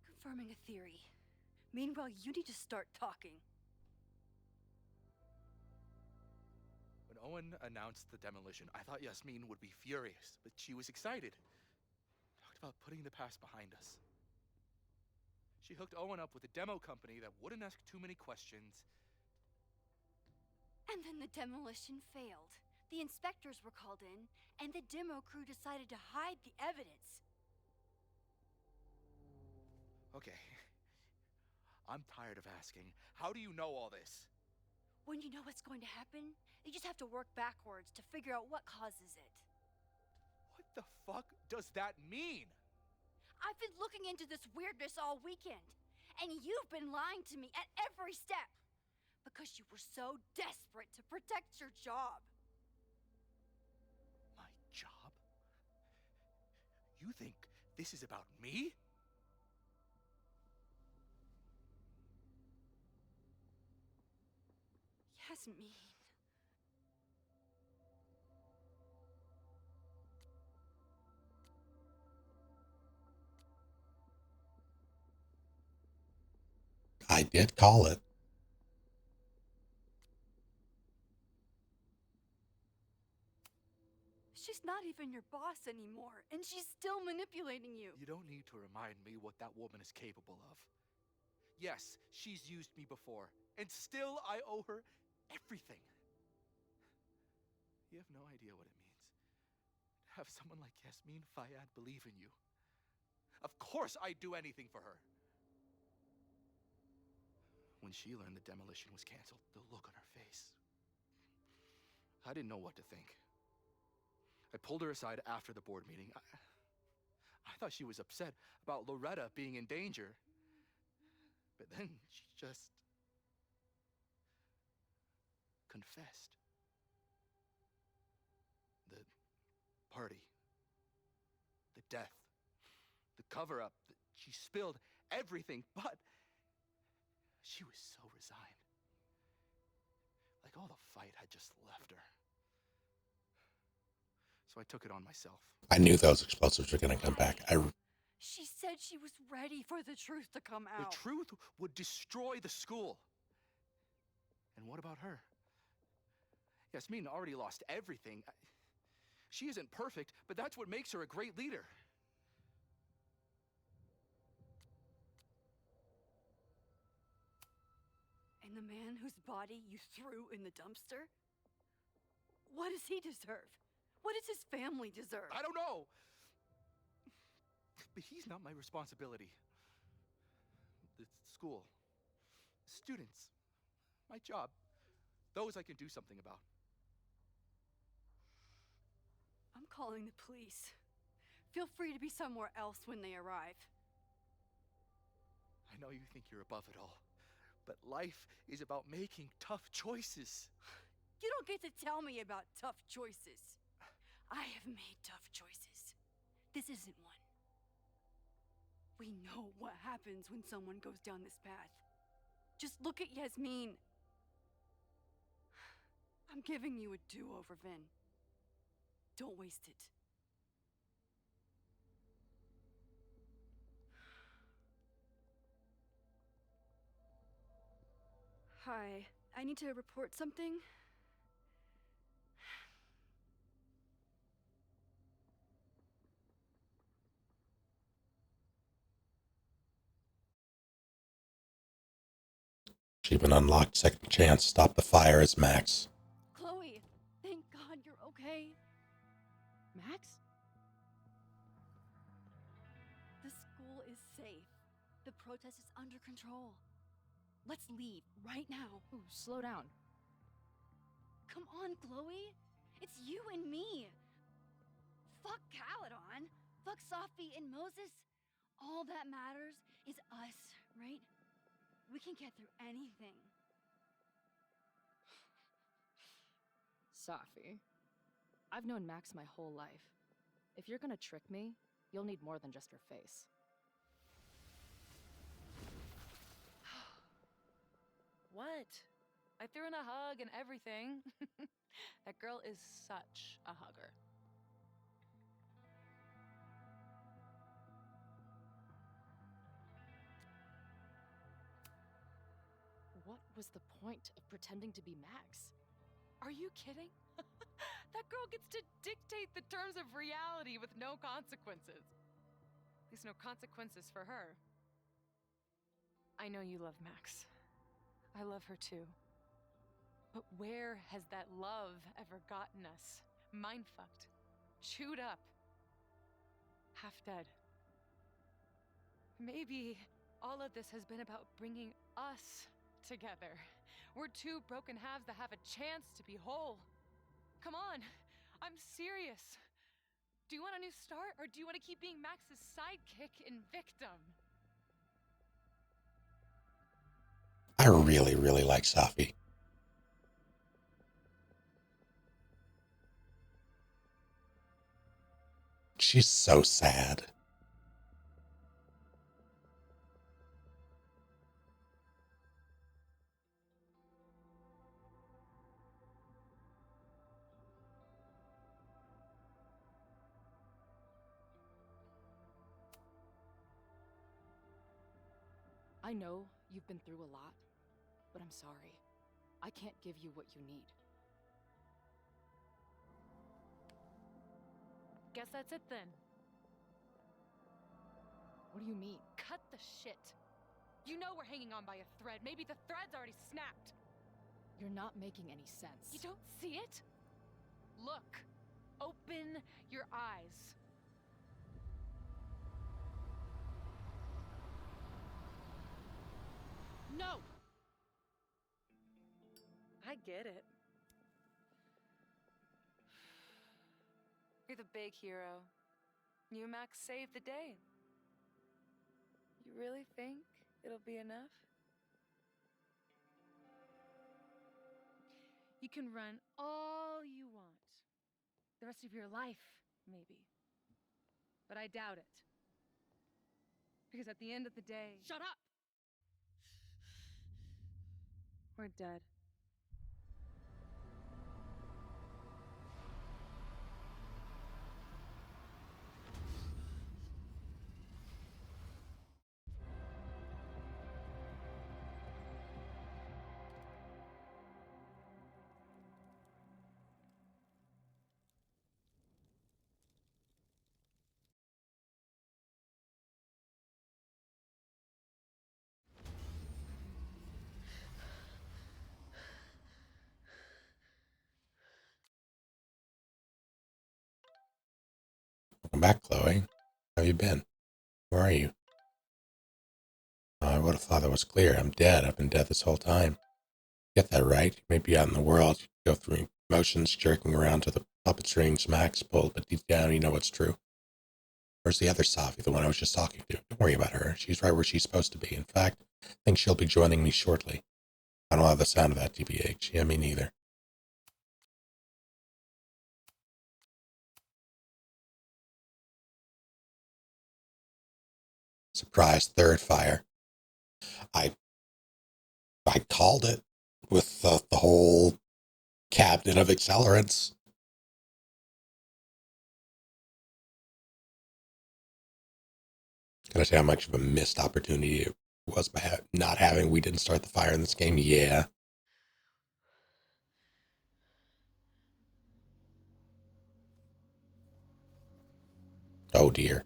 Confirming a theory. Meanwhile, you need to start talking. When Owen announced the demolition, I thought Yasmin would be furious, but she was excited. Talked about putting the past behind us. She hooked Owen up with a demo company that wouldn't ask too many questions, And then the demolition failed. The inspectors were called in, and the demo crew decided to hide the evidence. Okay. I'm tired of asking. How do you know all this? When you know what's going to happen, you just have to work backwards to figure out what causes it. What the fuck does that mean? I've been looking into this weirdness all weekend, and you've been lying to me at every step because you were so desperate to protect your job. My job? You think this is about me? Yasmin. I did call it. She's not even your boss anymore, and she's still manipulating you. You don't need to remind me what that woman is capable of. Yes, she's used me before, and still I owe her everything. You have no idea what it means to have someone like Yasmin Fayyad believe in you. Of course I'd do anything for her. When she learned the demolition was canceled, the look on her face. I didn't know what to think. I pulled her aside after the board meeting. I thought she was upset about Loretta being in danger. But then she just confessed. The party, the death, the cover-up, she spilled everything, but she was so resigned. Like all the fight had just left her. So I took it on myself. I knew those explosives were going to come back. She said she was ready for the truth to come out. The truth would destroy the school. And what about her? Yasmin already lost everything. She isn't perfect, but that's what makes her a great leader. And the man whose body you threw in the dumpster? What does he deserve? What does his family deserve? I don't know. But he's not my responsibility. The school, students, my job, those I can do something about. I'm calling the police. Feel free to be somewhere else when they arrive. I know you think you're above it all, but life is about making tough choices. You don't get to tell me about tough choices. I have made tough choices. This isn't one. We know what happens when someone goes down this path. Just look at Yasmin. I'm giving you a do-over, Vin. Don't waste it. Hi, I need to report something. Achievement unlocked. Second chance. Stop the fire as Max. Chloe, thank God you're okay. Max? The school is safe. The protest is under control. Let's leave right now. Ooh, slow down. Come on, Chloe. It's you and me. Fuck Caledon. Fuck Sophie and Moses. All that matters is us, right? We can get through anything. Safi, I've known Max my whole life. If you're gonna trick me, you'll need more than just her face. What? I threw in a hug and everything. That girl is such a hugger. What was the point of pretending to be Max? Are you kidding? That girl gets to dictate the terms of reality with no consequences. At least no consequences for her. I know you love Max. I love her too. But where has that love ever gotten us? Mind fucked, chewed up, half dead. Maybe all of this has been about bringing us together. We're two broken halves that have a chance to be whole. Come on, I'm serious. Do you want a new start, or do you want to keep being Max's sidekick and victim? I really, really like Safi. She's so sad. I know you've been through a lot, but I'm sorry. I can't give you what you need. Guess that's it then. What do you mean? Cut the shit. You know we're hanging on by a thread. Maybe the thread's already snapped. You're not making any sense. You don't see it? Look. Open your eyes. No! I get it. You're the big hero. You and Max saved the day. You really think it'll be enough? You can run all you want. The rest of your life, maybe. But I doubt it. Because at the end of the day... Shut up! We're dead. Welcome back, Chloe. How have you been? Where are you? I would have thought that was clear. I'm dead. I've been dead this whole time. Get that right. You may be out in the world. You go through motions, jerking around to the puppet strings Max pulled, but deep down you know what's true. Where's the other Safi, the one I was just talking to? Don't worry about her. She's right where she's supposed to be. In fact, I think she'll be joining me shortly. I don't have the sound of that, TBH. Yeah, me neither. Surprise third fire. I called it with the whole cabinet of accelerants. Can I say how much of a missed opportunity it was by not having we didn't start the fire in this game? Yeah. Oh dear.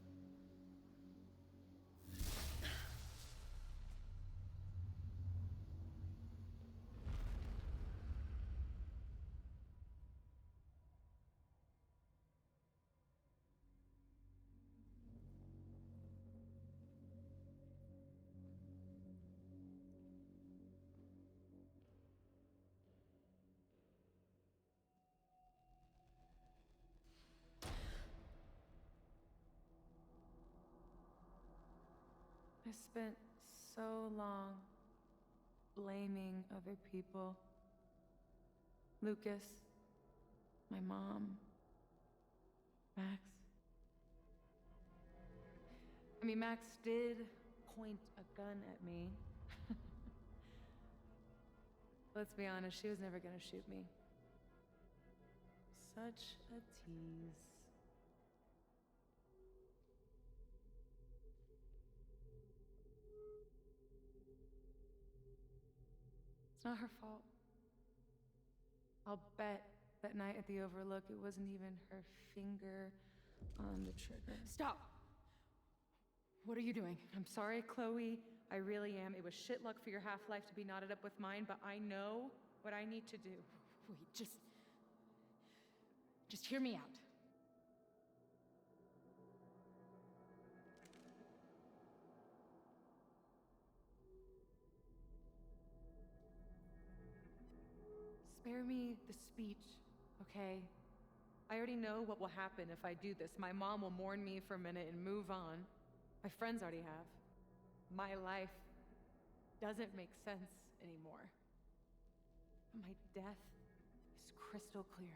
I spent so long blaming other people. Lucas, my mom, Max. I mean, Max did point a gun at me. Let's be honest, she was never gonna shoot me. Such a tease. It's not her fault. I'll bet that night at the Overlook it wasn't even her finger on the trigger. Stop! What are you doing? I'm sorry, Chloe. I really am. It was shit luck for your half-life to be knotted up with mine, but I know what I need to do. Wait, just hear me out. Spare me the speech, okay? I already know what will happen if I do this. My mom will mourn me for a minute and move on. My friends already have. My life doesn't make sense anymore. My death is crystal clear.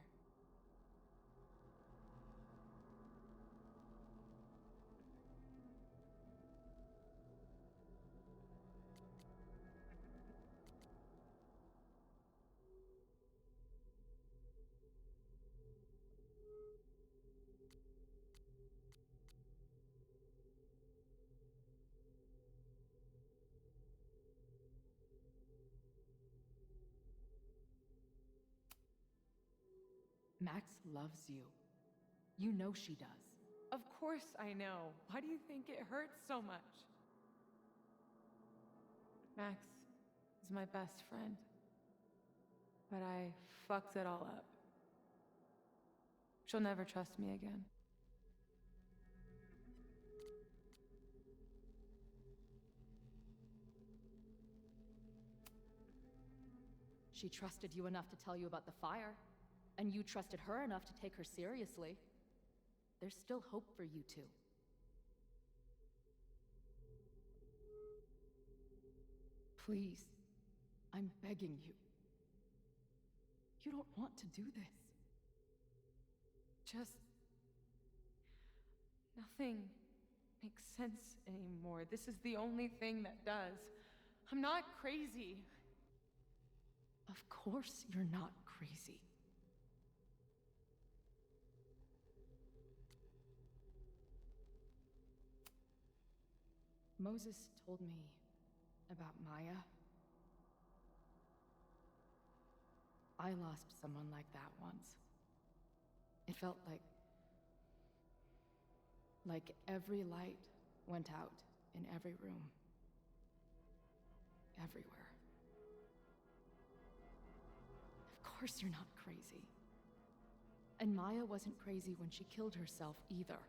Max loves you. You know she does. Of course I know. Why do you think it hurts so much? Max is my best friend. But I fucked it all up. She'll never trust me again. She trusted you enough to tell you about the fire, and you trusted her enough to take her seriously. There's still hope for you two. Please, I'm begging you. You don't want to do this. Just... nothing makes sense anymore. This is the only thing that does. I'm not crazy. Of course you're not crazy. Moses told me about Maya. I lost someone like that once. It felt like every light went out in every room. Everywhere. Of course you're not crazy. And Maya wasn't crazy when she killed herself either.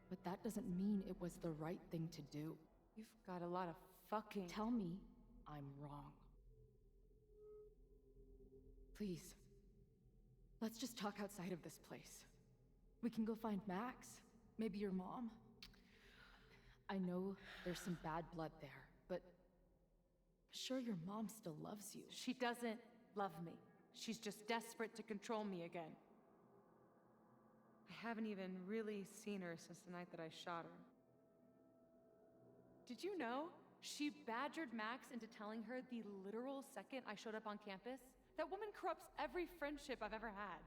But that doesn't mean it was the right thing to do. You've got a lot of fucking... Tell me I'm wrong. Please. Let's just talk outside of this place. We can go find Max. Maybe your mom. I know there's some bad blood there, but... sure your mom still loves you. She doesn't love me. She's just desperate to control me again. I haven't even really seen her since the night that I shot her. Did you know? She badgered Max into telling her the literal second I showed up on campus. That woman corrupts every friendship I've ever had.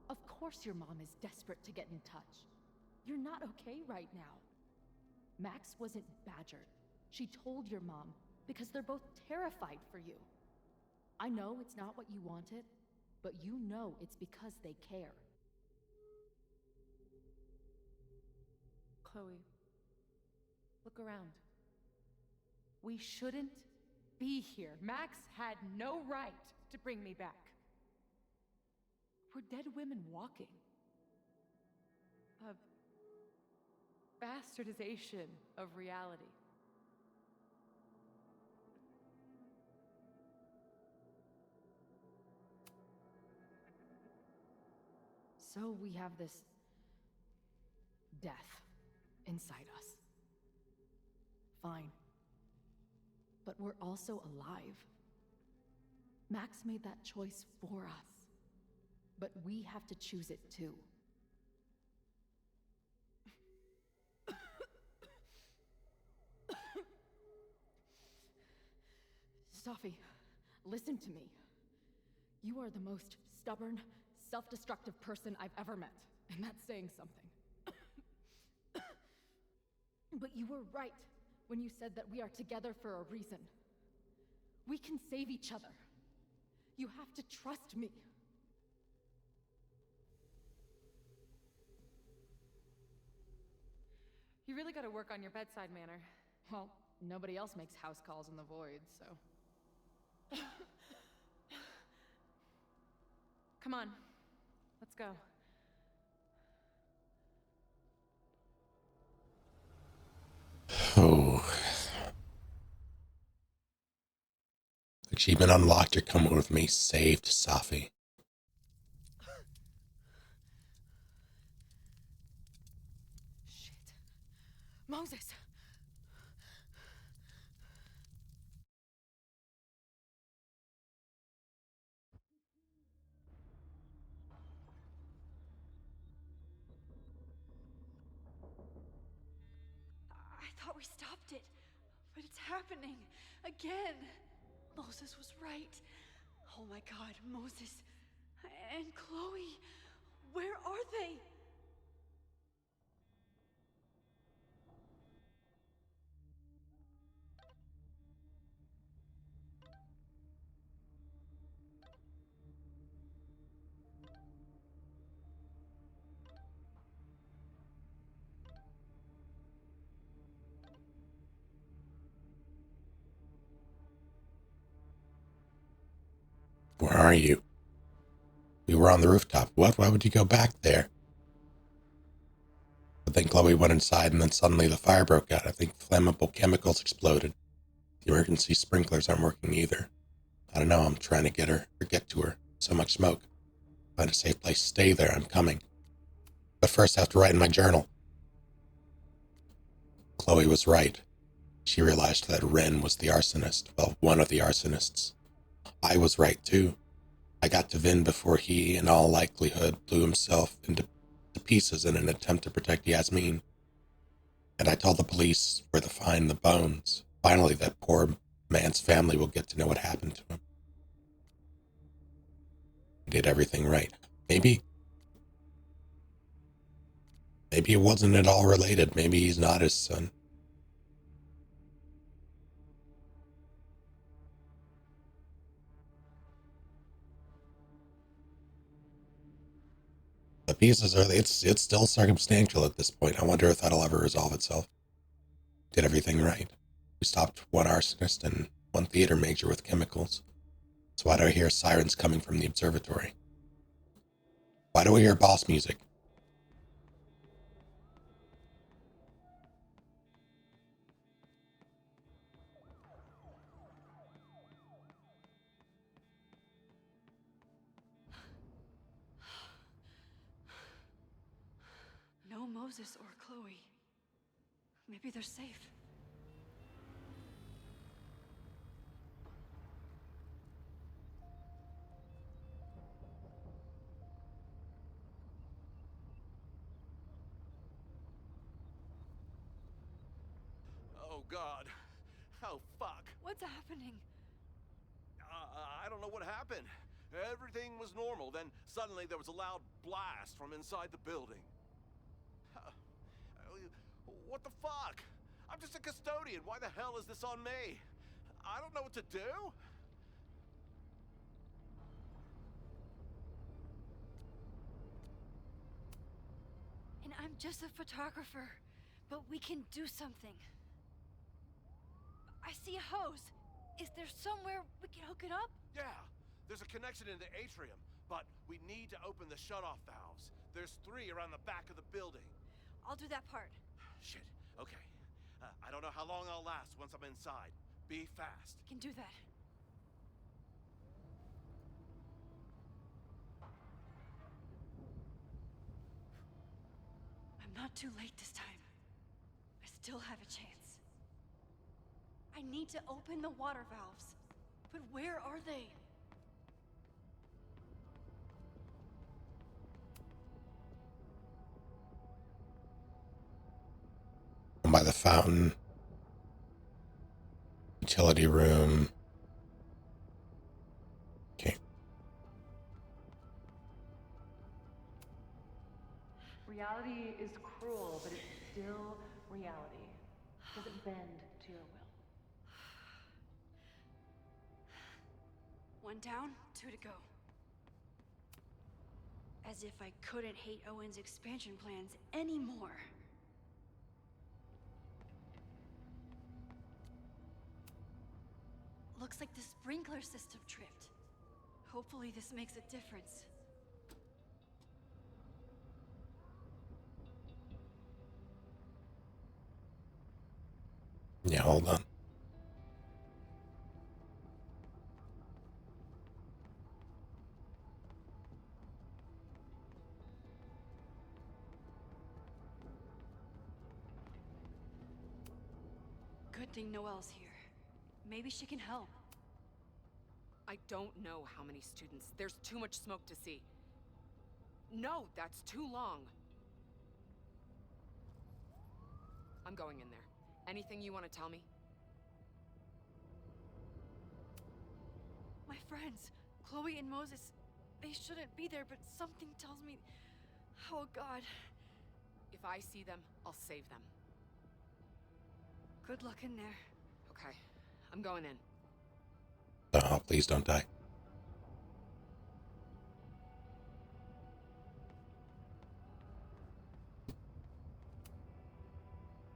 Of course your mom is desperate to get in touch. You're not okay right now. Max wasn't badgered. She told your mom because they're both terrified for you. I know it's not what you wanted, but you know it's because they care. Chloe, look around. We shouldn't be here. Max had no right to bring me back. We're dead women walking. A bastardization of reality. So we have this death inside us. Fine. But we're also alive. Max made that choice for us. But we have to choose it too. Safi, listen to me. You are the most stubborn, self-destructive person I've ever met, and that's saying something. But you were right when you said that we are together for a reason. We can save each other. You have to trust me. You really gotta work on your bedside manner. Well, nobody else makes house calls in the void, so... Come on, let's go. Oh. Achievement unlocked. You're coming with me. Saved Safi. Moses! I thought we stopped it, but it's happening again. Moses was right. Oh my God, Moses and Chloe, where are they? Where are you? We were on the rooftop. What? Why would you go back there? But then Chloe went inside and then suddenly the fire broke out. I think flammable chemicals exploded. The emergency sprinklers aren't working either. I don't know. I'm trying to get her or get to her. So much smoke. Find a safe place. Stay there. I'm coming. But first I have to write in my journal. Chloe was right. She realized that Ren was the arsonist. Well, one of the arsonists. I was right too. I got to Vin before he, in all likelihood, blew himself into pieces in an attempt to protect Yasmin. And I told the police where to find the bones. Finally, that poor man's family will get to know what happened to him. I did everything right. Maybe it wasn't at all related. Maybe he's not his son. The pieces are, it's still circumstantial at this point. I wonder if that'll ever resolve itself. Did everything right. We stopped one arsonist and one theater major with chemicals. So why do I hear sirens coming from the observatory? Why do we hear boss music? No Moses or Chloe. Maybe they're safe. Oh, God. Oh, fuck. What's happening? I don't know what happened. Everything was normal. Then suddenly there was a loud blast from inside the building. What the fuck? I'm just a custodian. Why the hell is this on me? I don't know what to do. And I'm just a photographer, but we can do something. I see a hose. Is there somewhere we can hook it up? Yeah, there's a connection in the atrium, but we need to open the shutoff valves. There's 3 around the back of the building. I'll do that part. Shit, okay. I don't know how long I'll last once I'm inside. Be fast. Can do that. I'm not too late this time. I still have a chance. I need to open the water valves. But where are they? By the fountain. Utility room. Okay. Reality is cruel, but it's still reality. Does it bend to your will. One down, two to go. As if I couldn't hate Owen's expansion plans anymore. Looks like the sprinkler system tripped. Hopefully this makes a difference. Yeah, hold on. Good thing Noelle's here. Maybe she can help. I don't know how many students. There's too much smoke to see. No, that's too long. I'm going in there. Anything you want to tell me? My friends, Chloe and Moses, they shouldn't be there, but something tells me... Oh God. If I see them, I'll save them. Good luck in there. Okay, I'm going in. Oh, please don't die.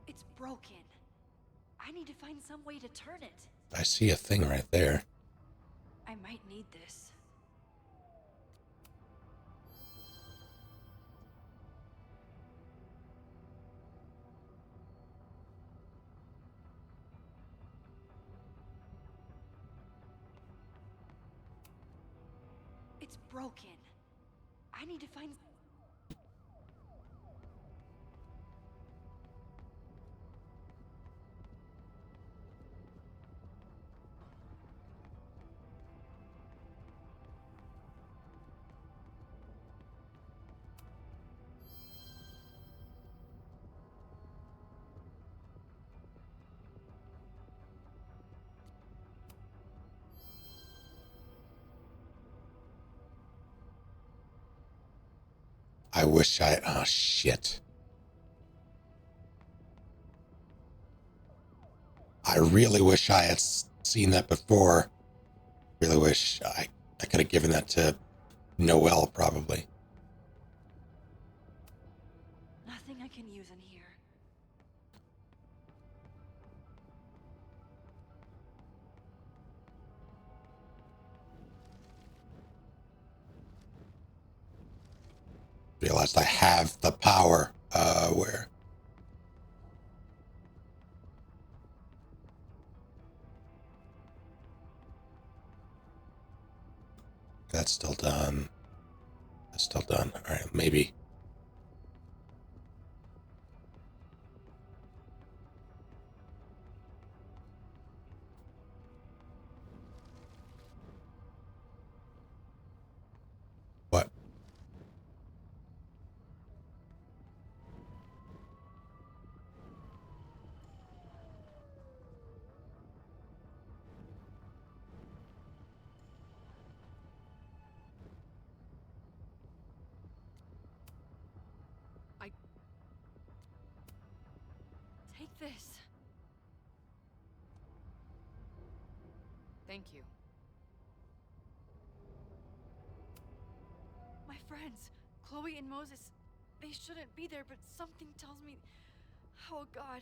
It's broken. I need to find some way to turn it. I see a thing right there. I might need this. It's broken. I need to find... I wish I... Oh, shit. I really wish I had seen that before. Really wish I could have given that to Noelle, probably. Nothing I can use in here. Realized I have the power. Where? That's still done. That's still done. All right, maybe. What? Take this. Thank you. My friends, Chloe and Moses, they shouldn't be there, but something tells me... Oh God.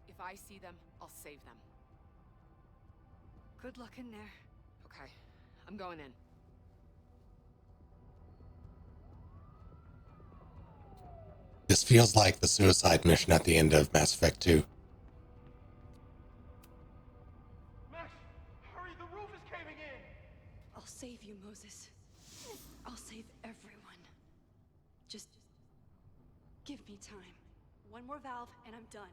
If I see them, I'll save them. Good luck in there. Okay, I'm going in. This feels like the suicide mission at the end of Mass Effect 2. Max, hurry, the roof is caving in! I'll save you, Moses. I'll save everyone. Just give me time. One more valve and I'm done.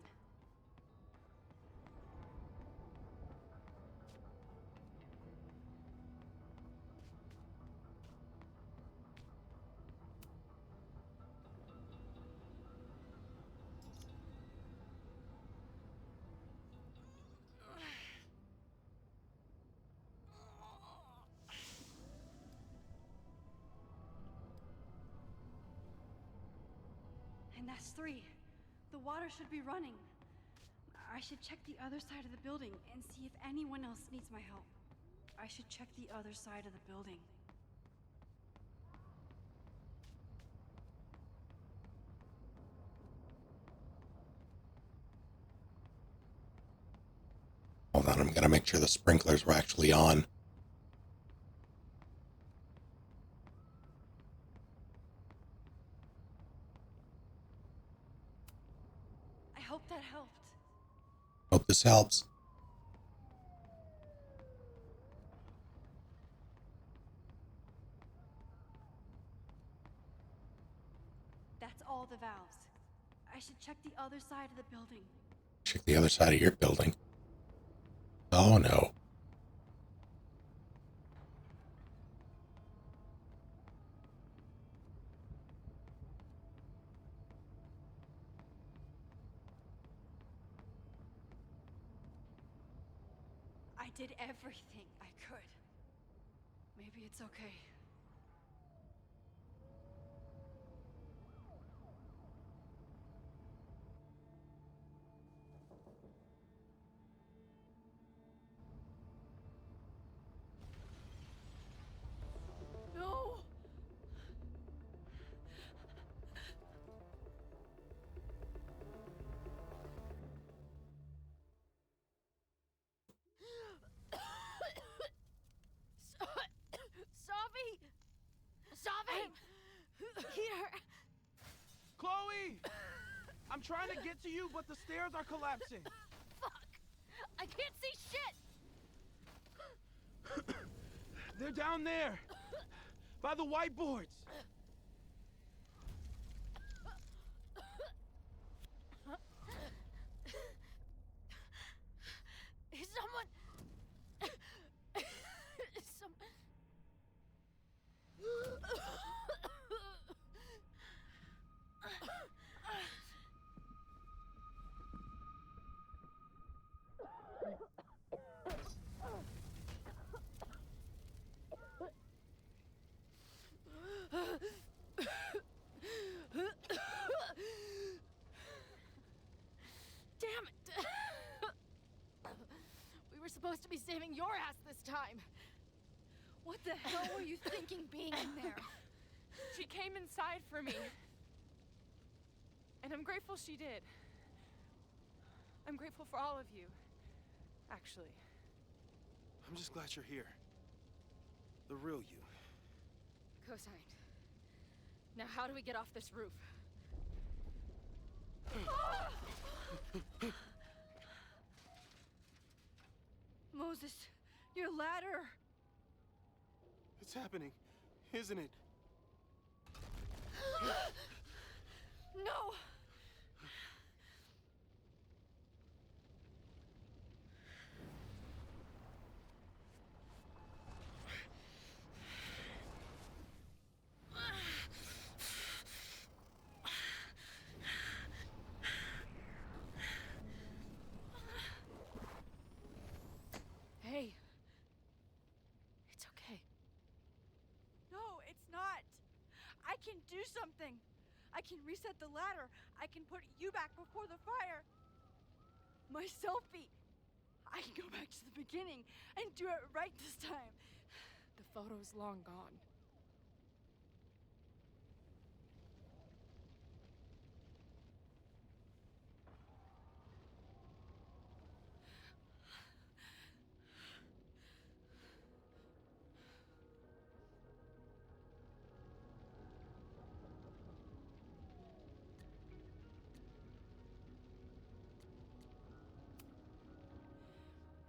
And that's 3. The water should be running. I should check the other side of the building and see if anyone else needs my help. I should check the other side of the building. Hold on, I'm gonna make sure the sprinklers were actually on. I hope that helped. Hope this helps. That's all the valves. I should check the other side of the building. Check the other side of your building. Oh no. I did everything I could. Maybe it's okay. No! Sophie! Sophie! Here! Chloe! I'm trying to get to you, but the stairs are collapsing. Fuck! I can't see shit! They're down there, by the whiteboards. Is someone... Damn it! We were supposed to be saving your ass this time. What the hell were you thinking being in there? She came inside for me. And I'm grateful she did. I'm grateful for all of you, actually. I'm just glad you're here. The real you. Co-signed. Now how do we get off this roof? Moses, your ladder! It's happening, isn't it? No! Hey. It's okay. No, it's not. I can do something. I can reset the ladder. I can put you back before the fire. My selfie. I can go back to the beginning and do it right this time. The photo's long gone.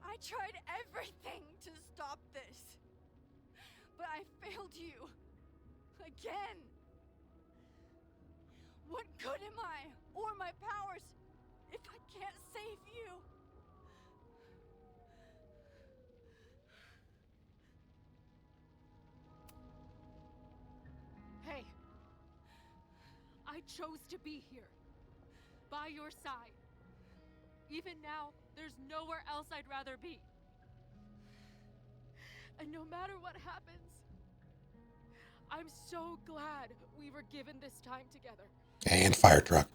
I tried everything to stop this. But I failed you. Again. What good am I, or my powers, if I can't save you? Hey. I chose to be here. By your side. Even now, there's nowhere else I'd rather be. And no matter what happens, I'm so glad we were given this time together. And fire truck.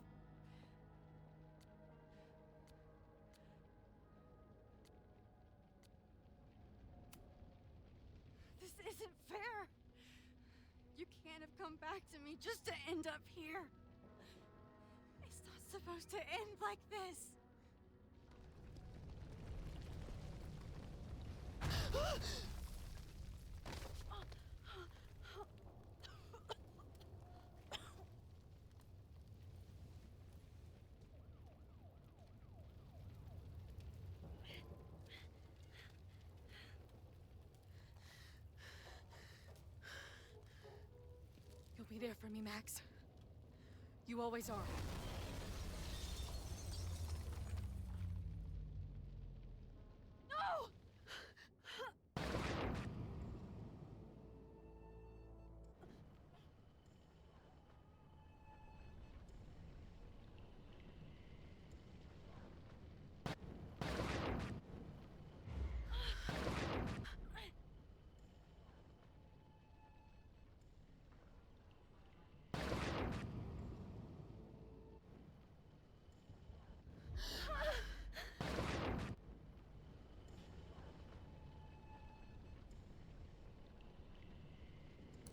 You can't have come back to me just to end up here. It's not supposed to end like this. You'll be there for me, Max. You always are. No!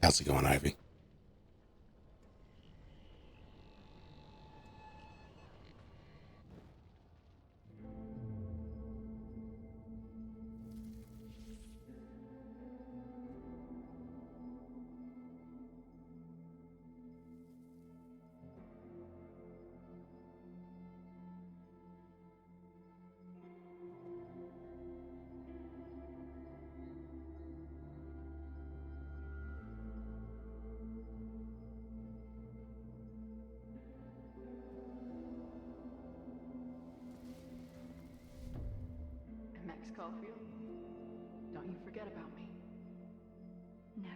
How's it going, Ivy? And Max Caulfield, don't you forget about me. Never.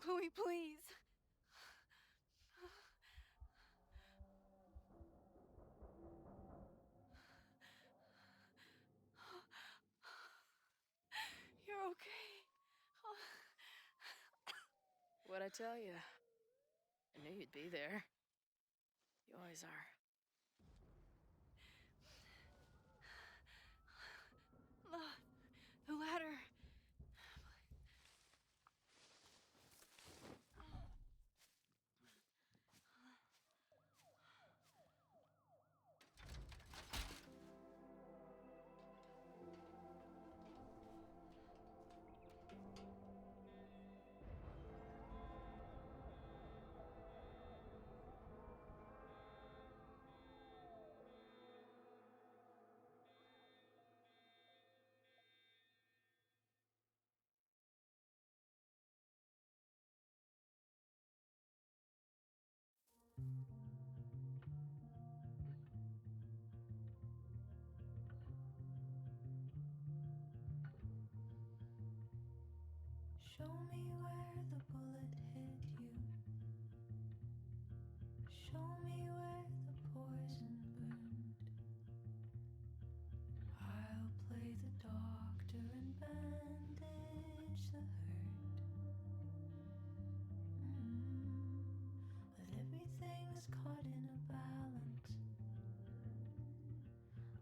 Chloe, please. You're okay. What'd I tell you? I knew you'd be there. You always are. The ladder. Show me where the bullet hit you. Show me where the poison burned. I'll play the doctor and bandage the hurt. But everything's caught in a balance.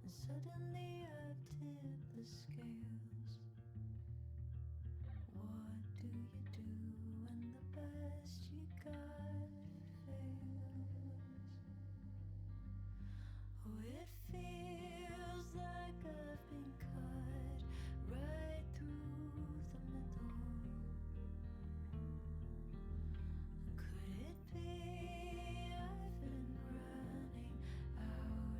And suddenly I tip the scales. What do you do when the best you got fails? Oh, it feels like I've been cut right through the middle. Could it be I've been running out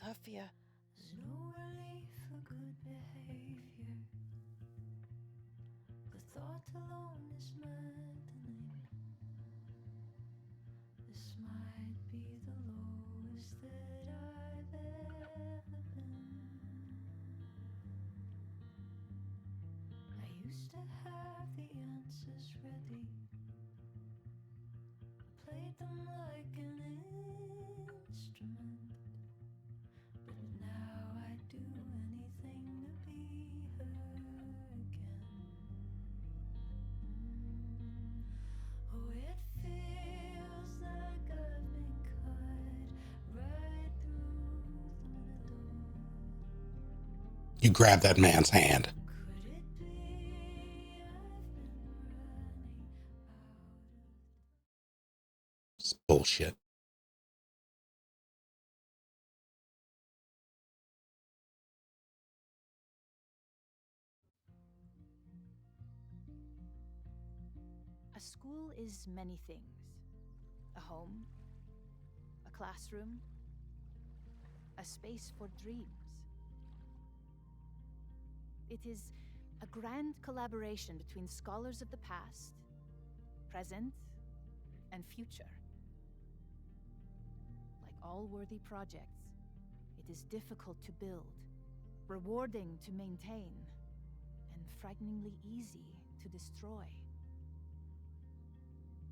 Sophia. There's no relief for good behavior. The thought alone is maddening. This might be the lowest that I've ever been. I used to have the answers ready. Played them like an instrument. But now I'd do anything to be her again. Oh, it feels like I've been cut right through the middle. You grab that man's hand. Could it be I've been running? It's bullshit. A school is many things. A home, a classroom, a space for dreams. It is a grand collaboration between scholars of the past, present, and future. Like all worthy projects, it is difficult to build, rewarding to maintain, and frighteningly easy to destroy.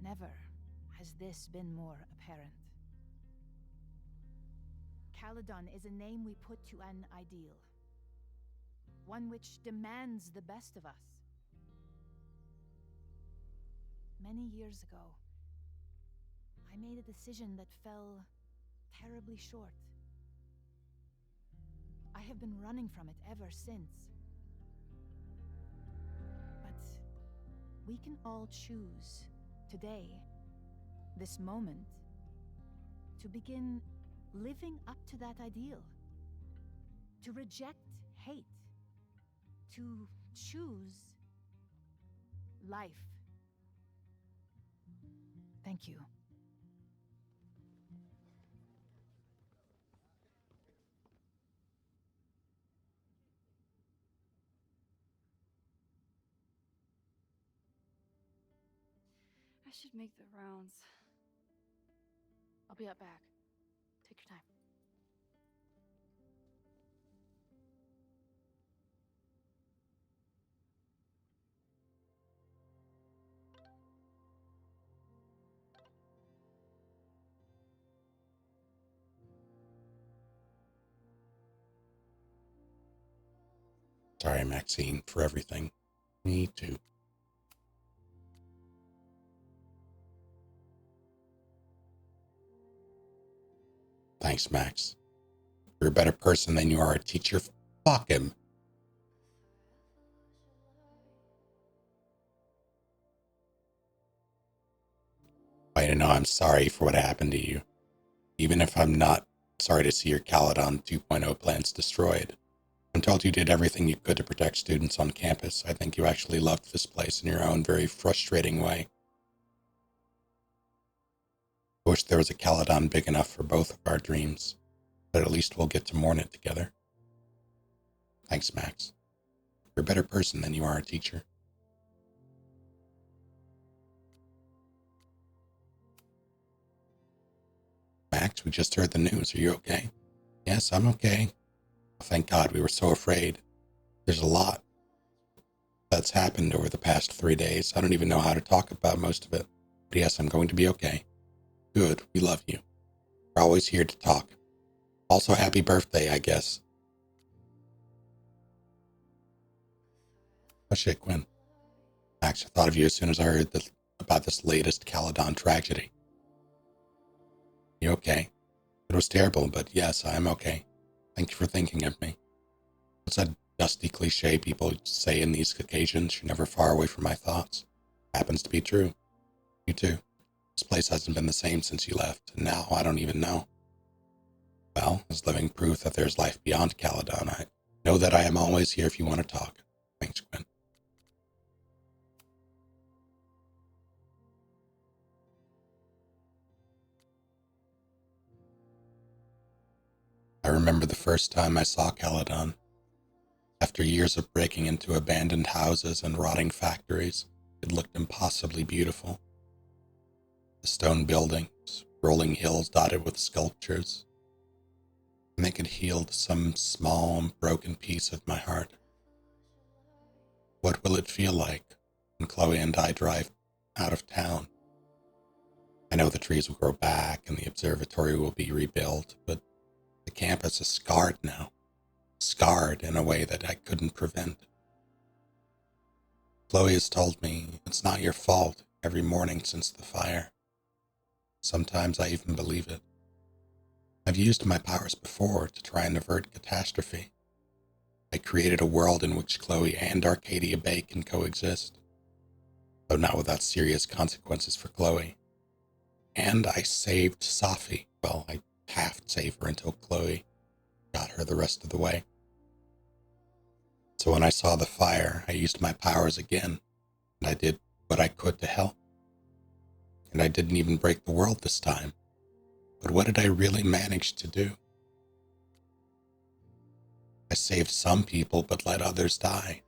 Never has this been more apparent. Caledon is a name we put to an ideal, one which demands the best of us. Many years ago, I made a decision that fell terribly short. I have been running from it ever since. But we can all choose today, this moment, to begin living up to that ideal, to reject hate, to choose life. Thank you. I should make the rounds. I'll be up back. Take your time. Sorry, Maxine, for everything. Me too. Thanks, Max. You're a better person than you are a teacher. Fuck him. I want you to know I'm sorry for what happened to you. Even if I'm not sorry to see your Caledon 2.0 plans destroyed. I'm told you did everything you could to protect students on campus. I think you actually loved this place in your own very frustrating way. I wish there was a Caledon big enough for both of our dreams, but at least we'll get to mourn it together. Thanks, Max. You're a better person than you are a teacher. Max, we just heard the news. Are you okay? Yes, I'm okay. Thank God, we were so afraid. There's a lot that's happened over the past 3 days. I don't even know how to talk about most of it. But yes, I'm going to be okay. Good, we love you. We're always here to talk. Also, happy birthday, I guess. Oh shit, Quinn. Max, I thought of you as soon as I heard about this latest Caledon tragedy. You okay? It was terrible, but yes, I'm okay. Thank you for thinking of me. What's that dusty cliche people say in these occasions? You're never far away from my thoughts. Happens to be true. You too. This place hasn't been the same since you left, and now I don't even know. Well, as living proof that there's life beyond Caledon, I know that I am always here if you want to talk. Thanks, Quinn. I remember the first time I saw Caledon. After years of breaking into abandoned houses and rotting factories, it looked impossibly beautiful. The stone buildings, rolling hills dotted with sculptures. I think it healed some small and broken piece of my heart. What will it feel like when Chloe and I drive out of town? I know the trees will grow back and the observatory will be rebuilt, but the campus is scarred now. Scarred in a way that I couldn't prevent. Chloe has told me it's not your fault every morning since the fire. Sometimes I even believe it. I've used my powers before to try and avert catastrophe. I created a world in which Chloe and Arcadia Bay can coexist, though not without serious consequences for Chloe. And I saved Safi. Well, I half saved her until Chloe got her the rest of the way. So when I saw the fire, I used my powers again, and I did what I could to help. And I didn't even break the world this time. But what did I really manage to do? I saved some people, but let others die.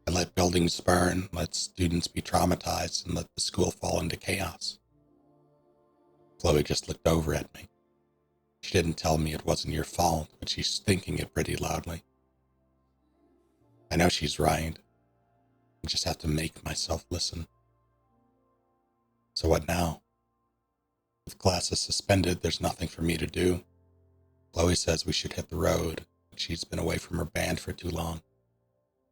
I let buildings burn, let students be traumatized, and let the school fall into chaos. Chloe just looked over at me. She didn't tell me it wasn't your fault, but she's thinking it pretty loudly. I know she's right. I just have to make myself listen. So what now? With classes suspended, there's nothing for me to do. Chloe says we should hit the road. She's been away from her band for too long.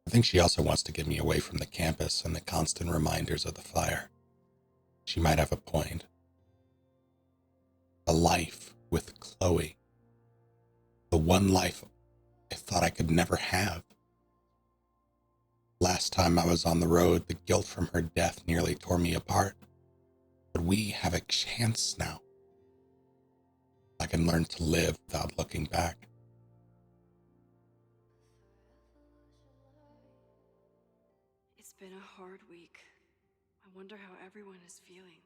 I think she also wants to get me away from the campus and the constant reminders of the fire. She might have a point. A life with Chloe. The one life I thought I could never have. Last time I was on the road, the guilt from her death nearly tore me apart. But we have a chance now. I can learn to live without looking back. It's been a hard week. I wonder how everyone is feeling.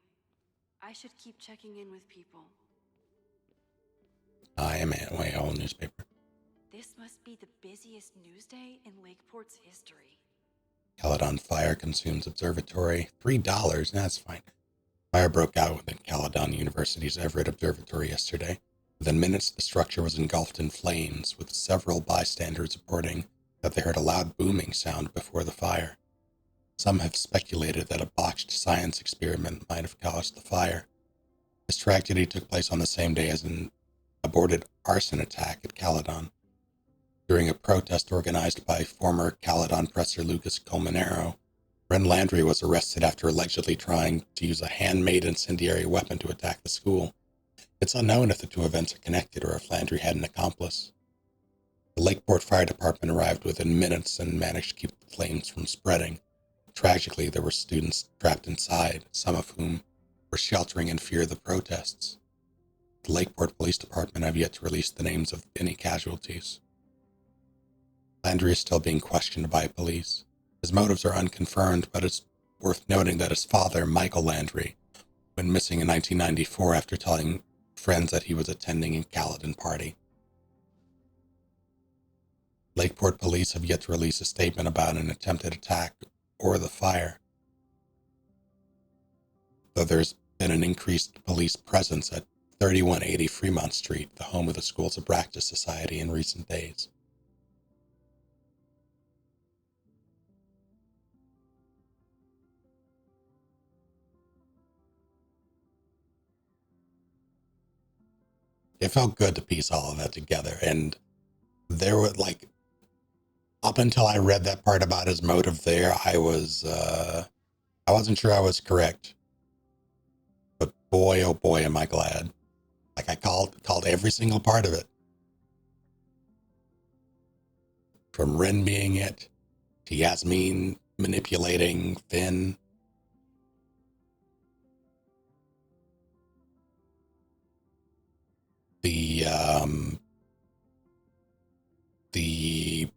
I should keep checking in with people. I am my own newspaper. This must be the busiest news day in Lakeport's history. Caledon fire consumes observatory. $3? That's fine. Fire broke out within Caledon University's Everett Observatory yesterday. Within minutes, the structure was engulfed in flames, with several bystanders reporting that they heard a loud booming sound before the fire. Some have speculated that a botched science experiment might have caused the fire. This tragedy took place on the same day as an aborted arson attack at Caledon. During a protest organized by former Caledon presser Lucas Colmenero, Ren Landry was arrested after allegedly trying to use a handmade incendiary weapon to attack the school. It's unknown if the two events are connected or if Landry had an accomplice. The Lakeport Fire Department arrived within minutes and managed to keep the flames from spreading. Tragically, there were students trapped inside, some of whom were sheltering in fear of the protests. The Lakeport Police Department have yet to release the names of any casualties. Landry is still being questioned by police. His motives are unconfirmed, but it's worth noting that his father, Michael Landry, went missing in 1994 after telling friends that he was attending a Caledon party. Lakeport police have yet to release a statement about an attempted attack or the fire, though there's been an increased police presence at 3180 Fremont Street, the home of the Schools of Practice Society, in recent days. It felt good to piece all of that together, and there were, like, up until I read that part about his motive there, I wasn't sure I was correct. But boy, oh boy, am I glad. Like, I called every single part of it. From Ren being it, to Yasmin manipulating Finn. The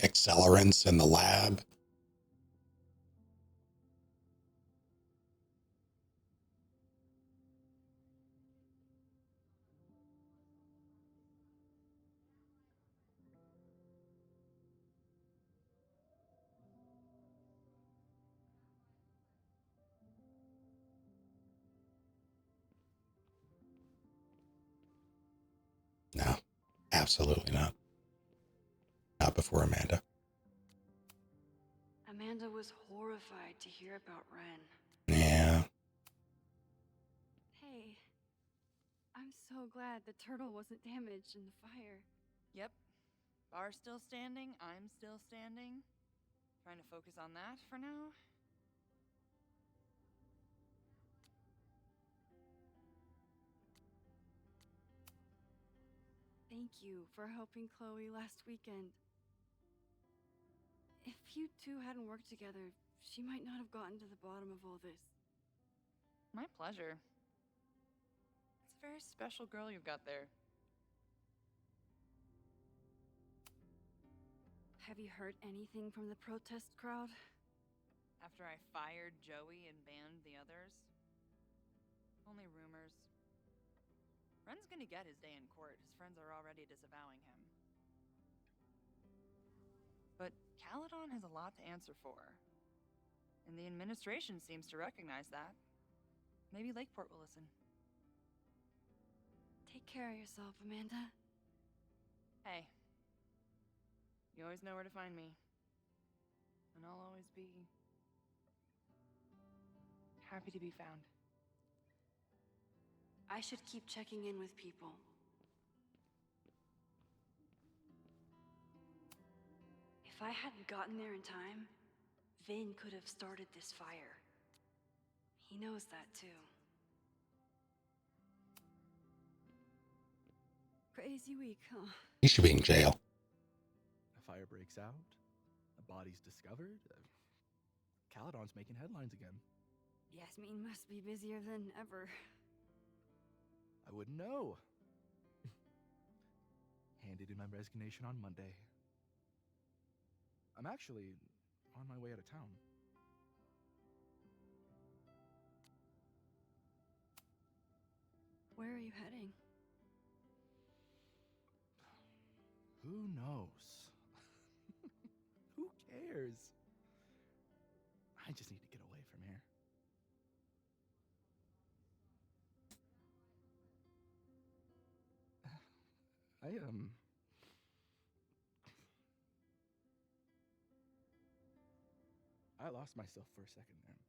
accelerants in the lab. No, absolutely not. Not before Amanda. Amanda was horrified to hear about Ren. Yeah. Hey, I'm so glad the turtle wasn't damaged in the fire. Yep. Bar's still standing, I'm still standing. Trying to focus on that for now. Thank you for helping Chloe last weekend. If you two hadn't worked together, she might not have gotten to the bottom of all this. My pleasure. It's a very special girl you've got there. Have you heard anything from the protest crowd? After I fired Joey and banned the others? Only rumors. Ren's gonna get his day in court. His friends are already disavowing him. But Caledon has a lot to answer for. And the administration seems to recognize that. Maybe Lakeport will listen. Take care of yourself, Amanda. Hey. You always know where to find me. And I'll always be happy to be found. I should keep checking in with people. If I hadn't gotten there in time, Vin could have started this fire. He knows that too. Crazy week, huh? He should be in jail. A fire breaks out, a body's discovered. Caledon's making headlines again. Yasmin must be busier than ever. I wouldn't know. Handed in my resignation on Monday. I'm actually on my way out of town. Where are you heading? Who knows? Who cares? I just need to get away from here. I lost myself for a second there, Max.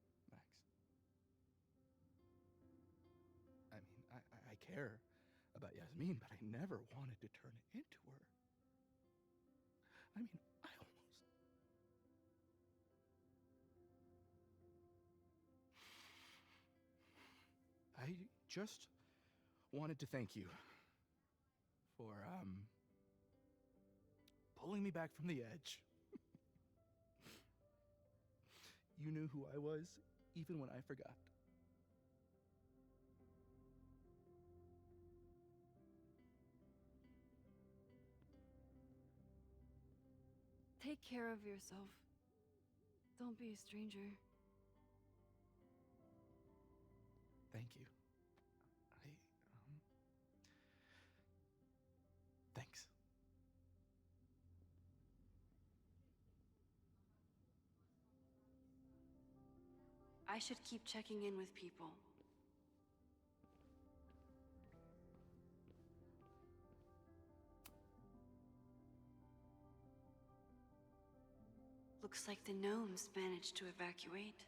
I mean, I care about Yasmin, but I never wanted to turn it into her. I mean, I just wanted to thank you for, pulling me back from the edge. You knew who I was, even when I forgot. Take care of yourself. Don't be a stranger. Thank you. Thanks. I should keep checking in with people. Looks like the gnomes managed to evacuate.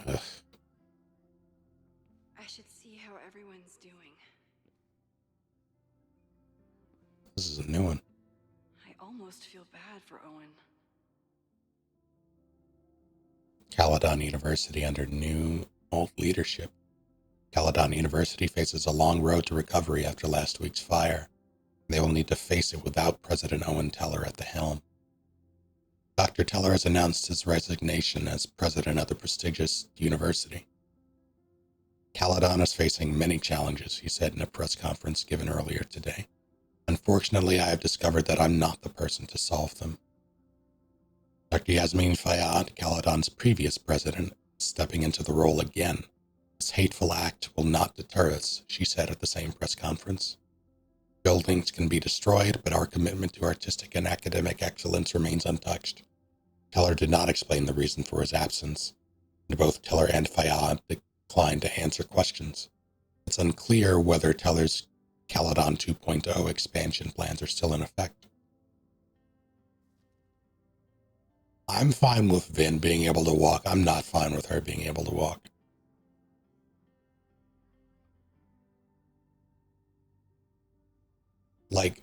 Ugh. I should see how everyone's doing. This is a new one. I almost feel bad for Owen. Caledon University under new old leadership. Caledon University faces a long road to recovery after last week's fire. They will need to face it without President Owen Teller at the helm. Dr. Teller has announced his resignation as president of the prestigious university. Caledon is facing many challenges, he said in a press conference given earlier today. Unfortunately, I have discovered that I'm not the person to solve them. Dr. Yasmin Fayyad, Caledon's previous president, stepping into the role again. This hateful act will not deter us, she said at the same press conference. Buildings can be destroyed, but our commitment to artistic and academic excellence remains untouched. Teller did not explain the reason for his absence, and both Teller and Fayyad declined to answer questions. It's unclear whether Teller's Caledon 2.0 expansion plans are still in effect. I'm fine with Vin being able to walk. I'm not fine with her being able to walk. Like,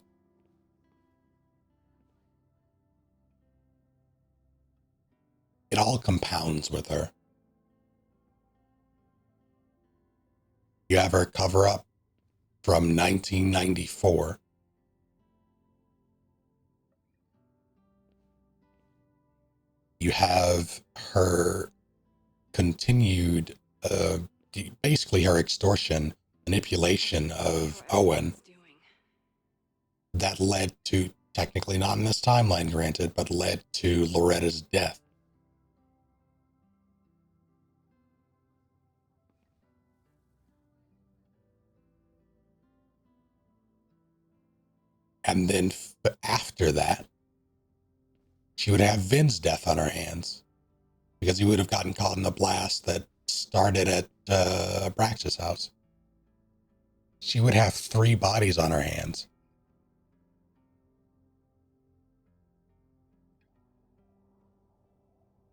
it all compounds with her. You have her cover up from 1994. You have her continued, basically her extortion, manipulation of Owen that led to, technically not in this timeline granted, but led to Loretta's death. And then after that, she would have Vin's death on her hands because he would have gotten caught in the blast that started at Abraxas' house. She would have 3 bodies on her hands.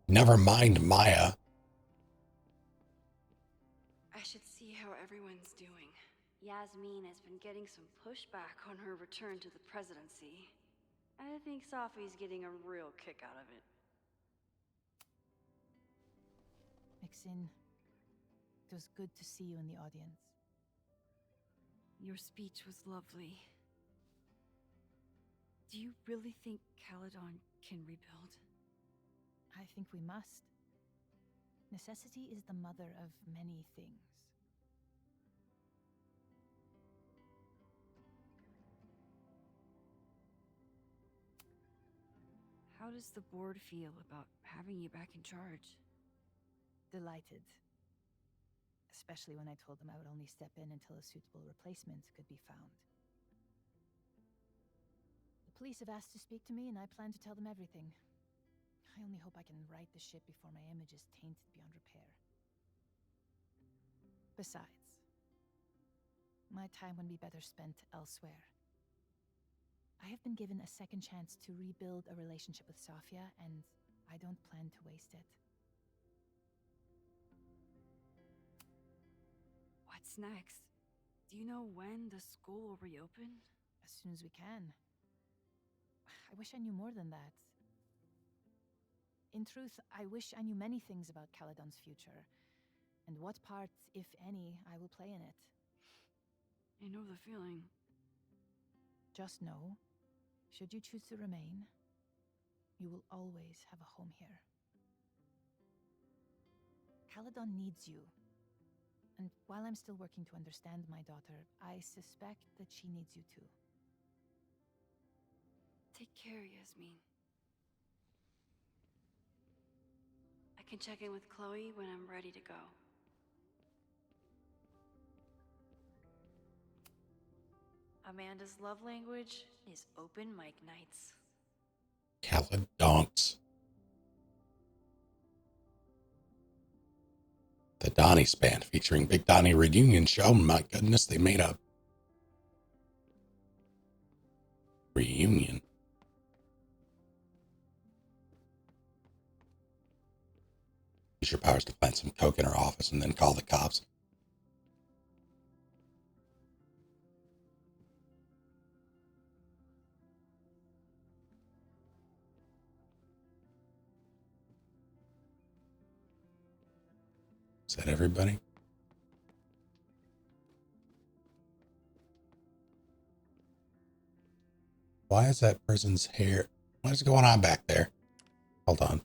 Never mind Maya. I should see how everyone's doing. Yasmin has been getting some pushback on her return to the presidency. I think Safi's getting a real kick out of it. Mixin, it was good to see you in the audience. Your speech was lovely. Do you really think Caledon can rebuild? I think we must. Necessity is the mother of many things. How does the board feel about having you back in charge? Delighted. Especially when I told them I would only step in until a suitable replacement could be found. The police have asked to speak to me, and I plan to tell them everything. I only hope I can right the ship before my image is tainted beyond repair. Besides, my time would be better spent elsewhere. I have been given a second chance to rebuild a relationship with Safia, and I don't plan to waste it. What's next? Do you know when the school will reopen? As soon as we can. I wish I knew more than that. In truth, I wish I knew many things about Caledon's future, and what part, if any, I will play in it. I know the feeling. Just know, should you choose to remain, you will always have a home here. Caledon needs you. And while I'm still working to understand my daughter, I suspect that she needs you too. Take care, Yasmin. I can check in with Chloe when I'm ready to go. Amanda's love language is open mic nights. Caledonks. The Donnie Span featuring Big Donnie reunion show. My goodness, they made a reunion. Use your powers to plant some coke in her office and then call the cops. Is that everybody? Why is that person's hair? What is going on back there? Hold on.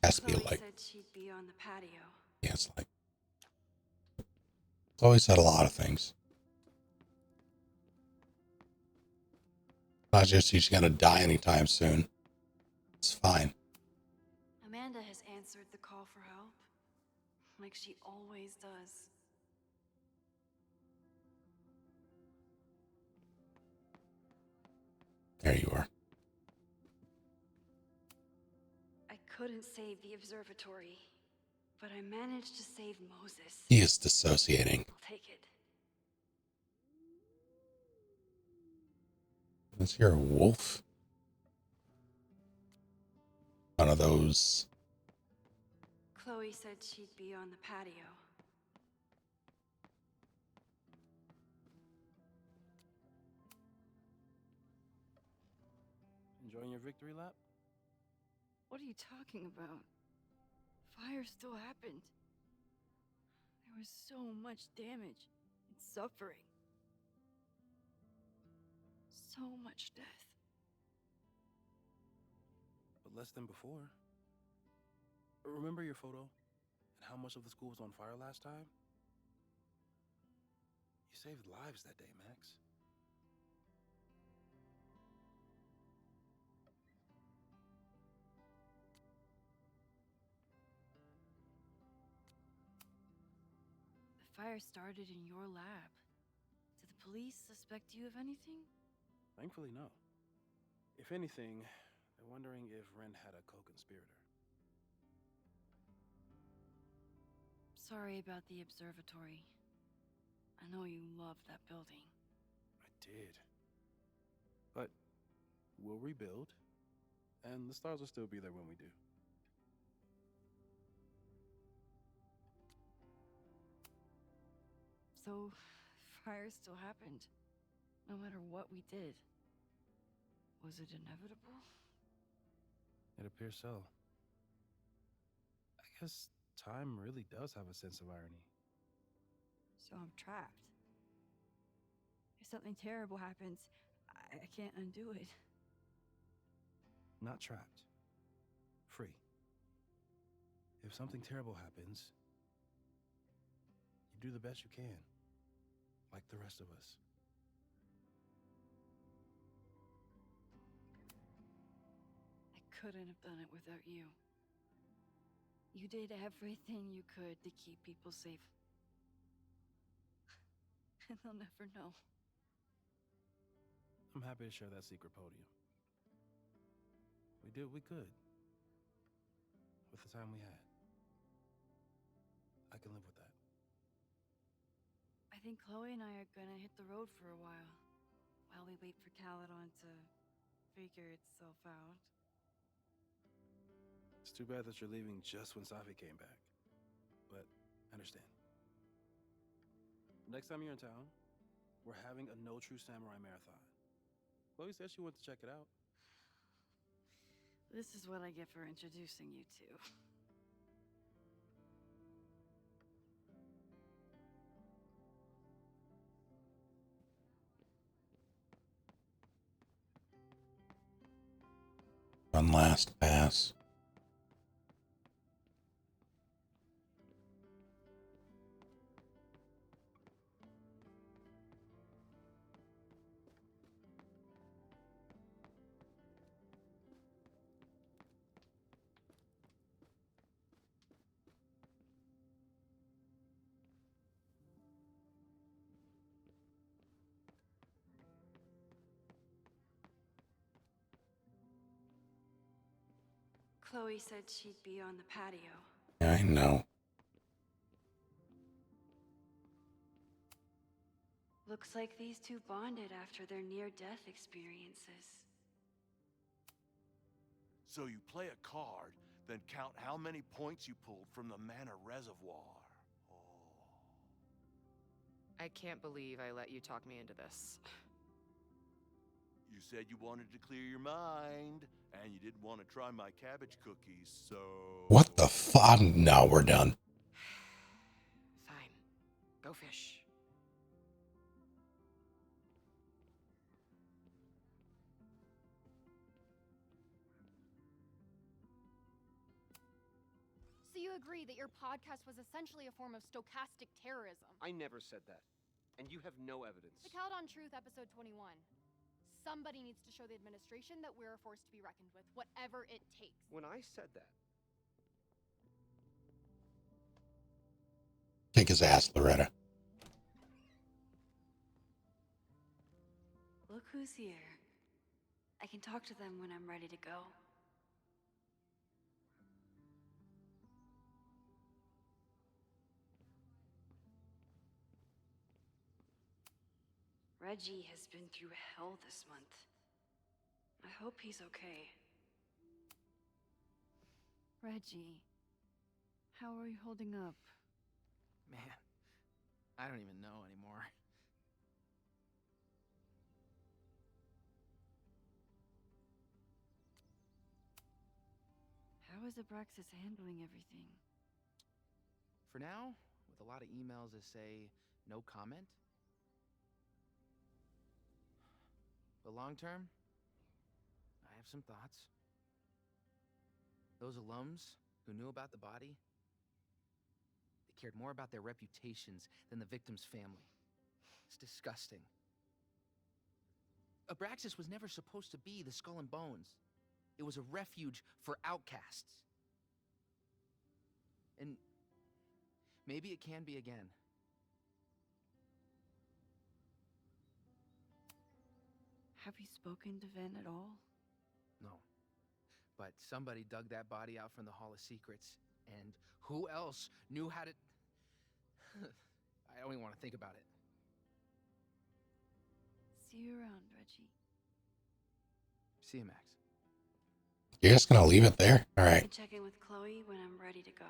Has to be Chloe like. said she'd be on the patio. Yeah, it's like. Chloe said a lot of things. Not just she's gonna die anytime soon. It's fine. Amanda has answered the call for help, like she always does. There you are. I couldn't save the observatory, but I managed to save Moses. He is dissociating. I'll take it. Is here a wolf? One of those. Chloe said she'd be on the patio. Enjoying your victory lap? What are you talking about? Fire still happened. There was so much damage and suffering. So much death. But less than before. Remember your photo? And how much of the school was on fire last time? You saved lives that day, Max. The fire started in your lab. Do the police suspect you of anything? Thankfully, no. If anything, they're wondering if Ren had a co-conspirator. Sorry about the observatory. I know you loved that building. I did. But we'll rebuild, and the stars will still be there when we do. So, fire still happened, no matter what we did. Was it inevitable? It appears so. I guess time really does have a sense of irony. So I'm trapped. If something terrible happens, I can't undo it. Not trapped. Free. If something terrible happens, you do the best you can. Like the rest of us. I couldn't have done it without you. You did everything you could to keep people safe. And they'll never know. I'm happy to share that secret podium. We did what we could. With the time we had. I can live with that. I think Chloe and I are gonna hit the road for a while we wait for Caledon to figure itself out. It's too bad that you're leaving just when Safi came back. But I understand. Next time you're in town, we're having a No True Samurai marathon. Chloe said she wanted to check it out. This is what I get for introducing you to. One last pass. Chloe said she'd be on the patio. I know. Looks like these two bonded after their near-death experiences. So you play a card, then count how many points you pulled from the mana reservoir. I can't believe I let you talk me into this. You said you wanted to clear your mind, and you didn't want to try my cabbage cookies, so... What the fuck? No, we're done. Fine. Go fish. So you agree that your podcast was essentially a form of stochastic terrorism? I never said that. And you have no evidence. The Caledon Truth, episode 21. Somebody needs to show the administration that we're a force to be reckoned with, whatever it takes. When I said that, Kick his ass, Loretta. Look who's here. I can talk to them when I'm ready to go. Reggie has been through hell this month. I hope he's okay. Reggie, how are you holding up? Man, I don't even know anymore. How is Abraxas handling everything? For now, with a lot of emails that say no comment. But long term, I have some thoughts. Those alums who knew about the body, they cared more about their reputations than the victim's family. It's disgusting. Abraxas was never supposed to be the Skull and Bones. It was a refuge for outcasts. And maybe it can be again. Have you spoken to Ven at all? No. But somebody dug that body out from the Hall of Secrets, and who else knew how to... I don't even want to think about it. See you around, Reggie. See you, Max. You're just gonna leave it there? All right. I'll check in with Chloe when I'm ready to go.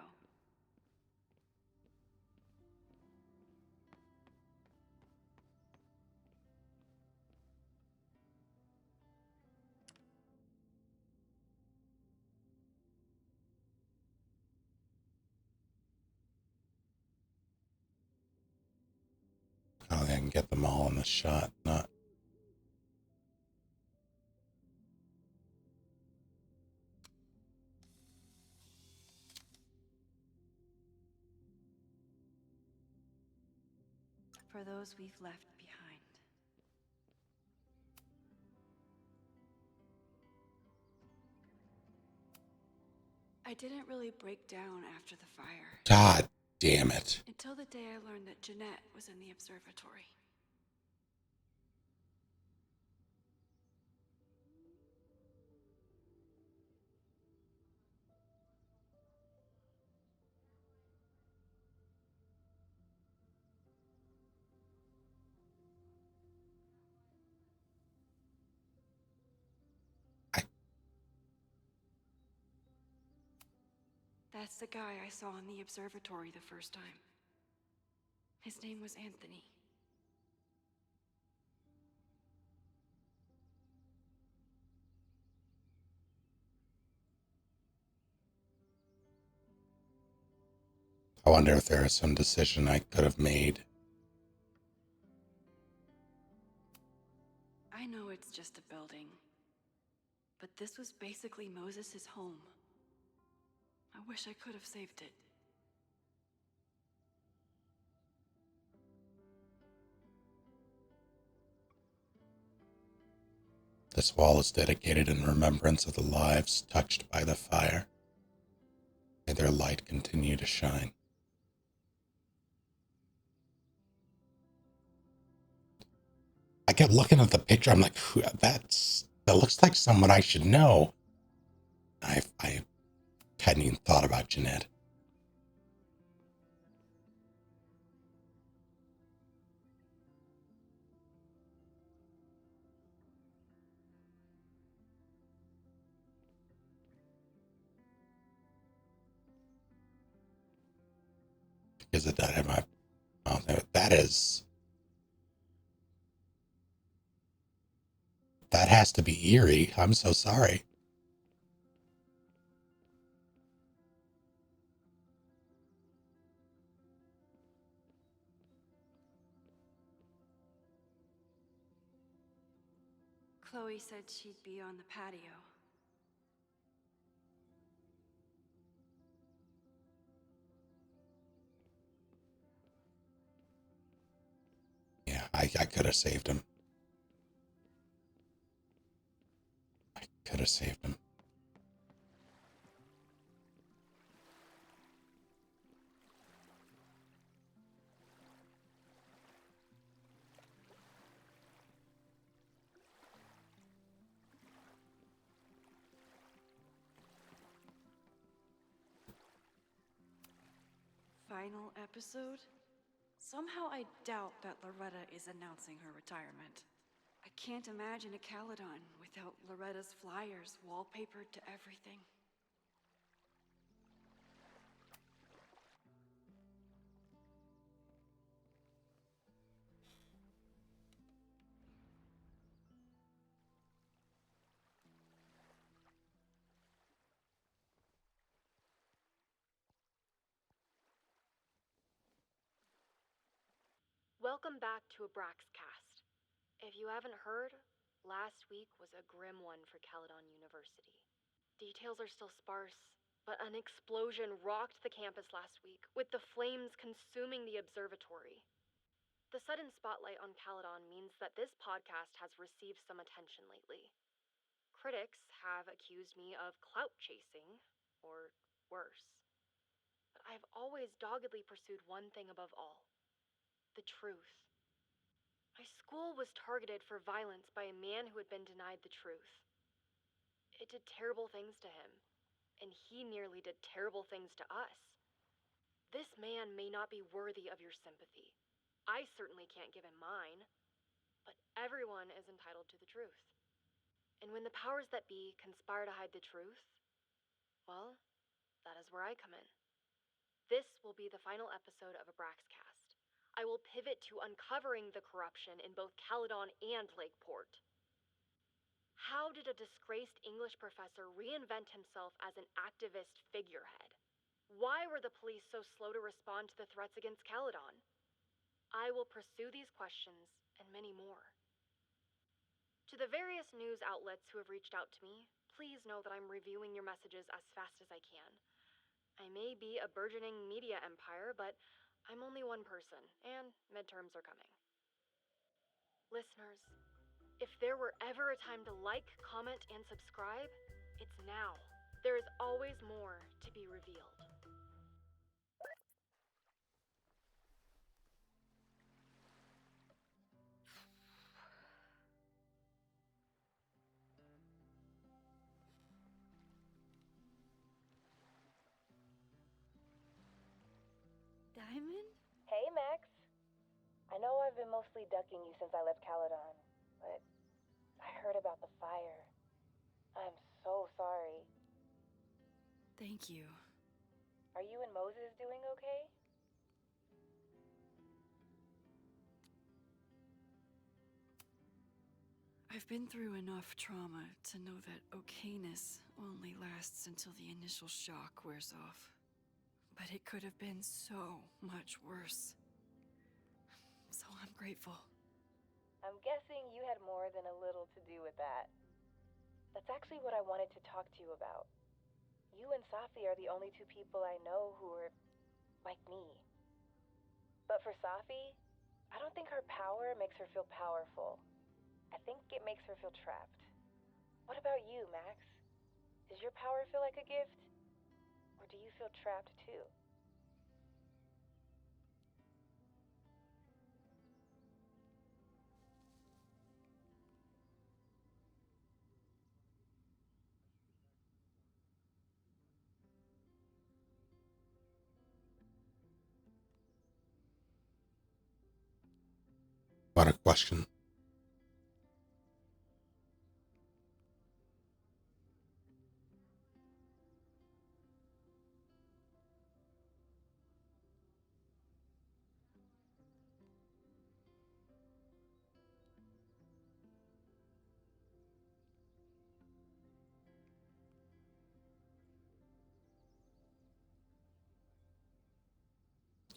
Oh, they can get them all in the shot, not. For those we've left behind. I didn't really break down after the fire. God damn it. Until the day I learned that Jeanette was in the observatory. That's the guy I saw in the observatory the first time. His name was Anthony. I wonder if there is some decision I could have made. I know it's just a building, but this was basically Moses' home. I wish I could have saved it. This wall is dedicated in remembrance of the lives touched by the fire. May their light continue to shine. I kept looking at the picture. I'm like, that looks like someone I should know. I hadn't even thought about Jeanette. Because of that in my mouth. That has to be eerie. I'm so sorry. Chloe said she'd be on the patio. Yeah, I could have saved him. could have saved him. Final episode? Somehow I doubt that Loretta is announcing her retirement. I can't imagine a Caledon without Loretta's flyers wallpapered to everything. Welcome back to Abraxcast. If you haven't heard, last week was a grim one for Caledon University. Details are still sparse, but an explosion rocked the campus last week, with the flames consuming the observatory. The sudden spotlight on Caledon means that this podcast has received some attention lately. Critics have accused me of clout chasing, or worse. But I've always doggedly pursued one thing above all: the truth. My school was targeted for violence by a man who had been denied the truth. It did terrible things to him, and he nearly did terrible things to us. This man may not be worthy of your sympathy. I certainly can't give him mine, but everyone is entitled to the truth. And when the powers that be conspire to hide the truth, well, that is where I come in. This will be the final episode of Abraxcast. I will pivot to uncovering the corruption in both Caledon and Lakeport. How did a disgraced English professor reinvent himself as an activist figurehead? Why were the police so slow to respond to the threats against Caledon? I will pursue these questions and many more. To the various news outlets who have reached out to me, please know that I'm reviewing your messages as fast as I can. I may be a burgeoning media empire, but I'm only one person, and midterms are coming. Listeners, if there were ever a time to like, comment, and subscribe, it's now. There is always more to be revealed. Diamond? Hey, Max. I know I've been mostly ducking you since I left Caledon, but I heard about the fire. I'm so sorry. Thank you. Are you and Moses doing okay? I've been through enough trauma to know that okayness only lasts until the initial shock wears off. But it could have been so much worse. So I'm grateful. I'm guessing you had more than a little to do with that. That's actually what I wanted to talk to you about. You and Safi are the only two people I know who are like me. But for Safi, I don't think her power makes her feel powerful. I think it makes her feel trapped. What about you, Max? Does your power feel like a gift? Or do you feel trapped too? What a question.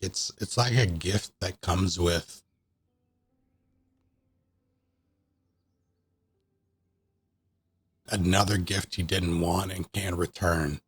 It's like a gift that comes with another gift you didn't want and can't return.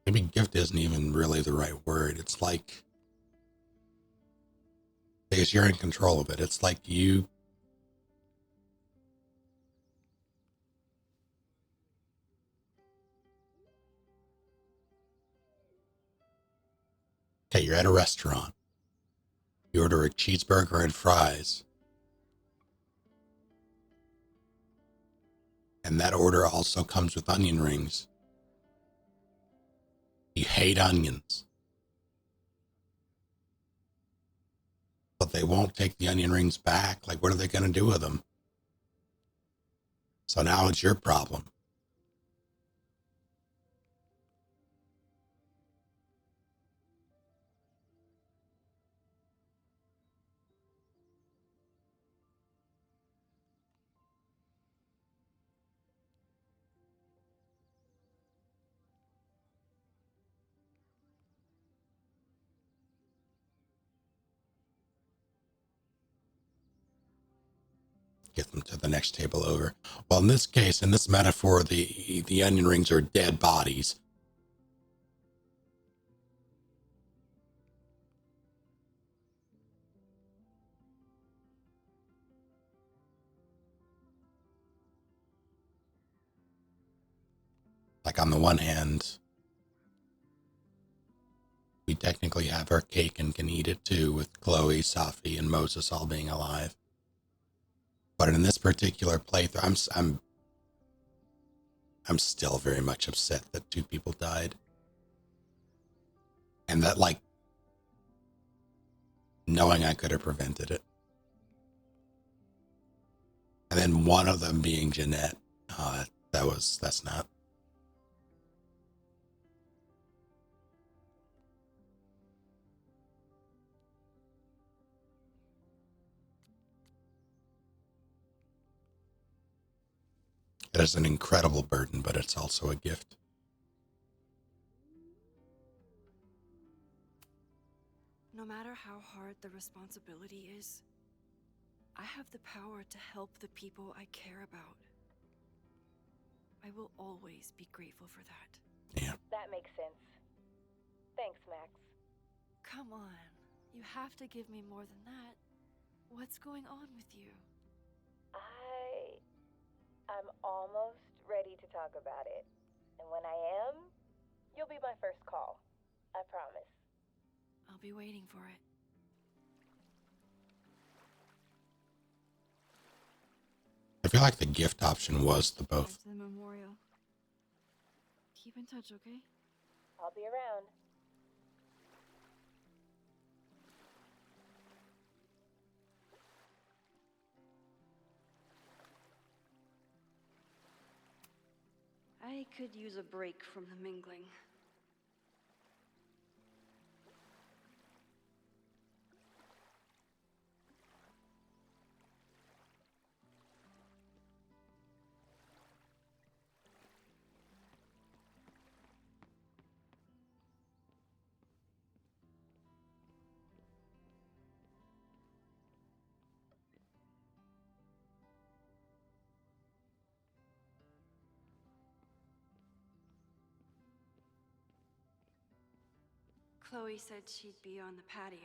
Maybe gift isn't even really the right word. It's like, because you're in control of it. It's like you okay, you're at a restaurant. You order a cheeseburger and fries. And that order also comes with onion rings. You hate onions. But they won't take the onion rings back. Like, what are they going to do with them? So now it's your problem. Get them to the next table over. Well, in this case, in this metaphor, the onion rings are dead bodies. Like, on the one hand, we technically have our cake and can eat it too, with Chloe, Safi, and Moses all being alive. But in this particular playthrough, I'm still very much upset that 2 people died. And that, like, knowing I could have prevented it. And then one of them being Jeanette. That's not. It is an incredible burden, but it's also a gift. No matter how hard the responsibility is, I have the power to help the people I care about. I will always be grateful for that. Yeah. That makes sense. Thanks, Max. Come on, you have to give me more than that. What's going on with you? I'm almost ready to talk about it. And when I am, you'll be my first call. I promise. I'll be waiting for it. I feel like the gift option was the both. Back to the memorial. Keep in touch, okay? I'll be around. I could use a break from the mingling. Chloe said she'd be on the patio.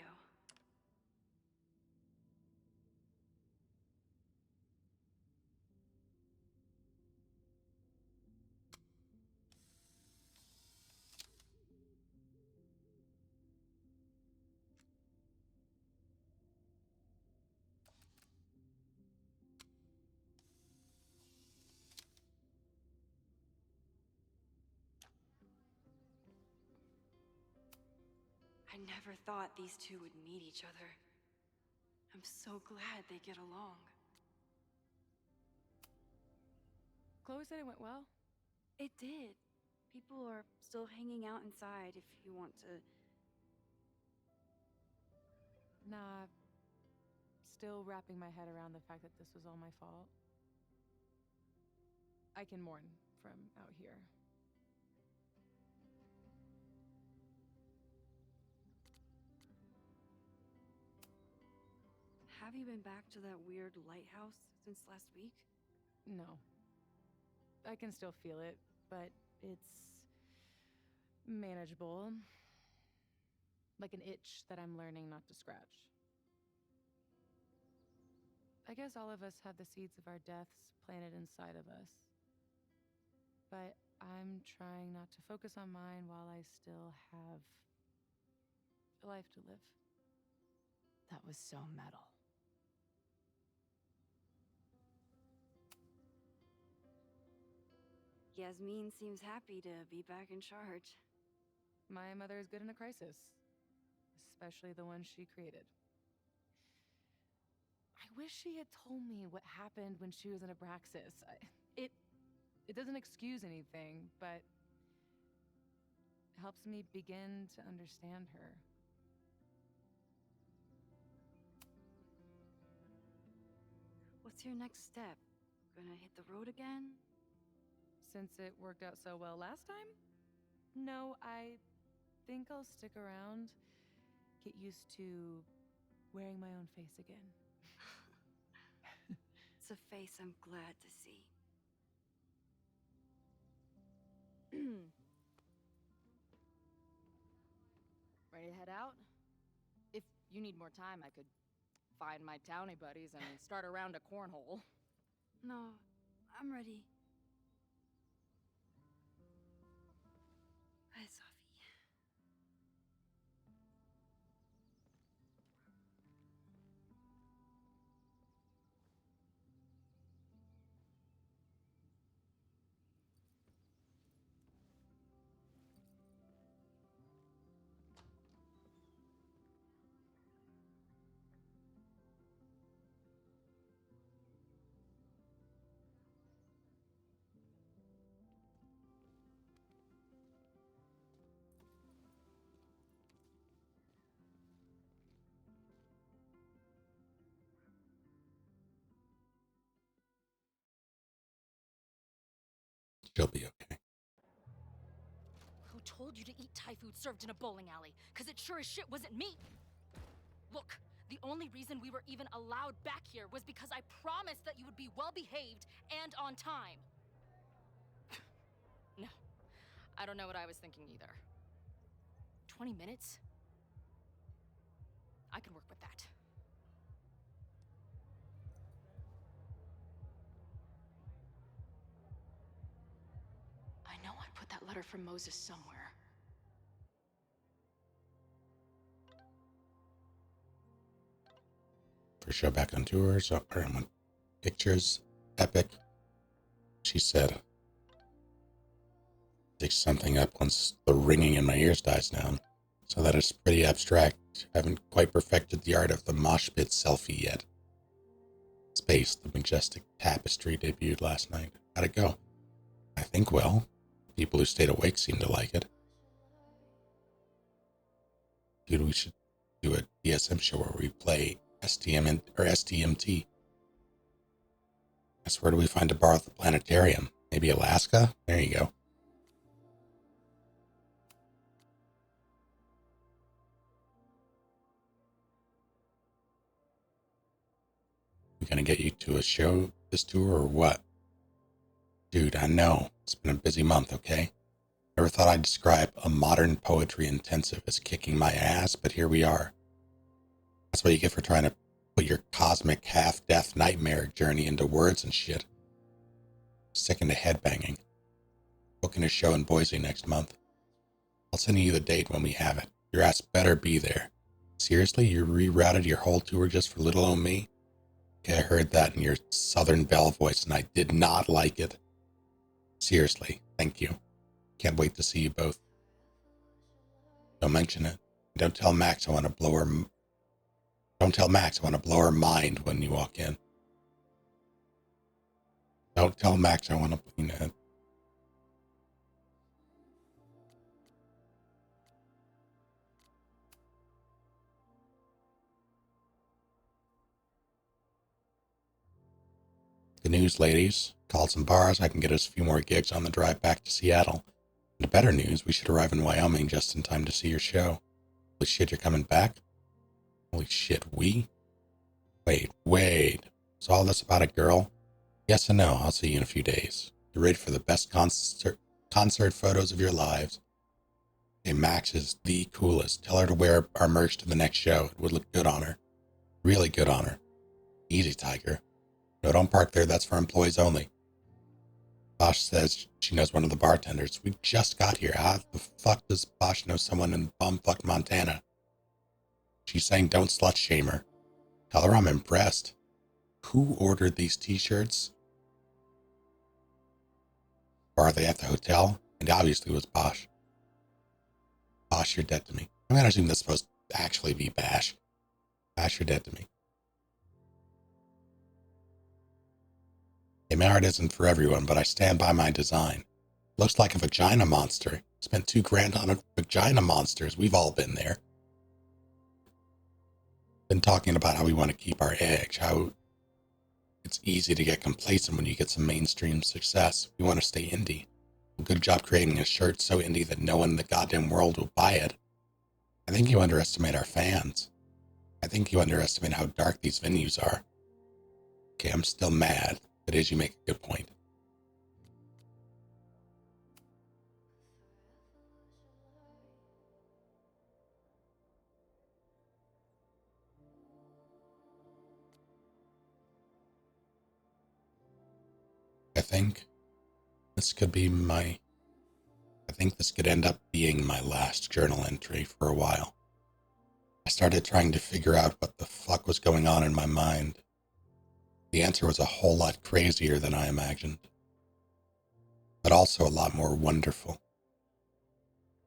I never thought these two would meet each other. I'm so glad they get along. Chloe said it went well. It did. People are still hanging out inside if you want to. Nah, still wrapping my head around the fact that this was all my fault. I can mourn from out here. Have you been back to that weird lighthouse since last week? No. I can still feel it, but it's manageable. Like an itch that I'm learning not to scratch. I guess all of us have the seeds of our deaths planted inside of us. But I'm trying not to focus on mine while I still have a life to live. That was so metal. Yasmin seems happy to be back in charge. My mother is good in a crisis, especially the one she created. I wish she had told me what happened when she was in Abraxas. It doesn't excuse anything, but helps me begin to understand her. What's your next step? Gonna hit the road again? Since it worked out so well last time? No, I think I'll stick around, get used to wearing my own face again. It's a face I'm glad to see. Ready to head out? If you need more time, I could find my townie buddies and start a round of cornhole. No, I'm ready. Hi, Sophie. She'll be okay. Who told you to eat Thai food served in a bowling alley? Cause it sure as shit wasn't me. Look, the only reason we were even allowed back here was because I promised that you would be well behaved and on time. No, I don't know what I was thinking either. 20 minutes? I can work with that. I know I put that letter from Moses somewhere. First show back on tour, so I want pictures. Epic. She said, "Take something up once the ringing in my ears dies down." So that is pretty abstract. I haven't quite perfected the art of the mosh pit selfie yet. Space, the majestic tapestry, debuted last night. How'd it go? I think well. People who stayed awake seem to like it. Dude, we should do a DSM show where we play STMT. Guess where do we find a bar at the planetarium? Maybe Alaska? There you go. We gonna get you to a show this tour or what? Dude, I know. It's been a busy month, okay? Never thought I'd describe a modern poetry intensive as kicking my ass, but here we are. That's what you get for trying to put your cosmic half-death nightmare journey into words and shit. Sick into headbanging. Booking a show in Boise next month. I'll send you the date when we have it. Your ass better be there. Seriously, you rerouted your whole tour just for little old me? Okay, I heard that in your Southern Belle voice and I did not like it. Seriously, thank you. Can't wait to see you both. Don't mention it. Don't tell Max I want to blow her. Don't tell Max I want to blow her mind when you walk in. Don't tell Max I want to, The news, ladies. Called some bars. I can get us a few more gigs on the drive back to Seattle. And the better news, we should arrive in Wyoming just in time to see your show. Holy shit, you're coming back? Holy shit, we? Wait. Is all this about a girl? Yes and no. I'll see you in a few days. Get ready for the best concert photos of your lives. Hey, Max is the coolest. Tell her to wear our merch to the next show. It would look good on her. Really good on her. Easy, Tiger. No, don't park there. That's for employees only. Bosch says she knows one of the bartenders. We just got here. How the fuck does Bosch know someone in bumfuck Montana? She's saying don't slut shame her. Tell her I'm impressed. Who ordered these t-shirts? Or are they at the hotel? And obviously it was Bosch. Bosch, you're dead to me. I'm gonna assume that's supposed to actually be Bash. Bash, you're dead to me. Hey, my art isn't for everyone, but I stand by my design. Looks like a vagina monster. Spent $2,000 on a vagina monsters. We've all been there. Been talking about how we want to keep our edge, how it's easy to get complacent when you get some mainstream success. We want to stay indie. A good job creating a shirt so indie that no one in the goddamn world will buy it. I think you underestimate our fans. I think you underestimate how dark these venues are. Okay, I'm still mad, but as you make a good point. I think this could end up being my last journal entry for a while. I started trying to figure out what the fuck was going on in my mind. The answer was a whole lot crazier than I imagined, but also a lot more wonderful.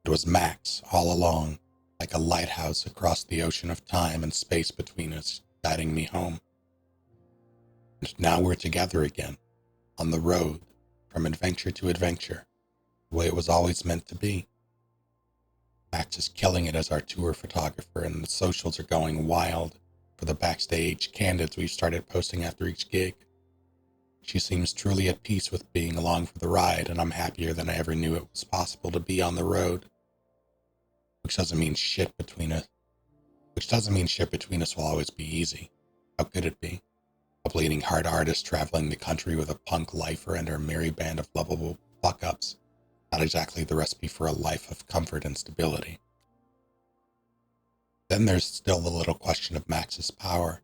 It was Max all along, like a lighthouse across the ocean of time and space between us, guiding me home. And now we're together again, on the road, from adventure to adventure, the way it was always meant to be. Max is killing it as our tour photographer, and the socials are going wild for the backstage candids we've started posting after each gig. She seems truly at peace with being along for the ride, and I'm happier than I ever knew it was possible to be on the road. Which doesn't mean shit between us will always be easy. How could it be? A bleeding heart artist traveling the country with a punk lifer and her merry band of lovable fuck-ups. Not exactly the recipe for a life of comfort and stability. Then there's still the little question of Max's power.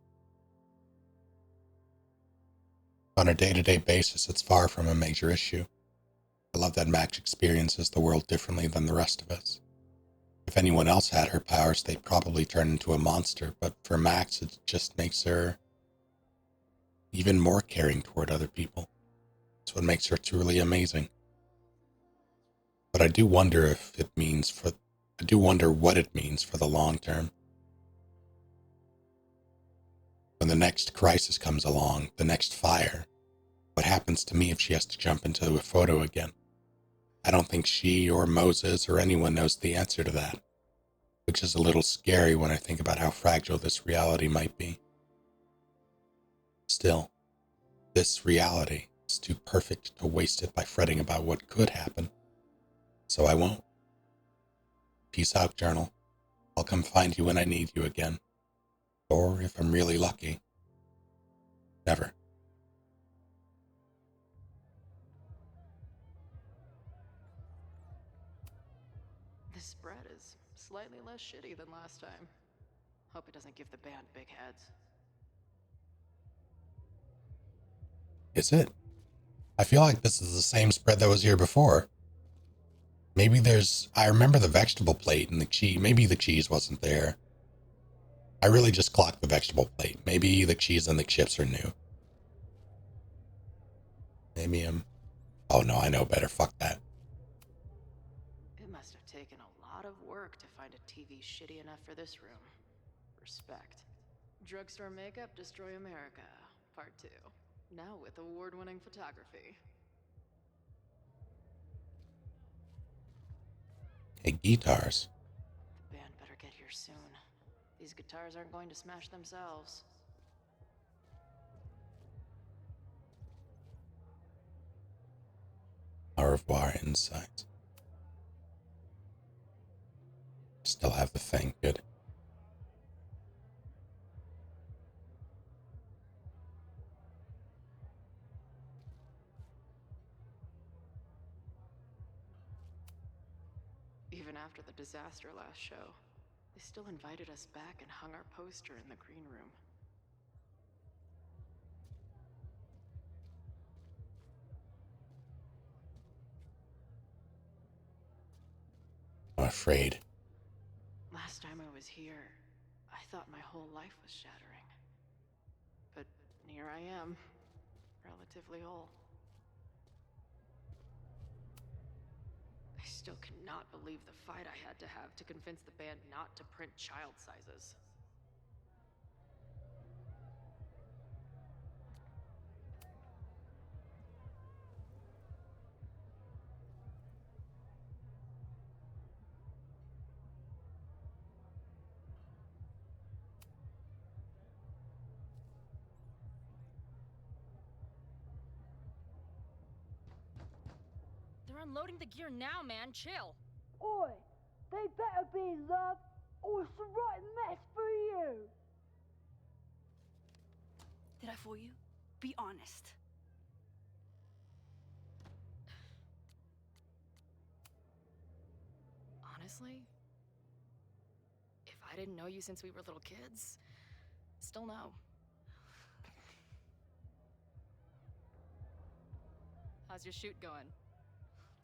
On a day-to-day basis, it's far from a major issue. I love that Max experiences the world differently than the rest of us. If anyone else had her powers, they'd probably turn into a monster, but for Max, it just makes her even more caring toward other people. It's what makes her truly amazing. But I do wonder what it means for the long term. When the next crisis comes along, the next fire, what happens to me if she has to jump into a photo again? I don't think she or Moses or anyone knows the answer to that, which is a little scary when I think about how fragile this reality might be. Still, this reality is too perfect to waste it by fretting about what could happen. So I won't. Peace out, journal. I'll come find you when I need you again. Or if I'm really lucky, never. This spread is slightly less shitty than last time. Hope it doesn't give the band big heads. Is it? I feel like this is the same spread that was here before. Maybe I remember the vegetable plate and the cheese. Maybe the cheese wasn't there. I really just clocked the vegetable plate. Maybe the cheese and the chips are new. Maybe oh no, I know better. Fuck that. It must have taken a lot of work to find a TV shitty enough for this room. Respect. Drugstore Makeup Destroy America, Part 2. Now with award-winning photography. Hey, guitars. The band better get here soon. These guitars aren't going to smash themselves. Au revoir, insights. Still have the thing, good. Even after the disaster last show. They still invited us back and hung our poster in the green room. I'm afraid. Last time I was here, I thought my whole life was shattering. But here I am, relatively whole. I still cannot believe the fight I had to have to convince the band not to print child sizes. They're unloading the gear now, man. Chill. Oi, they better be in love, or it's the right mess for you. Did I fool you? Be honest. Honestly, if I didn't know you since we were little kids, still no. How's your shoot going?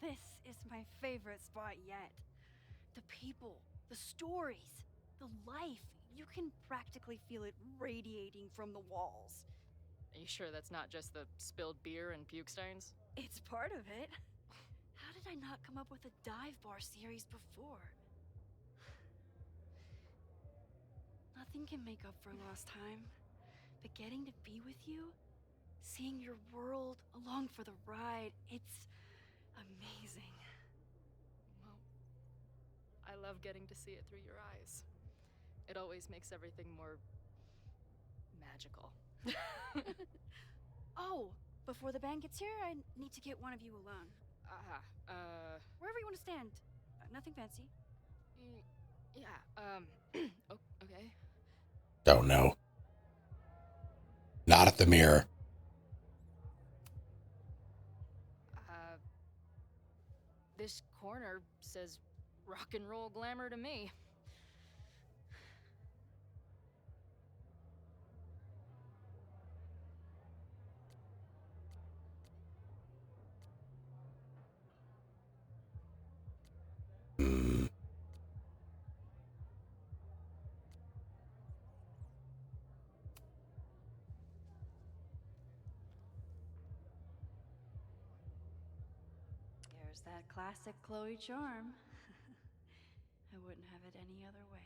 This is my favorite spot yet. The people, the stories, the life. You can practically feel it radiating from the walls. Are you sure that's not just the spilled beer and puke stains? It's part of it. How did I not come up with a dive bar series before? Nothing can make up for lost time, but getting to be with you, seeing your world along for the ride, it's amazing. Well, I love getting to see it through your eyes. It always makes everything more magical. Oh, before the band gets here, I need to get one of you alone. Wherever you want to stand. Nothing fancy. Yeah, okay. Don't know. Not at the mirror. This corner says rock and roll glamour to me. There's that classic Chloe charm. I wouldn't have it any other way.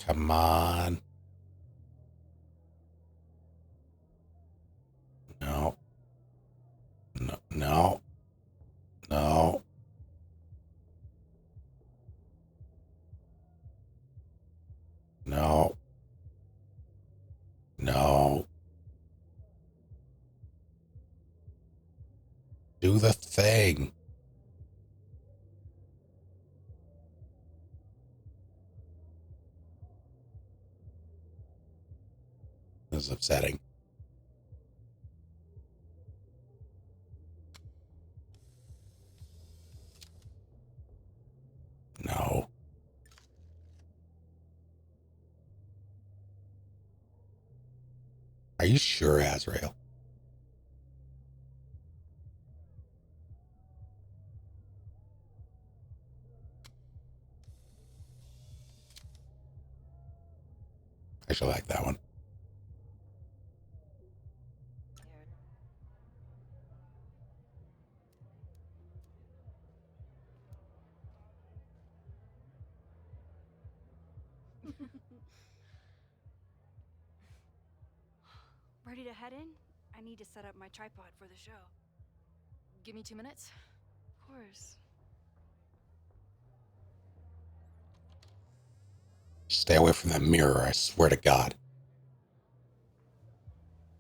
Come on. No. No. No. No. No. No. Do the thing. This is upsetting. No. Are you sure, Azrael? actually like that one. Ready to head in? I need to set up my tripod for the show. Give me 2 minutes. Of course. Stay away from that mirror, I swear to God.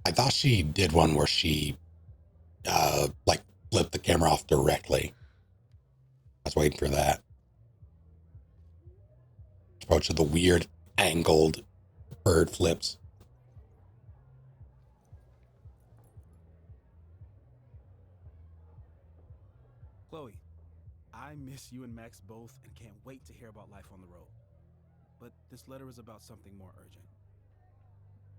I thought she did one where she, like, flipped the camera off directly. I was waiting for that. Approach of the weird, angled bird flips. Chloe, I miss you and Max both and can't wait to hear about life on the road. But this letter is about something more urgent.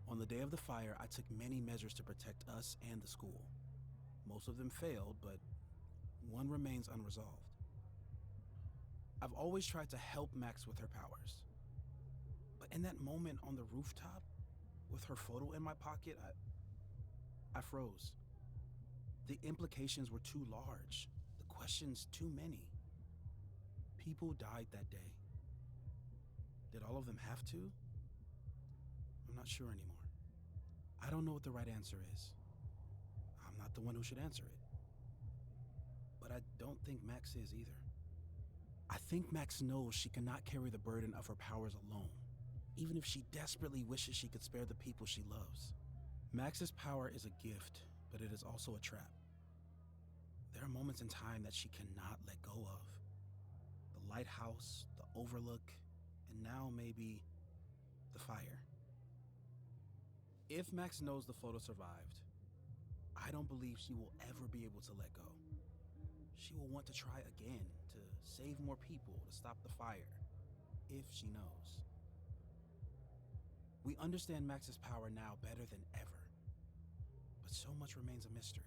On the day of the fire, I took many measures to protect us and the school. Most of them failed, but one remains unresolved. I've always tried to help Max with her powers. But in that moment on the rooftop, with her photo in my pocket, I froze. The implications were too large. The questions too many. People died that day. Did all of them have to? I'm not sure anymore. I don't know what the right answer is. I'm not the one who should answer it. But I don't think Max is either. I think Max knows she cannot carry the burden of her powers alone, even if she desperately wishes she could spare the people she loves. Max's power is a gift, but it is also a trap. There are moments in time that she cannot let go of. The lighthouse, the overlook, and now maybe the fire. If Max knows the photo survived, I don't believe she will ever be able to let go. She will want to try again, to save more people, to stop the fire, if she knows. We understand Max's power now better than ever, but so much remains a mystery.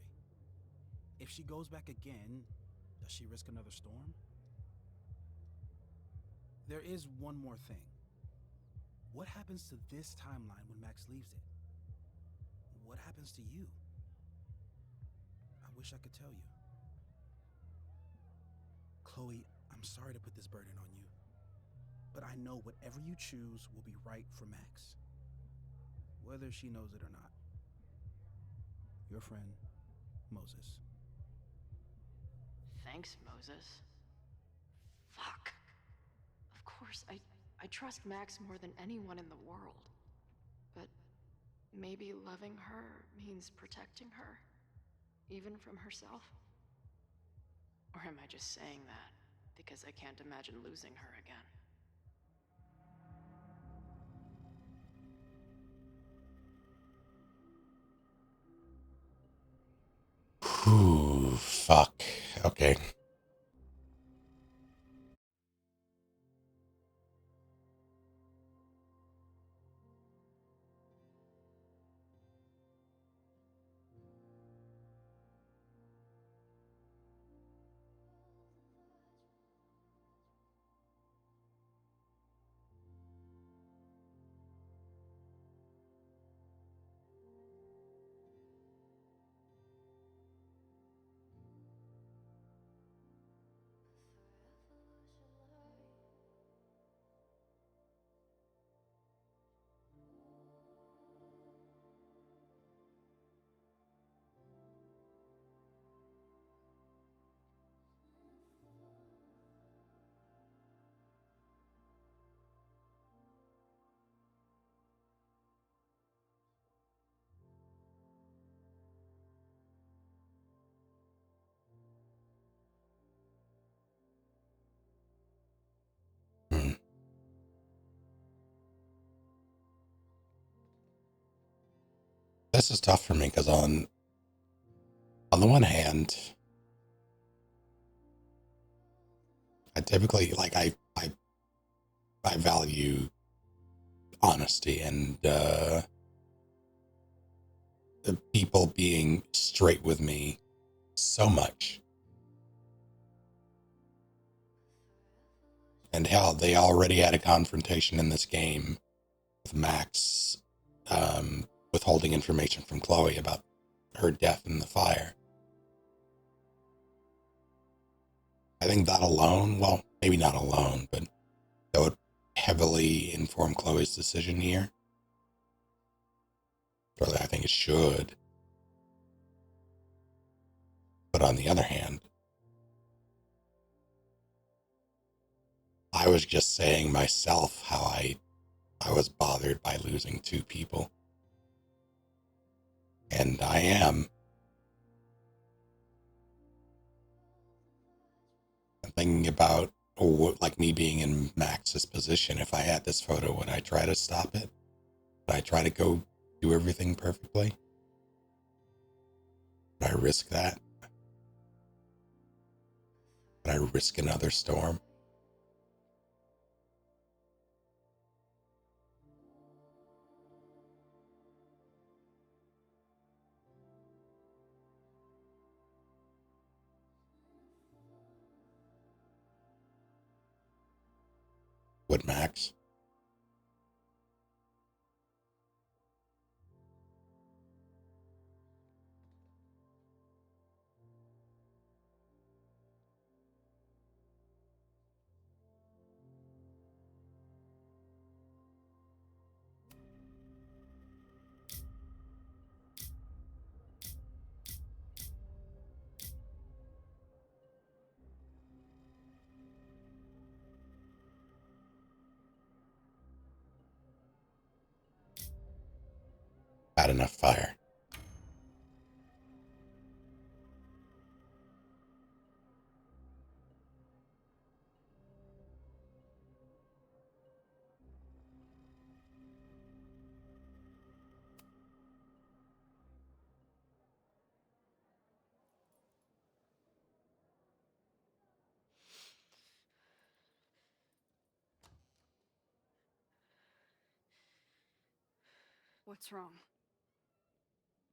If she goes back again, does she risk another storm? There is one more thing. What happens to this timeline when Max leaves it? What happens to you? I wish I could tell you. Chloe, I'm sorry to put this burden on you, but I know whatever you choose will be right for Max, whether she knows it or not. Your friend, Moses. Thanks, Moses. Fuck. Of course, I trust Max more than anyone in the world. But maybe loving her means protecting her, even from herself? Or am I just saying that because I can't imagine losing her again? Ooh, fuck. Okay. This is tough for me because on the one hand, I typically I value honesty and the people being straight with me so much, and how they already had a confrontation in this game of Max withholding information from Chloe about her death in the fire. I think that alone, well, maybe not alone, but that would heavily inform Chloe's decision here. Or I think it should. But on the other hand, I was just saying myself how I was bothered by losing 2 people. And I am. I'm thinking about, like, me being in Max's position. If I had this photo, would I try to stop it? Would I try to go do everything perfectly? Would I risk that? Would I risk another storm? Would Max? Had enough fire. What's wrong?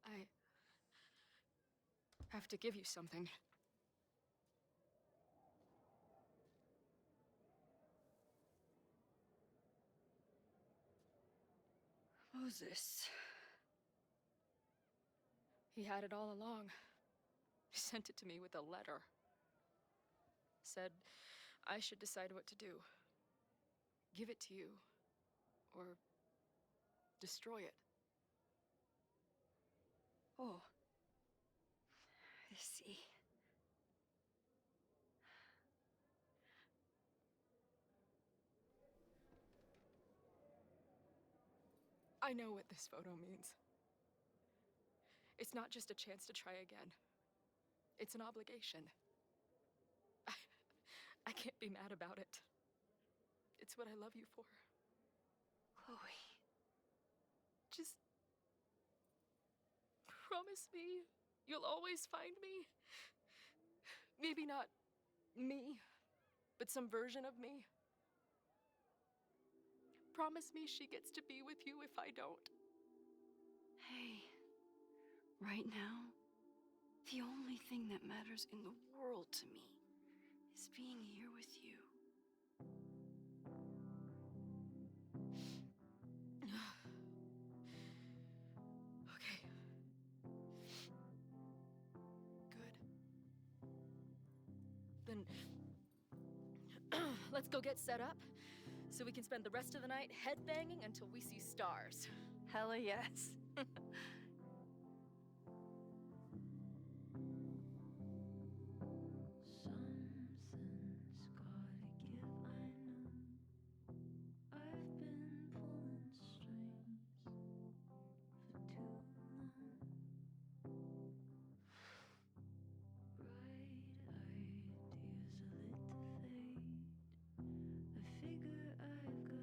I have to give you something. Moses. He had it all along. He sent it to me with a letter. Said I should decide what to do. Give it to you, or destroy it. Oh. I see. I know what this photo means. It's not just a chance to try again. It's an obligation. I can't be mad about it. It's what I love you for. Chloe. Just promise me you'll always find me. Maybe not me, but some version of me. Promise me she gets to be with you if I don't. Hey, right now, the only thing that matters in the world to me is being here with you. Okay. Good. Then let's go get set up so we can spend the rest of the night headbanging until we see stars. Hella yes. Something's gotta give, I know. I've been pulling strings for too long. Bright ideas are lit to fade. I figure I've got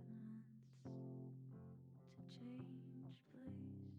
months to change place.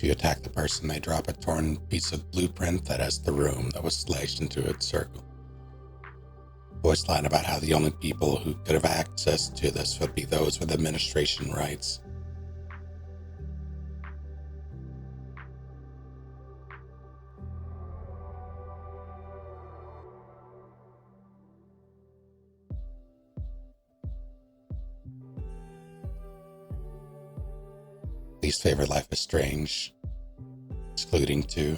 If you attack the person, they drop a torn piece of blueprint that has the room that was sliced into its circle. Voice line about how the only people who could have access to this would be those with administration rights. Least favorite Life is Strange, excluding 2.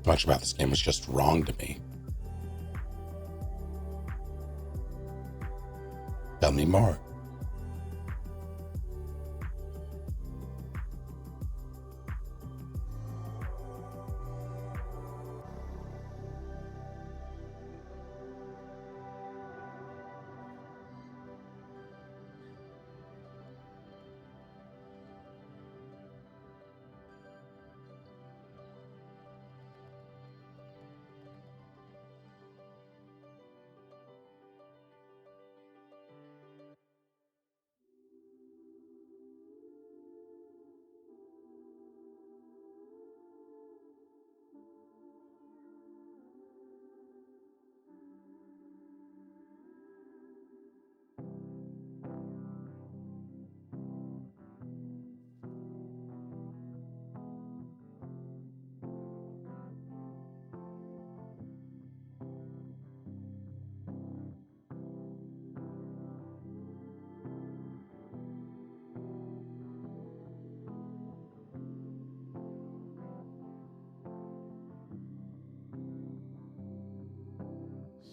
Much about this game was just wrong to me. Tell me more.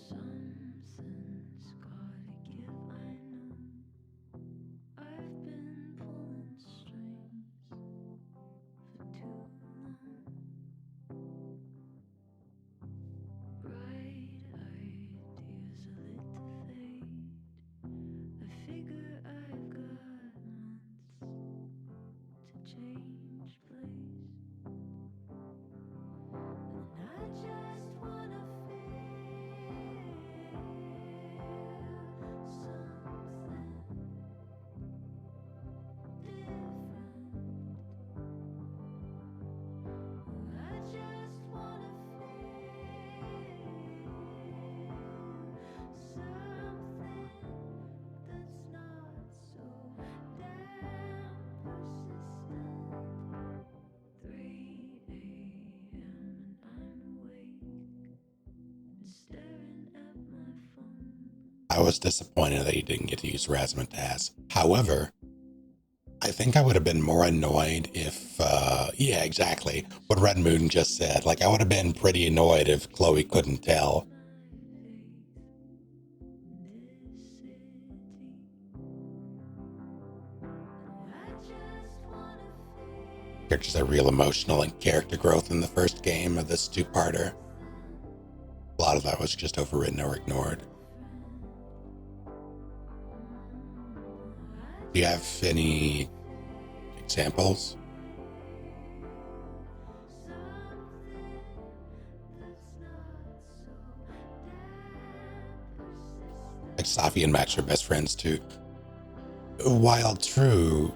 Something's gotta give, I know. I've been pulling strings for too long. Bright ideas are lit to fade. I figure I've got months to change place. And I just wanna I was disappointed that he didn't get to use razzmatazz. However, I think I would have been more annoyed if, yeah, exactly what Red Moon just said. Like, I would have been pretty annoyed if Chloe couldn't tell. Characters are real emotional and character growth in the first game of this two-parter. A lot of that was just overwritten or ignored. Do you have any examples? Like Safi and Max are best friends too. While true,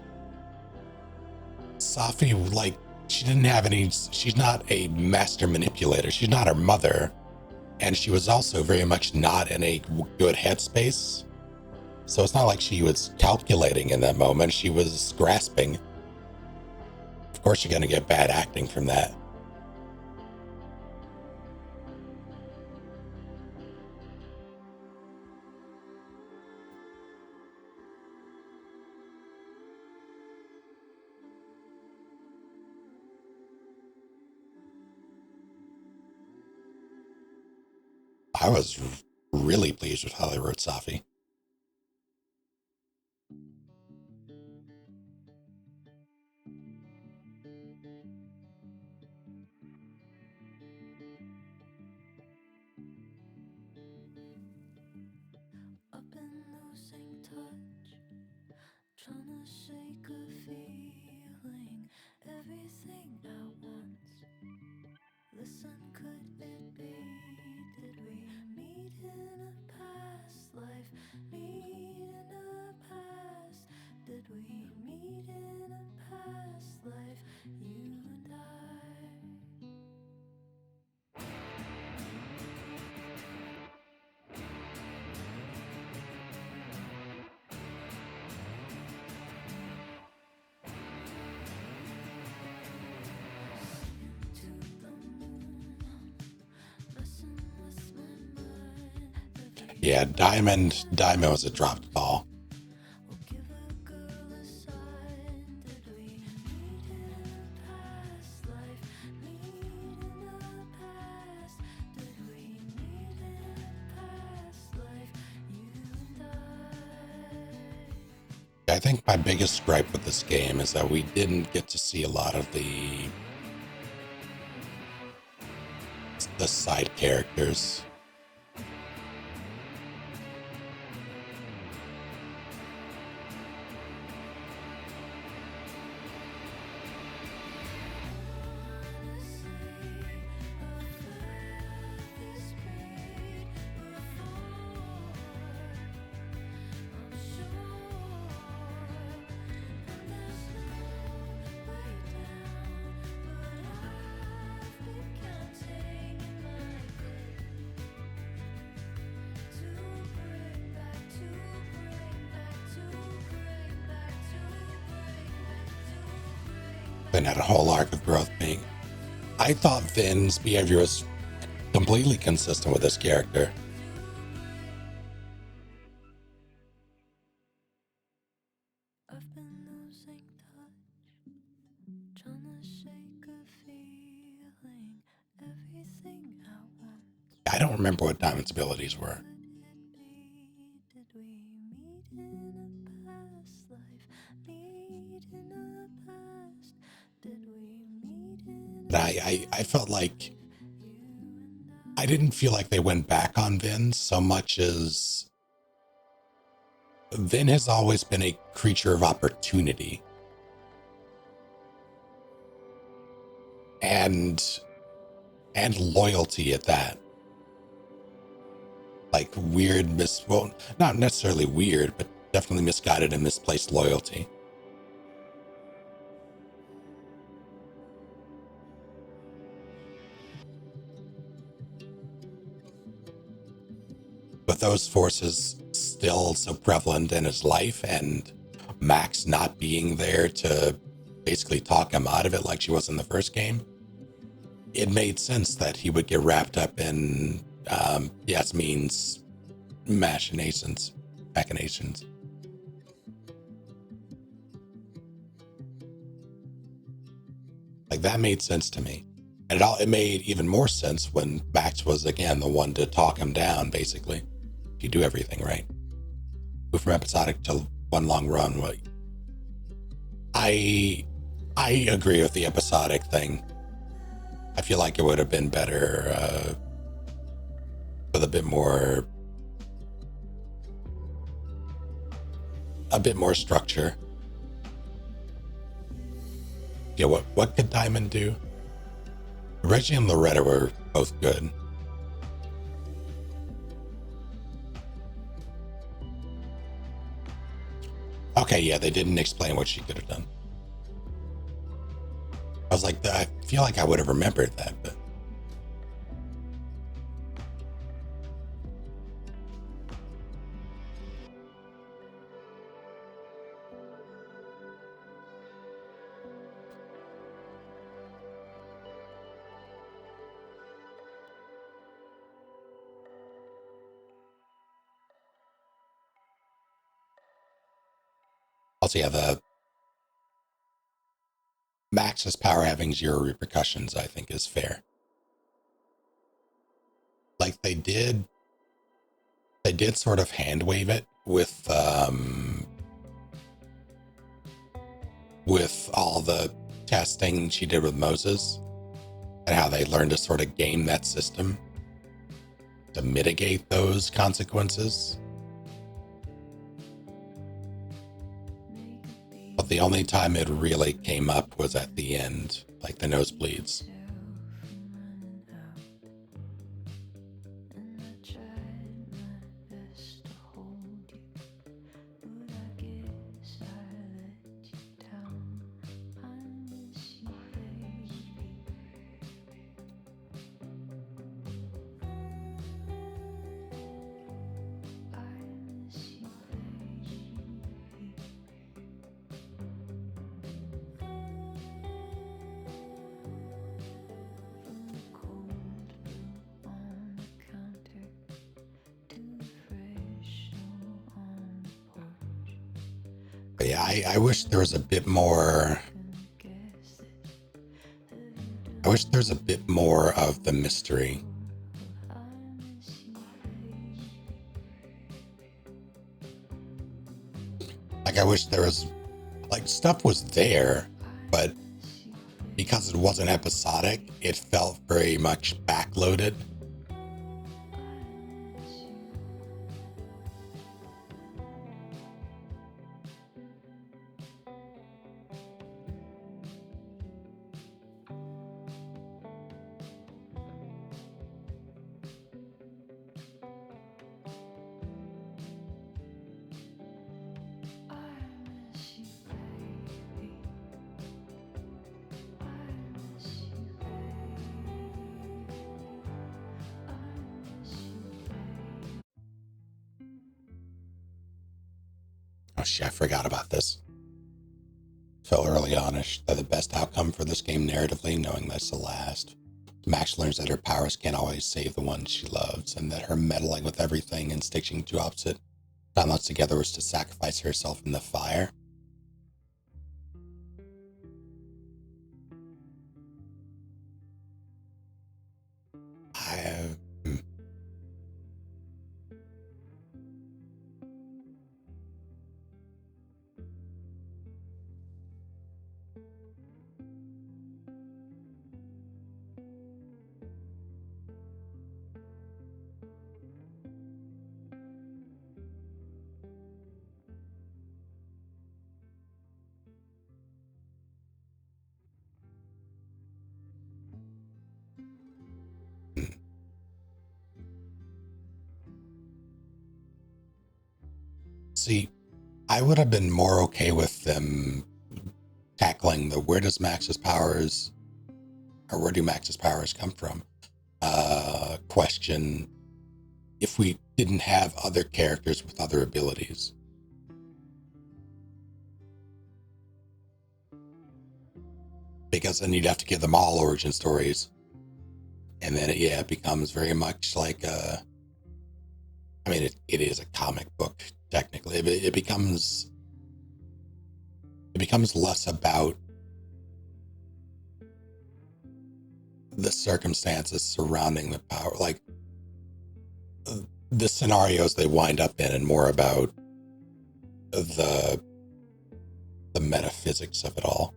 Safi, like, she didn't have any, she's not a master manipulator. She's not her mother. And she was also very much not in a good headspace. So it's not like she was calculating in that moment. She was grasping. Of course, you're going to get bad acting from that. I was really pleased with how they wrote Safi. I've been losing touch, trying to shake a feeling, everything at once. Listen, could it be? Did we meet in a past life? Meet in a past? Did we meet in a past life? You and I. Yeah, Diamond was a dropped ball. I think my biggest gripe with this game is that we didn't get to see a lot of the side characters. Then had a whole arc of growth being. I thought Vin's behavior was completely consistent with this character. I've been losing touch, trying to shake a feeling, everything at once. I don't remember what Diamond's abilities were. Did we meet in a past life? Meet in a past? Did we meet in But I felt like I didn't feel like they went back on Vin so much as Vin has always been a creature of opportunity. And loyalty at that. Like weird well, not necessarily weird, but definitely misguided and misplaced loyalty. With those forces still so prevalent in his life and Max not being there to basically talk him out of it like she was in the first game, it made sense that he would get wrapped up in Yasmin's machinations. Like that made sense to me. And it made even more sense when Max was again the one to talk him down, basically. You do everything right. Move from episodic to one long run. I agree with the episodic thing. I feel like it would have been better with a bit more structure. Yeah, what could Diamond do? Reggie and Loretta were both good. Okay, yeah, they didn't explain what she could have done. I was like, I feel like I would have remembered that, but also, yeah, the Max's power having zero repercussions, I think, is fair. Like they did They did sort of hand wave it with all the testing she did with Moses and how they learned to sort of game that system to mitigate those consequences. But the only time it really came up was at the end, like the nosebleeds. But yeah, I wish there was a bit more. I wish there's a bit more of the mystery. Like, I wish there was, like, stuff was there, but because it wasn't episodic, it felt very much backloaded. Oh shit, I forgot about this. Felt early on-ish that the best outcome for this game narratively, knowing that's the last. Max learns that her powers can't always save the ones she loves, and that her meddling with everything and stitching two opposite timelines together was to sacrifice herself in the fire. See, I would have been more okay with them tackling the where do Max's powers come from question if we didn't have other characters with other abilities. Because then you'd have to give them all origin stories. And then it becomes very much like I mean, it is a comic book, technically. It becomes less about the circumstances surrounding the power, like the scenarios they wind up in, and more about the metaphysics of it all.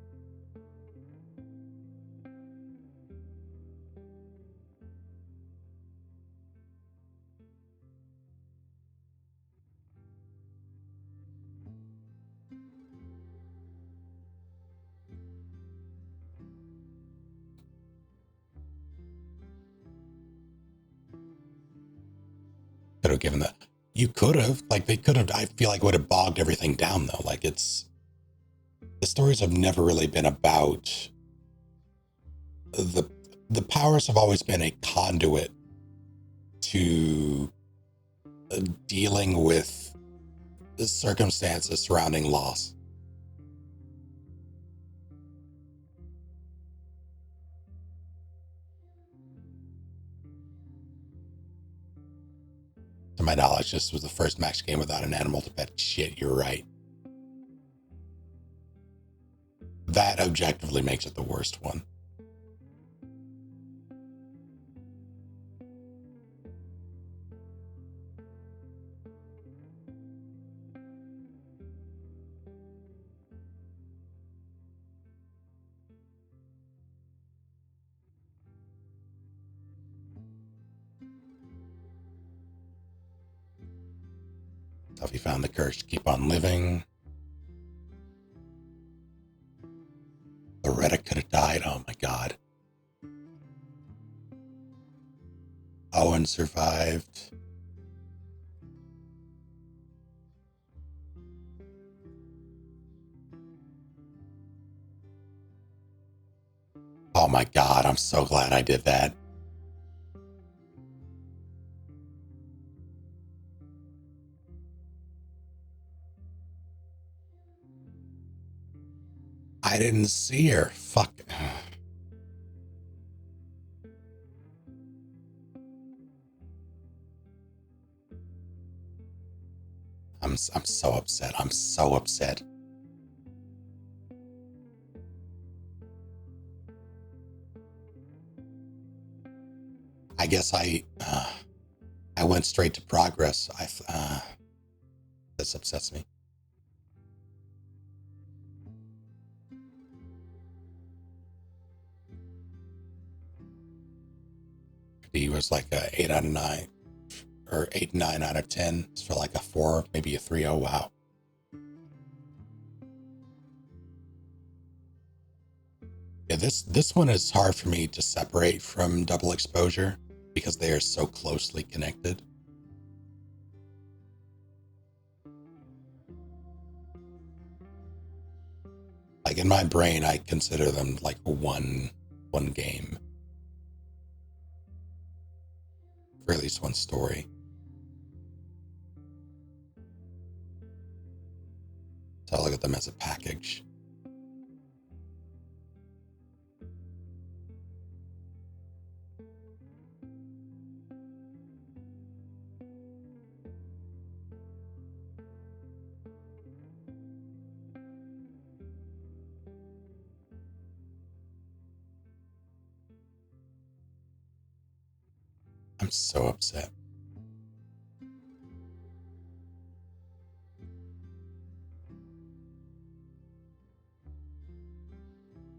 Could have given that. You could have, like, they could have. I feel like it would have bogged everything down, though. Like, the stories have never really been about the powers have always been a conduit to dealing with the circumstances surrounding loss. To my knowledge, this was the first Max game without an animal to pet. Shit, you're right. That objectively makes it the worst one. Tuffy found the courage to keep on living. Loretta could have died. Oh my god. Owen survived. Oh my god, I'm so glad I did that. I didn't see her. Fuck. I'm so upset. I'm so upset. I guess I went straight to progress. This upsets me. He was like a 8 out of 9 or 8, 9 out of 10 for like a 4, maybe a 3. Oh, wow. Yeah, this one is hard for me to separate from Double Exposure because they are so closely connected. Like in my brain, I consider them like one game. Or at least one story. So I look at them as a package. I'm so upset.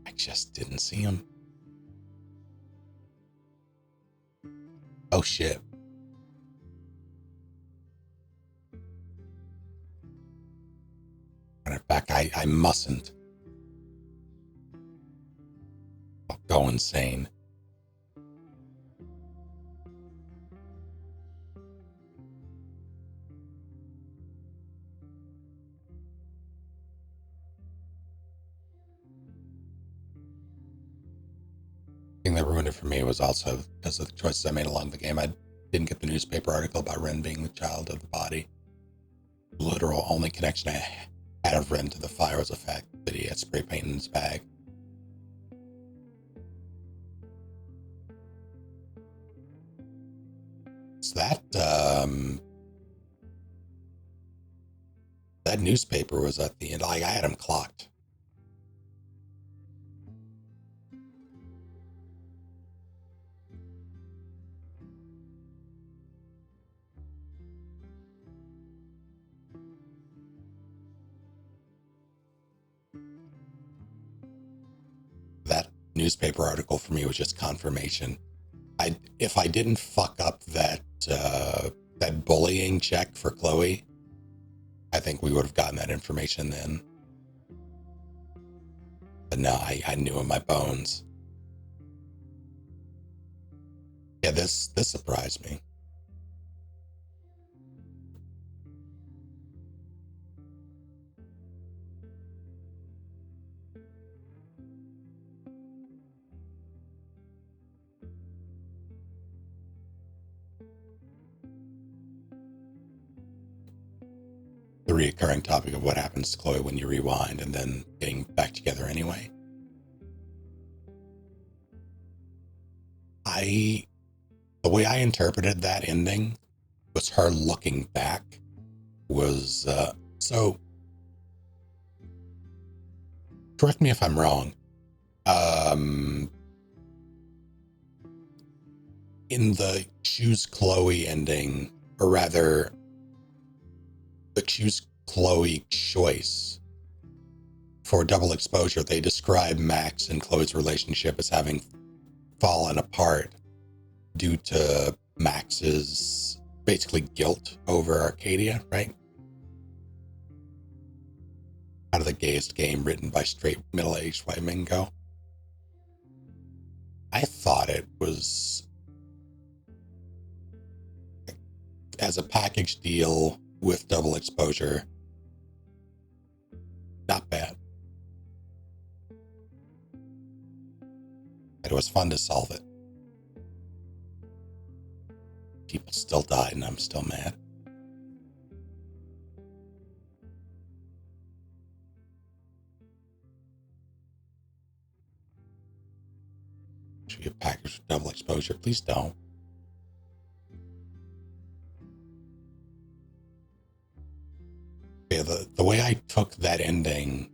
I just didn't see him. Oh shit. Matter of fact, I mustn't. I'll go insane. The thing that ruined it for me was also because of the choices I made along the game. I didn't get the newspaper article about Ren being the child of the body. The literal only connection I had of Ren to the fire was the fact that he had spray paint in his bag. So that newspaper was at the end. Like I had him clocked. That newspaper article for me was just confirmation. If I didn't fuck up that bullying check for Chloe, I think we would have gotten that information then. But no, I knew in my bones. Yeah, this surprised me. The reoccurring topic of what happens to Chloe when you rewind and then getting back together anyway. The way I interpreted that ending was her looking back was, so correct me if I'm wrong. In the Choose Chloe ending, or rather, the Choose Chloe choice for Double Exposure, they describe Max and Chloe's relationship as having fallen apart due to Max's basically guilt over Arcadia, right? Out of the Gayest Game, written by straight middle-aged white men, go. I thought it was, as a package deal with double exposure, not bad. It was fun to solve it. People still died and I'm still mad. Should be a package with double exposure. Please don't. Yeah, the way I took that ending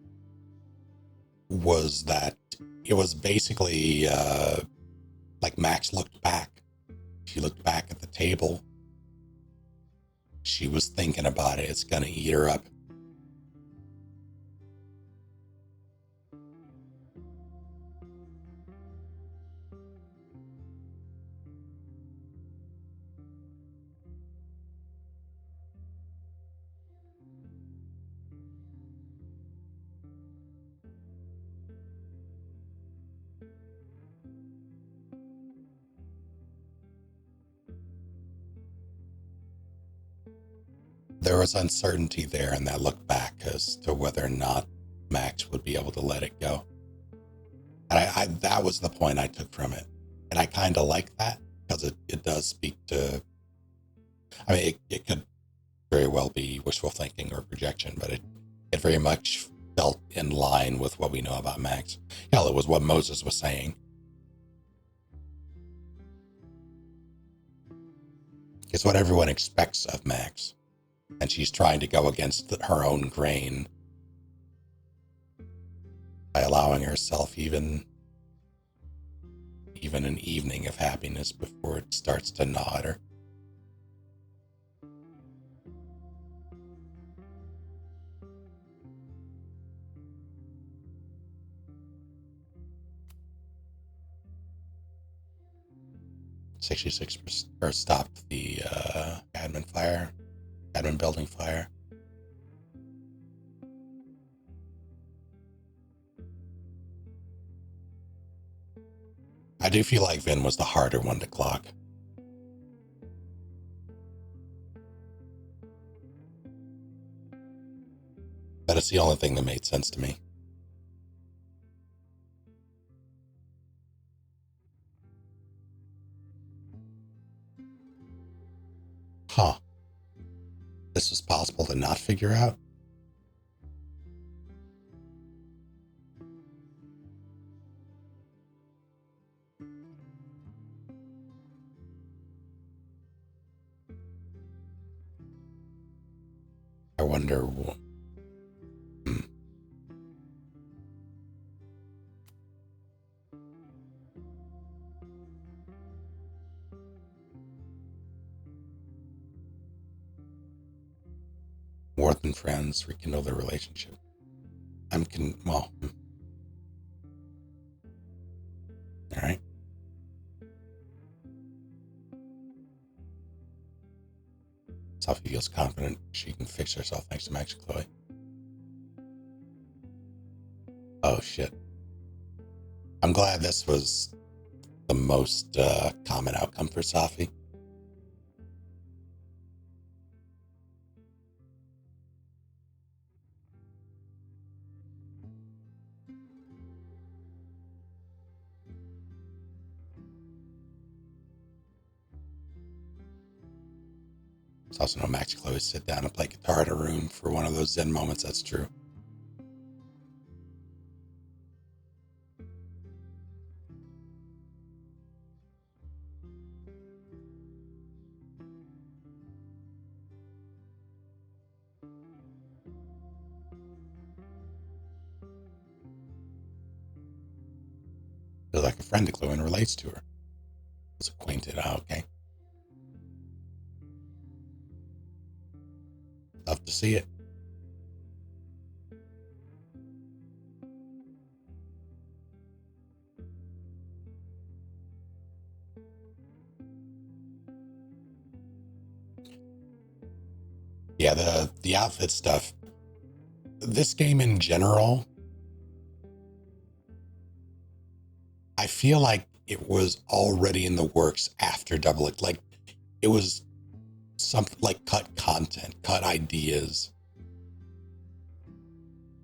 was that it was basically like Max looked back. She looked back at the table. She was thinking about it. It's gonna eat her up. There was uncertainty there in that look back as to whether or not Max would be able to let it go. And that was the point I took from it. And I kind of like that because it does speak to, I mean, it could very well be wishful thinking or projection, but it very much felt in line with what we know about Max. Hell, it was what Moses was saying. It's what everyone expects of Max. And she's trying to go against her own grain by allowing herself even an evening of happiness before it starts to gnaw at her. .66% stopped the admin building fire. I do feel like Vin was the harder one to clock. But it's the only thing that made sense to me. Huh. This was possible to not figure out? I wonder what... More than friends, rekindle their relationship. All right. Sophie feels confident she can fix herself thanks to Max and Chloe. Oh shit. I'm glad this was the most common outcome for Sophie. It's also no Max and Chloe sit down and play guitar in a room for one of those Zen moments. That's true. Feels like a friend to Chloe and relates to her. Was acquainted. Okay. Love to see it. Yeah, the outfit stuff, this game in general, I feel like it was already in the works after Double X. Like, it was something like cut content, cut ideas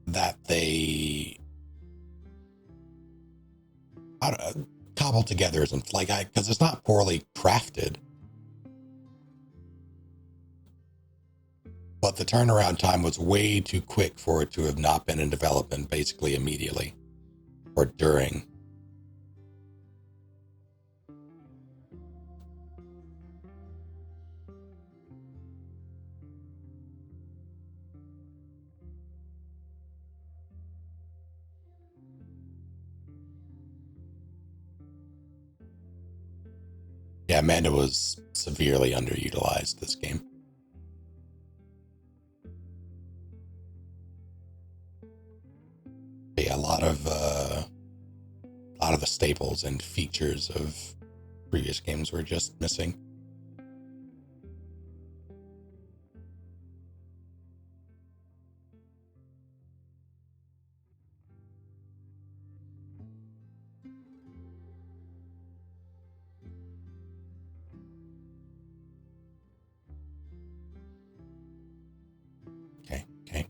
that they cobbled together isn't like because it's not poorly crafted, but the turnaround time was way too quick for it to have not been in development basically immediately or during. Yeah, Amanda was severely underutilized this game. Yeah, a lot of the staples and features of previous games were just missing. Okay.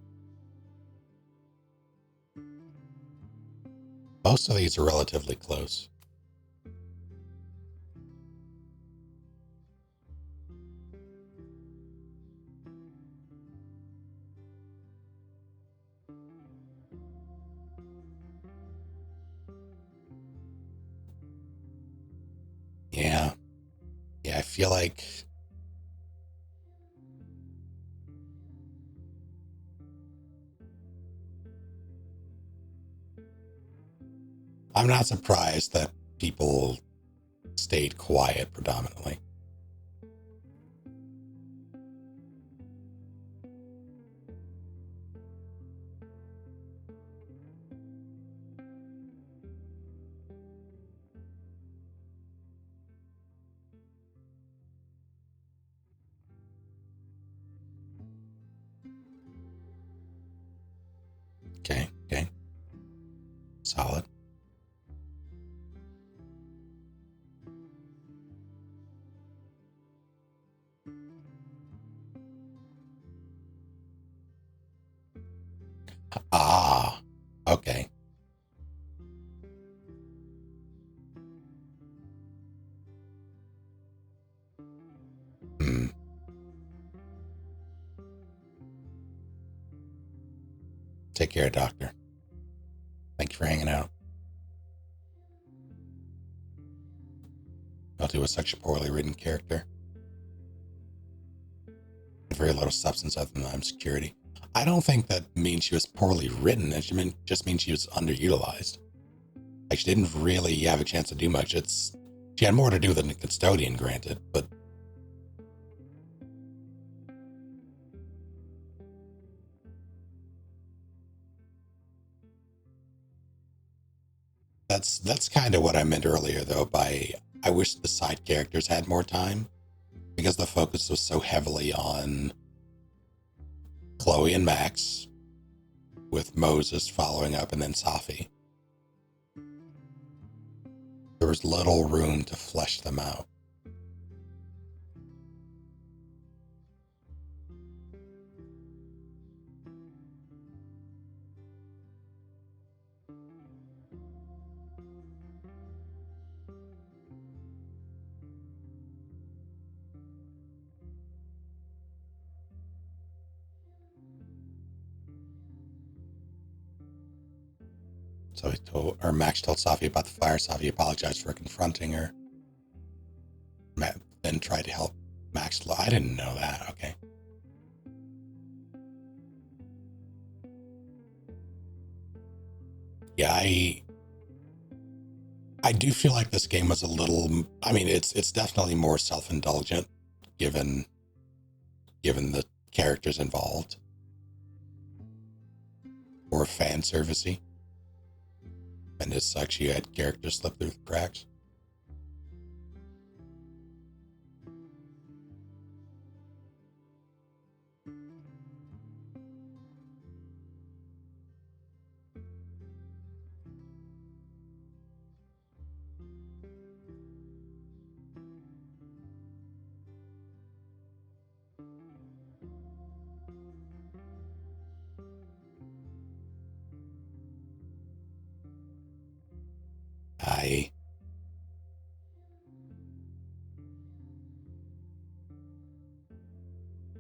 Most of these are relatively close. Yeah, I feel like I'm not surprised that people stayed quiet predominantly. Okay. Solid. Ah, okay. Take care, Doctor. Thank you for hanging out. Melty was such a poorly written character. Very little substance other than I'm security. I don't think that means she was poorly written. It just means she was underutilized. Like, she didn't really have a chance to do much. She had more to do than the custodian, granted, but that's kind of what I meant earlier, though, by I wish the side characters had more time, because the focus was so heavily on Chloe and Max, with Moses following up, and then Safi. There was little room to flesh them out. So Max told Safi about the fire. Safi apologized for confronting her. Matt then tried to help Max. I didn't know that. Okay. Yeah, I do feel like this game was a little. I mean, it's definitely more self-indulgent, given the characters involved, more fan servicey. And as such, you had characters slip through the cracks.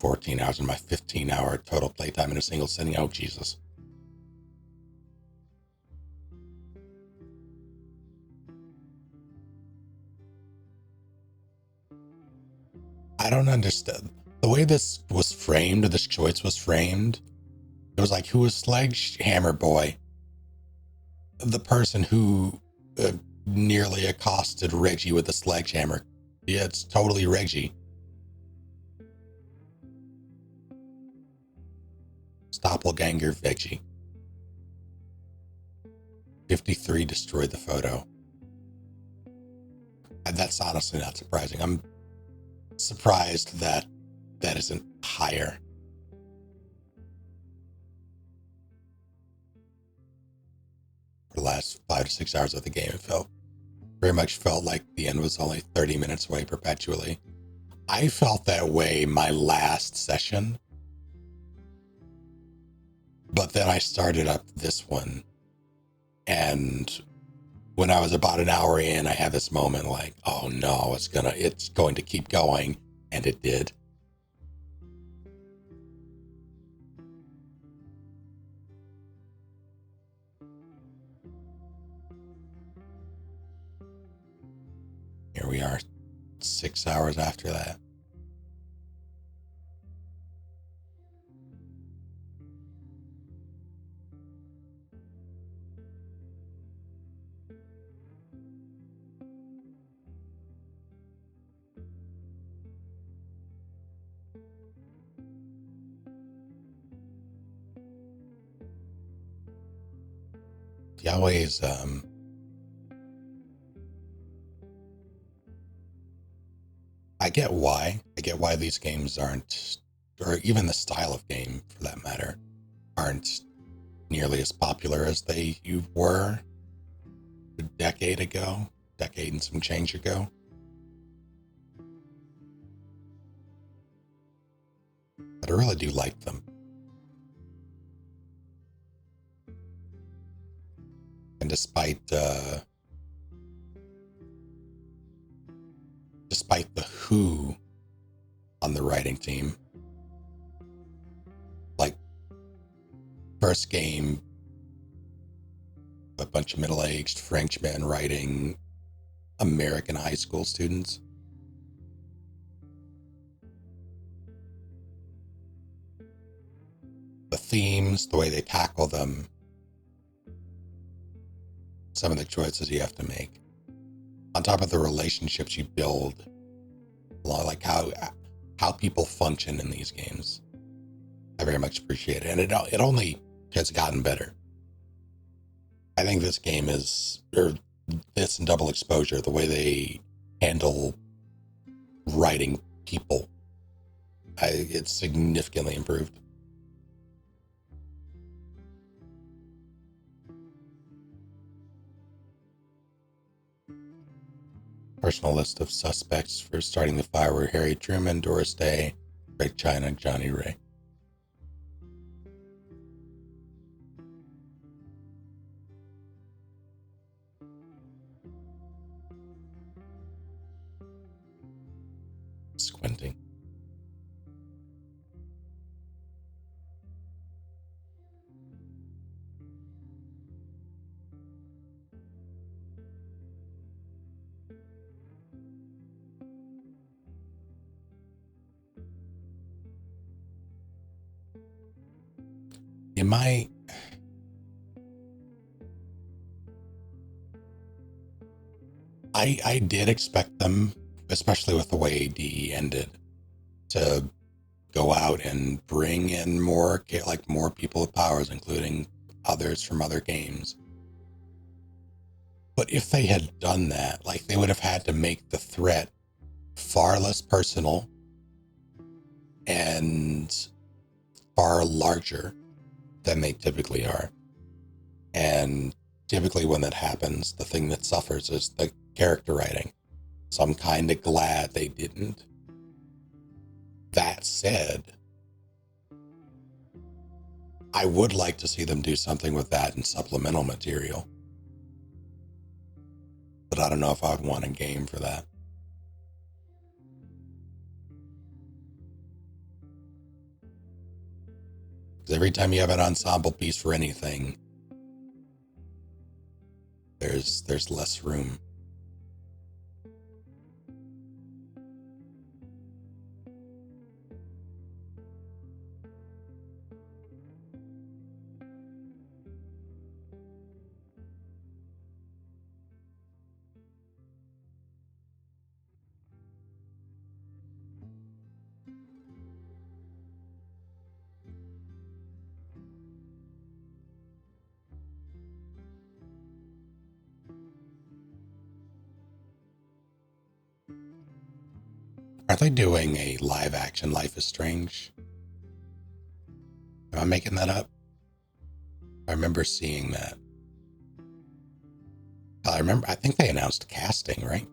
14 hours in my 15-hour total playtime in a single sitting. Oh, Jesus. I don't understand. The way this was framed, or this choice was framed, it was like, who was Sledgehammer Boy? The person who nearly accosted Reggie with a sledgehammer. Yeah, it's totally Reggie. Doppelganger Veggie. 53 destroyed the photo. And that's honestly not surprising. I'm surprised that that isn't higher. For the last 5 to 6 hours of the game, it very much felt like the end was only 30 minutes away perpetually. I felt that way my last session. But then I started up this one, and when I was about an hour in, I had this moment like, oh no, it's going to keep going, and it did. Here we are, 6 hours after that. Yahweh's I get why these games aren't, or even the style of game for that matter, aren't nearly as popular as they were a decade and some change ago. But I really do like them. And despite the who on the writing team, like first game, a bunch of middle-aged Frenchmen writing American high school students. The themes, the way they tackle them, some of the choices you have to make. On top of the relationships you build, like how people function in these games. I very much appreciate it. And it only has gotten better. I think this game is, or this and Double Exposure, the way they handle writing people, it's significantly improved. Personal list of suspects for starting the fire were Harry Truman, Doris Day, Greg China, Johnny Ray. Squinting. I did expect them, especially with the way DE ended, to go out and bring in more people with powers, including others from other games. But if they had done that, they would have had to make the threat far less personal and far larger than they typically are. And typically when that happens, the thing that suffers is the character writing. So I'm kind of glad they didn't. That said, I would like to see them do something with that in supplemental material. But I don't know if I would want a game for that. 'Cause every time you have an ensemble piece for anything, there's less room. Are they doing a live action Life is Strange? Am I making that up? I remember seeing that. I think they announced casting, right?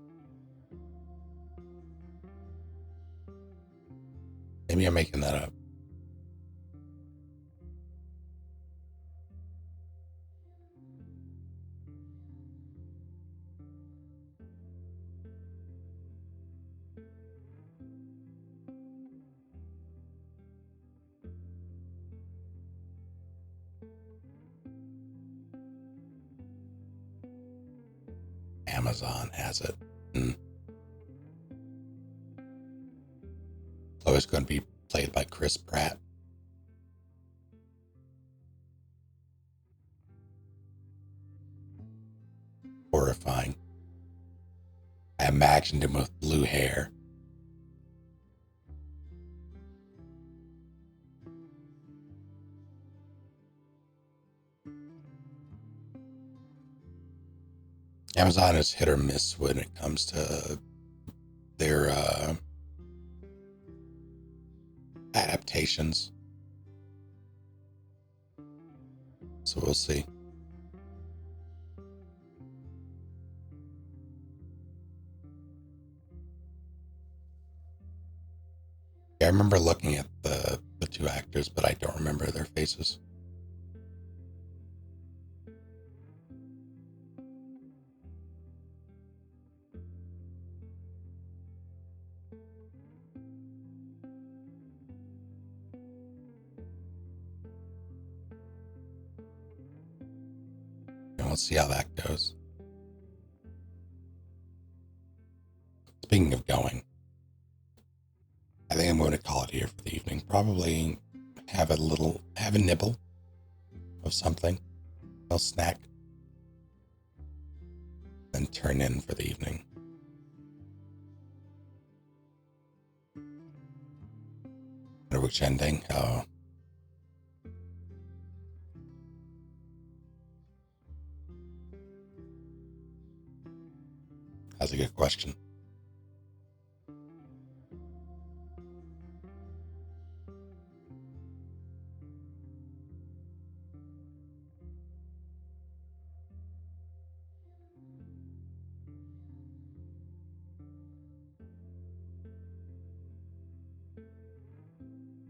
Maybe I'm making that up. Amazon has it. So it's going to be played by Chris Pratt. Horrifying. I imagined him with blue hair. Amazon is hit or miss when it comes to their adaptations. So we'll see. Yeah, I remember looking at the two actors, but I don't remember their faces. We'll see how that goes. Speaking of going, I think I'm going to call it here for the evening. Probably have a nibble of something, a little snack, and turn in for the evening. Which ending? Oh. That's a good question.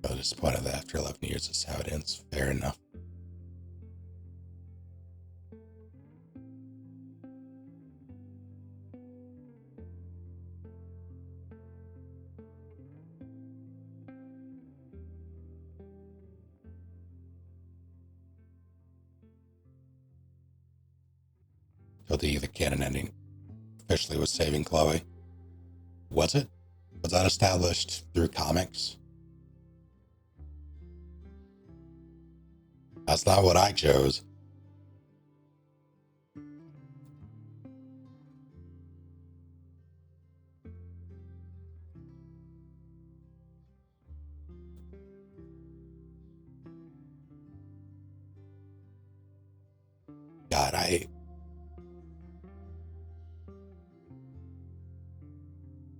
So disappointed that after 11 years, that's how it ends. Fair enough. So the canon ending officially was saving Chloe. Was it? Was that established through comics? That's not what I chose. God,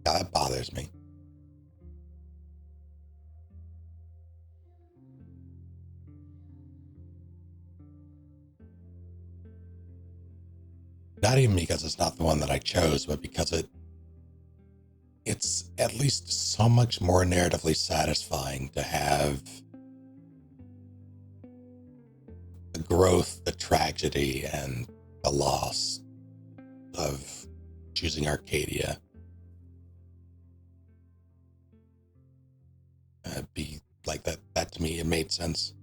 that bothers me. Not even because it's not the one that I chose, but because it's at least so much more narratively satisfying to have the growth, the tragedy, and the loss of choosing Arcadia be like that. That to me, it made sense.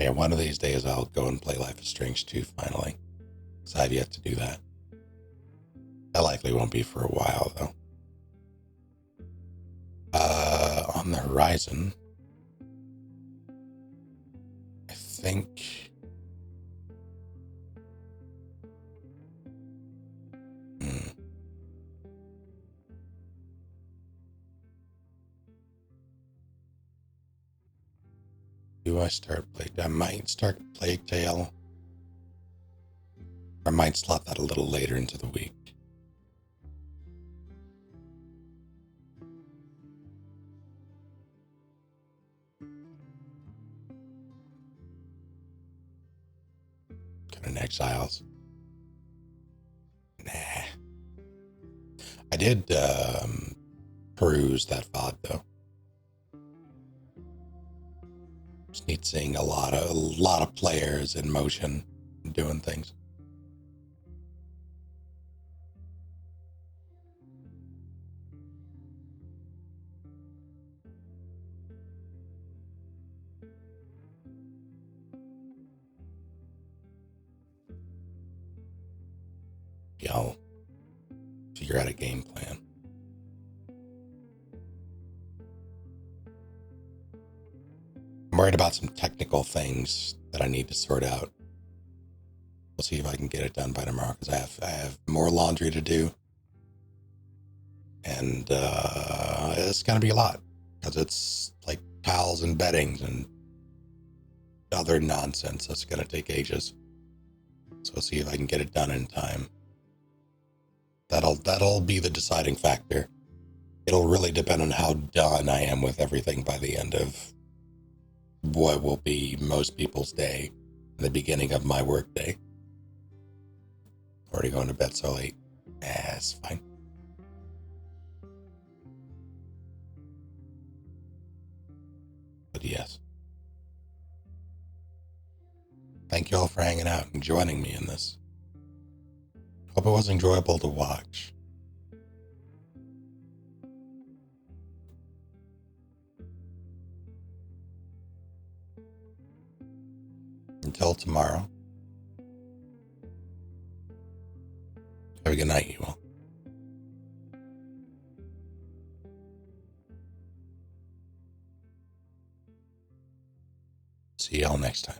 Yeah, one of these days I'll go and play Life is Strange 2 finally. Because I've yet to do that. That likely won't be for a while, though. On the horizon, I think... Do I start Plague? I might start Plague Tale. I might slot that a little later into the week. Conan Exiles. Nah. I did peruse that VOD though. Just neat seeing a lot of players in motion doing things. Yeah, I'll figure out a game plan. I'm worried about some technical things that I need to sort out. We'll see if I can get it done by tomorrow, because I have more laundry to do. And it's going to be a lot, because it's like towels and beddings and other nonsense that's going to take ages. So we'll see if I can get it done in time. That'll be the deciding factor. It'll really depend on how done I am with everything by the end of what will be most people's day, the beginning of my work day. Already going to bed so late. It's fine. But yes. Thank you all for hanging out and joining me in this. Hope it was enjoyable to watch. Until tomorrow. Have a good night, you all. See y'all next time.